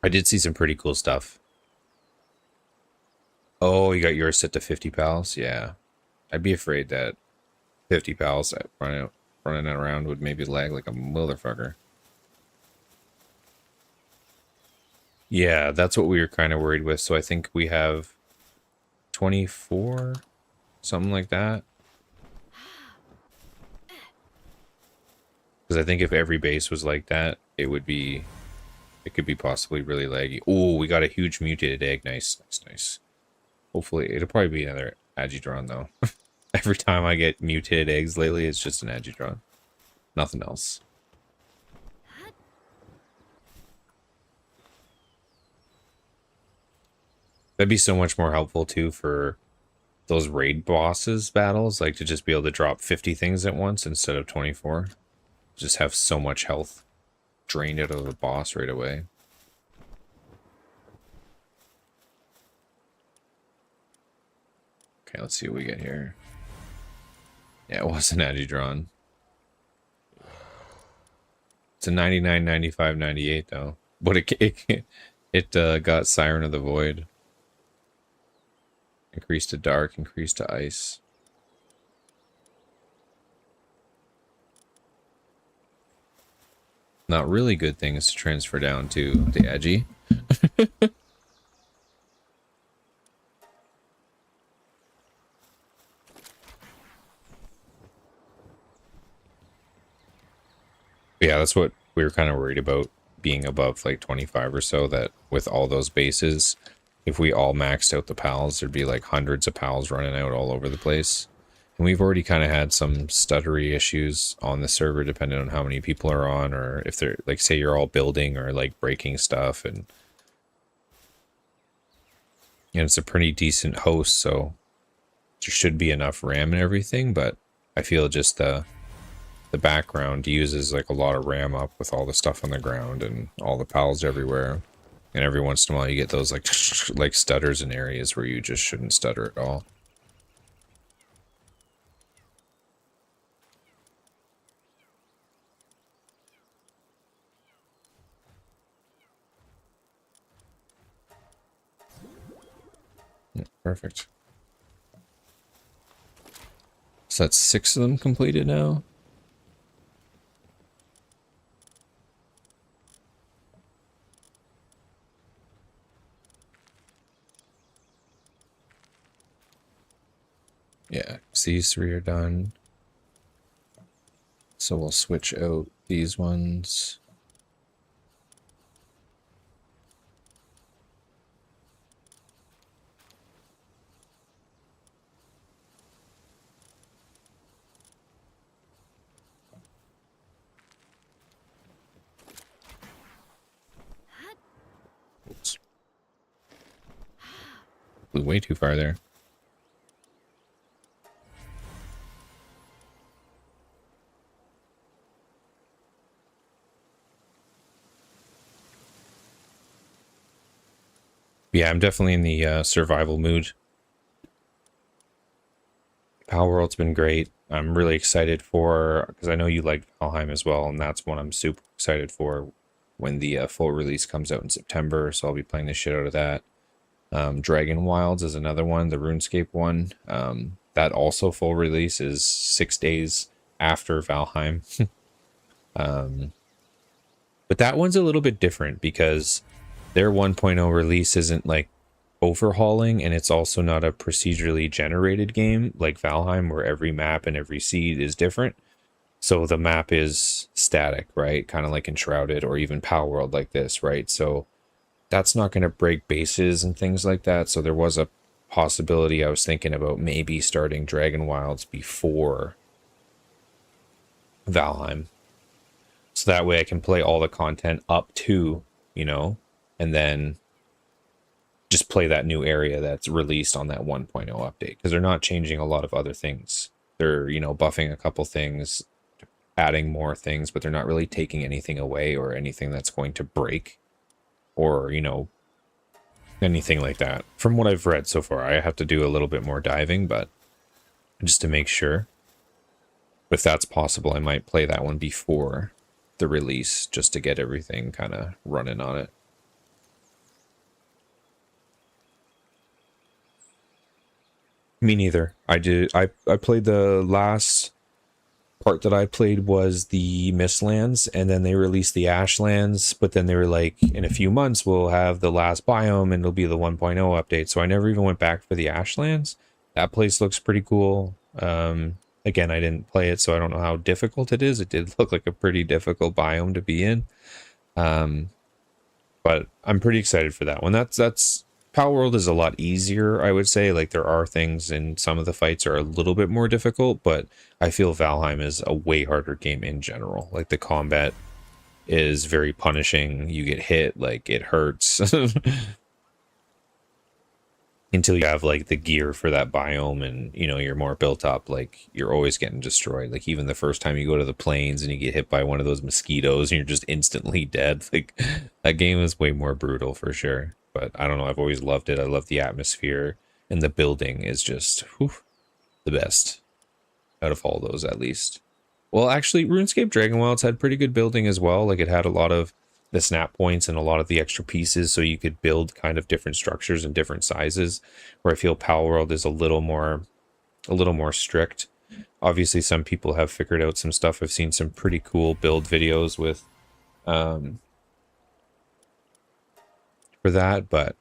I did see some pretty cool stuff. Oh, you got yours set to 50 pals? Yeah. I'd be afraid that 50 pals running around would maybe lag like a motherfucker. Yeah, that's what we were kind of worried with. So I think we have 24, something like that. Because I think if every base was like that, it could be possibly really laggy. Oh, we got a huge mutated egg. Nice, nice, nice. Hopefully, it'll probably be another Agidron though. Every time I get mutated eggs lately, it's just an Agidron. Nothing else. That'd be so much more helpful too for those raid bosses battles, like to just be able to drop 50 things at once instead of 24. Just have so much health drained out of the boss right away. Okay, let's see what we get here. Yeah, it was an Agidron. It's a 99, 95, 98 though. But it got Siren of the Void. Increased to dark, increased to ice. Not really good things to transfer down to the edgy. Yeah, that's what we were kind of worried about, being above like 25 or so, that with all those bases, if we all maxed out the pals, there'd be like hundreds of pals running out all over the place. And we've already kind of had some stuttery issues on the server, depending on how many people are on, or if they're like, say you're all building or like breaking stuff, and it's a pretty decent host, so there should be enough RAM and everything, but I feel just the background uses like a lot of RAM up with all the stuff on the ground and all the pals everywhere. And every once in a while you get those like stutters in areas where you just shouldn't stutter at all. Perfect. So that's 6 of them completed now. Yeah, these 3 are done. So we'll switch out these ones. Oops. Flew way too far there. Yeah, I'm definitely in the survival mood. Palworld's been great. I'm really excited for, because I know you like Valheim as well, and that's one I'm super excited for when the full release comes out in September, so I'll be playing the shit out of that. Dragon Wilds is another one, the RuneScape one. That also full release is 6 days after Valheim. But that one's a little bit different because their 1.0 release isn't like overhauling, and it's also not a procedurally generated game like Valheim where every map and every seed is different. So the map is static, right? Kind of like Enshrouded or even Palworld like this, right? So that's not going to break bases and things like that. So there was a possibility I was thinking about maybe starting Dragon Wilds before Valheim. So that way I can play all the content up to, and then just play that new area that's released on that 1.0 update, because they're not changing a lot of other things. They're, buffing a couple things, adding more things, but they're not really taking anything away or anything that's going to break or, anything like that. From what I've read so far, I have to do a little bit more diving, but just to make sure. If that's possible, I might play that one before the release just to get everything kind of running on it. Me neither. I played the last part that I played was the Mistlands, and then they released the Ashlands, but then they were like, in a few months we'll have the last biome and it'll be the 1.0 update. So I never even went back for the Ashlands. That place looks pretty cool. Again, I didn't play it, so I don't know how difficult it is. It did look like a pretty difficult biome to be in. But I'm pretty excited for that one. That's Palworld is a lot easier, I would say. Like, there are things in some of the fights are a little bit more difficult, but I feel Valheim is a way harder game in general. Like, the combat is very punishing. You get hit, like, it hurts. Until you have like the gear for that biome and you're more built up, like you're always getting destroyed. Like even the first time you go to the plains and you get hit by one of those mosquitoes and you're just instantly dead. Like that game is way more brutal for sure. But I don't know, I've always loved it. I love the atmosphere, and the building is just the best out of all those, at least. Well, actually, RuneScape Dragon Wilds had pretty good building as well. Like it had a lot of the snap points and a lot of the extra pieces so you could build kind of different structures and different sizes, where I feel Palworld is a little more strict. Obviously some people have figured out some stuff. I've seen some pretty cool build videos with for that, but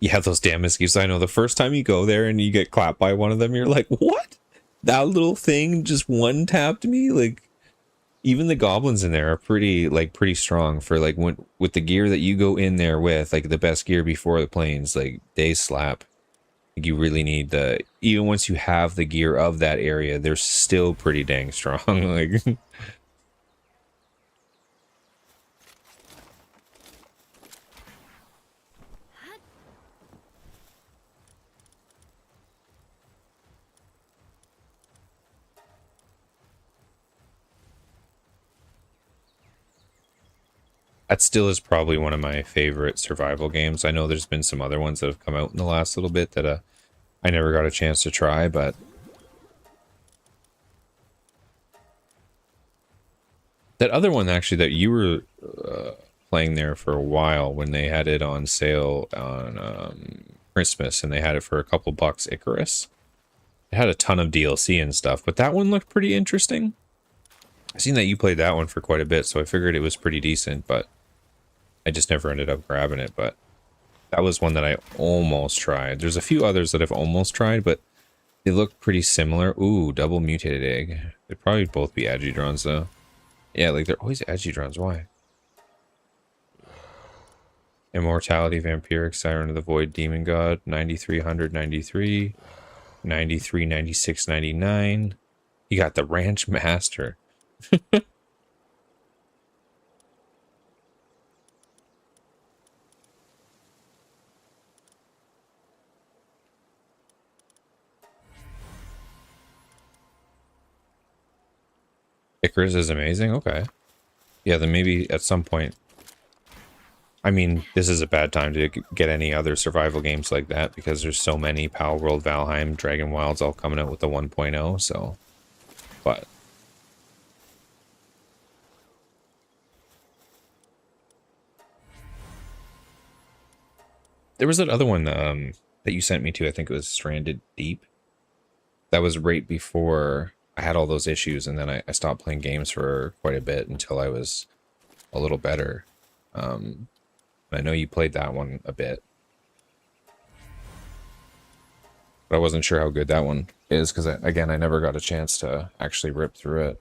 yeah, those damn escapes. I know the first time you go there and you get clapped by one of them, you're like, what? That little thing just one tapped me? Like, even the goblins in there are pretty strong for like when with the gear that you go in there with, like the best gear before the planes, like they slap. Like, you really need the, even once you have the gear of that area, they're still pretty dang strong. Like that still is probably one of my favorite survival games. I know there's been some other ones that have come out in the last little bit that I never got a chance to try, but that other one actually that you were playing there for a while when they had it on sale on Christmas and they had it for a couple bucks, Icarus. It had a ton of DLC and stuff, but that one looked pretty interesting. I've seen that you played that one for quite a bit, so I figured it was pretty decent, but I just never ended up grabbing it. But that was one that I almost tried. There's a few others that I've almost tried, but they look pretty similar. Ooh, double mutated egg. They'd probably both be Agidrons, though. Yeah, like they're always Agidrons. Why? Immortality, Vampiric, Siren of the Void, Demon God, 9393, 93, 96, 99. You got the Ranch Master. Icarus is amazing. Okay. Yeah, then maybe at some point. I mean, this is a bad time to get any other survival games like that because there's so many. Palworld, Valheim, Dragon Wilds all coming out with the 1.0, so. But there was that other one that you sent me to. I think it was Stranded Deep. That was right before I had all those issues, and then I stopped playing games for quite a bit until I was a little better. I know you played that one a bit, but I wasn't sure how good that one is because, again, I never got a chance to actually rip through it.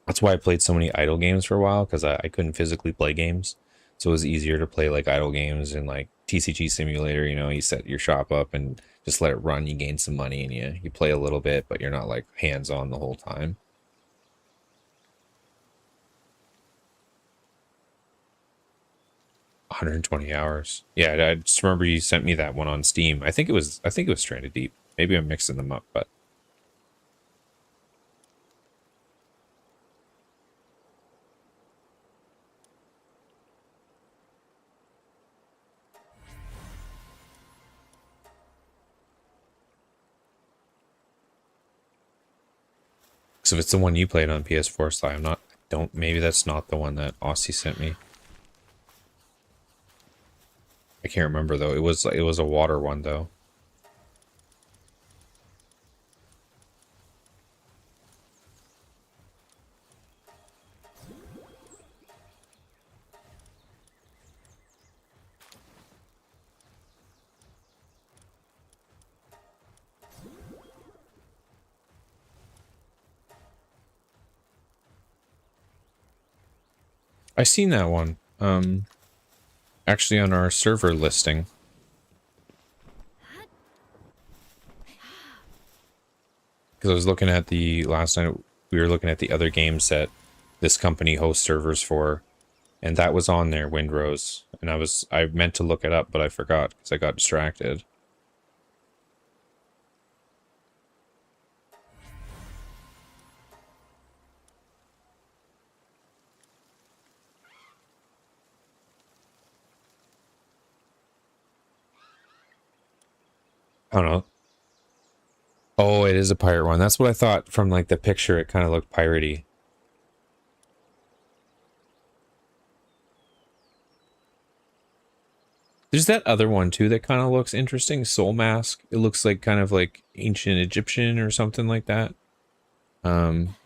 That's why I played so many idle games for a while, because I couldn't physically play games. So it was easier to play like idle games and like TCG Simulator. You know, you set your shop up and just let it run. You gain some money and you play a little bit, but you're not like hands on the whole time. 120 hours. Yeah, I just remember you sent me that one on Steam. I think it was Stranded Deep. Maybe I'm mixing them up, but so if it's the one you played on PS4, so I'm not. Don't maybe that's not the one that Aussie sent me. I can't remember though. It was a water one though. I seen that one. Actually on our server listing. Because I was looking at the last night, we were looking at the other games that this company hosts servers for, and that was on there, Windrose. And I meant to look it up, but I forgot because I got distracted. I don't know. Oh, it is a pirate one. That's what I thought from like the picture. It kind of looked piratey. There's that other one too that kind of looks interesting. Soul Mask. It looks like kind of like ancient Egyptian or something like that. Um,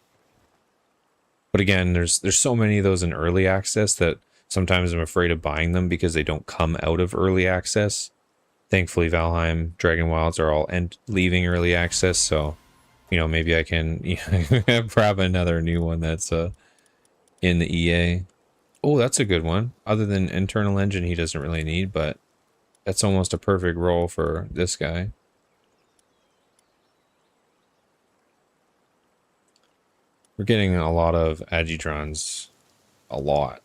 but again, there's so many of those in early access that sometimes I'm afraid of buying them because they don't come out of early access. Thankfully, Valheim, Dragon Wilds are all leaving early access, so you know maybe I can grab another new one that's in the EA. Oh, that's a good one. Other than internal engine, he doesn't really need, but that's almost a perfect role for this guy. We're getting a lot of Agidrons. A lot.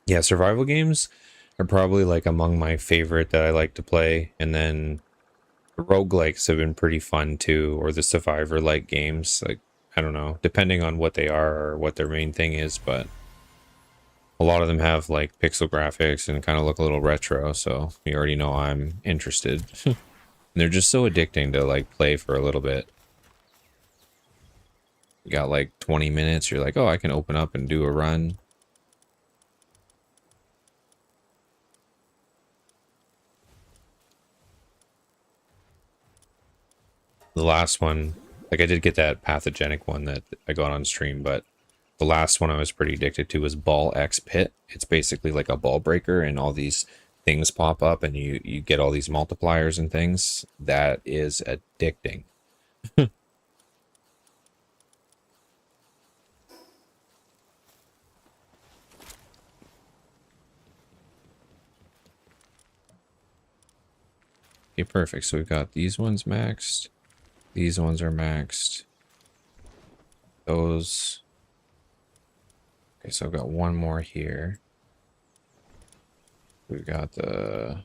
Yeah, survival games are probably like among my favorite that I like to play. And then the roguelikes have been pretty fun too, or the survivor like games. Like, I don't know, depending on what they are or what their main thing is, but a lot of them have like pixel graphics and kind of look a little retro, so you already know I'm interested. And they're just so addicting to like play for a little bit. You got like 20 minutes, you're like, oh, I can open up and do a run. The last one, like I did get that pathogenic one that I got on stream, but the last one I was pretty addicted to was Ball X Pit. It's basically like a ball breaker and all these things pop up and you get all these multipliers and things. That is addicting. Okay, perfect. So we've got these ones maxed. These ones are maxed. Those. Okay, so I've got one more here. We've got the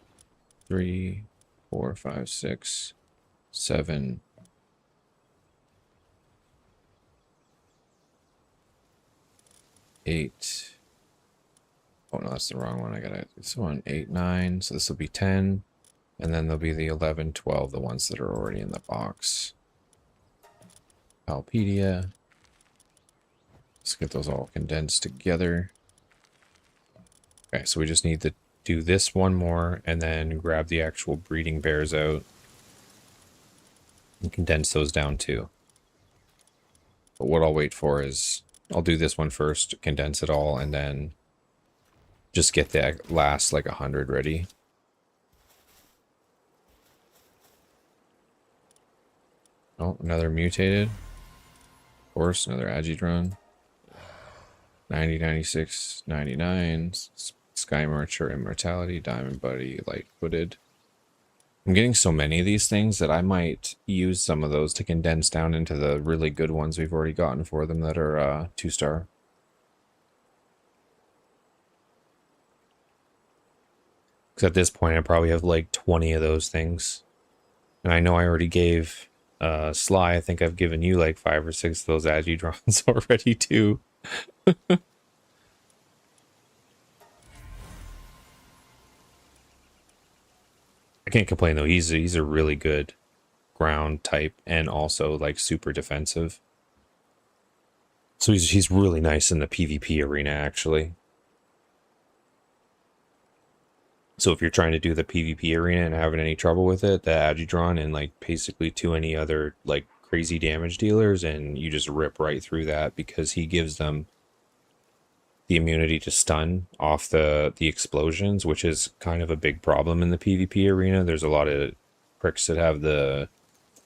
3, 4, 5, 6, 7. 8. Oh no, that's the wrong one. I got this one 8, 9. So this will be 10. And then there'll be the 11, 12, the ones that are already in the box. Palpedia. Let's get those all condensed together. Okay, so we just need to do this one more and then grab the actual breeding bears out and condense those down too. But what I'll wait for is I'll do this one first, condense it all, and then just get the last like 100 ready. Oh, another mutated. Of course, another Agidron. 90, 96, 99. Sky Marcher, Immortality, Diamond Buddy, Light-Footed. I'm getting so many of these things that I might use some of those to condense down into the really good ones we've already gotten for them that are 2-star. Because at this point, I probably have like 20 of those things. And I know I already gave Sly, I think I've given you like 5 or 6 of those Agidrons already too. I can't complain though. He's a really good ground type and also like super defensive. So he's really nice in the PvP arena actually. So if you're trying to do the PvP arena and having any trouble with it, the Agidron and like basically to any other like crazy damage dealers, and you just rip right through that because he gives them the immunity to stun off the explosions, which is kind of a big problem in the PvP arena. There's a lot of pricks that have the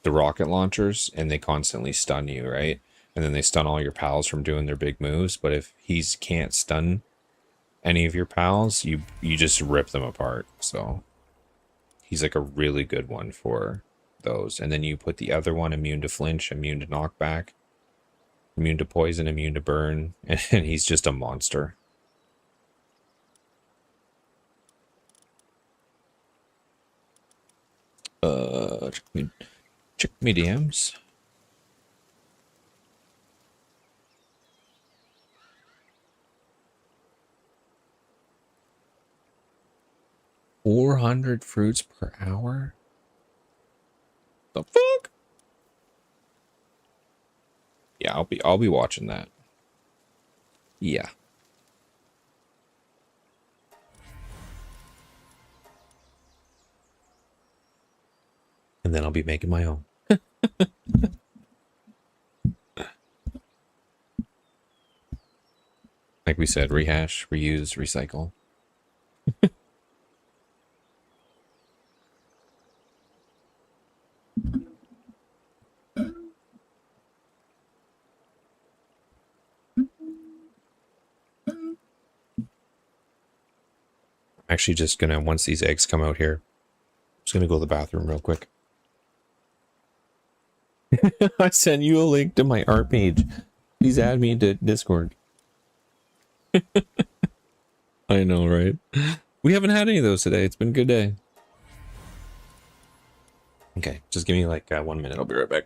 rocket launchers and they constantly stun you, right? And then they stun all your pals from doing their big moves. But if he's can't stun any of your pals, you just rip them apart. So he's like a really good one for those. And then you put the other one immune to flinch, immune to knockback, immune to poison, immune to burn, and he's just a monster. Check me DMs. 400 fruits per hour? The fuck? Yeah, I'll be watching that. Yeah. And then I'll be making my own. Like we said, rehash, reuse, recycle. I'm actually just gonna, once these eggs come out here, I'm just gonna go to the bathroom real quick. I sent you a link to my art page. Please add me into Discord. I know, right? We haven't had any of those today. It's been a good day. Okay, just give me like 1 minute. I'll be right back.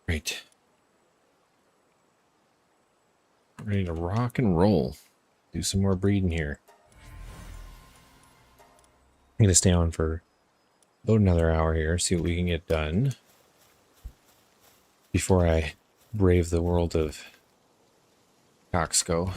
Great. Ready to rock and roll. Do some more breeding here. I'm gonna stay on for about another hour here, see what we can get done before I brave the world of Coxco.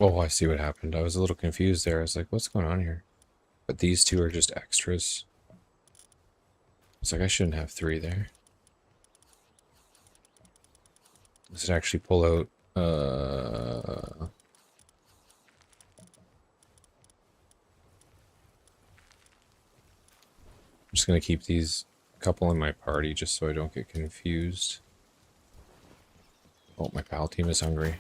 Oh, I see what happened. I was a little confused there. I was like, what's going on here? But these two are just extras. It's like I shouldn't have 3 there. Does it actually pull out I'm just gonna keep these couple in my party just so I don't get confused. Oh, my pal team is hungry.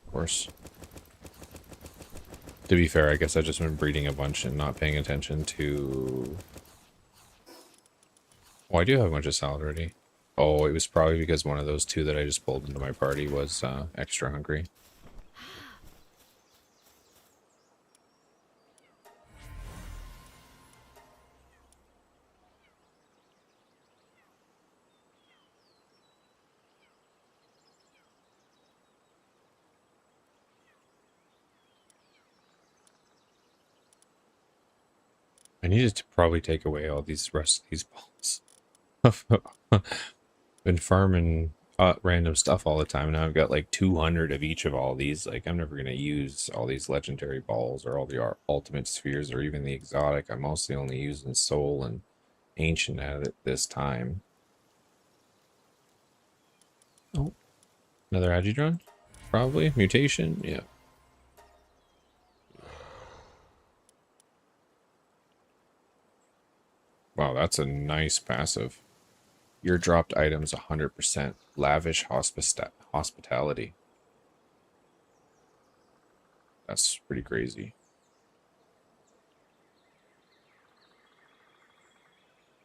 Of course. To be fair, I guess I've just been breeding a bunch and not paying attention to... Oh, I do have a bunch of salad already. Oh, it was probably because one of those two that I just pulled into my party was extra hungry. I needed to probably take away all these rest of these balls. Been farming random stuff all the time. Now I've got like 200 of each of all these. Like, I'm never going to use all these legendary balls or all the ultimate spheres or even the exotic. I'm mostly only using soul and ancient at it this time. Oh, another Agidron? Probably. Mutation? Yeah. Wow, that's a nice passive. Your dropped items 100%. Lavish hospitality. That's pretty crazy.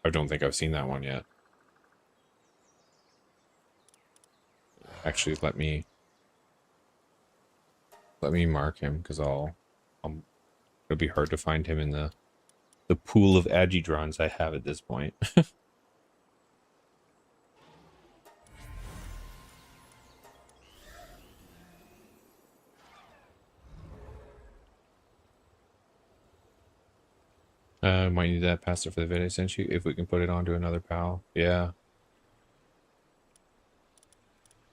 I don't think I've seen that one yet. Actually, let me mark him because it'll be hard to find him in the pool of Agidrons I have at this point. Might need that pasta for the vid I sent you if we can put it onto another pal. Yeah.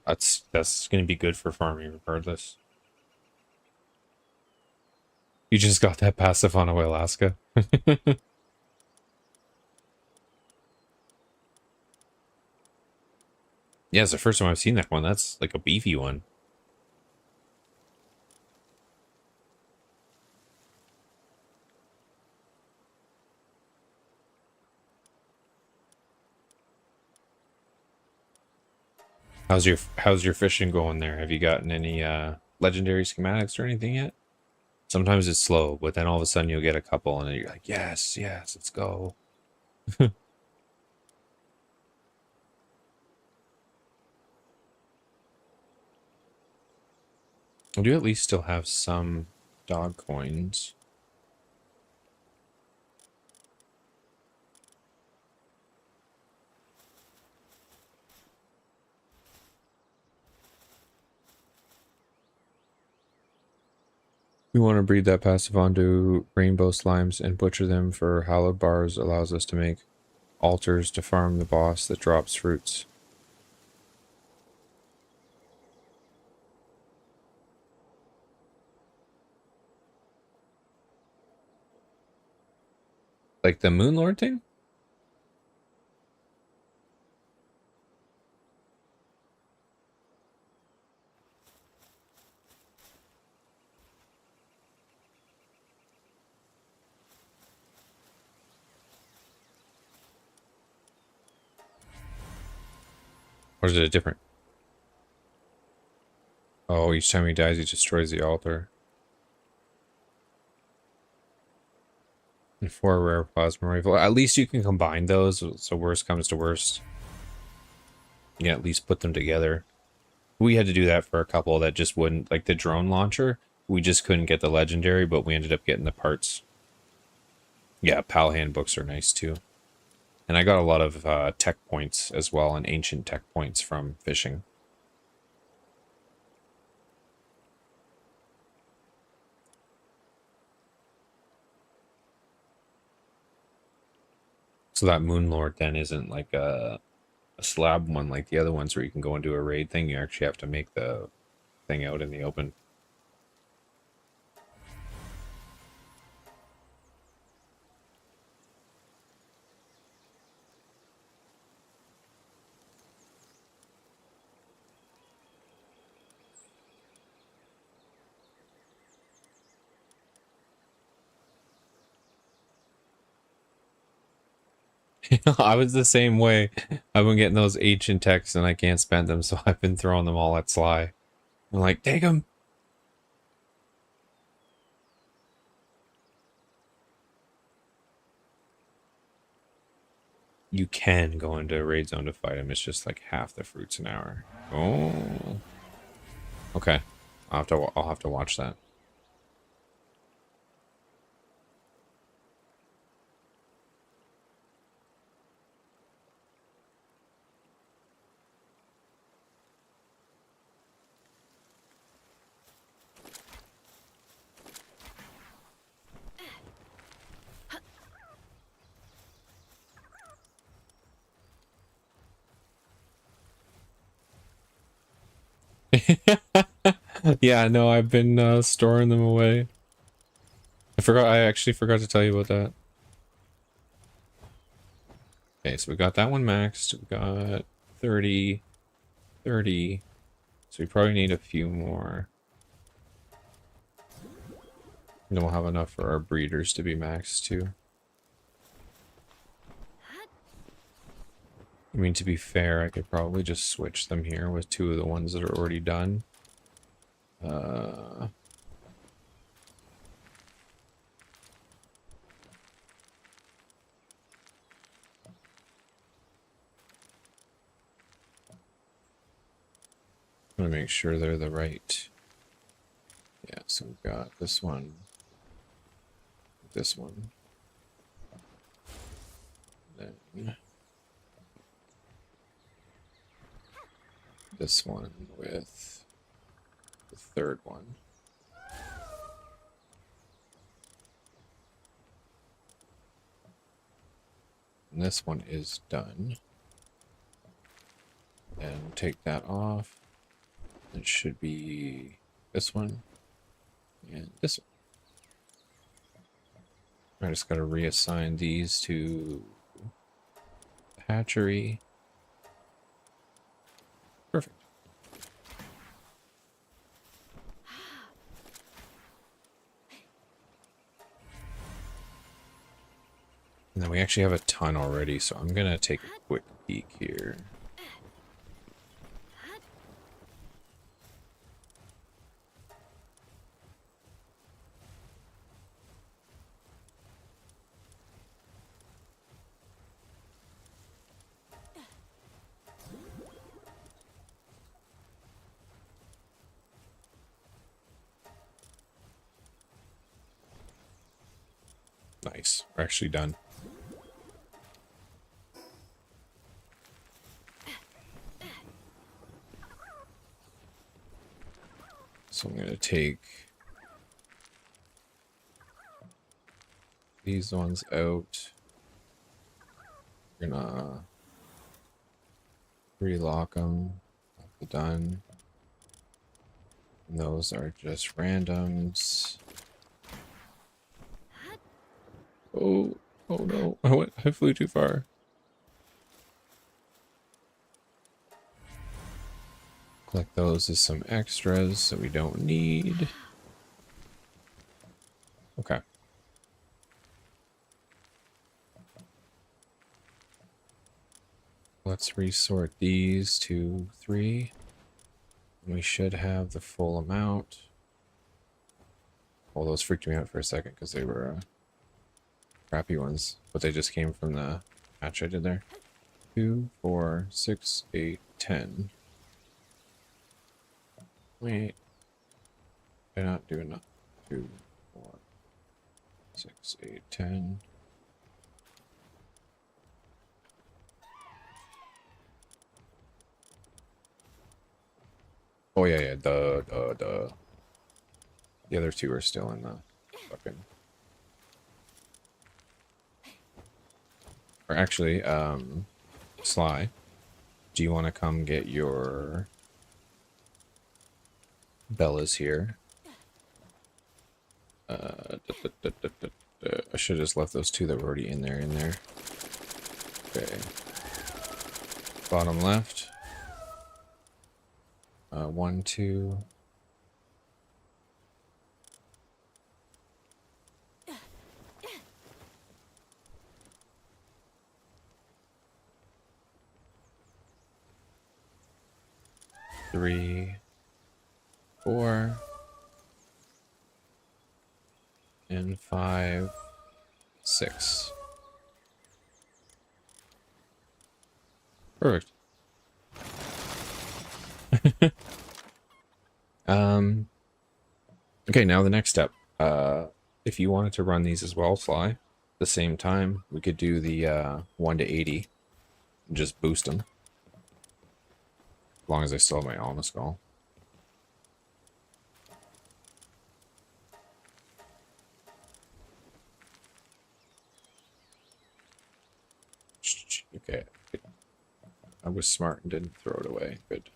That's gonna be good for farming regardless. You just got that passive on Alaska. Yeah, it's the first time I've seen that one. That's like a beefy one. How's your fishing going there? Have you gotten any legendary schematics or anything yet? Sometimes it's slow, but then all of a sudden you'll get a couple and you're like, yes, yes, let's go. I do at least still have some dog coins. We want to breed that passive onto rainbow slimes and butcher them for hallowed bars allows us to make altars to farm the boss that drops fruits. Like the Moonlord thing? Or is it a different? Oh, each time he dies, he destroys the altar. And 4 rare plasma rifle. At least you can combine those, so worst comes to worst. You can at least put them together. We had to do that for a couple that just wouldn't, like the drone launcher. We just couldn't get the legendary, but we ended up getting the parts. Yeah, PAL handbooks are nice too. And I got a lot of tech points as well, and ancient tech points from fishing. So that Moonlord then isn't like a slab one like the other ones where you can go into a raid thing. You actually have to make the thing out in the open. I was the same way. I've been getting those ancient texts and I can't spend them, so I've been throwing them all at Sly. I'm like, take them. You can go into a raid zone to fight him. It's just like half the fruits an hour. Oh, okay. I'll have to watch that. Yeah, no, I've been storing them away. I actually forgot to tell you about that. Okay, so we got that one maxed. We got 30, 30. So we probably need a few more. And then we'll have enough for our breeders to be maxed too. I mean, to be fair, I could probably just switch them here with two of the ones that are already done. I'm gonna make sure they're the right. Yeah, so we've got this one, then this one with the third one. And this one is done. And take that off. It should be this one and this one. I just gotta reassign these to the hatchery. Perfect. And then we actually have a ton already, so I'm gonna take a quick peek here. Nice. We're actually done. So I'm gonna take these ones out. We're gonna relock them. Done. And those are just randoms. Oh, oh no! I flew too far. Collect those as some extras that we don't need. Okay. Let's resort these to 3. We should have the full amount. Well, those freaked me out for a second because they were crappy ones, but they just came from the hatch I did there. 2, 4, 6, 8, 10. Wait. Did I not do enough? 2, 4, 6, 8, 10. Oh yeah, yeah, duh. The other 2 are still in the fucking... Or actually, Sly, do you want to come get your Bellas here? I should have just left those 2 that were already in there. Okay. Bottom left. 1, 2. 3, 4, and 5, 6. Perfect. Okay, now the next step. If you wanted to run these as well, Sly, at the same time, we could do the 1 to 80 and just boost them. As long as I still have my Alma Skull. Okay. I was smart and didn't throw it away. Good.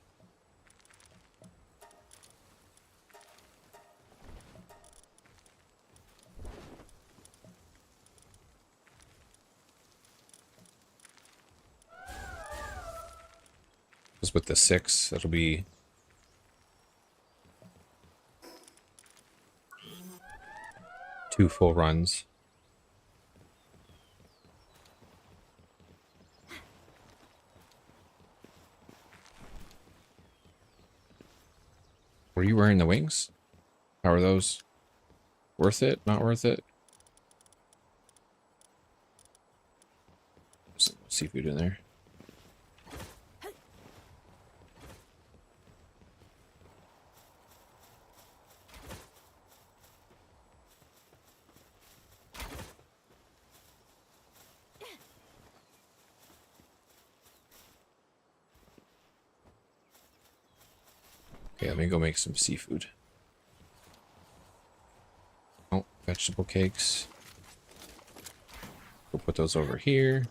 Just with the 6, that'll be 2 full runs. Were you wearing the wings? How are those? Worth it? Not worth it? Some seafood in there. Okay, let me go make some seafood. Oh, vegetable cakes. We'll put those over here.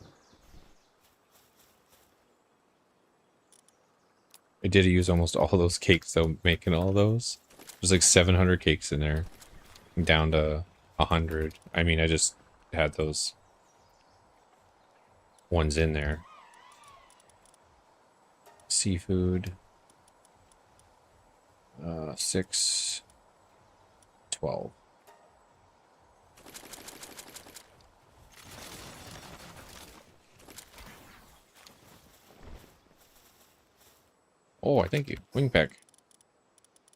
I did use almost all those cakes though, making all those. There's like 700 cakes in there. I'm down to 100. I mean, I just had those ones in there. Seafood. 6, 12. Oh, I thank you. Wing pack.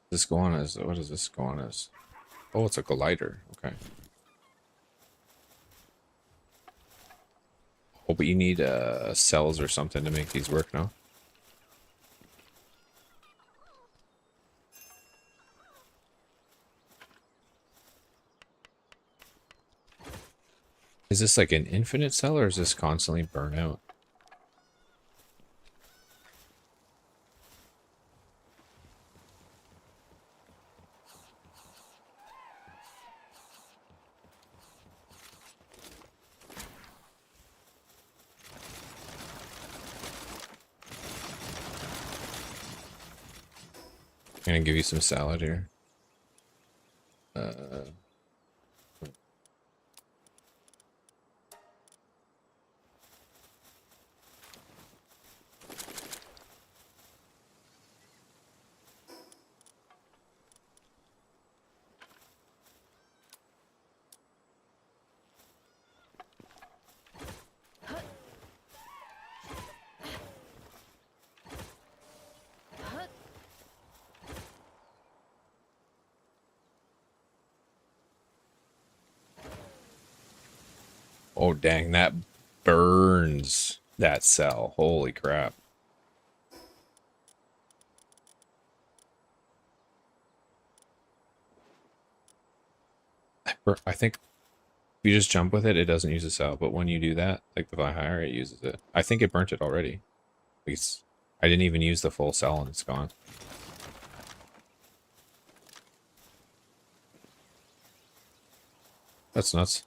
This go on as, what does this go on as? Oh, it's a glider. Okay. Oh, but you need cells or something to make these work now. Is this like an infinite cell or is this constantly burn out? I'm gonna give you some salad here. Oh, dang, that burns that cell. Holy crap. I think if you just jump with it, it doesn't use a cell. But when you do that, like the higher, it uses it. I think it burnt it already. At least I didn't even use the full cell and it's gone. That's nuts.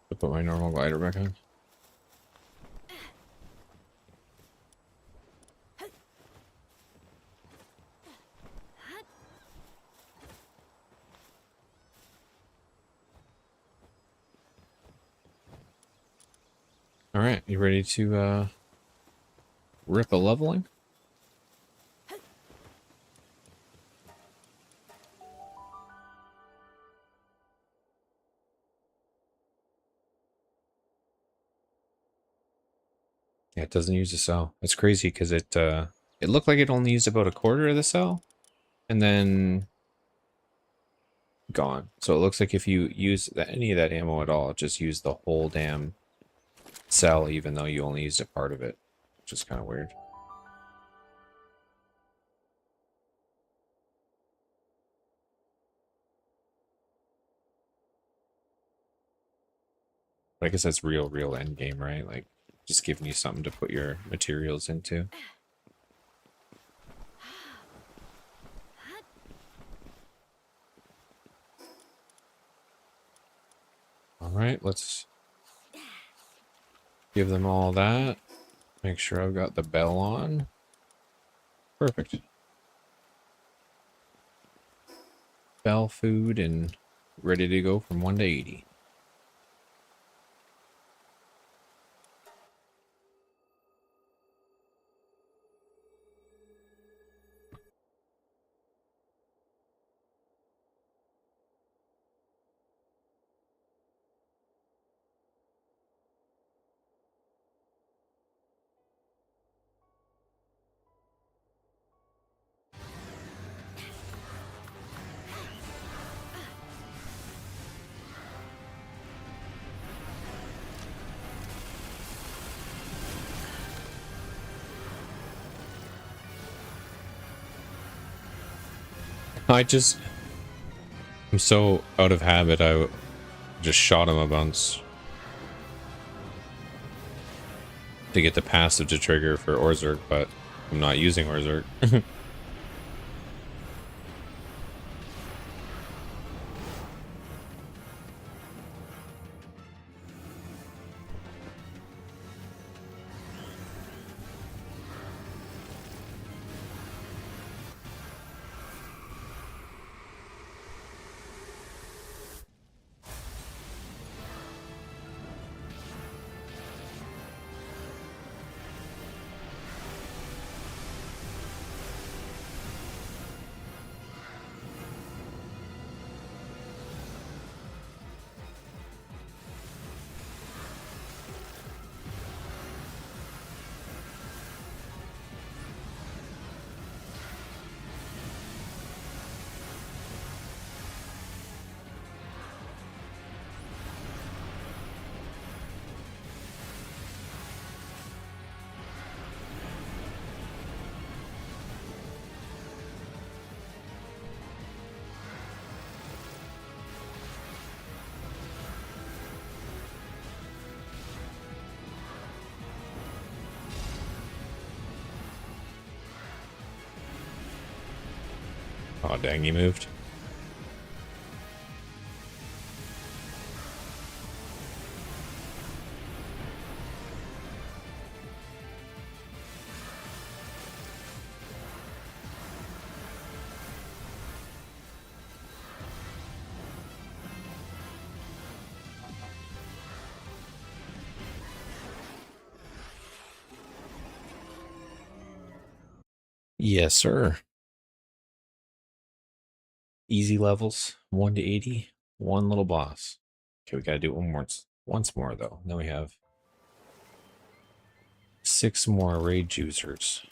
To put my normal glider back on. All right, you ready to rip a leveling? Yeah, it doesn't use a cell. It's crazy because it It looked like it only used about a quarter of the cell, and then gone. So it looks like if you use any of that ammo at all, just use the whole damn cell, even though you only used a part of it, which is kind of weird. But I guess that's real end game, right? Like, just giving you something to put your materials into. All right, let's give them all that. Make sure I've got the bell on. Perfect. Bell food and ready to go from 1 to 80. I'm so out of habit, I just shot him a bunch to get the passive to trigger for Orzerk, but I'm not using Orzerk. Oh, dang, he moved. Yes, sir. Easy levels, 1 to 80, one little boss. Okay, we gotta do it once more though. Then we have 6 more rage users.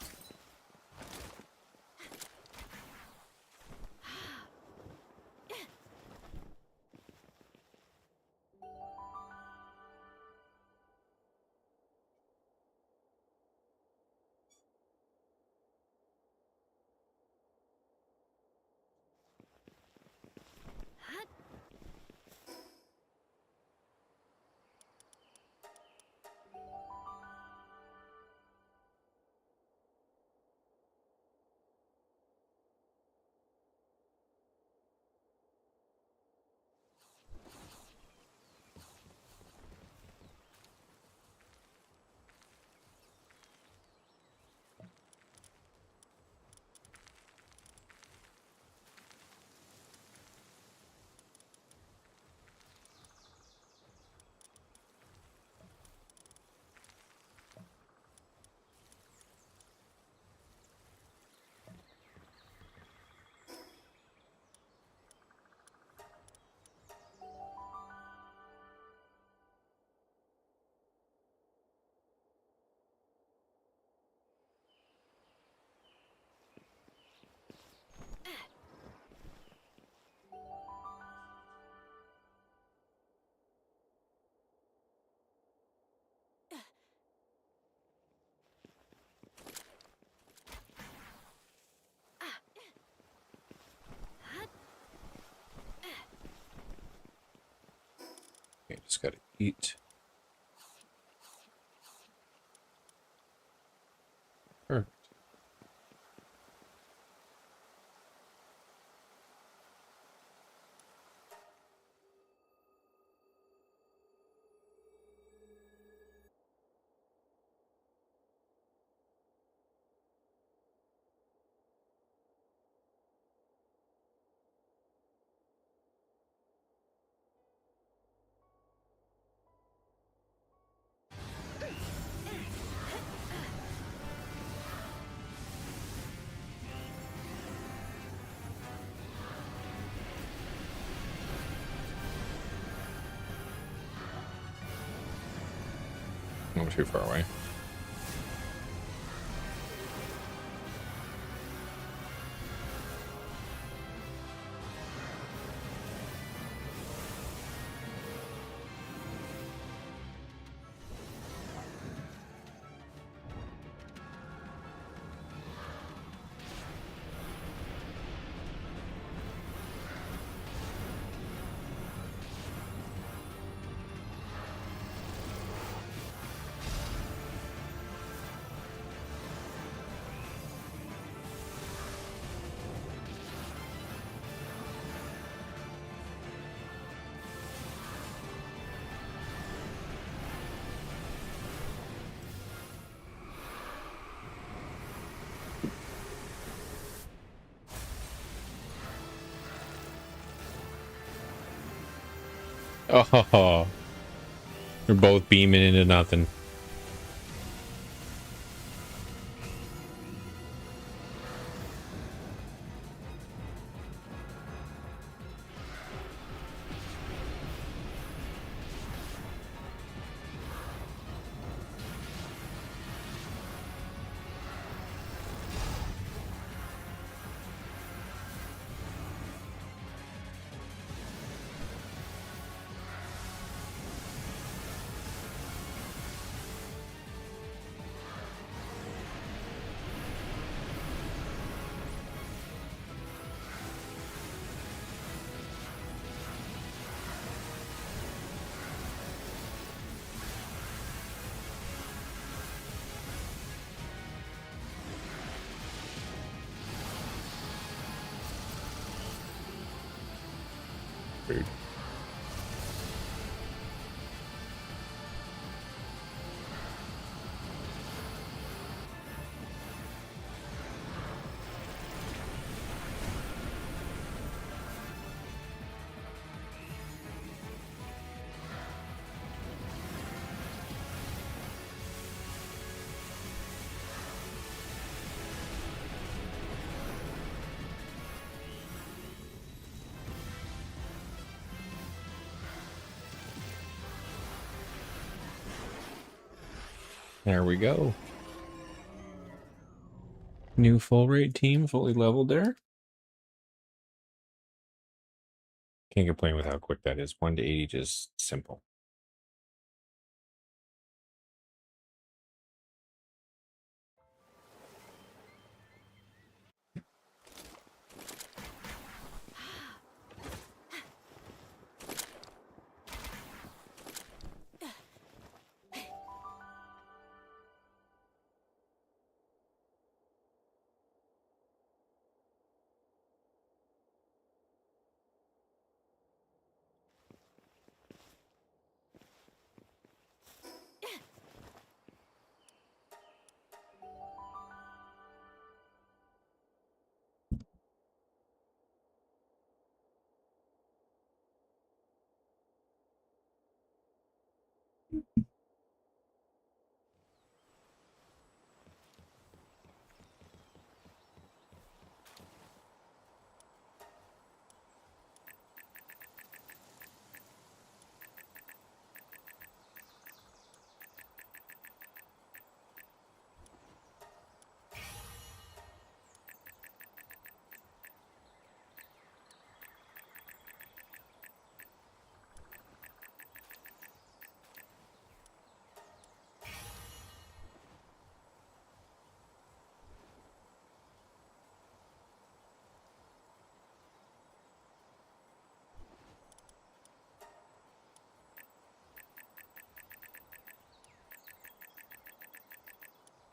Just gotta eat. Perfect. Not too far away. Oh, we're both beaming into nothing. Rude. There we go. New full rate team, fully leveled there. Can't complain with how quick that is. 1 to 80, just simple.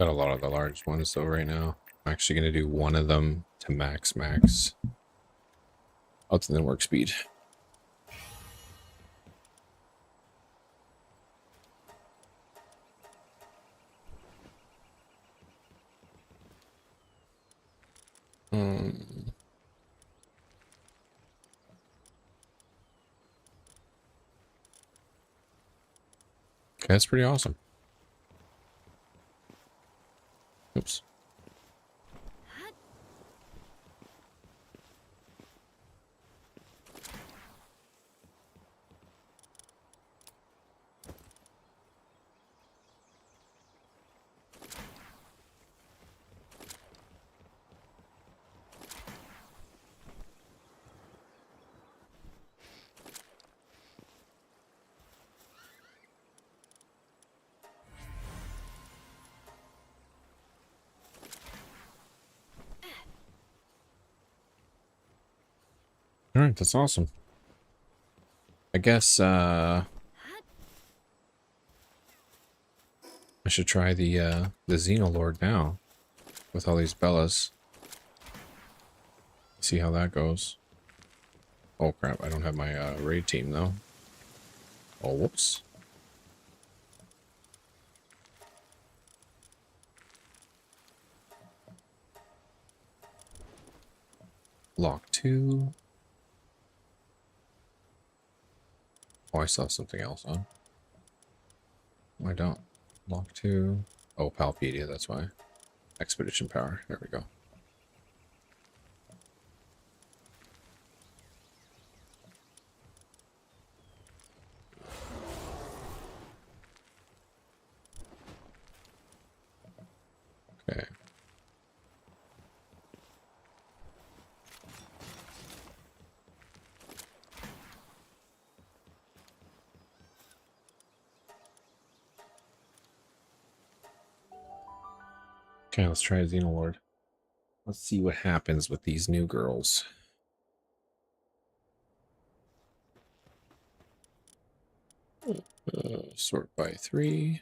Got a lot of the large ones though right now. I'm actually going to do one of them to max. Other than work speed. Okay, that's pretty awesome. Oops. All right, that's awesome. I guess I should try the Xenolord now with all these Bellas. See how that goes. Oh crap, I don't have my raid team though. Oh, whoops. Lock 2. Oh, I saw something else on. Oh, I don't. Lock 2. Oh, Palpedia, that's why. Expedition power. There we go. Okay. Okay, let's try Xenolord. Let's see what happens with these new girls. Sort by 3.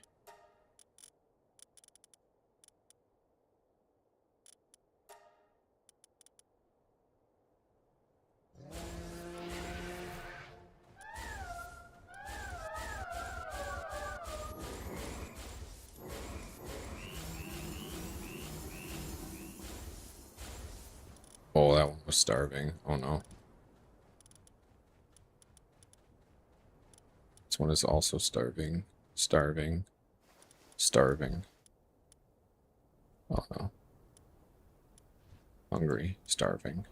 Oh, that one was starving. Oh no. This one is also starving. Starving. Starving. Oh no. Hungry. Starving.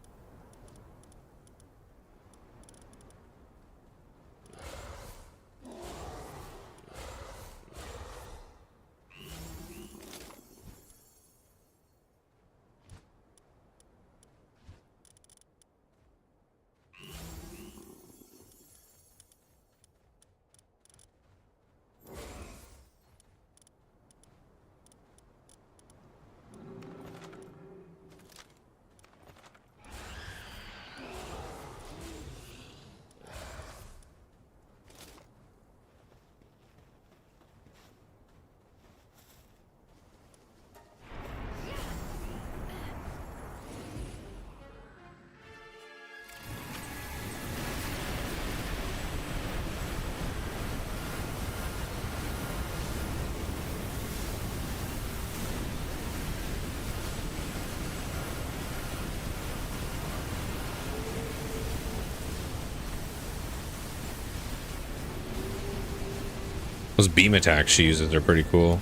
Those beam attacks she uses are pretty cool.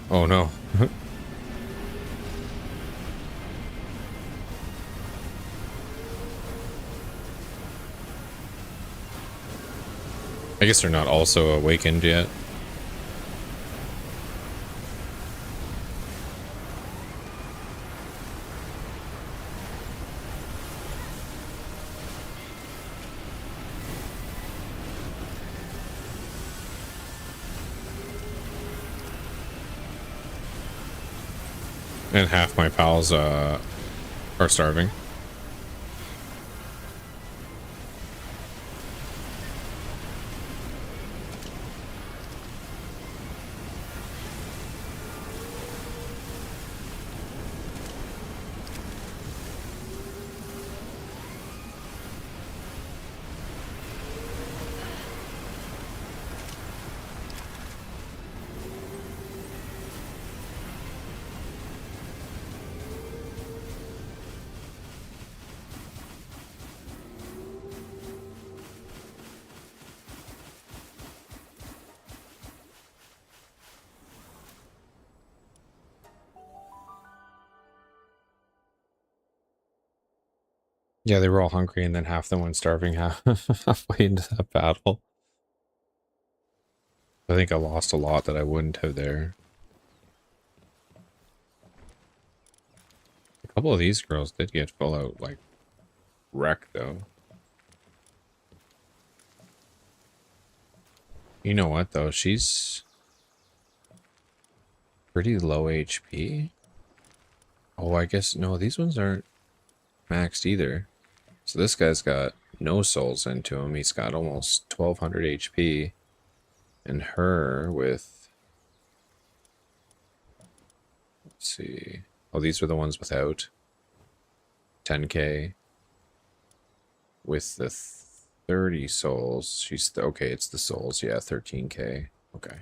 Oh no. I guess they're not also awakened yet. And half my pals are starving. Yeah, they were all hungry, and then half them went starving halfway into that battle. I think I lost a lot that I wouldn't have there. A couple of these girls did get full out, like, wrecked, though. You know what, though? She's pretty low HP. Oh, I guess, no, these ones aren't maxed either. So this guy's got no souls into him. He's got almost 1200 HP. And her with, let's see. Oh, these are the ones without 10k. With the 30 souls, she's, okay, it's the souls. Yeah, 13k. Okay.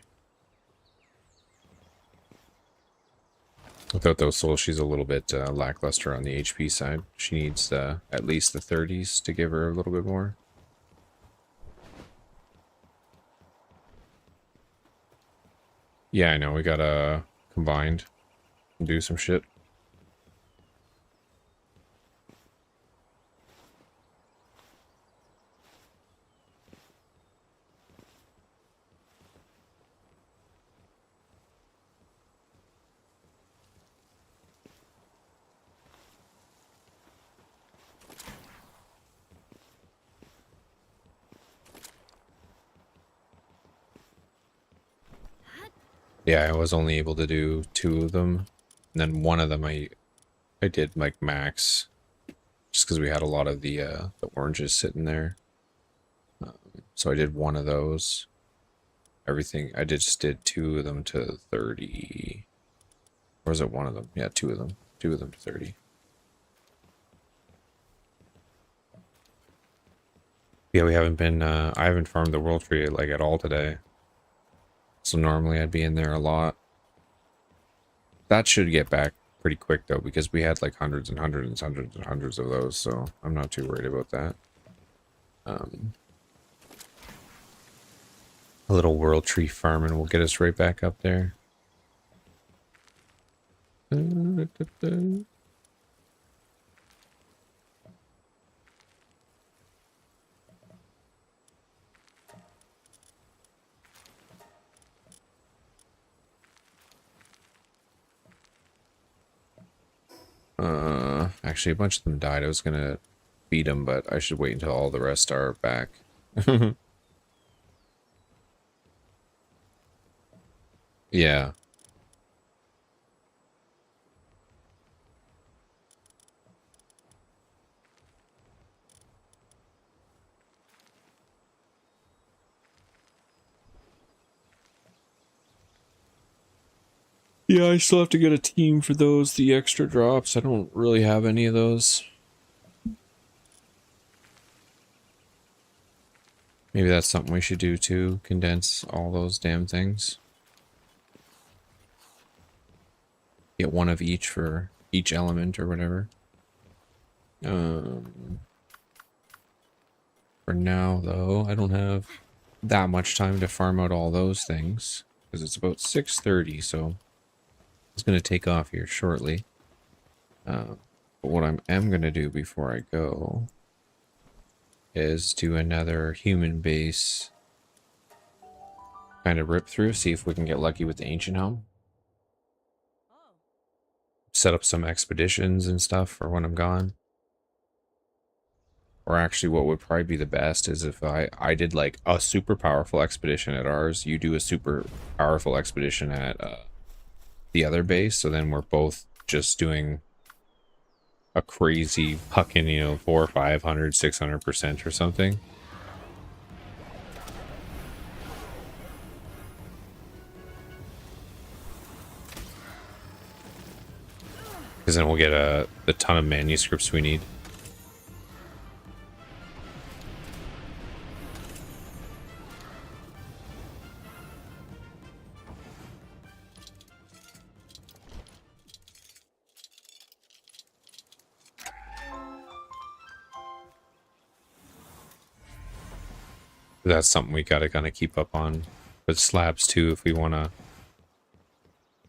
Without those souls, she's a little bit lackluster on the HP side. She needs at least the 30s to give her a little bit more. Yeah, I know. We gotta combined and do some shit. Yeah, I was only able to do 2 of them. And then one of them I did like max. Just because we had a lot of the oranges sitting there. So I did one of those. Everything, I just did 2 of them to 30. Or was it one of them? Yeah, 2 of them. 2 of them to 30. Yeah, we haven't been, I haven't farmed the world tree like at all today. So normally I'd be in there a lot. That should get back pretty quick though, because we had like hundreds and hundreds and hundreds and hundreds of those, so I'm not too worried about that. A little world tree farming will get us right back up there. Actually, a bunch of them died. I was gonna beat them, but I should wait until all the rest are back. Yeah. Yeah, I still have to get a team for those, the extra drops. I don't really have any of those. Maybe that's something we should do too, condense all those damn things. Get one of each for each element or whatever. For now, though, I don't have that much time to farm out all those things. Because it's about 6:30, so it's going to take off here shortly. But what I am going to do before I go is do another human base kind of rip through, see if we can get lucky with the ancient helm. Set up some expeditions and stuff for when I'm gone. Or actually, what would probably be the best is if I did like a super powerful expedition at ours, you do a super powerful expedition at the other base, so then we're both just doing a crazy fucking, you know, 400, 500, 600% or something. Because then we'll get the ton of manuscripts we need. That's something we gotta kind of keep up on. But slabs too, if we want to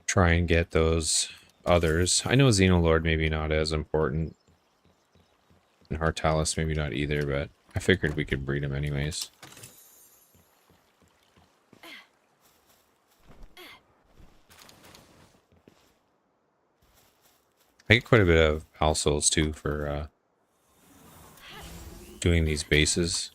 try and get those others. I know Xenolord maybe not as important. And Hartalis, maybe not either, but I figured we could breed him anyways. I get quite a bit of Pal Souls too for doing these bases.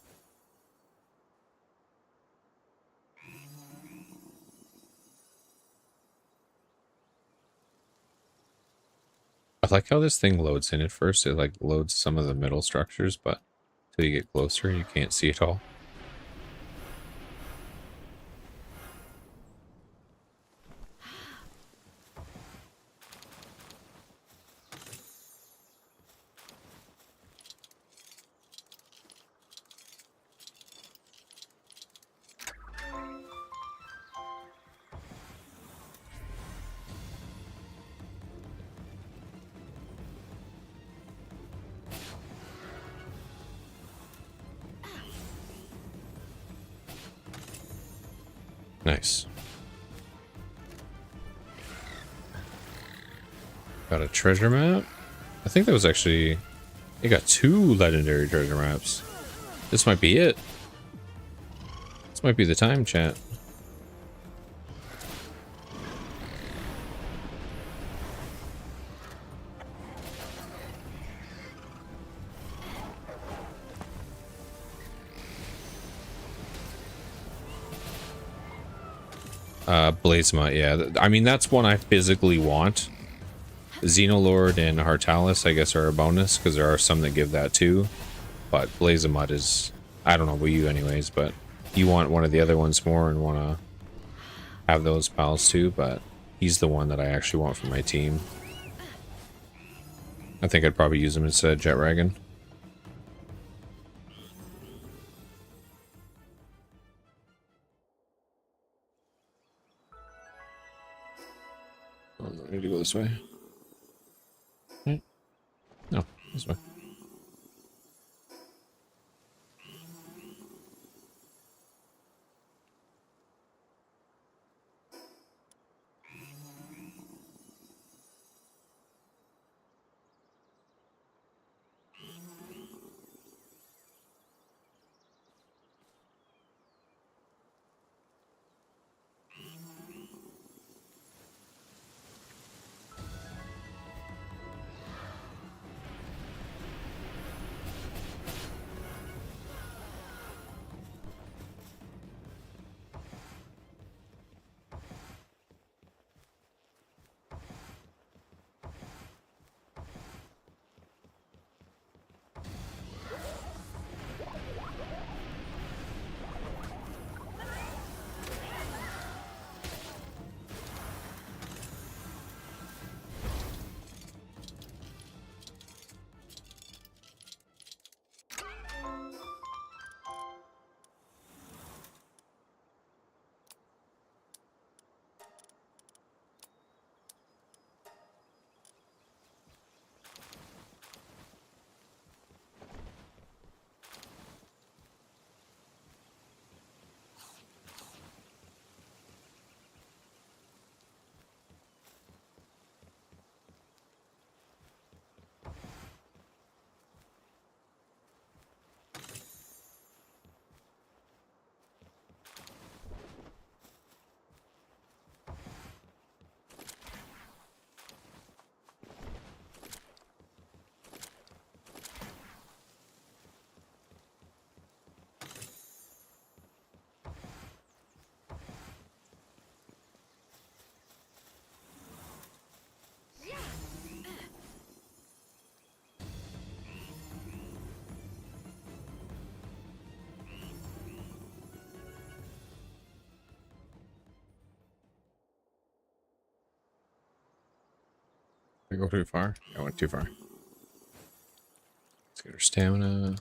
I like how this thing loads in at first. It like loads some of the middle structures, but until you get closer, you can't see it all. Nice. Got a treasure map. I think that was actually... It got 2 legendary treasure maps. This might be it. This might be the time, chat. Blazema, yeah. I mean, that's one I physically want. Xenolord and Hartalis, I guess, are a bonus, because there are some that give that too. But Blazemut is... I don't know about you anyways, but you want one of the other ones more and want to have those pals too, but he's the one that I actually want for my team. I think I'd probably use him instead of Jetragon. Oh, I need to go this way. No, this way. Did I go too far? I went too far. Let's get her stamina.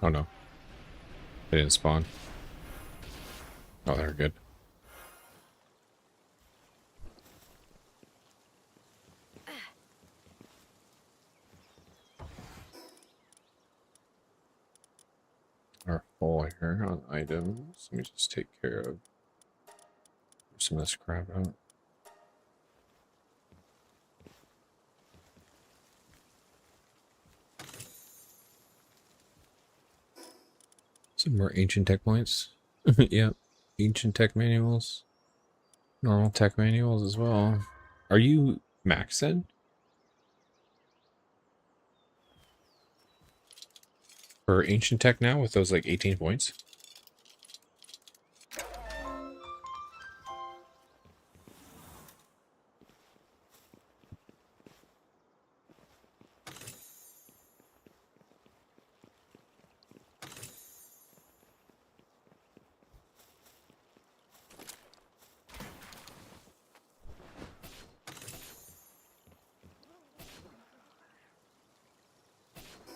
Oh no. They didn't spawn. Oh, they're good. Our full here on items. Let me just take care of some of this crap out. Some more ancient tech points. Yep. Ancient tech manuals. Normal tech manuals as well. Are you maxed then? For ancient tech now with those like 18 points?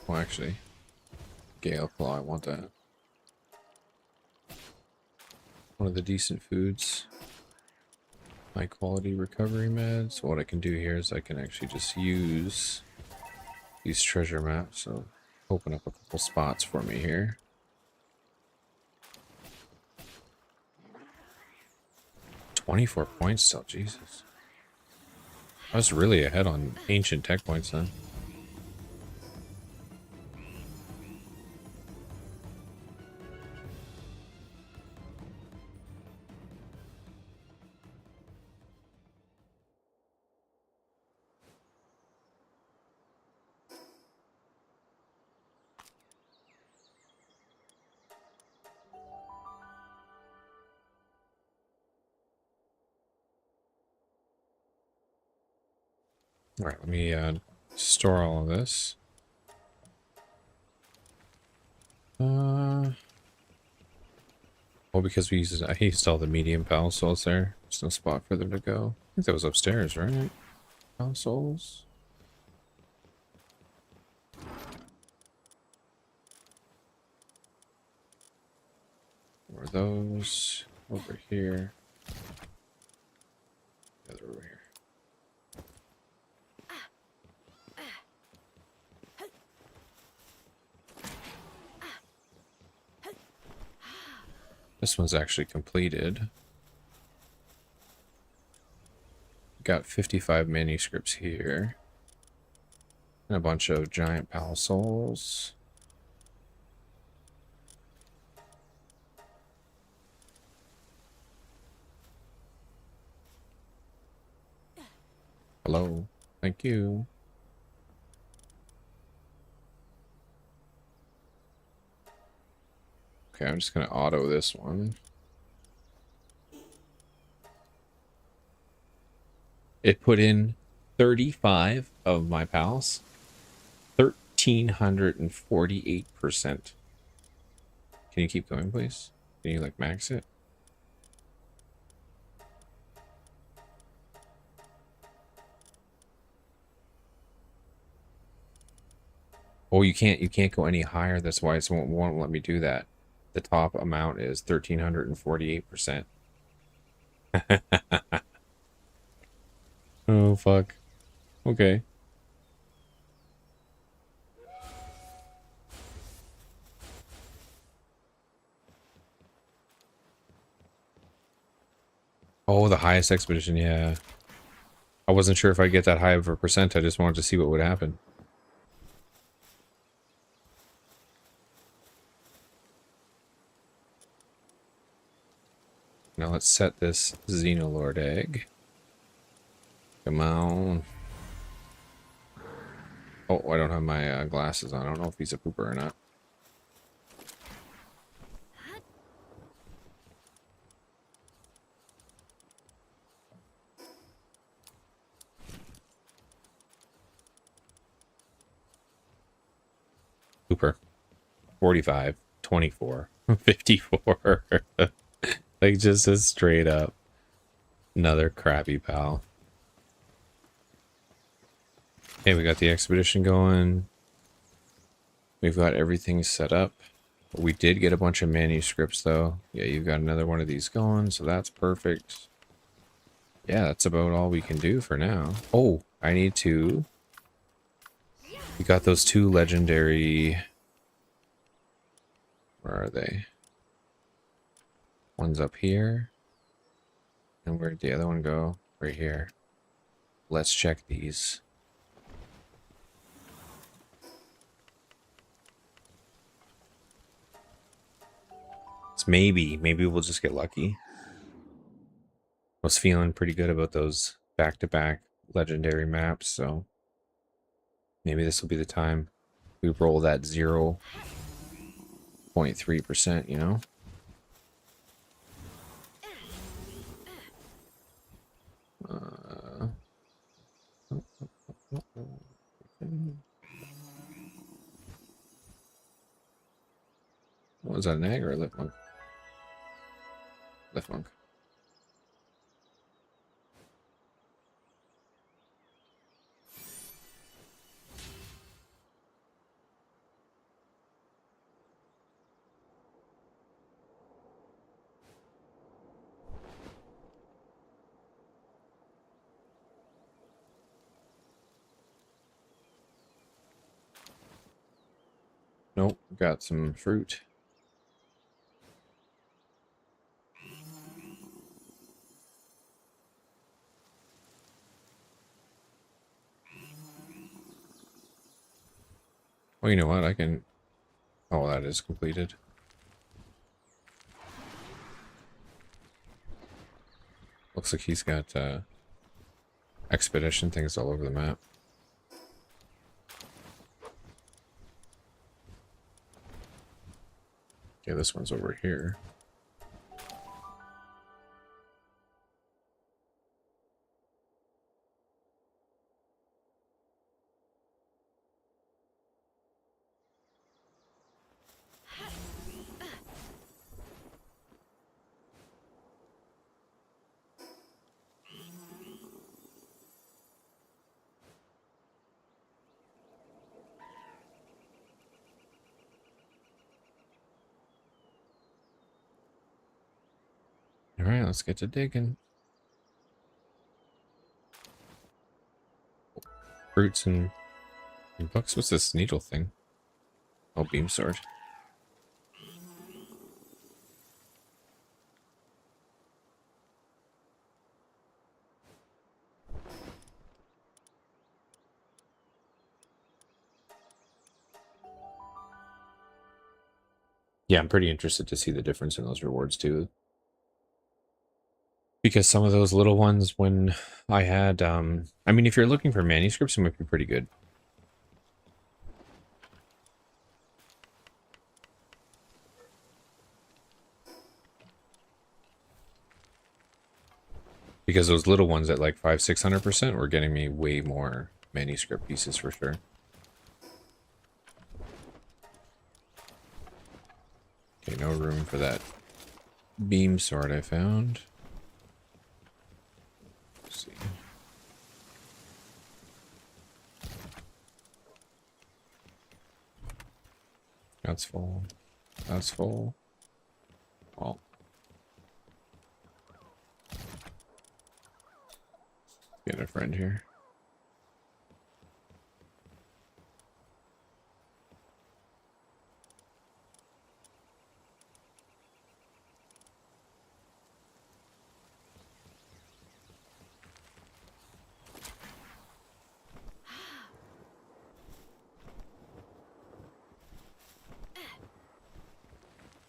Well, actually, Gale Claw, I want that. One of the decent foods. High quality recovery meds. What I can do here is I can actually just use these treasure maps. So open up a couple spots for me here. 24 points still, Jesus. I was really ahead on ancient tech points then. All right, let me store all of this. Well, because I used all the medium pal souls there. There's no spot for them to go. I think that was upstairs, right? Pal souls. Were those over here? Yeah, they're over here. This one's actually completed. Got 55 manuscripts here. And a bunch of giant pal souls. Hello. Thank you. Okay, I'm just going to auto this one. It put in 35 of my pals. 1,348%. Can you keep going, please? Can you, like, max it? Oh, you can't go any higher. That's why it won't let me do that. The top amount is 1,348%. Oh, fuck. Okay. Oh, the highest expedition, yeah. I wasn't sure if I'd get that high of a percent. I just wanted to see what would happen. Now let's set this Xenoloord egg. Come on. Oh, I don't have my glasses on. I don't know if he's a pooper or not. Pooper. 45, 24, 54. Like just a straight up another crappy pal. Hey, we got the expedition going. We've got everything set up. We did get a bunch of manuscripts though. Yeah, you've got another one of these going, so that's perfect. Yeah, that's about all we can do for now. Oh, I need to... We got those two legendary... Where are they? One's up here. And where'd the other one go? Right here. Let's check these. chance. Maybe we'll just get lucky. Was feeling pretty good about those back-to-back legendary maps, so maybe this will be the time we roll that 0.3%, you know? What was that, an egg or a lip monk? Lip monk. Nope, got some fruit. Well, you know what? I can... Oh, that is completed. Looks like he's got expedition things all over the map. Okay, this one's over here. All right, let's get to digging. Fruits and books. What's this needle thing? Oh, beam sword. Yeah, I'm pretty interested to see the difference in those rewards too. Because some of those little ones, when I had, I mean, if you're looking for manuscripts, it might be pretty good. Because those little ones at like 500-600% were getting me way more manuscript pieces for sure. Okay, no room for that beam sword I found. Let's see. That's full. That's full. Well. Get a friend here.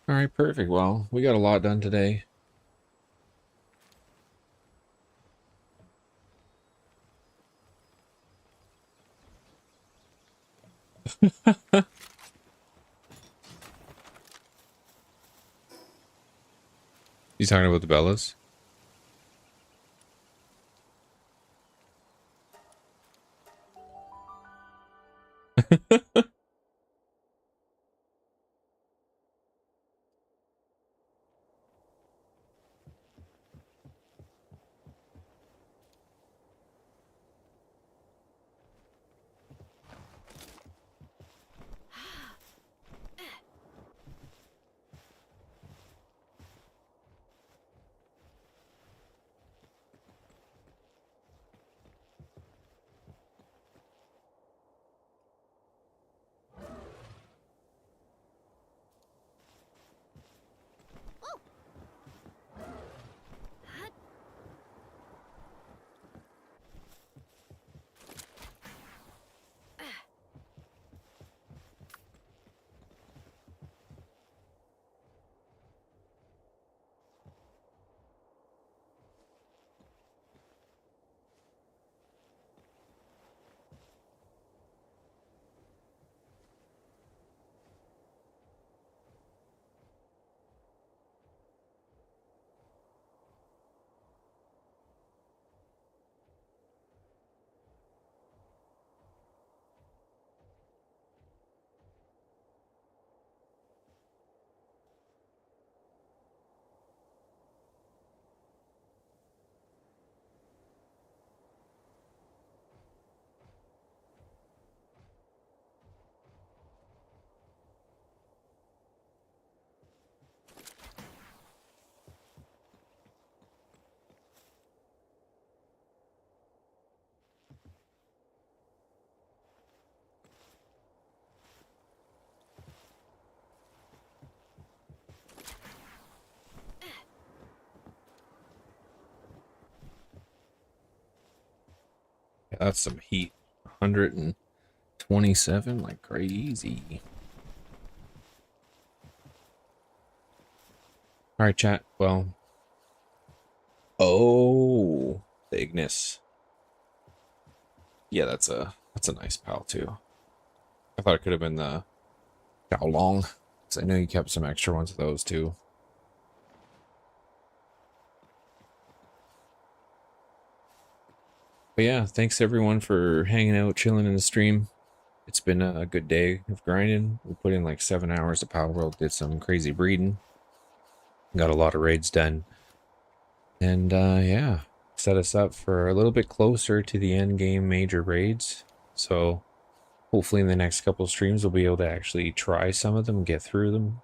All right, perfect. Well, we got a lot done today. You talking about the Bellas? That's some heat. 127 like crazy. All right, chat. Well, oh, the Ignis. Yeah, that's a nice pal too. I thought it could have been the How Long, because I know you kept some extra ones of those too. But yeah, thanks everyone for hanging out, chilling in the stream. It's been a good day of grinding. We put in like 7 hours of Palworld, did some crazy breeding, got a lot of raids done, and yeah, set us up for a little bit closer to the end game major raids. So hopefully in the next couple of streams we'll be able to actually try some of them, get through them.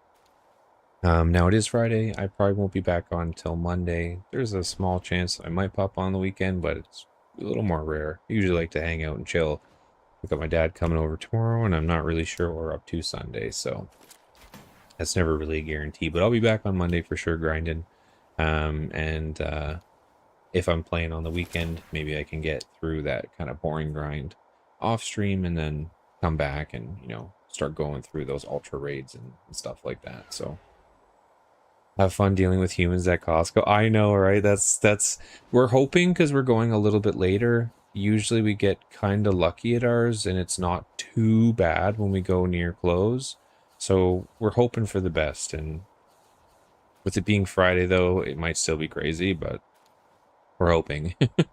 Now it is Friday. I probably won't be back on until Monday. There's a small chance I might pop on the weekend, but it's a little more rare. I usually like to hang out and chill. I've got my dad coming over tomorrow, and I'm not really sure what we're up to Sunday, so that's never really a guarantee. But I'll be back on Monday for sure, grinding. And if I'm playing on the weekend, maybe I can get through that kind of boring grind off stream, and then come back and start going through those ultra raids and stuff like that. So have fun dealing with humans at Costco. I know, right? That's we're hoping, because we're going a little bit later. Usually we get kind of lucky at ours, and it's not too bad when we go near close. So we're hoping for the best. And with it being Friday, though, it might still be crazy, but we're hoping. But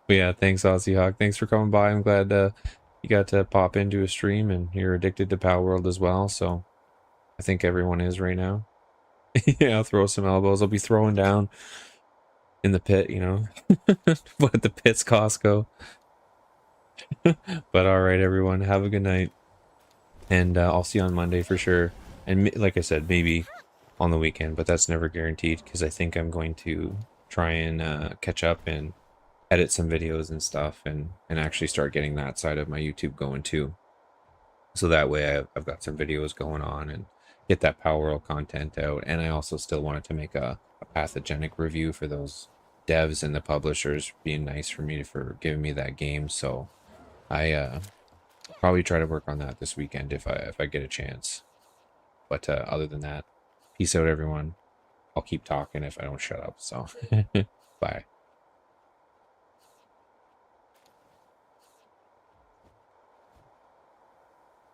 yeah, thanks, Aussie Hawk. Thanks for coming by. I'm glad you got to pop into a stream, and you're addicted to Palworld as well. So I think everyone is right now. Yeah, I'll throw some elbows. I'll be throwing down in the pit, but at the pit's Costco. But all right, everyone, have a good night, and I'll see you on Monday for sure. And like I said, maybe on the weekend, but that's never guaranteed, because I think I'm going to try and catch up and edit some videos and stuff, and actually start getting that side of my YouTube going too. So that way I've got some videos going on and get that Palworld content out. And I also still wanted to make a pathogenic review for those devs and the publishers being nice for me for giving me that game. So I probably try to work on that this weekend if I get a chance. But other than that, peace out, everyone. I'll keep talking if I don't shut up. So bye.